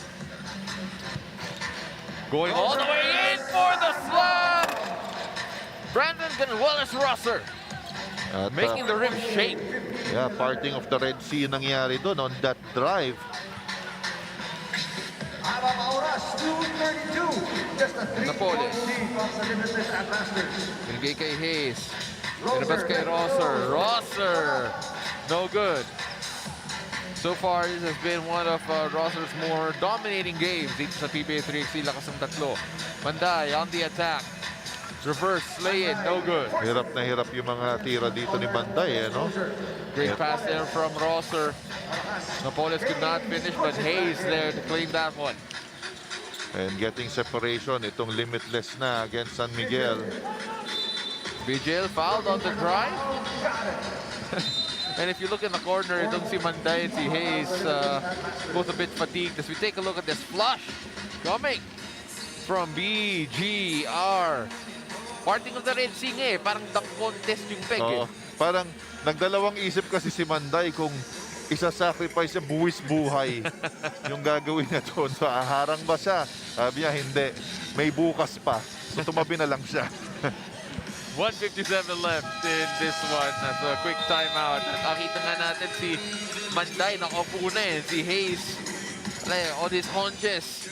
Going all the way in for the slam! Brandon Gonzalez Rosser At, making the rim shake. yeah, parting of the Red Sea yung nangyari doon on that drive. Napoles. Binigay kay Hayes. Pinabas kay Rosser. Rosser! No good. So far, this has been one of Rosser's more dominating games dito sa PBA 3x3 Lakas ng Tatlo. Manday on the attack. Reverse, lay in, no good. Hirap na hirap yung mga tira dito ni Manday, no? Great pass there from Rosser. Napoles could not finish, but Hayes there to claim that one. And getting separation, itong Limitless na against San Miguel. Vigil fouled on the drive. And if you look in the corner, itong si Manday and si Hayes both a bit fatigued. As we take a look at this flush coming from BGR. Parting of the Red Sea nga eh. Parang dunk contest yung peg eh. Parang nagdalawang isip kasi si Manday kung isa-sacrifice niya buwis buhay yung gagawin niya doon. So, aharang ba siya? Sabi niya, hindi. May bukas pa. So, tumabi na lang siya. 1:57 left in this one. That's a quick timeout. At nakita nga natin si Manday nakaupo na eh. Si Hayes on his haunches.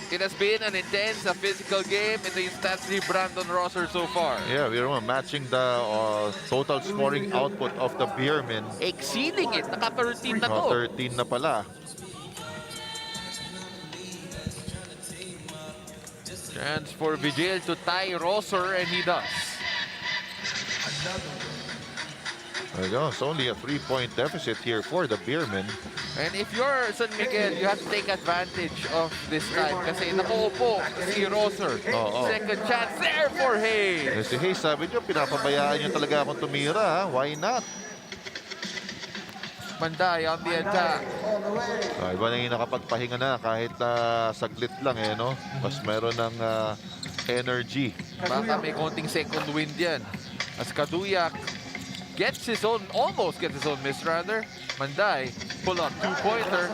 It has been an intense physical game. Ito yung stats ni Brandon Rosser so far. Yeah, we're matching the total scoring output of the Beermen. Exceeding it. Naka-13 na to. 13 na pala. Chance for Vigil to tie Rosser, and he does. There you go. It's only a 3-point deficit here for the Beermen. And if you're San Miguel, you have to take advantage of this time kasi nakaupo si Rosser. Second chance there for Hayes. Si Hayes, sabi niyo, pinapabayaan niyo talaga akong tumira. Why not? Manday on the attack. Iba na yung nakapagpahinga na kahit saglit lang eh, no? Mas meron ng energy. Baka may konting second wind yan. As Kaduyak almost gets his own miss rather. Manday pull up two-pointer,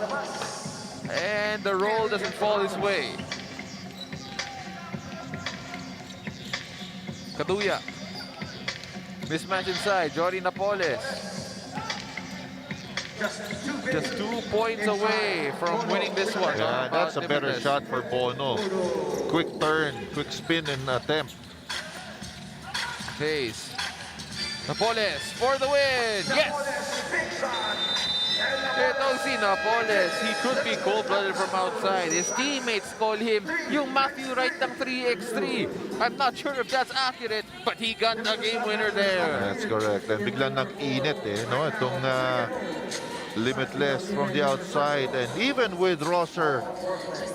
and the roll doesn't fall his way. Kaduya. Mismatch inside, Jory Napoles. Just 2 points away from winning this one. Yeah, that's a better shot for Bono. Quick turn, quick spin and attempt. Hayes. Napoles for the win. Yes! Ito si Napoles. He could be cold-blooded from outside. His teammates call him yung Matthew Wright ng 3x3. I'm not sure if that's accurate, but he got a game winner there. That's correct. And biglang nag-init no? Itong Limitless from the outside. And even with Rosser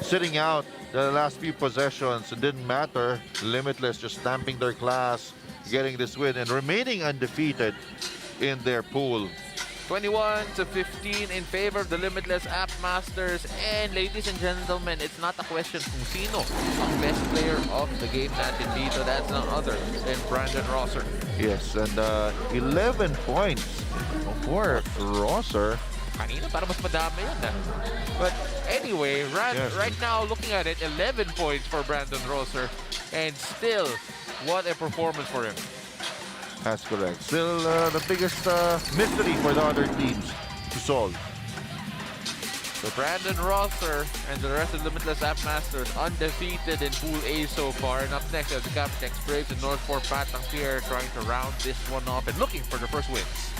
sitting out the last few possessions, it didn't matter. Limitless just stamping their class, getting this win, and remaining undefeated in their pool. 21-15 in favor of the Limitless App Masters. And ladies and gentlemen, it's not a question kung sino ang best player of the game natin dito. That's none other than Brandon Rosser. Yes, and 11 points for Rosser. Kanina para mas madami yan. But anyway, right now looking at it, 11 points for Brandon Rosser. And still, what a performance for him. That's correct. Still the biggest mystery for the other teams to solve. So Brandon Rosser and the rest of the Limitless App Masters undefeated in Pool A so far. And up next are the Capitex Braves and Northport Batang here trying to round this one off and looking for the first wins.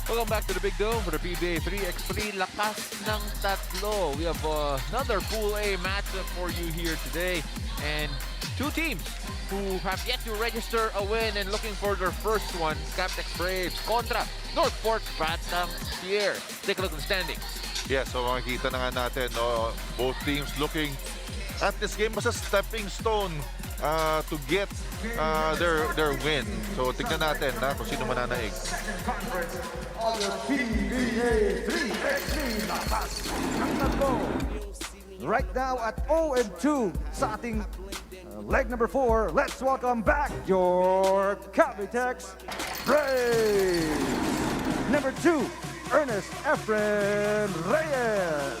Welcome back to the Big Dome for the PBA 3x3 Lakas ng Tatlo. We have another Pool A matchup for you here today. And two teams who have yet to register a win and looking for their first one. Capitex Braves contra Northport Batang here. Take a look at the standings. Yes, so makikita na nga natin, no, both teams looking at this game as a stepping stone to get their win. So tignan natin kung sino mananaig. Right now at 0-2 sa ating leg number 4, let's welcome back your Capitex Braves. Number 2, Ernest Efren Reyes.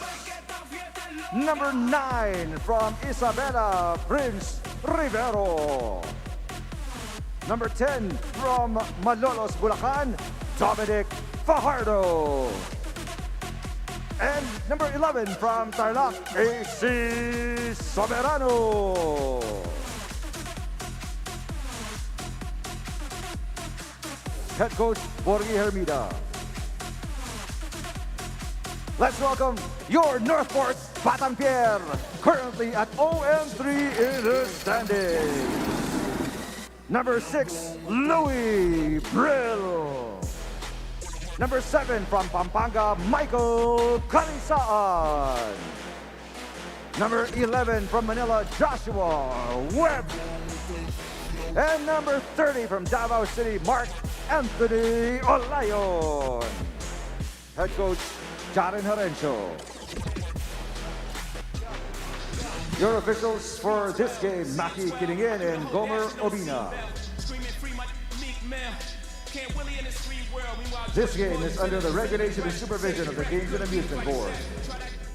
Number 9 from Isabela, Prince Rivero. Number 10 from Malolos, Bulacan, Dominic Fajardo. And number 11 from Tarlac, AC Soberano. Head coach Borgi Hermida. Let's welcome your Northport Batanpier, currently at 0-3 in the standings. Number 6, Louis Brill. Number 7 from Pampanga, Michael Calisaan. Number 11 from Manila, Joshua Webb. And number 30 from Davao City, Mark Anthony Olayon. Head coach, Jaren Herencio. Your officials for this game, Maki Kilingin and Gomer Obina. This game is under the regulation and supervision of the Games and Amusement Board.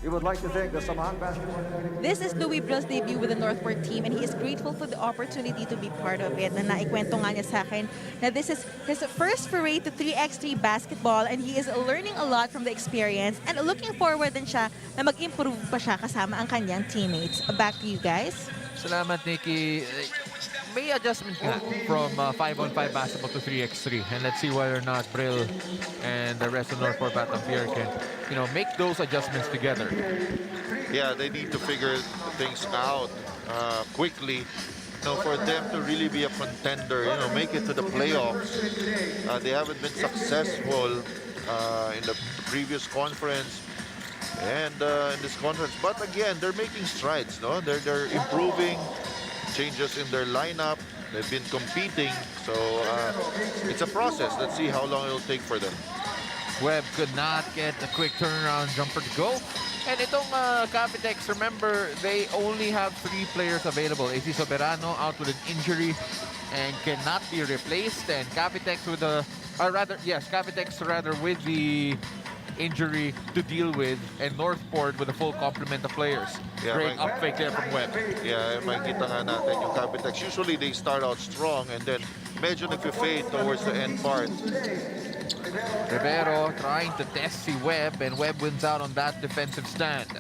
We would like to thank the Samahan Basketball. This is Louis Brill's debut with the Northport team, and he is grateful for the opportunity to be part of it. Na naikwento nga niya sa akin na this is his first foray to 3x3 basketball, and he is learning a lot from the experience and looking forward din siya na mag-improve pa siya kasama ang kanyang teammates. Back to you guys. Salamat, Nikki. May adjustment nga from 5-on-5 basketball to 3x3, and let's see whether or not Brill and the rest of Northport Batanpier can, make those adjustments together. Yeah, they need to figure things out quickly. For them to really be a contender, make it to the playoffs. They haven't been successful in the previous conference and in this conference. But again, they're making strides. No, they're improving. Changes in their lineup. They've been competing, so it's a process. Let's see how long it'll take for them. Webb could not get a quick turnaround jumper to go. And itong Cavitex, remember, they only have 3 players available. AC Soberano out with an injury and cannot be replaced. And Cavitex with Cavitex with the injury to deal with, and Northport with a full complement of players. Yeah, great up fake there from Webb. Yeah, makikita nga natin yung Cavitex. Usually they start out strong and then medyo nag-fade towards the end part. Rivero trying to test si Webb, and Webb wins out on that defensive stand.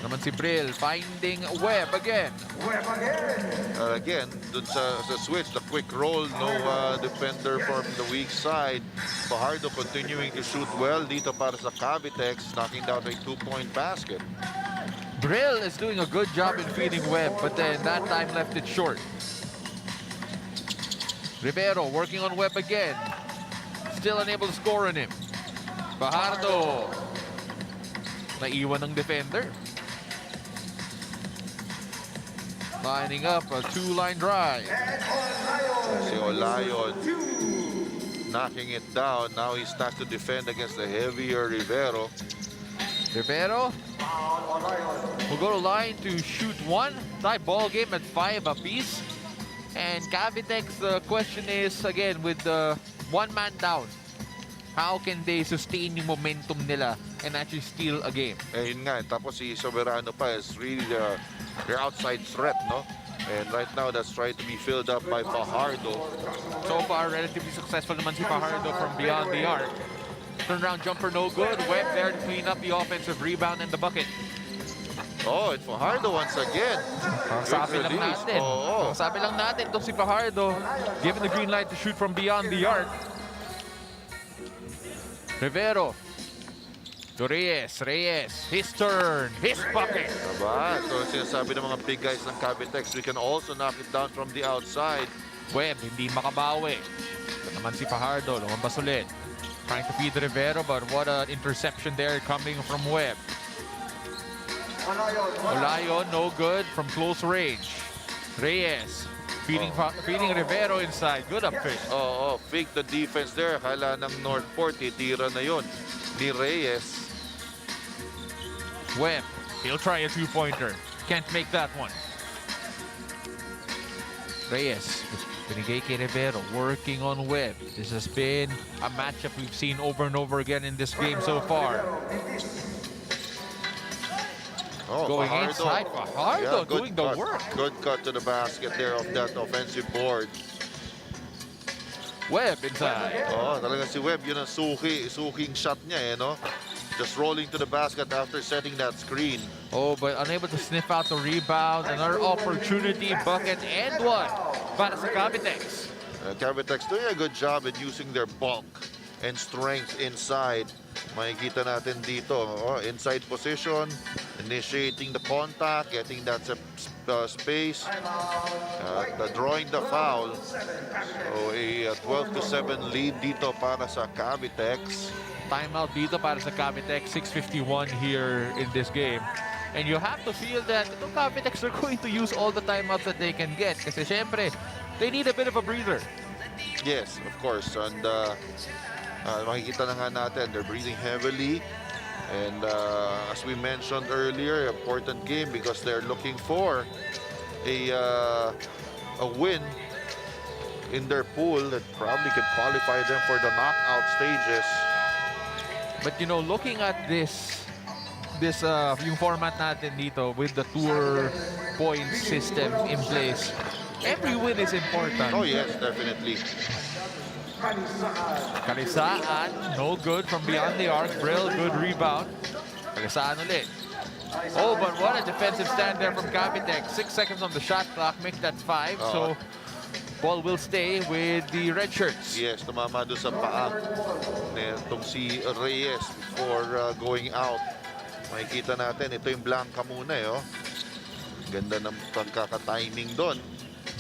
Naman si Brill finding Webb again. Again, dun sa switch, the quick roll, no defender from the weak side. Fajardo continuing to shoot well dito para sa Cavitex, knocking down a 2-point basket. Brill is doing a good job in feeding Webb, but then that time left it short. Rivero working on Webb again. Still unable to score on him. Fajardo. Naiwan ng defender. Lining up a 2-line drive. Si Olayon knocking it down. Now he's stuck to defend against the heavier Rivero. Rivero will go to line to shoot 1. Tie ball game at 5 apiece. And Cavitex, the question is, again, with the 1 man down, how can they sustain yung momentum nila and actually steal a game? Yun nga, tapos si Soberano pa is really their outside threat, no? And right now, that's trying to be filled up by Fajardo. So far, relatively successful naman si Fajardo from beyond the arc. Turnaround jumper, no good. Webb there to clean up the offensive rebound and the bucket. Oh, it's Fajardo once again. Sabi lang natin. Sabi lang natin itong si Fajardo, given the green light to shoot from beyond the arc. Rivero. To Reyes, his turn, his bucket. Diba? So sinasabi ng mga big guys ng Cavitex, we can also knock it down from the outside. Webb, hindi makabawi. Ito naman si Fajardo, lumabas ulit. Trying to feed Rivero, but what an interception there coming from Webb. Olayon, no good from close range. Reyes, feeding Rivero inside. Good up fake. Fake the defense there. Akala ng Northport, titira na yun ni Reyes. Webb, he'll try a 2-pointer. Can't make that one. Reyes, binigay kay Rivero, working on Webb. This has been a matchup we've seen over and over again in this game so far. Going Fajardo. inside, Fajardo doing the work. Good cut to the basket there of that offensive board. Webb inside. Oh, talaga si Webb, yun ang suking shot niya, no? Just rolling to the basket after setting that screen. Oh, but unable to sniff out the rebound. Another opportunity, bucket, and one para sa Cavitex. Cavitex doing a good job in using their bulk and strength inside. Makikita natin dito, inside position, initiating the contact, getting that space, drawing the foul. So a 12-7 lead dito para sa Cavitex. Timeout dito para sa Cavitex. 6:51 here in this game. And you have to feel that the Cavitex are going to use all the timeouts that they can get. Kasi syempre, they need a bit of a breather. Yes, of course. And makikita na nga natin, they're breathing heavily. And as we mentioned earlier, important game because they're looking for a win in their pool that probably could qualify them for the knockout stages. But you know, looking at this yung format natin dito with the tour point system in place, every win is important. Oh yes, definitely. Kalisaan, no good from beyond the arc. Brill, good rebound. Kalisaan ulit. Oh, but what a defensive stand there from Cavitex. 6 seconds on the shot clock, make that 5. So ball will stay with the red shirts. Yes, tumama doon sa paa nitong si Reyes before going out. Makikita natin, ito yung Blanca muna Ganda ng pagkaka-timing doon.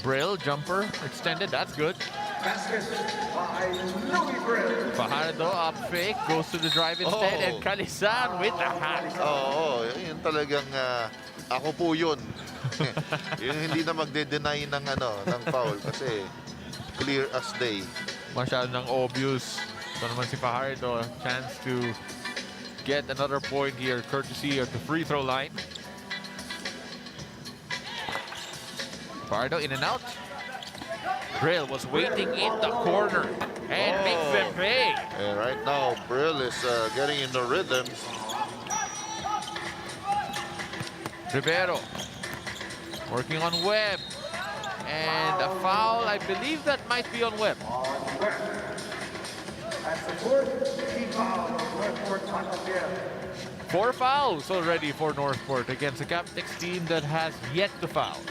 Brill, jumper, extended, that's good. Fajardo up fake, goes to the drive instead, and Kalisan with the hat. Yun talagang ako po yun. Yung hindi na magde-deny ng foul kasi clear as day. Masyadong obvious. Ito naman si Fajardo, chance to get another point here courtesy of the free throw line. Fajardo in and out. Brill was waiting in the corner and makes them pay. And right now, Brill is getting in the rhythm. Rivero working on Webb. And a foul, I believe that might be on Webb. Four fouls already for Northport against a Cavitex team that has yet to foul.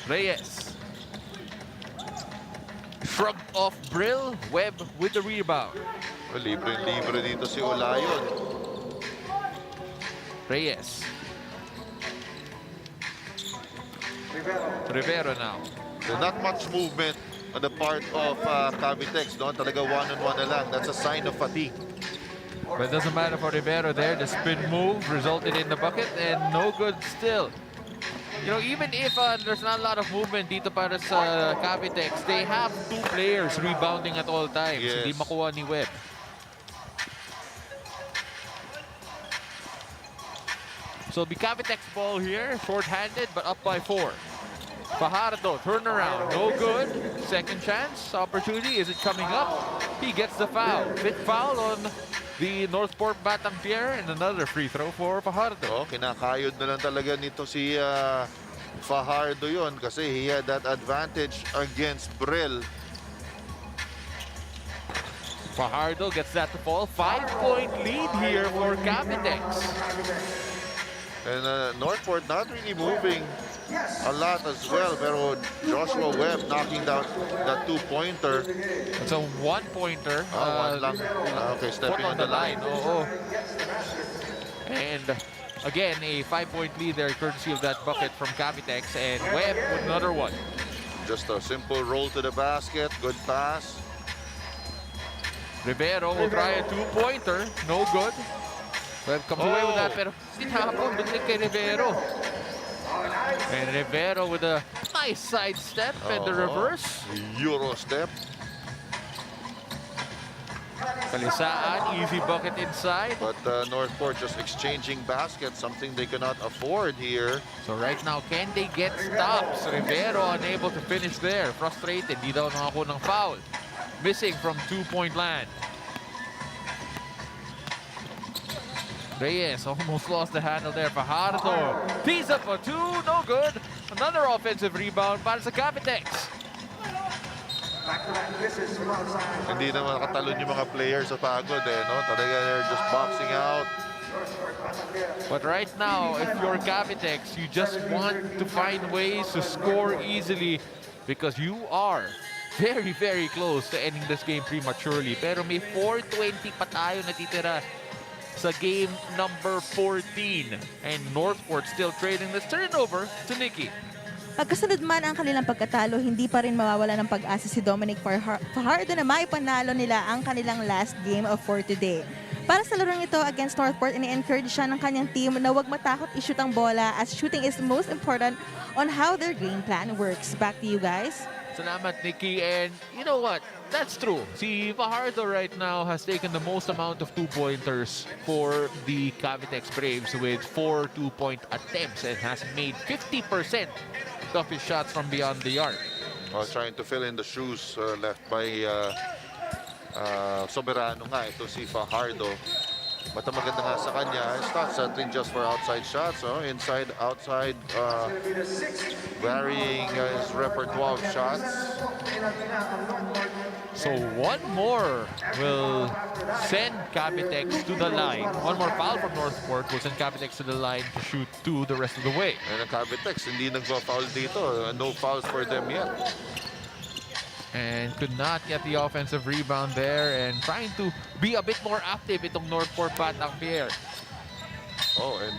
Reyes. Shrugged off Brill, Webb with the rebound. Libre-libre dito si Olayon. Reyes. Rivero now. So not much movement on the part of Cavitex. Talaga one-on-one na lang. That's a sign of fatigue. But it doesn't matter for Rivero there. The spin move resulted in the bucket and no good still. You know, even if there's not a lot of movement dito para sa Cavitex, they have 2 players rebounding at all times. Yes. Hindi makuha ni Webb. So the Cavitex ball here, short-handed but up by 4. Fajardo, turnaround, no good. Second chance, opportunity, is it coming up? He gets the foul. 5th foul on the Northport Batang Pierre and another free throw for Fajardo. Kinakayod na lang talaga nito si Fajardo yun kasi he had that advantage against Brill. Fajardo gets that to fall. 5-point lead here for Cavitex. And Northport not really moving a lot as well, pero Joshua Webb knocking down that 2-pointer. It's a 1-pointer. One lang. Okay, stepping on the line. And again, a 5-point lead there courtesy of that bucket from Cavitex, and Webb with another one. Just a simple roll to the basket, good pass. Rivero will try a 2-pointer, no good. Webb comes away with that, pero tinapon biglang kay Rivero. And Rivero with a nice side step and the reverse. Euro step. Kalisaan, easy bucket inside. But Northport just exchanging baskets, something they cannot afford here. So right now, can they get stops? Rivero unable to finish there. Frustrated, di daw nakakuha ng foul. Missing from 2-point land. Reyes almost lost the handle there. Fajardo tees up for 2, no good. Another offensive rebound para sa Cavitex. Hindi naman nakatalon yung mga players sa pagod no? Talaga they're just boxing out. But right now, if you're Cavitex, you just want to find ways to score easily because you are very, very close to ending this game prematurely. Pero may 4:20 pa tayo natitira sa game number 14. And Northport still trailing this turnover to Nikki. Pagkasunod man ang kanilang pagkatalo, hindi pa rin mawawala ng pag-asa si Dominic Fajardo na maipanalo nila ang kanilang last game for today. Para sa larong ito against Northport, ini-encourage siya ng kanyang team na huwag matakot i-shoot ang bola as shooting is most important on how their game plan works. Back to you guys. Salamat, Nikki. And you know what? That's true. Si Fajardo right now has taken the most amount of two-pointers for the Cavitex Braves with 4 two-point attempts and has made 50% of his shots from beyond the arc. Trying to fill in the shoes left by Soberano nga. Ito si Fajardo. But ang maganda nga sa kanya, it's not settling just for outside shots. Inside, outside, varying his repertoire of shots. So one more will send Cavitex to the line. One more foul from Northport will send Cavitex to the line to shoot 2 the rest of the way. And ang Cavitex, hindi nagpa-foul dito. No fouls for them yet. And could not get the offensive rebound there and trying to be a bit more active itong Northport Batang Pierre. And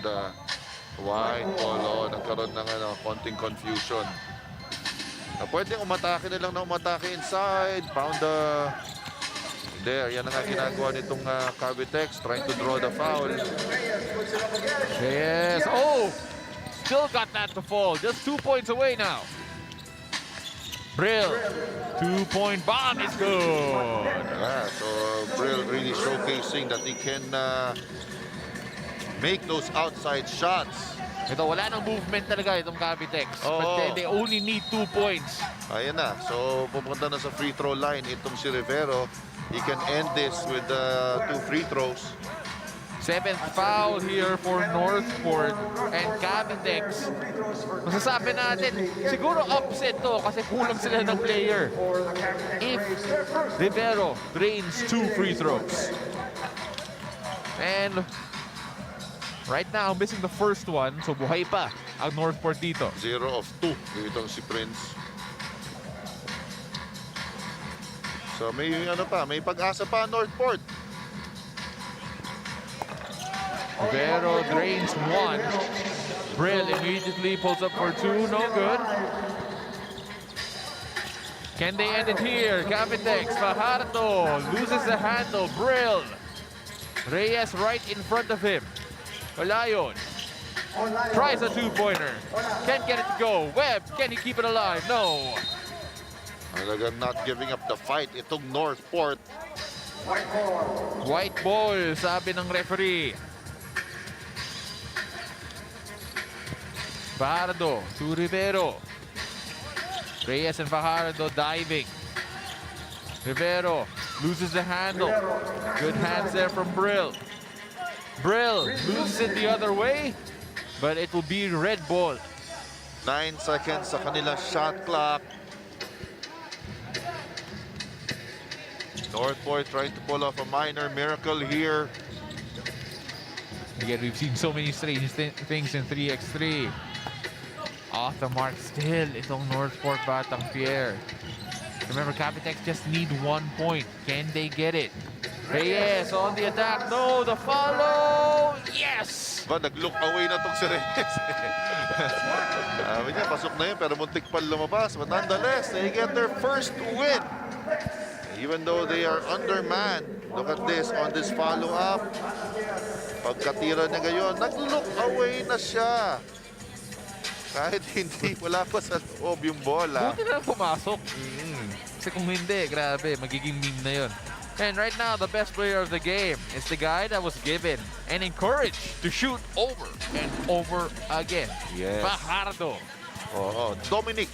wide ball. Nagkaroon ng konting confusion. Pwedeng umatake na lang na umatake inside. Found the... There, yan ang nga ginagawa nitong Cavitex. Trying to draw the foul. Yes. Oh! Still got that to fall. Just 2 points away now. Brill. 2-point bomb is good. Yeah, so Brill really showcasing that he can make those outside shots. Ito, wala nang movement talaga itong Cavitex. But they only need 2 points. Ayan na. So, pupunta na sa free throw line itong si Rivero. He can end this with 2 free throws. 7th foul here for Northport and Cavitex. Masasabi natin, siguro upset to kasi kulang sila ng player. If Rivero drains 2 free throws. And right now, missing the first one, so buhay pa ang Northport dito. 0 of 2 dito si Prince. So may may pag-asa pa Northport. Rivero drains 1. Brill immediately pulls up for 2. No good. Can they end it here? Cavitex, Fajardo loses the handle. Brill. Reyes right in front of him. Wala yun. Tries a 2-pointer. Can't get it to go. Webb, can he keep it alive? No. Talagang not giving up the fight itong Northport. White ball, sabi ng referee. Fajardo to Rivero. Reyes and Fajardo diving. Rivero loses the handle. Good hands there from Brill. Brill loses it the other way, but it will be red ball. 9 seconds sa kanila shot clock. Northport trying to pull off a minor miracle here. Again, we've seen so many strange things in 3x3. Off the mark still, itong Northport Batang Pierre. Remember, Cavitex just need 1 point. Can they get it? Reyes on the attack. No, the follow. Yes! Nag-look away na itong si Reyes. Sabi niya, pasok na yun, pero muntik pa lumabas. But nonetheless, they get their first win. Even though they are undermanned. Look at this, on this follow-up. Pagkatira niya ngayon, nag-look away na siya. Kahit hindi, wala pa sa loob yung bola. Buti na pumasok. Kasi kung hindi, grabe, magiging meme na yun. And right now, the best player of the game is the guy that was given and encouraged to shoot over and over again. Yes. Fajardo. Dominic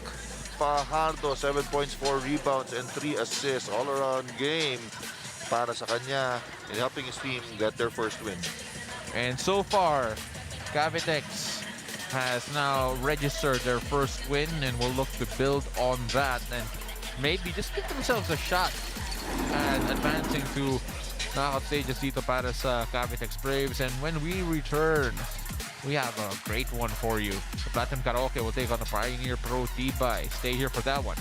Fajardo, 7 points, 4 rebounds, and 3 assists. All-around game para sa kanya in helping his team get their first win. And so far, Cavitex has now registered their first win and will look to build on that. And maybe just give themselves a shot at advancing to knockout stages dito para sa Cavitex Braves. And when we return, we have a great one for you. The Platinum Karaoke will take on the Pioneer Pro Tibay. Stay here for that one.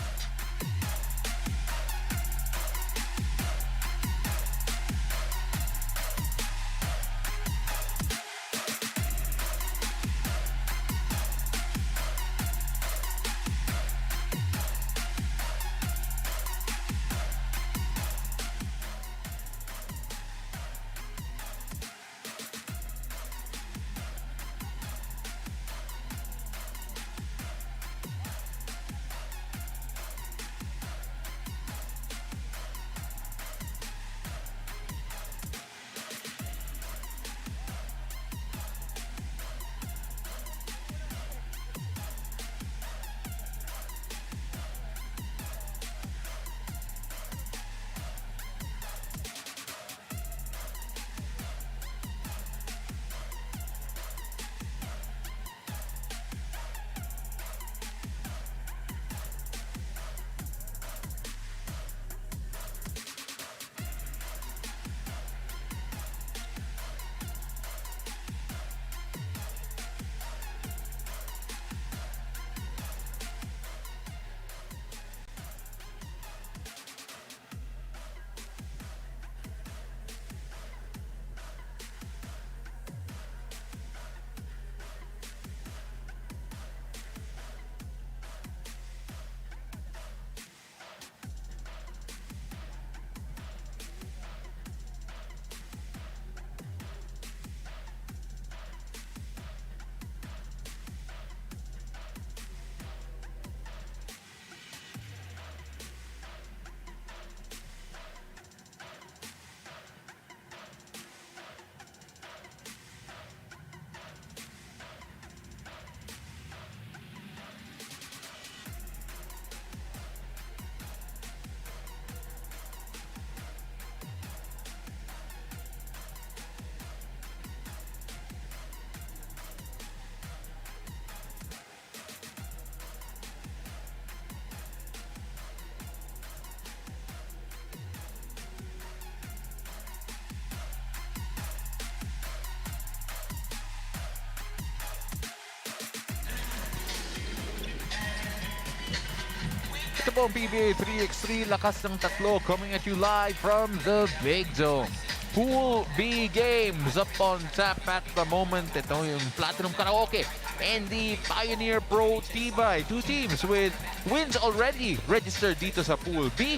Ito po ang PBA 3x3 Lakas ng Tatlo coming at you live from the Big Zone. Pool B games up on tap at the moment. Ito yung Platinum Karaoke and the Pioneer Pro Tibay. Two teams with wins already registered dito sa Pool B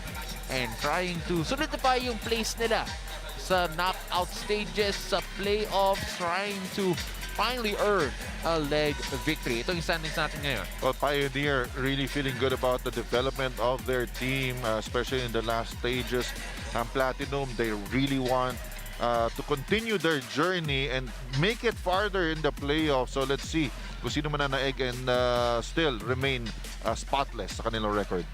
and trying to solidify yung place nila sa knockout stages, sa playoffs, trying to finally earn a leg victory. Ito yung standings natin ngayon. Well, Pioneer really feeling good about the development of their team, especially in the last stages. Platinum, they really want to continue their journey and make it farther in the playoffs. So let's see kung sino man naeg and still remain spotless sa kanilang record.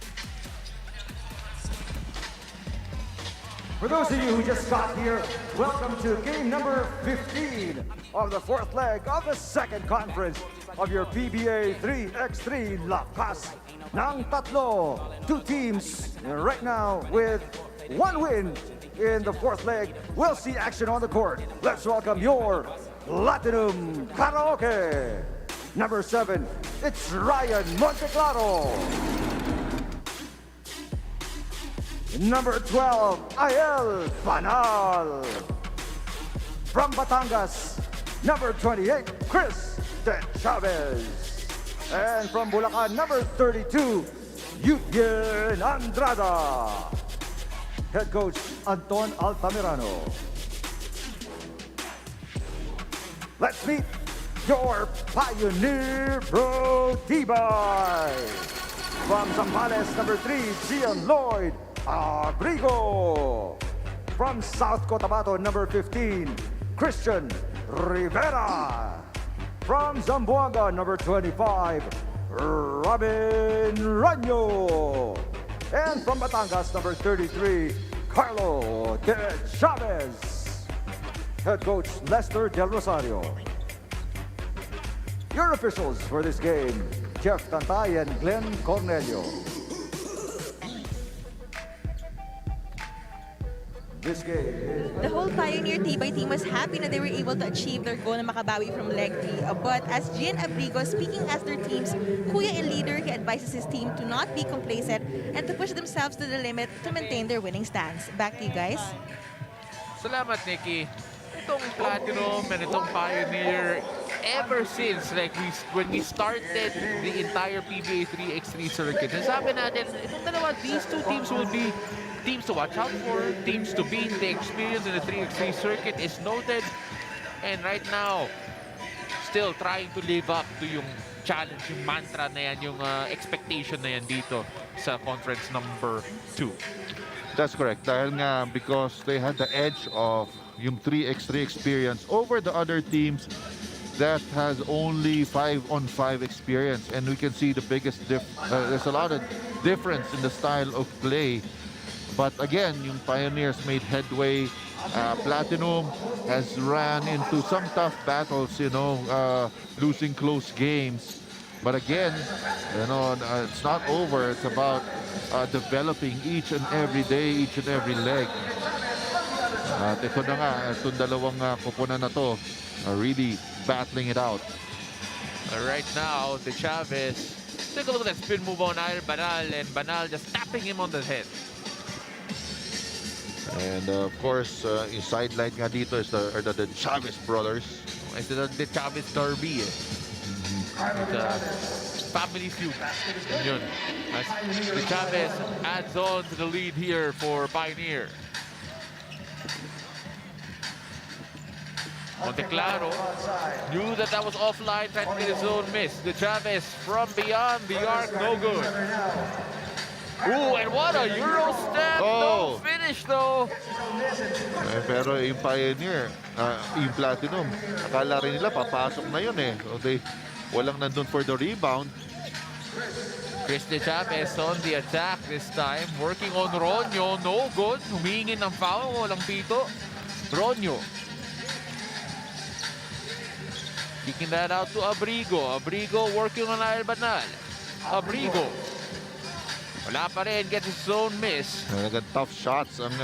For those of you who just got here, welcome to game number 15 of the fourth leg of the second conference of your PBA 3x3 Lakas ng Tatlo. Two teams right now with one win in the fourth leg. We'll see action on the court. Let's welcome your Platinum Karaoke. Number 7, it's Ryan Monteclaro. Number 12, Ayel Panal. From Batangas, number 28, Chris De Chavez. And from Bulacan, number 32, Eugene Andrada. Head coach, Anton Altamirano. Let's meet your Pioneer Pro Tibay. From Zambales, number 3, Gian Lloyd Abrigo. From South Cotabato, number 15, Christian Rivera. From Zamboanga, number 25, Robin Ranyo. And from Batangas, number 33, Carlo De Chavez. Head coach, Lester Del Rosario. Your officials for this game, Jeff Tantay and Glenn Cornelio. This game is The whole Pioneer Tibay team was happy na they were able to achieve their goal na makabawi from leg 3. But as Gian Abrigo, speaking as their team's kuya and leader, he advises his team to not be complacent and to push themselves to the limit to maintain their winning stance. Back to you guys. Salamat, Nikki. Itong Platinum and itong Pioneer, ever since when we started the entire PBA 3x3 circuit, sabi natin, itong dalawa, these two teams will be teams to watch out for, teams to beat. The experience in the 3x3 circuit is noted. And right now, still trying to live up to yung challenge, yung mantra na yan, yung expectation na yan dito sa conference number 2. That's correct. Dahil nga, because they had the edge of yung 3x3 experience over the other teams that has only 5-on-5 experience. And we can see the biggest there's a lot of difference in the style of play. But again, yung Pioneers made headway. Platinum has ran into some tough battles, losing close games. But again, it's not over. It's about developing each and every day, each and every leg. At ito na nga, itong dalawang koponan na to, really battling it out. Right now, the Chavez, take a look at that spin move on Banal, and Banal just tapping him on the head. And of course, yung sideline nga dito is the Chavez brothers. It's the Chavez Derby. It's a family feud. Yun. As the Chavez adds on to the lead here for Pioneer. Monteclaro knew that was offline, trying to get his own miss. The Chavez from beyond the arc, no good. Ooh, and what a Euro step! No finish though. Pero yung Pioneer, yung Platinum, akala rin nila papasok na yun eh. Okay, walang nandun for the rebound. Chris De Chavez on the attack this time, working on Ronyo, no good. Humingi ng foul, walang pito. Ronyo. Kicking that out to Abrigo. Abrigo working on Banal. Abrigo. Wala pa rin, gets his own miss. Tough shots ang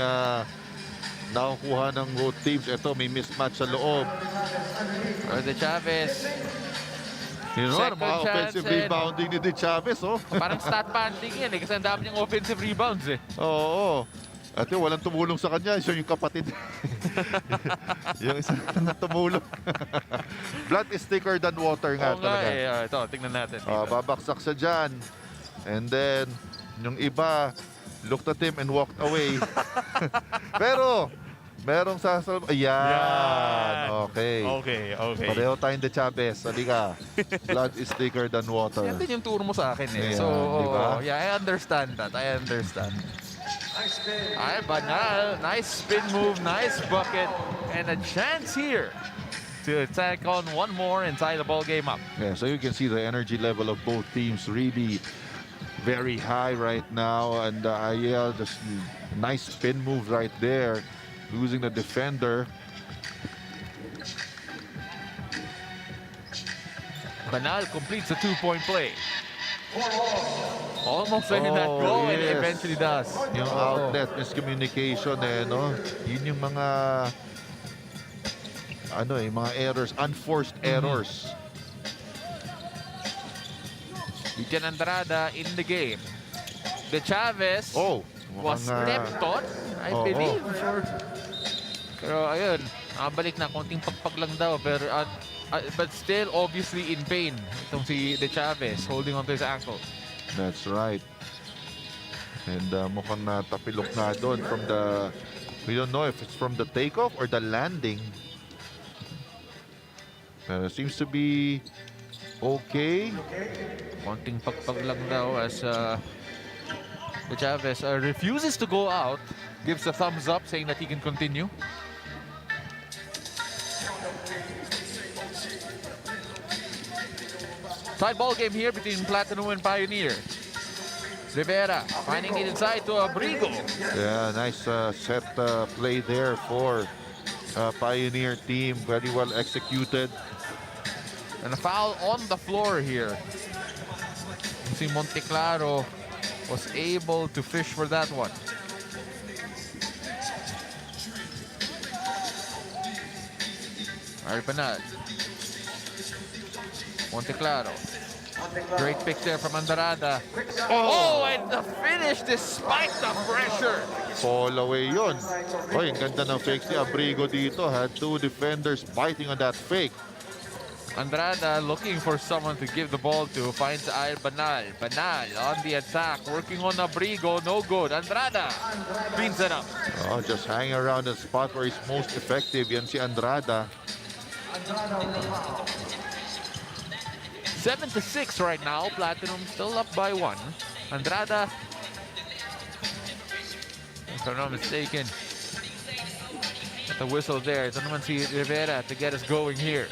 nakukuha ng both teams. Ito, may mismatch sa loob. De Chavez. Mga offensive rebounding ni De Chavez, oh. Parang stat panting yan eh, kasi ang dami niyang offensive rebounds eh. Oo. At walang tumulong sa kanya, siya yung kapatid. Yung isa na tumulong. Blood is thicker than water nga talaga. Ito, tingnan natin. Babaksak siya dyan. And then, yung iba, looked at him and walked away. Pero, merong sasalub. Ayan. Okay. Pareho tayong De Chavez. Halika. Blood is thicker than water. Yan din yung turo mo sa akin eh. Ayan, So, diba? I understand that. Ay, Banal. Nice spin move, nice bucket. And a chance here to attack on one more and tie the ball game up. Yeah, so you can see the energy level of both teams really very high right now. And just nice spin move right there. Losing the defender. Banal completes a two-point play. Almost letting that go, and it eventually does. Yung outlet miscommunication no? Yun yung mga mga errors, unforced errors. Vivian Andrada in the game. De Chavez was stepped on, I believe. Pero ayun, balik na, konting pagpag lang daw. Pero, but still obviously in pain. Itong si De Chavez holding onto his ankle. That's right. And mukhang natapilok na doon from the, we don't know if it's from the takeoff or the landing. Seems to be okay. Konting pagpag lang daw as De Chavez refuses to go out. Gives a thumbs up saying that he can continue. Tied ball game here between Platinum and Pioneer. Rivera finding it inside to Abrigo. Yeah, nice set play there for Pioneer team. Very well executed. And a foul on the floor here. Si Monteclaro was able to fish for that one. Arpanal. Monteclaro. Great pick there from Andrada. Oh, and the finish despite the pressure. Fall away yun. Oy, ang ganda ng fake ni Abrigo dito. Had two defenders biting on that fake. Andrada looking for someone to give the ball to. Finds Al Banal. Banal on the attack. Working on Abrigo. No good. Andrada cleans it up. Oh, just hanging around the spot where he's most effective. Yan si Andrada. 7-6 right now. Platinum still up by 1. Andrada, if I'm not mistaken, at the whistle there. Ito naman si Rivera to get us going here.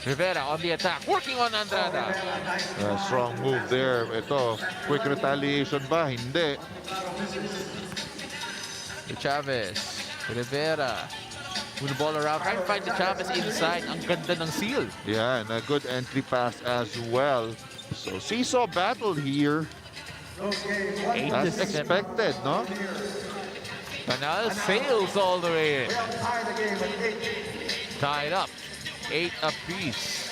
Rivera on the attack, working on Andrada. Strong move there. Ito, quick retaliation ba? Hindi. To Chavez. Rivera. Move the ball around. Trying to find the Chavez inside. Ang ganda ng seal. Yeah, and a good entry pass as well. So, seesaw battle here. 8-6. As expected, no? Banal sails all the way in. Tied up. 8 apiece.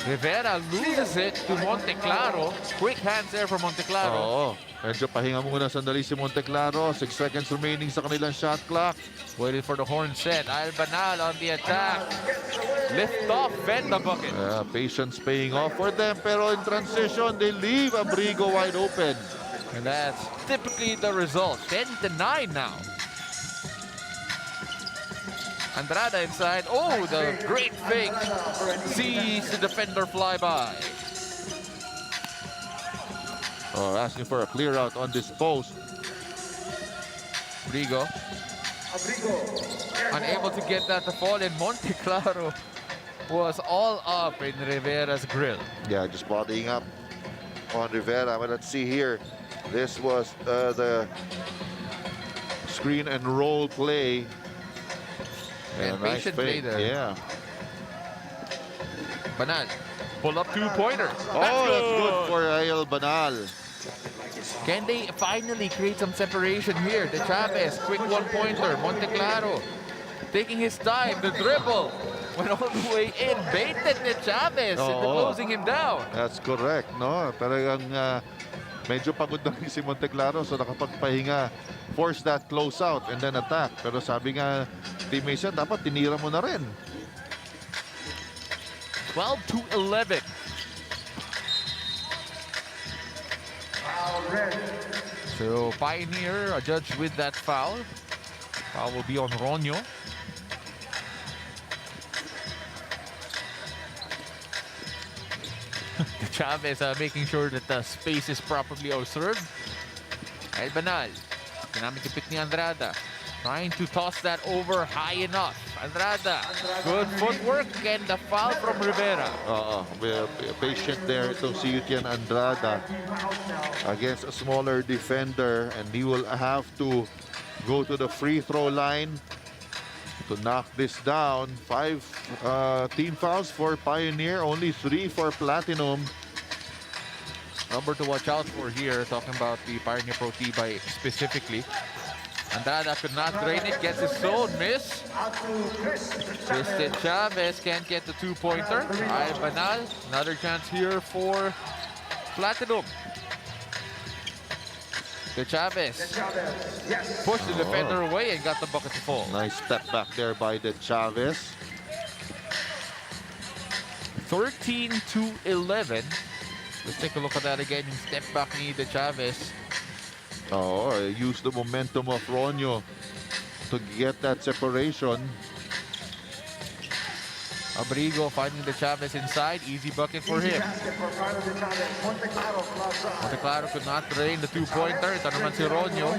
Rivera loses it to Monteclaro. Quick hands there for Monteclaro. Oo. Medyo pahinga muna sandali si Monteclaro. 6 seconds remaining sa kanilang shot clock. Waiting for the horn set. Al Banal on the attack. Lift off, bend the bucket. Patience paying off for them. Pero in transition, they leave Abrigo wide open. And that's typically the result. 10-9 now. Andrada inside. Oh, the great fake. Sees the defender fly by. Oh, asking for a clear out on this post. Abrigo. Unable to get that to fall, and Monteclaro was all up in Rivera's grill. Yeah, just bodying up on Rivera. But let's see here. This was the screen and roll play. And patient play there. Yeah. Banal. Pull up 2-pointer. That's good for Ayel Banal. Can they finally create some separation here? The Chavez, quick 1-pointer. Monteclaro taking his time. The dribble went all the way in. Baited the Chavez into closing him down. That's correct, no? Talagang medyo pagod na rin si Monteclaro, so nakapagpahinga. Force that close out and then attack. Pero sabi nga, teammates yan, dapat tinira mo na rin. 12-11. So Pioneer judged with that foul. Foul will be on Ronyo. The Chavez making sure that the space is properly observed. El Banal. Ginamit yung pick ni Andrada. Trying to toss that over high enough. Andrada. Good footwork and the foul from Rivera. Patient there itong si Yutian Andrada against a smaller defender, and he will have to go to the free throw line to knock this down. 5 team fouls for Pioneer, only 3 for Platinum. Number to watch out for here, talking about the Pioneer Pro T-Bike specifically. Andrada could not drain it, gets his zone miss. Tristan Chavez can't get the 2-pointer. Ay Banal, another chance here for Platinum. The Chavez pushed the defender away and got the bucket to fall. Nice step back there by the Chavez. 13-11. Let's take a look at that again. Yung step back ni the Chavez. Use the momentum of Ronyo to get that separation. Abrigo finding the Chavez inside. Easy bucket for him. Monteclaro could not drain the 2-pointer. Ito naman si Ronyo.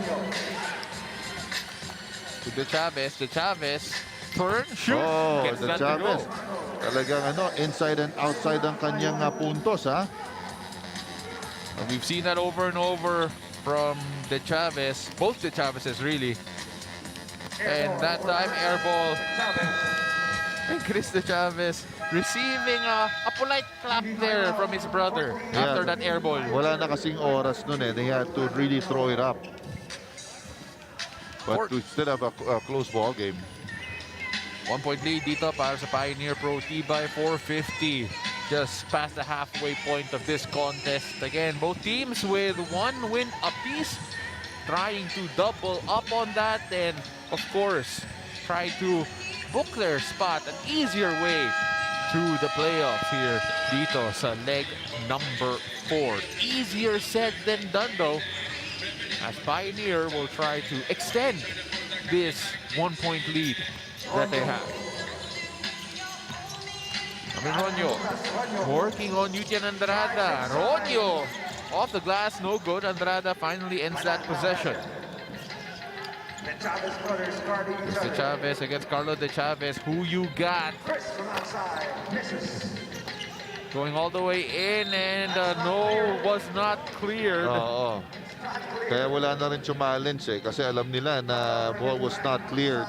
To the Chavez. The Chavez. Turn, shoot. Gets the that to go. Chavez. Talagang inside and outside ang kanyang puntos, ha? And we've seen that over and over from the Chavez. Both the Chavezes, really. And that time, air ball. And Chris de Chavez receiving a polite clap there from his brother after that air ball. Wala na kasing oras nun eh. They had to really throw it up. But we still have a close ball game. 1-point lead dito para sa Pioneer Pro Tibay, 4:50. Just past the halfway point of this contest. Again, both teams with 1 win apiece, trying to double up on that and, of course, try to book their spot an easier way to the playoffs here dito sa leg number 4. Easier said than done though, as Pioneer will try to extend this 1-point lead that they have. Ronyo working on Yutian Andrada. Ronyo off the glass, no good. Andrada finally ends that possession. Mr. Chavez against Carlo De Chavez. Who you got? Going all the way in, and no, was not cleared. Oo. Kaya wala na rin challenge kasi alam nila na ball was not cleared.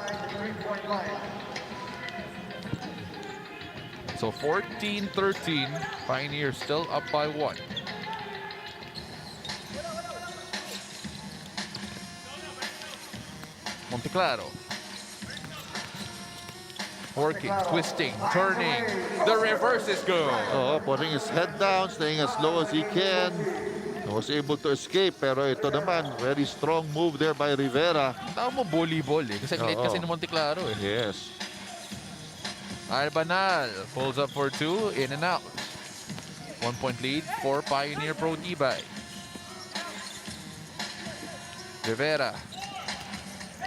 So 14-13, Pioneer still up by 1. Monteclaro. Working, twisting, turning. The reverse is good. Oo, putting his head down, staying as low as he can. Was able to escape, pero ito naman, very strong move there by Rivera. Tawag mo volleyball eh, kasi late kasi ni Monteclaro eh. Yes. Albanal pulls up for 2, in and out. 1-point lead for Pioneer Pro Tibay. Rivera.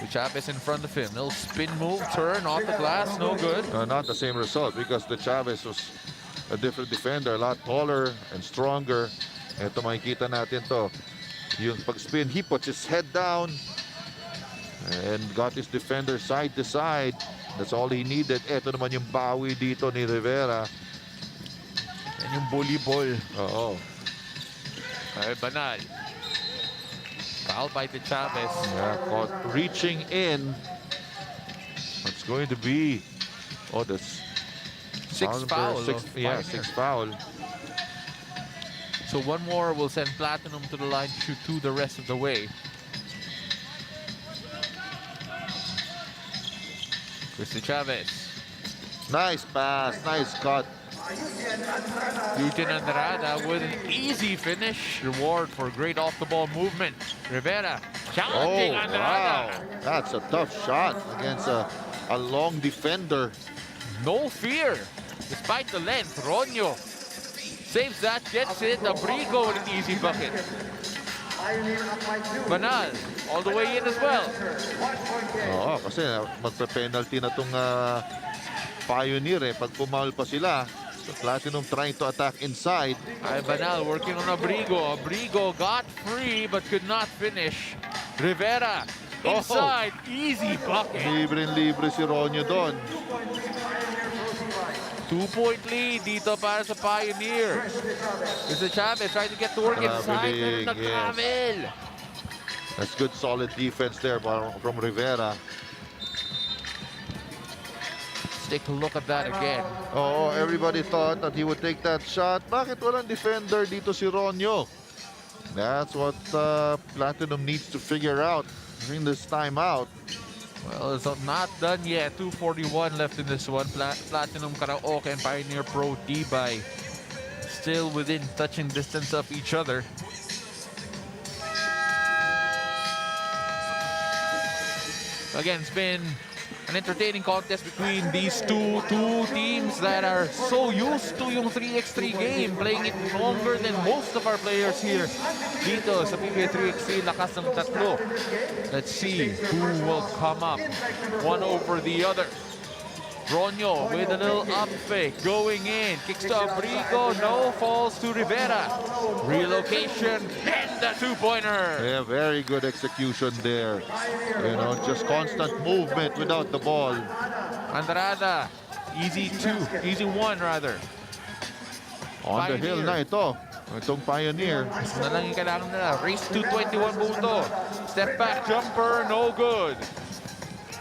Chavez in front of him. Little spin move, turn off the glass, no good. Not the same result because the Chavez was a different defender, a lot taller and stronger. Ito makikita natin to. Yung pag-spin, he puts his head down and got his defender side to side. That's all he needed. Ito naman yung bawi dito ni Rivera. Yan yung volleyball. Oo. Ay, banal. Foul by the Chavez. Yeah, caught reaching in. It's going to be, that's Sixth foul. Sixth foul. So one more will send Platinum to the line to shoot 2 the rest of the way. Mr. Chavez. Nice pass, nice cut. Yutian Andrada with an easy finish. Reward for great off-the-ball movement. Rivera challenging Andrada. Wow. That's a tough shot against a long defender. No fear. Despite the length, Ronyo saves that, gets it. Abrigo with an easy bucket. Banal all the way in as well. Oo, kasi magpe-penalty na itong Pioneer eh. Pag pumaul pa sila, Platinum trying to attack inside. Ay, Banal working on Abrigo. Abrigo got free but could not finish. Rivera inside, easy bucket. Libre si Ronyo doon. 2-point lead dito para sa Pioneer. Mr. Chavez trying to get to work inside. Pero nag-travel. That's good solid defense there from Rivera. Let's take a look at that again. Oh, everybody thought that he would take that shot. Bakit walang defender dito si Ronyo? That's what Platinum needs to figure out during this timeout. Well, it's not done yet. 2:41 left in this one. Platinum Karaoke and Pioneer Pro Tibay still within touching distance of each other. Again, it's been an entertaining contest between these two teams that are so used to yung 3x3 game, playing it longer than most of our players here dito sa PBA 3x3 lakas ng tatlo. Let's see who will come up one over the other. Ronyo with a little up fake, going in, kicks to Abrigo, no, falls to Rivera. Relocation and the 2-pointer. Yeah, very good execution there. You know, just constant movement without the ball. Andrada, easy 1 rather. On the hill na ito. Itong Pioneer. Isa na lang yung kailangan nila. Race to 21 buto. Step back jumper, no good.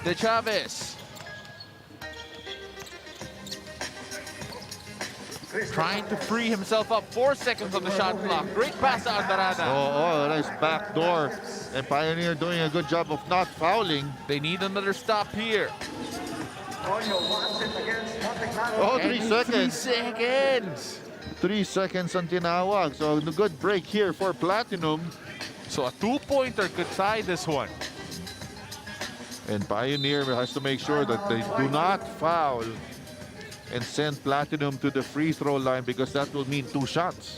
De Chavez. Trying to free himself up. 4 seconds on the shot clock. Great pass to Andrada. Oh, nice backdoor And Pioneer doing a good job of not fouling. They need another stop here. Oh, 3 And 3 seconds. seconds. 3 seconds ang tinawag. So, a good break here for Platinum. So a 2-pointer could tie this one. And Pioneer has to make sure that they do not foul and send Platinum to the free throw line, because that will mean 2 shots.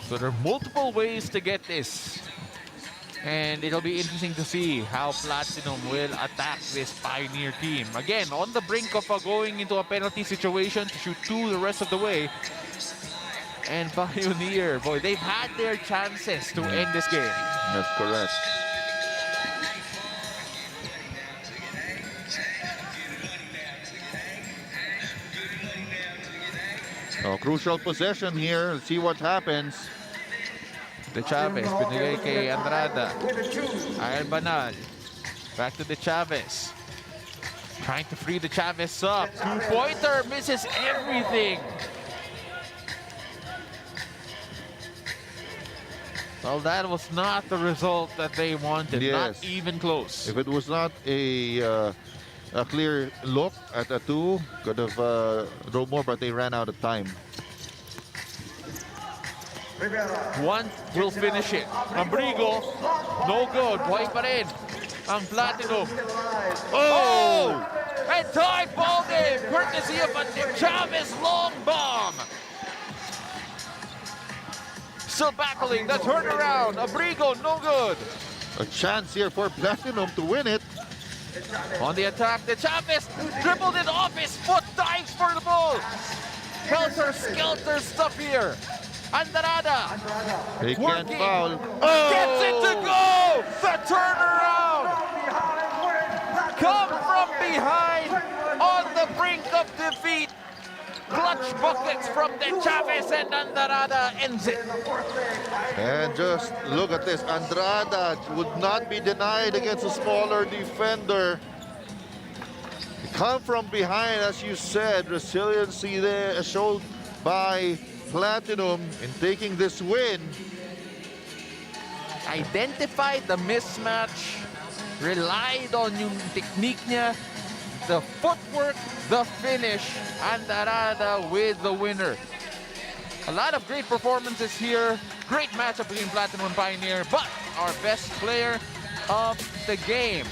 So there are multiple ways to get this. And it'll be interesting to see how Platinum will attack this Pioneer team. Again, on the brink of going into a penalty situation to shoot 2 the rest of the way. And Pioneer, boy, they've had their chances to end this game. That's correct. Oh, crucial possession here. Let's see what happens. De Chavez, binigay kay Andrada. Ayal Banal. Back to De Chavez. Trying to free De Chavez up. 2-pointer, misses everything. Well, that was not the result that they wanted. Yes. Not even close. If it was not a clear look at a 2, could have drawn more, but they ran out of time. One will finish it. Ambrigo, no good. Buhay pa rin ang Platinum. Oh! And tie ball game, courtesy of a De Chavez long bomb. Still battling the turnaround. Abrigo, no good. A chance here for Platinum to win it. On the attack, De Chavez dribbled it off his foot, dives for the ball. Helter-skelter stuff here. Andrada They can't working. foul. Gets it to go! The turnaround! Come from behind on the brink of defeat. Clutch buckets from De Chavez, and Andrada ends it. And just look at this. Andrada would not be denied against a smaller defender. Come from behind, as you said. Resiliency there showed by Platinum in taking this win. Identified the mismatch, relied on yung technique niya, the footwork, the finish, Andrada with the winner. A lot of great performances here. Great matchup between Platinum and Pioneer, but our best player of the game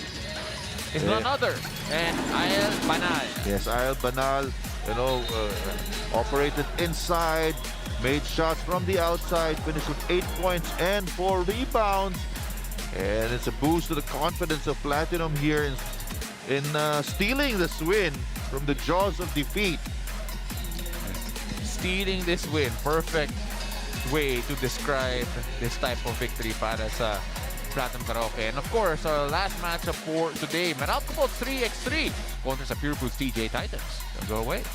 is none other than Ayel Banal. Yes, Ayel Banal, you know, operated inside, made shots from the outside, finished with 8 points and 4 rebounds. And it's a boost to the confidence of Platinum here in stealing this win from the jaws of defeat. Stealing this win, perfect way to describe this type of victory para sa Platinum Karaoke. And of course, our last matchup for today, Meralco 3x3 kontra sa Pure Foods TJ Titans. Don't go away.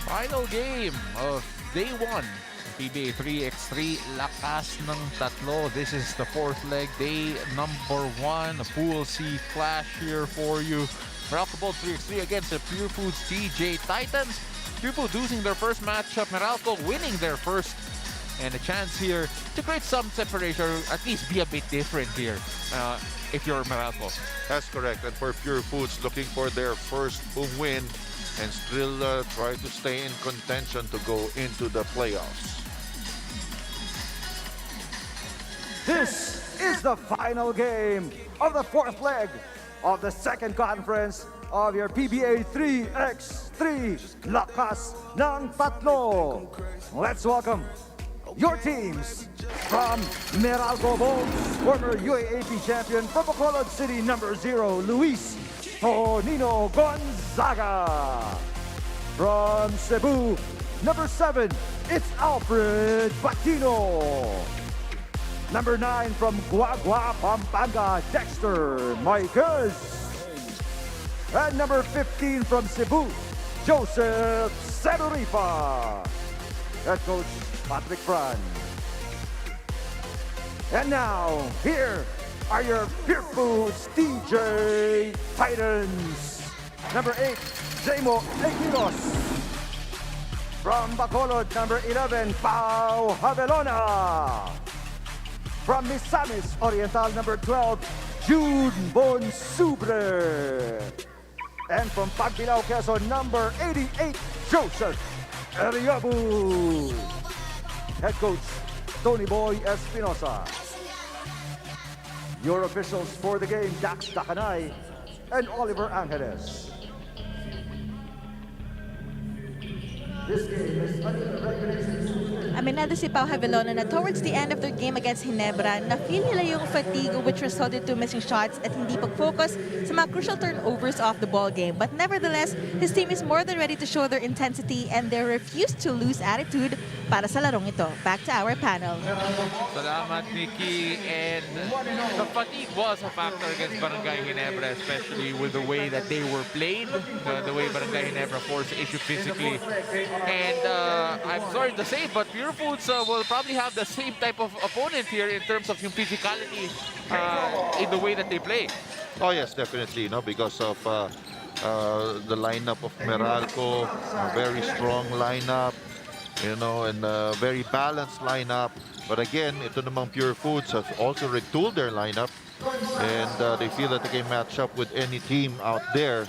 Final game of day 1. PBA 3x3, lakas ng tatlo. This is the 4th leg, day number 1. A Pool C clash here for you. Meralco Bold 3x3 against the Pure Foods TJ Titans. Pure Foods losing their first matchup, Meralco winning their first. And a chance here to create some separation, or at least be a bit different here if you're Meralco. That's correct. And for Pure Foods, looking for their first win and still try to stay in contention to go into the playoffs. This is the final game of the 4th leg of the second conference of your PBA 3x3 Lakas ng Tatlo. Let's welcome your teams from Meralco Bolds, former UAAP champion from Bacolod City, number 0, Luis Tonino Gonzaga. From Cebu, number 7, it's Alfred Batino. Number 9 from Guagua, Pampanga, Dexter Marquez. And number 15 from Cebu, Joseph Sedorifa. Head coach Patrick Fran. And now, here are your Pure Foods DJ Titans. Number 8, Jamo Equinos. From Bacolod, number 11, Pau Havelona. From Misamis Oriental, number 12, Jude Bonsubre. And from Pagbilao, Quezon, number 88, Joseph Eriabu. Head coach, Tony Boy Espinosa. Your officials for the game, Dax Dakanay and Oliver Angeles. This game is under the regulations. Aminado si Pau Havelona na towards the end of their game against Ginebra, na-feel nila yung fatigue which resulted to missing shots at hindi pag-focus sa mga crucial turnovers off the ball game. But nevertheless, his team is more than ready to show their intensity and their refuse to lose attitude para sa larong ito. Back to our panel. Salamat, Nikki. And the fatigue was a factor against Barangay Ginebra, especially with the way that they were played, the way Barangay Ginebra forced the issue physically. And I'm sorry to say, but Pure Foods will probably have the same type of opponent here in terms of yung physicality in the way that they play. Oh yes, definitely, because of the lineup of Meralco, a very strong lineup, and a very balanced lineup. But again, ito namang Pure Foods has also retooled their lineup, and they feel that they can match up with any team out there.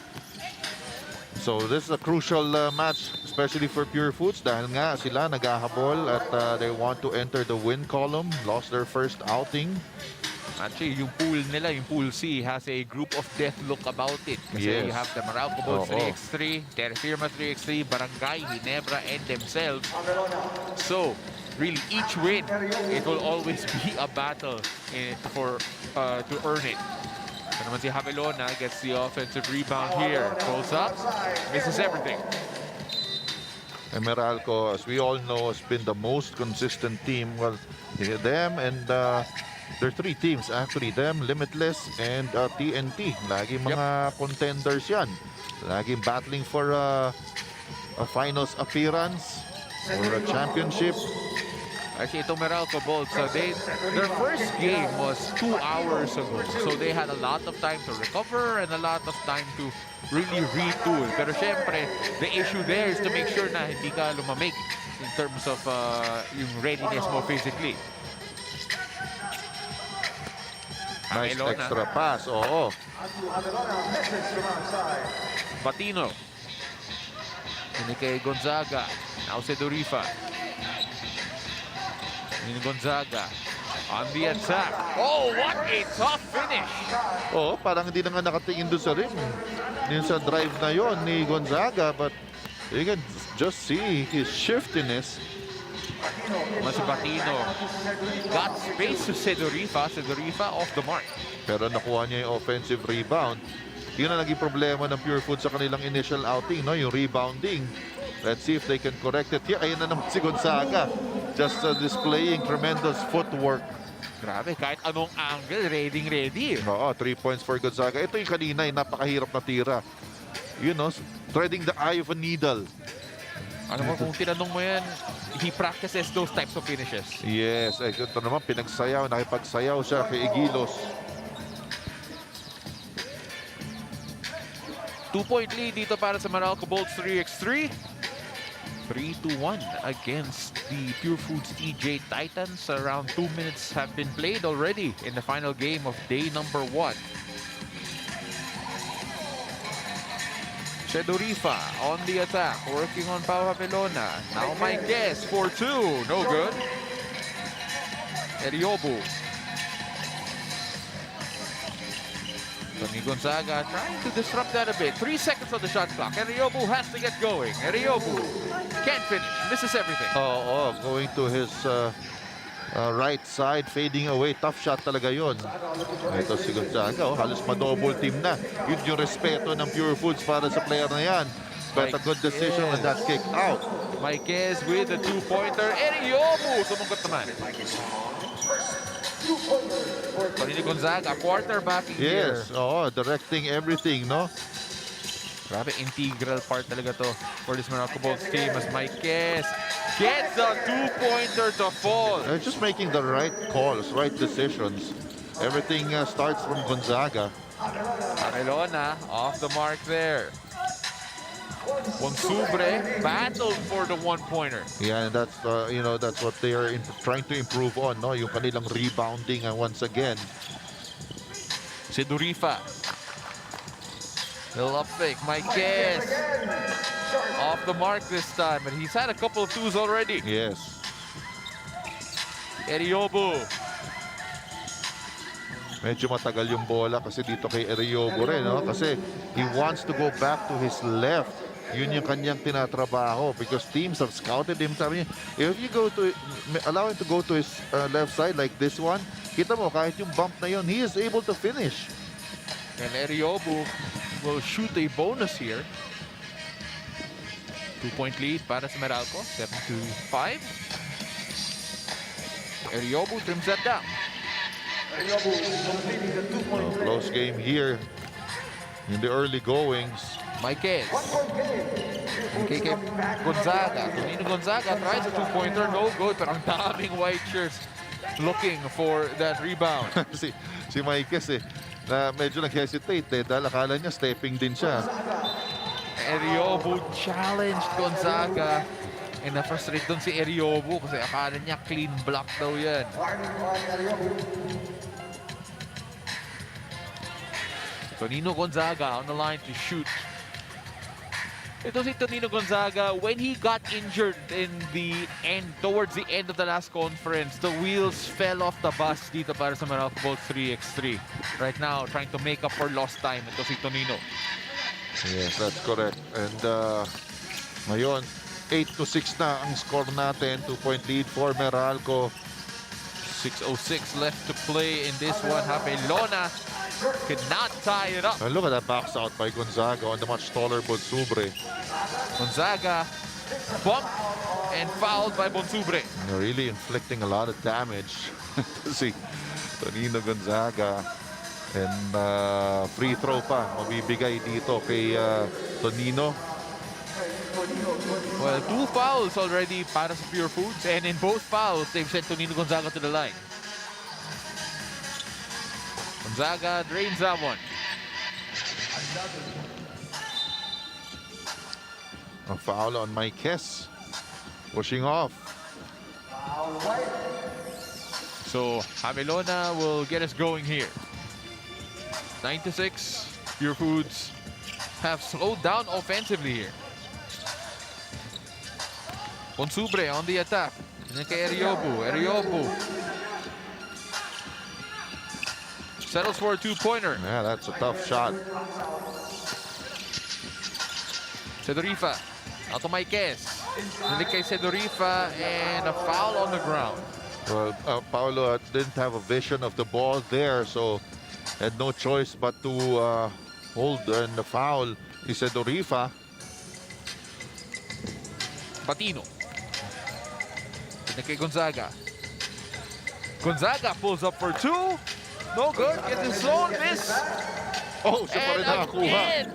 So this is a crucial match, especially for Pure Foods, dahil nga sila naghahabol at they want to enter the win column, lost their first outing. Actually, yung pool nila, yung Pool C, has a group of death look about it. Kasi you have the Meralco Bold 3x3, Terra Firma 3x3, Barangay Ginebra, and themselves. So, really, each win, it will always be a battle to earn it. So naman si Havelona gets the offensive rebound here. Pulls up, misses everything. And Meralco, as we all know, has been the most consistent team. Well, them and there are 3 teams actually, them, Limitless, and TNT. Lagi mga contenders yan. Lagi battling for a finals appearance or a championship. Actually, itong Meralco Bold, so their first game was 2 hours ago. So they had a lot of time to recover and a lot of time to really retool. Pero syempre, the issue there is to make sure na hindi ka lumamig in terms of yung readiness mo physically. Nice extra pass, oo. Batino. Ini kay Gonzaga. Now Sedorifa. Gonzaga on the attack. Oh, what a tough finish! Oh, parang hindi na nga nakatingin doon sa rim. Yung sa drive na yon ni Gonzaga, but you can just see his shiftiness. Mas Batino got space to Sedorifa. Sedorifa off the mark. Pero nakuha niya yung offensive rebound. Yun ang naging problema ng Pure Foods sa kanilang initial outing, yung rebounding. Let's see if they can correct it. Here, ayun na naman si Gonzaga. Just displaying tremendous footwork. Grabe, kahit anong angle, ready. Oo, 3 points for Gonzaga. Ito yung kanina, napakahirap na tira. Threading the eye of a needle. Ano mo, kung tinanong mo yan, he practices those types of finishes. Yes, ito naman pinagsayaw, nakipagsayaw siya kay Igilos. 2-point lead dito para sa Meralco Bolts 3x3. 3-1 against the Pure Foods TJ Titans. Around 2 minutes have been played already in the final game of day number 1. Shedorifa on the attack, working on Pau Hamelona. Now my guess for 2, no good. Eriobu. Tony Gonzaga trying to disrupt that a bit. 3 seconds on the shot clock. Eriobu has to get going. Eriobu can't finish, misses everything. Going to his right side, fading away. Tough shot talaga yun. Ito si Gonzaga, halos ma-double team na. Yun yung respeto ng Pure Foods para sa player na yan. But a good decision on that kick out. Marquez with a 2-pointer. Eriobu sumungot naman. Tony Gonzaga, quarterbacking here. Yes, directing everything, no? Grabe, integral part talaga to for this Meralco Bolts team as Marquez gets a 2-pointer to fall. They're just making the right calls, right decisions. Everything starts from Gonzaga. Hamelona off the mark there. Bonsubre battled for the 1-pointer. Yeah, and that's that's what they are trying to improve on, no? Yung kanilang rebounding once again. Shedorifa. Little up fake. Marquez off the mark this time, but he's had a couple of 2s already. Yes. Eriobu. Medyo matagal yung bola kasi dito kay Eriobu rin, no? Kasi he wants to go back to his left. Yun yung kanyang tinatrabaho because teams have scouted him. Sabi niya, if you allow him to go to his left side like this one, kita mo, kahit yung bump na yun, he is able to finish. And Eriobu will shoot a bonus here. 2-point lead para sa Meralco, 7-5. Eriobu trims that down. Close game here in the early goings. Marquez. Okay, Gonzaga. Tonino Gonzaga tries a 2-pointer, no good. Pero ang daming white shirts looking for that rebound. si Marquez na medyo nag-hesitate dahil akala niya stepping din siya. Eriobu challenged Gonzaga. And na-frustrate doon si Eriobu kasi akala niya clean block daw yan. Tonino Gonzaga on the line to shoot. Ito si Tonino Gonzaga, when he got injured in the end, towards the end of the last conference, the wheels fell off the bus dito para sa Meralco Bolts 3x3. Right now, trying to make up for lost time. Ito si Tonino. Yes, that's correct. And ngayon, 8-6 na ang score natin. 2-point lead for Meralco. 6:06 left to play in this one. Hamelona could not tie it up. And look at that box out by Gonzaga on the much taller Bonsubre. Gonzaga bumped and fouled by Bonsubre. They're really inflicting a lot of damage. Si Tonino Gonzaga. And free throw pa mabibigay dito kay Tonino. Well, 2 fouls already para sa Pure Foods, and in both fouls, they've sent Tonino Gonzaga to the line. Gonzaga drains that one. A foul on Marquez. Pushing off. So, Hamelona will get us going here. 9-6, Pure Foods have slowed down offensively here. Bonsubre on the attack. And then kay Eriobu. Eriobu settles for a 2-pointer. Yeah, that's a tough shot. Shedorifa. Out to Marquez. And then kay Shedorifa and a foul on the ground. Well, Paulo didn't have a vision of the ball there, so had no choice but to hold and the foul. He said Shedorifa. Patino. Kay Gonzaga. Gonzaga pulls up for 2. No good. Gets his zone miss. Oh, siya pa rin nakakuha. Again.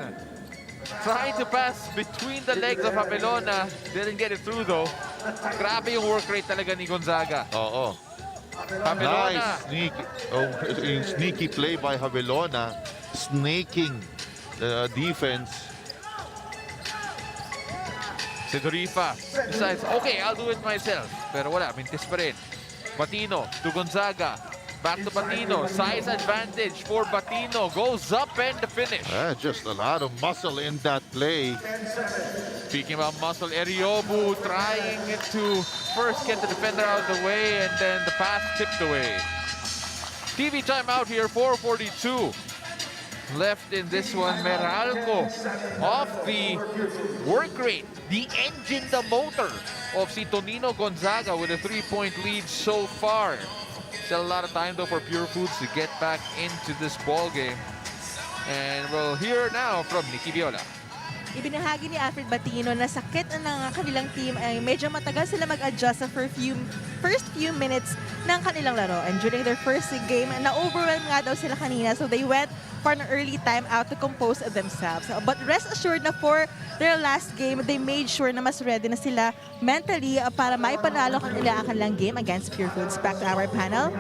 Trying to pass between the legs of Abelona. Didn't get it through though. Grabe yung work rate talaga ni Gonzaga. Oo. Abelona. Nice sneaky, sneaky play by Havelona, snaking the defense. Sedorifa decides, okay, I'll do it myself. Pero wala, mintis pa rin. Batino to Gonzaga. Back to Batino. Size advantage for Batino. Goes up and the finish. Just a lot of muscle in that play. Speaking about muscle, Eriobu trying to first get the defender out of the way and then the pass tipped away. TV timeout here, 4:42 left in this one. Meralco off the work rate, the engine, the motor of si Tonino Gonzaga with a 3-point lead so far. Still a lot of time though for Pure Foods to get back into this ball game. And we'll hear now from Nikki Viola. Ibinahagi ni Alfred Batino na sakit ng kanilang team ay medyo matagal sila mag-adjust sa first few minutes ng kanilang laro. And during their first game, na-overwhelm nga daw sila kanina. So they went for an early time out to compose themselves. But rest assured na for their last game, they made sure na mas ready na sila mentally para maipanalo kanila ang kanilang game against Pure Foods. Back to our panel.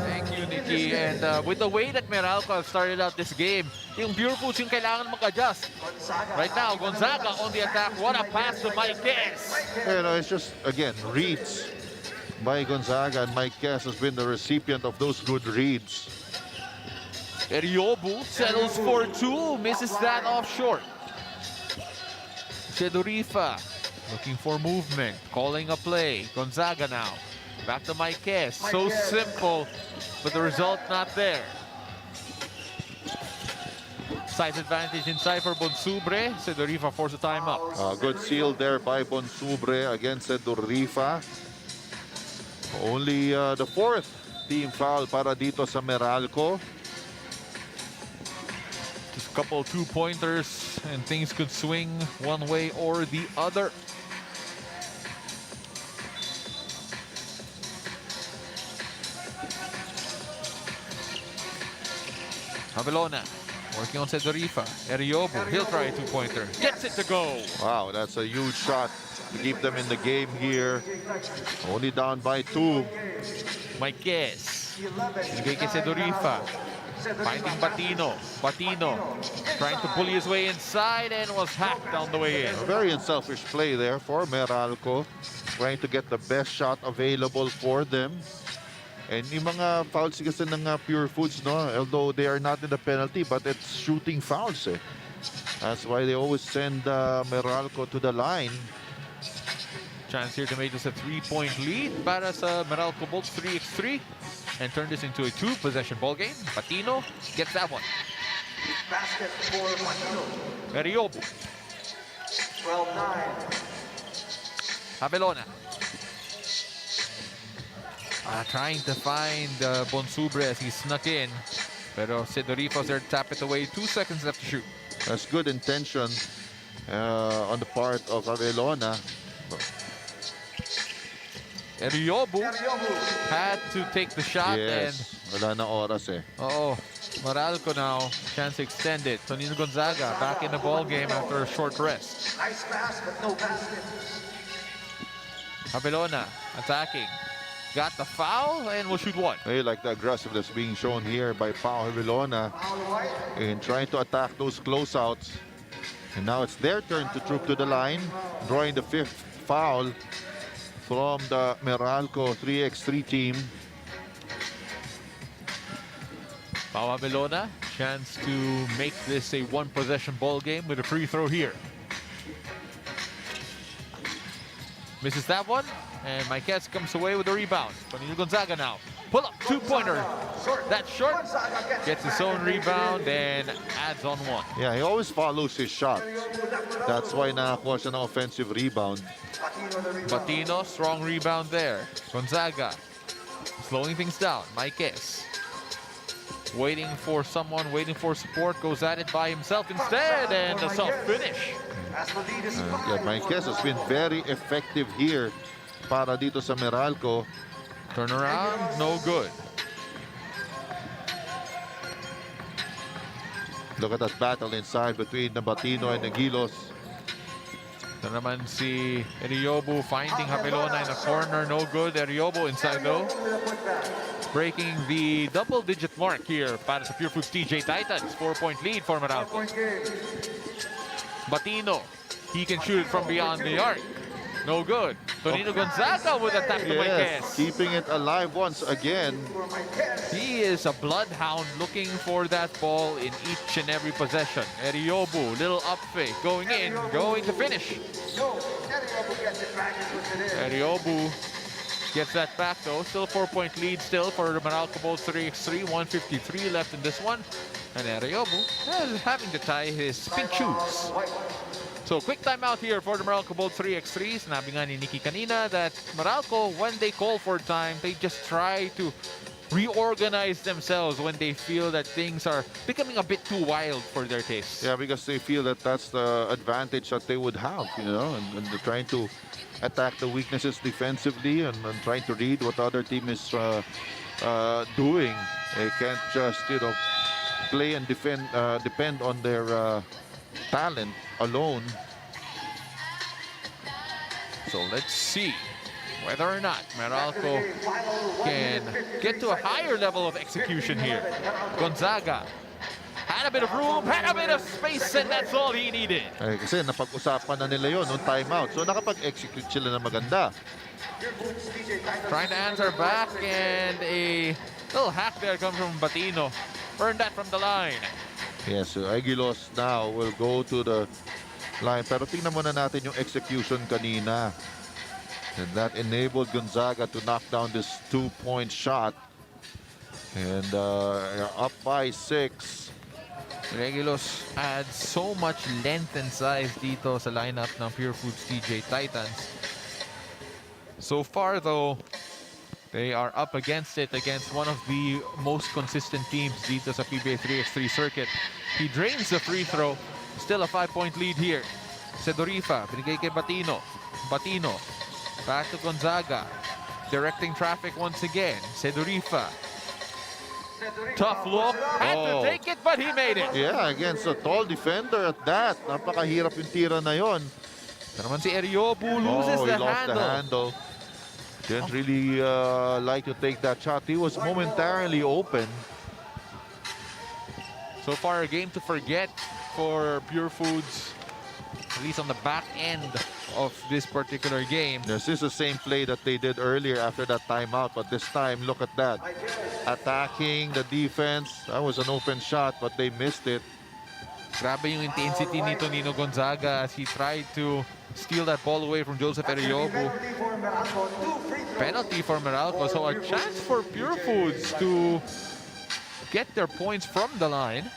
Thank you, Nikki. And with the way that Meralco started out this game, yung Pure Foods yung kailangan mag-adjust. Right now, Gonzaga on the attack. What a pass to Mike Kess. You know, it's just, again, reads by Gonzaga, and Mike Kess has been the recipient of those good reads. Eriobu settles for two, misses that off short. Sedorifa looking for movement, calling a play. Gonzaga now. Back to Mike Kess. So simple, but the result not there. Size advantage inside for Bonsubre. Sedorifa forced a timeout. Good seal there by Bonsubre against Sedorifa. Only the fourth team foul para dito sa Meralco. Just a couple two-pointers and things could swing one way or the other. Havelona working on Sedorifa. Eriobu, he'll try a two-pointer. Gets it to go. Wow, that's a huge shot to keep them in the game here. Only down by 2. Mike Guess. Ibigay kay Sedorifa. Finding Batino. Batino trying to bully his way inside and was hacked down the way in. A very unselfish play there for Meralco. Trying to get the best shot available for them. And yung mga fouls kasi ng Pure Foods, no? Although they are not in the penalty, but it's shooting fouls. That's why they always send Meralco to the line. Chance here to make this a 3-point lead para sa Meralco Bolts 3x3 and turn this into a 2-possession ball game. Patino gets that one. Basket for Patino. Eriobu. 12-9. Havelona. Trying to find Bonsubre as he snuck in. Pero Sedorifa's there to tap it away. 2 seconds left to shoot. That's good intention on the part of Avelona. Eriobu had to take the shot. Yes, wala na oras eh. And Meralco now chance to extend it. Tonino Gonzaga back in the ball game after a short rest. Nice pass, but no basket. Havelona attacking. Got the foul and will shoot one. I like the aggressiveness being shown here by Pao Havelona in trying to attack those closeouts. And now it's their turn to troop to the line, drawing the 5th foul from the Meralco 3x3 team. Pao Havelona, chance to make this a 1-possession ball game with a free throw here. Misses that one, and Marquez comes away with the rebound. Tonino Gonzaga now. Pull up, 2-pointer. That's short. Gets his own rebound and adds on one. Yeah, he always follows his shot. That's why nakakuha siya ng offensive rebound. Batino, strong rebound there. Gonzaga slowing things down. Marquez waiting for someone, waiting for support, goes at it by himself instead, and a self-finish. Yeah, Marquez has been very effective here para dito sa Meralco. Turnaround, no good. Look at that battle inside between Nabatino and Aguilos. Ito naman si Eriobu finding Hamelona in the corner. No good. Eriobu inside though. Breaking the double-digit mark here para sa Pure Foods TJ Titans. 4-point lead for Meralco. Batino, he can shoot it from beyond the arc. No good. Tonino Gonzaga with a tap to Marquez. Keeping it alive once again. He is a bloodhound looking for that ball in each and every possession. Eriobu, little up fake, going in, going to finish. Eriobu gets that back though. Still 4-point lead still for the Meralco Bulls 3x3. 1:53 left in this one. And Eriobu is having to tie his pink shoes. So quick timeout here for the Meralco Bulls 3x3. Sinabi nga ni Nikki kanina that Meralco, when they call for time, they just try to reorganize themselves when they feel that things are becoming a bit too wild for their taste. Yeah, because they feel that that's the advantage that they would have, you know, and they're trying to attack the weaknesses defensively and trying to read what the other team is doing. They can't just, you know, play and defend, depend on their talent alone. So let's see whether or not Meralco can get to a higher level of execution here. Gonzaga had a bit of room, had a bit of space, and that's all he needed. Eh, kasi napag-usapan na nila yon noong timeout. So nakapag-execute sila na maganda. Trying to answer back, and a little hack there comes from Batino. Earned that from the line. Yes, so Aguilos now will go to the line. Pero tingnan muna natin yung execution kanina. And that enabled Gonzaga to knock down this 2-point shot. And up by 6. Regulos adds so much length and size dito sa lineup ng Pure Foods TJ Titans. So far though, they are up against it against one of the most consistent teams dito sa PBA 3x3 circuit. He drains the free throw. Still a 5-point lead here. Sedorifa, binigay kay Batino. Batino, back to Gonzaga. Directing traffic once again. Sedorifa. Tough look. Had to take it, but he made it. Yeah, against a tall defender at that. Napakahirap yung tira na yon. Ito naman si Eriobu loses he the lost handle. the handle. Didn't really like to take that shot. He was momentarily open. So far, a game to forget for Pure Foods, at least on the back end of this particular game. This is the same play that they did earlier after that timeout, but this time, look at that. Attacking the defense. That was an open shot, but they missed it. Grabe yung intensity ni Tonino Gonzaga as he tried to steal that ball away from Joseph Eriobu. Penalty for Meralco, so a chance for Pure Foods to get their points from the line.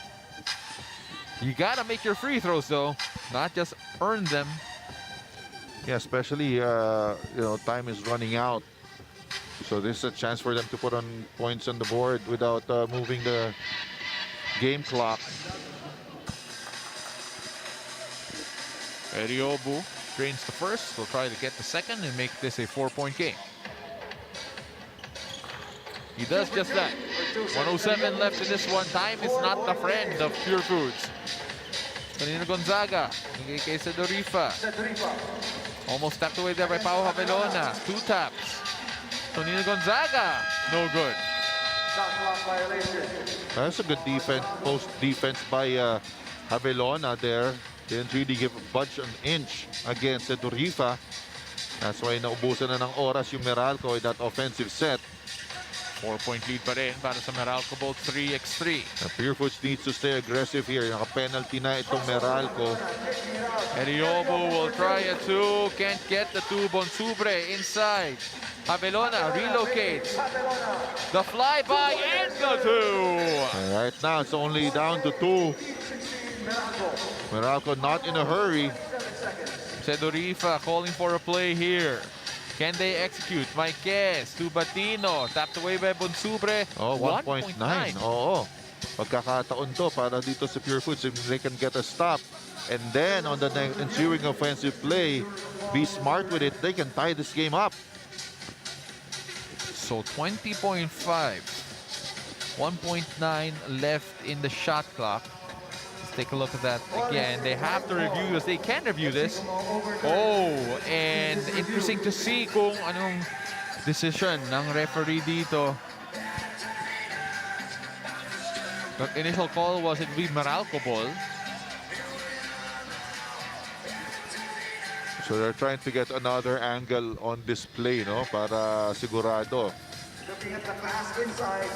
You gotta make your free throws though, not just earn them. Yeah, especially, you know, time is running out. So this is a chance for them to put on points on the board without moving the game clock. Eriobu drains the first. Will try to get the second and make this a 4-point game. He does just that. 107 left in this one. Time is not the friend of Pure Foods. Tonino Gonzaga. Bigay kay Sedorifa. Almost tapped away there by Pau Hamelona. 2 taps. Tonino Gonzaga. No good. That's a good defense, post defense by Hamelona there. Didn't really give a budge an inch against Sedorifa. That's why naubusan na ng oras yung Meralco in that offensive set. 4-point lead pa rin para sa Meralco Bulls 3x3. Pure Foods needs to stay aggressive here. Naka-penalty na itong Meralco. Eriobu will try a 2. Can't get the 2. Bonsubre inside. Hamelona relocates. The flyby and the 2. And right now, it's only down to 2. Meralco not in a hurry. Sedorifa calling for a play here. Can they execute? Marquez to Batino. Tapped away by Bonsubre. Oh, 1.9. Oo. Pagkakataon to para dito sa Pure Foods if they can get a stop. And then on the ensuing offensive play, be smart with it. They can tie this game up. So 20.5. 1.9 left in the shot clock. Let's take a look at that again. They have to review this. They can review this. Oh, and interesting to see kung anong decision ng referee dito. The initial call was it be Meralco ball. So they're trying to get another angle on this play, no? Para sigurado. Looking at the pass inside.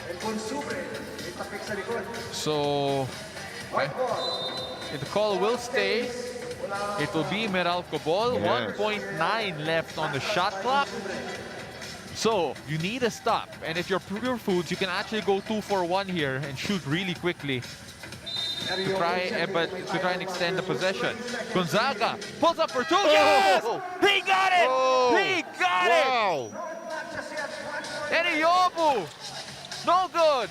And Consubre, itapik sa likod. So, White ball. if the call will stay, it will be Meralco ball. Yes. 1.9 left on the shot clock. So, you need a stop. And if you're Pure Foods, you can actually go 2 for 1 here and shoot really quickly to try and extend the possession. Gonzaga pulls up for 2. Yes! He got it! He got it! Wow! And Iyobu! No good!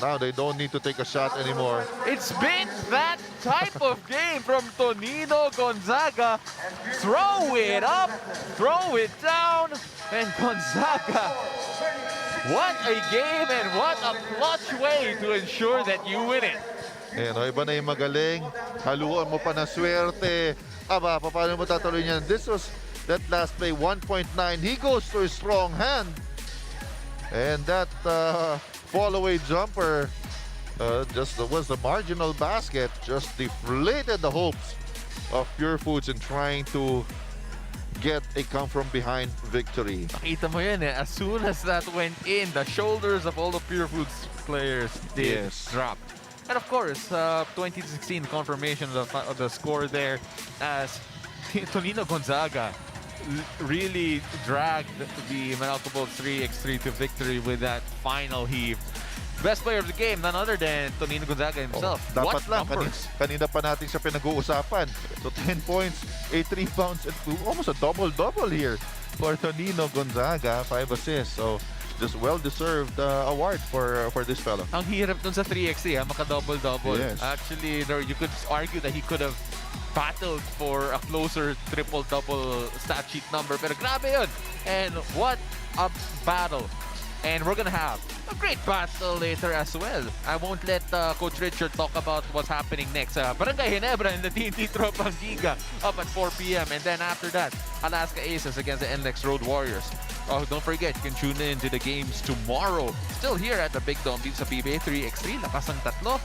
Now they don't need to take a shot anymore. It's been that type of game from Tonino Gonzaga. Throw it up, throw it down, and Gonzaga. What a game and what a clutch way to ensure that you win it. Ayan, iba na yung magaling. Haluan mo pa ng swerte. Aba, paano mo tatuloy niyan? This was that last play, 1.9. He goes to his strong hand. And that fall-away jumper just was the marginal basket. Just deflated the hopes of Pure Foods in trying to get a come-from-behind victory. Nakita mo yun eh. As soon as that went in, the shoulders of all the Pure Foods players did drop. And of course, 2016 confirmation of the score there as Tonino Gonzaga really dragged the Meralco Bulls 3x3 to victory with that final heave. Best player of the game, none other than Tonino Gonzaga himself. Dapat What lang, numbers? kanina pa natin siya pinag-uusapan. So 10 points, 8 rebounds, and almost a double-double here for Tonino Gonzaga, 5 assists. So just well-deserved award for this fellow. Ang hirap dun sa 3x3, maka-double-double. Yes. Actually, you could argue that he could have battled for a closer triple-double stat sheet number. Pero grabe yun. And what a battle. And we're gonna have a great battle later as well. I won't let Coach Richard talk about what's happening next. Barangay Ginebra and the TNT Tropang Giga up at 4 p.m. And then after that, Alaska Aces against the NLEX Road Warriors. Oh, don't forget, you can tune in to the games tomorrow. Still here at the Big Dome dito sa PBA 3x3. Lakas ng tatlo.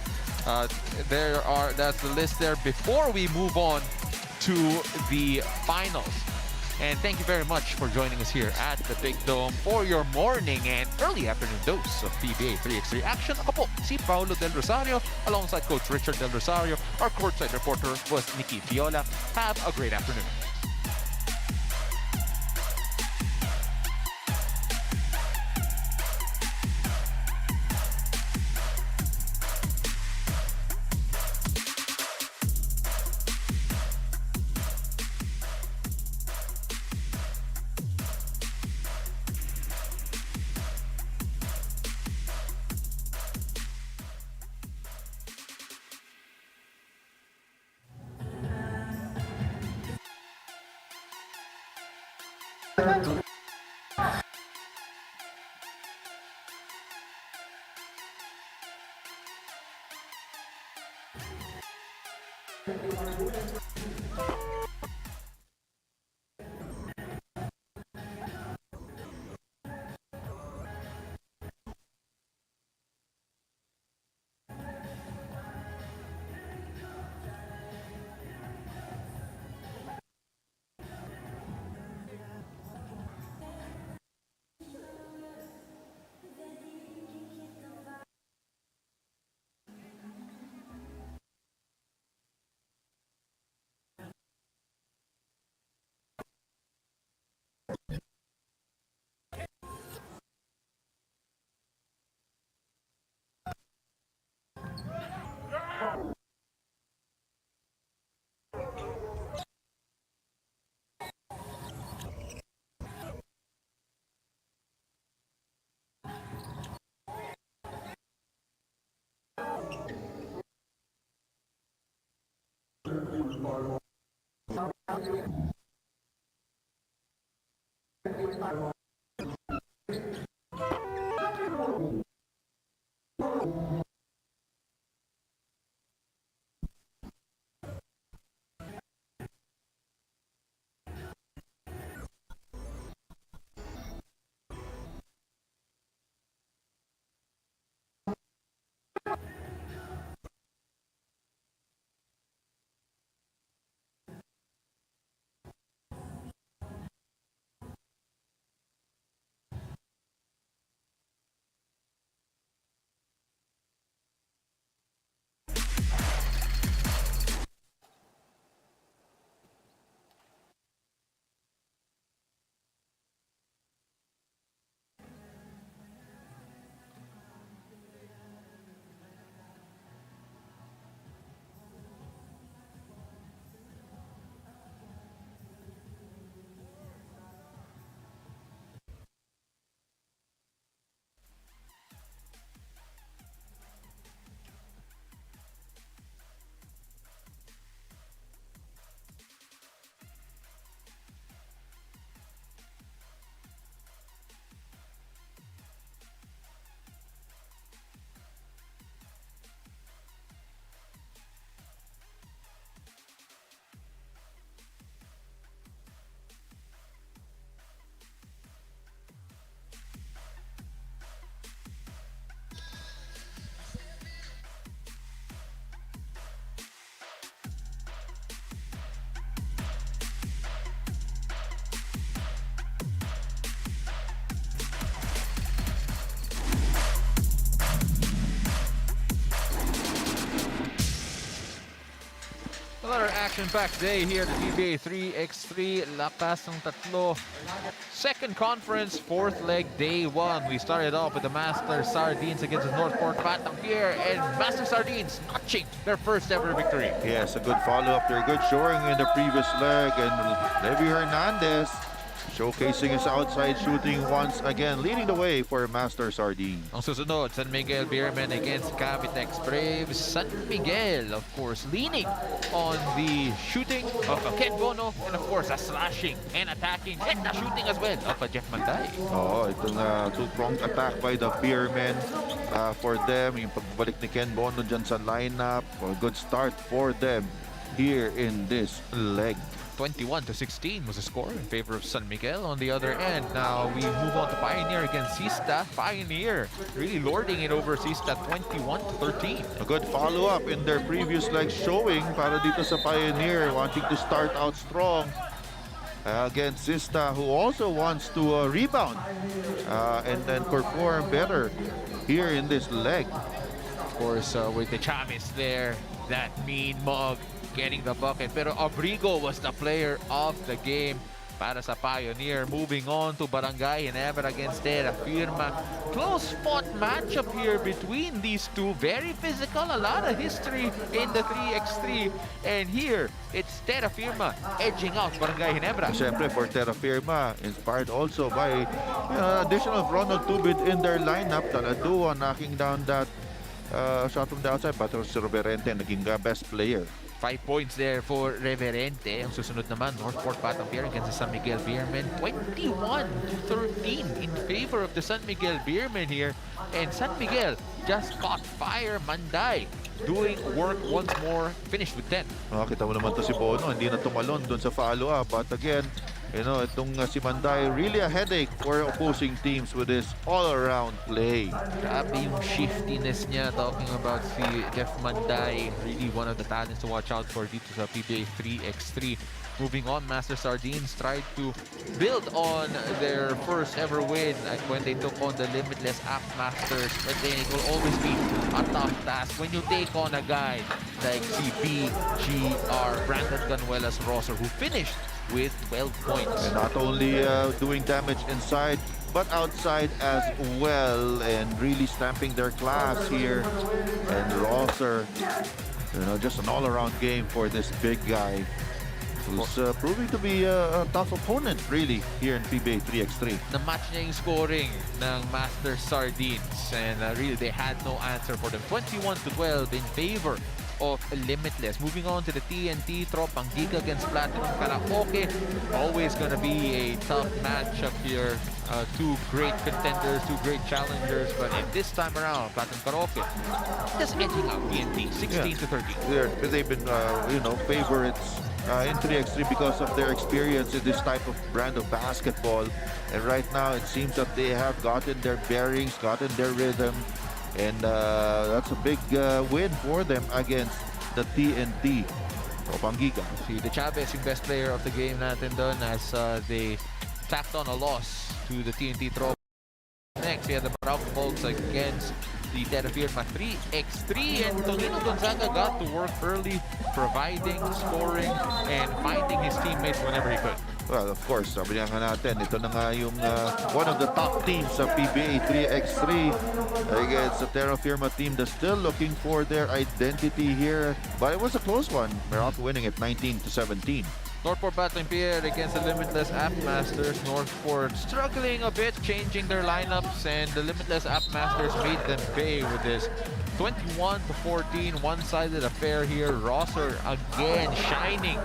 That's the list there before we move on to the finals. And thank you very much for joining us here at the Big Dome for your morning and early afternoon dose of PBA 3x3 action. Ako po, si Paulo Del Rosario, alongside Coach Richard Del Rosario. Our courtside reporter was Nikki Viola. Have a great afternoon. Another action-packed day here at the PBA 3x3. Lakas ng tatlo. Second conference, fourth leg, day one. We started off with the Master Sardines against the Northport Batang Pier, and Master Sardines notching their first ever victory. Yes, a good follow-up there. Good showing in the previous leg. And Levi Hernandez showcasing his outside shooting once again, leading the way for Master Sardines. Ang susunod, San Miguel Beermen against Cavitex Braves. San Miguel, of course, leaning on the shooting of Ken Bono, and of course, a slashing and attacking and the shooting as well of Jeff Manday. Oh, itong two-pronged attack by the Beermen for them. Yung pagbalik ni Ken Bono dyan sa lineup. A good start for them here in this leg. 21-16 was the score in favor of San Miguel. On the other end, now we move on to Pioneer against Sista. Pioneer really lording it over Sista 21-13. A good follow-up in their previous leg showing para dito sa Pioneer, wanting to start out strong against Sista, who also wants to rebound and then perform better here in this leg. Of course, with the Chavez there, that mean mug getting the bucket. Pero Abrigo was the player of the game para sa Pioneer. Moving on to Barangay Ginebra against Terra Firma. Close fought matchup here between these two. Very physical, a lot of history in the 3x3. And here, it's Terra Firma edging out Barangay Ginebra. Siyempre for Terra Firma, inspired also by addition of Ronald Tubid in their lineup. Taladuan knocking down that shot from the outside. Pero si Roberente naging best player. 5 points there for Reverente. Ang susunod naman, Northport Batang Pier against the San Miguel Beermen. 21-13 in favor of the San Miguel Beermen here. And San Miguel just caught fire. Manday doing work once more. Finished with 10. Kita mo naman to si Bono, hindi na tumalon doon sa follow-up. But again, you know, itong si Manday, really a headache for opposing teams with this all-around play. Grabe yung shiftiness niya. Talking about si Jeff Manday, really one of the talents to watch out for dito sa PBA 3x3. Moving on, Master Sardines tried to build on their first ever win when they took on the Limitless App Masters. But then it will always be a tough task when you take on a guy like CBGR, Brandon Ganuelas Rosser, who finished with 12 points. And not only doing damage inside, but outside as well, and really stamping their class here. And Rosser, you know, just an all-around game for this big guy, who's proving to be a tough opponent, really, here in PBA 3x3. Na-match niya yung scoring ng Master Sardines, and really, they had no answer for them. 21-12 in favor of Limitless. Moving on to the TNT, Tropang Giga against Platinum Karaoke. Always gonna be a tough matchup here. Two great contenders, two great challengers, but in this time around, Platinum Karaoke just edging out TNT 16-13. They've been, you know, favorites in 3x3 because of their experience in this type of brand of basketball. And right now, it seems that they have gotten their bearings, gotten their rhythm, and that's a big win for them against the TNT. Pangiga. See, the Chavez, yung best player of the game natin doon, as they tacked on a loss to the TNT Trop. Next, we had the Merauke Folks against the Terra Firma 3x3, and Tonino Gonzaga got to work early, providing, scoring, and finding his teammates whenever he could. Well, of course, sabi nga natin, ito na nga yung one of the top teams sa PBA 3x3 against the Terra Firma team that's still looking for their identity here. But it was a close one. Merauke winning it 19-17. Northport Batang Pier against the Limitless App Masters. Northport struggling a bit, changing their lineups, and the Limitless App Masters made them pay with this 21-14, one-sided affair here. Rosser again shining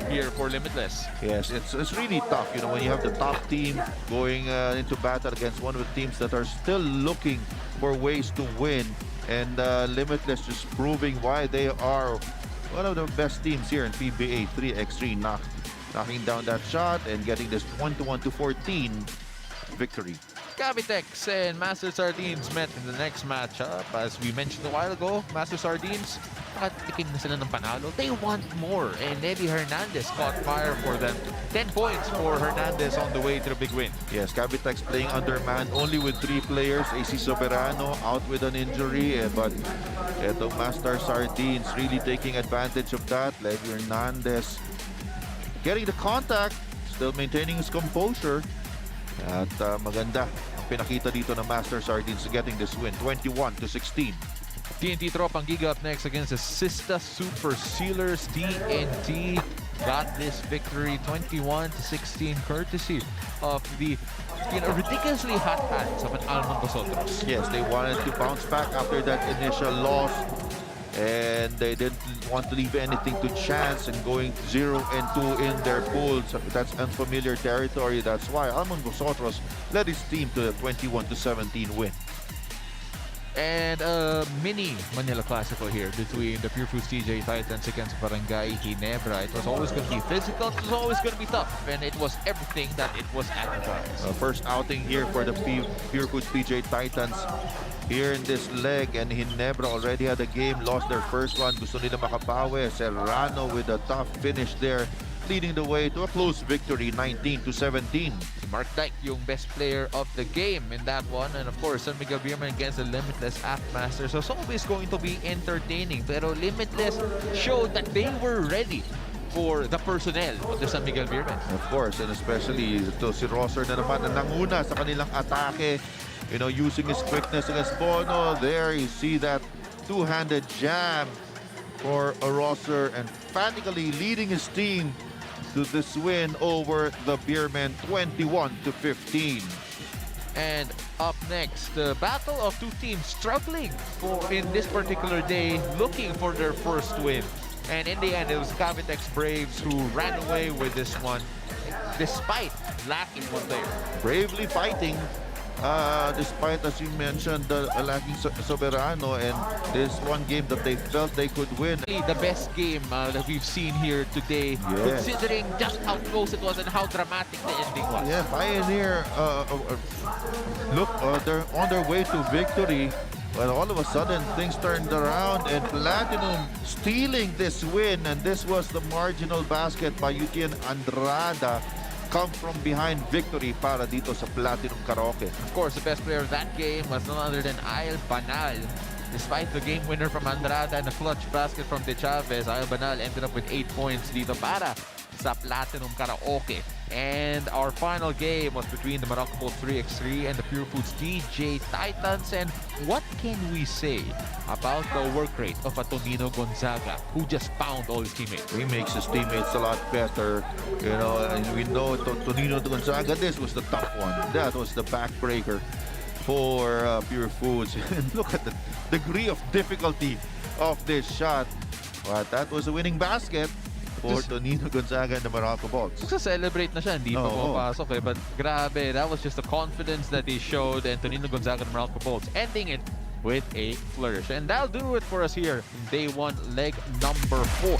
here for Limitless. Yes, it's really tough, you know, when you have the top team going into battle against one of the teams that are still looking for ways to win, and Limitless just proving why they are one of the best teams here in PBA 3x3, knocking down that shot and getting this 21-14 victory. Cavitex and Master Sardines met in the next matchup. As we mentioned a while ago, Master Sardines, nakatikim na sila ng panalo. They want more, and Eddie Hernandez caught fire for them. 10 points for Hernandez on the way to the big win. Yes, Cavitex playing undermanned only with 3 players. AC Soberano out with an injury, but eto Master Sardines really taking advantage of that. Levi Hernandez getting the contact, still maintaining his composure. At maganda ang pinakita dito ng Master Sardines getting this win, 21-16. TNT Tropang Giga up next against the Sista Super Sealers. TNT got this victory 21-16 courtesy of the ridiculously hot hands of an Almond Vosotros. Yes, they wanted to bounce back after that initial loss, and they didn't want to leave anything to chance and going 0-2 in their pool. So that's unfamiliar territory. That's why Almond Vosotros led his team to a 21-17 win. And a mini Manila Classical here between the Pure Foods TJ Titans against Barangay Ginebra. It was always going to be physical, it was always going to be tough, and it was everything that it was advertised. First outing here for the Pure Foods PJ Titans here in this leg, and Ginebra already had a game, lost their first one. Gusto nila makabawi. Serrano with a tough finish there, leading the way to a close victory, 19-17. Mark Dyke, yung best player of the game in that one. And of course, San Miguel Beerman against the Limitless Act Master. So some of it's going to be entertaining. Pero Limitless showed that they were ready for the personnel of the San Miguel Beerman. Of course, and especially ito si Rosser na naman na nanguna sa kanilang atake. You know, using his quickness against Bono. There you see that two-handed jam for a Rosser, and emphatically leading his team to this win over the Beermen, 21-15. And up next, the battle of two teams struggling in this particular day, looking for their first win. And in the end, it was Cavitex Braves who ran away with this one, despite lacking one player. Bravely fighting, despite, as you mentioned, lacking Soberano, and this one game that they felt they could win. The best game that we've seen here today, yes, considering just how close it was and how dramatic the ending was. Yeah, Pioneer, look, they're on their way to victory, but all of a sudden things turned around, and Platinum stealing this win, and this was the marginal basket by Yutian Andrada. Come from behind victory para dito sa Platinum Karaoke. Of course, the best player of that game was none other than Ail Banal. Despite the game winner from Andrada and the clutch basket from De Chavez, Ail Banal ended up with 8 points dito para sa Platinum Karaoke. And our final game was between the Morocco Bolt 3x3 and the Pure Foods DJ Titans. And what can we say about the work rate of a Tonino Gonzaga, who just found all his teammates? He makes his teammates a lot better. You know, and we know Tonino Gonzaga, this was the tough one. That was the backbreaker for Pure Foods. And look at the degree of difficulty of this shot. But that was a winning basket for Tonino Gonzaga and the Morocco Bolts. Celebrate na siya, hindi pa pumapasok eh. But grabe, that was just the confidence that he showed, and Tonino Gonzaga and the Morocco Bolts ending it with a flourish. And that'll do it for us here in day 1, leg number 4.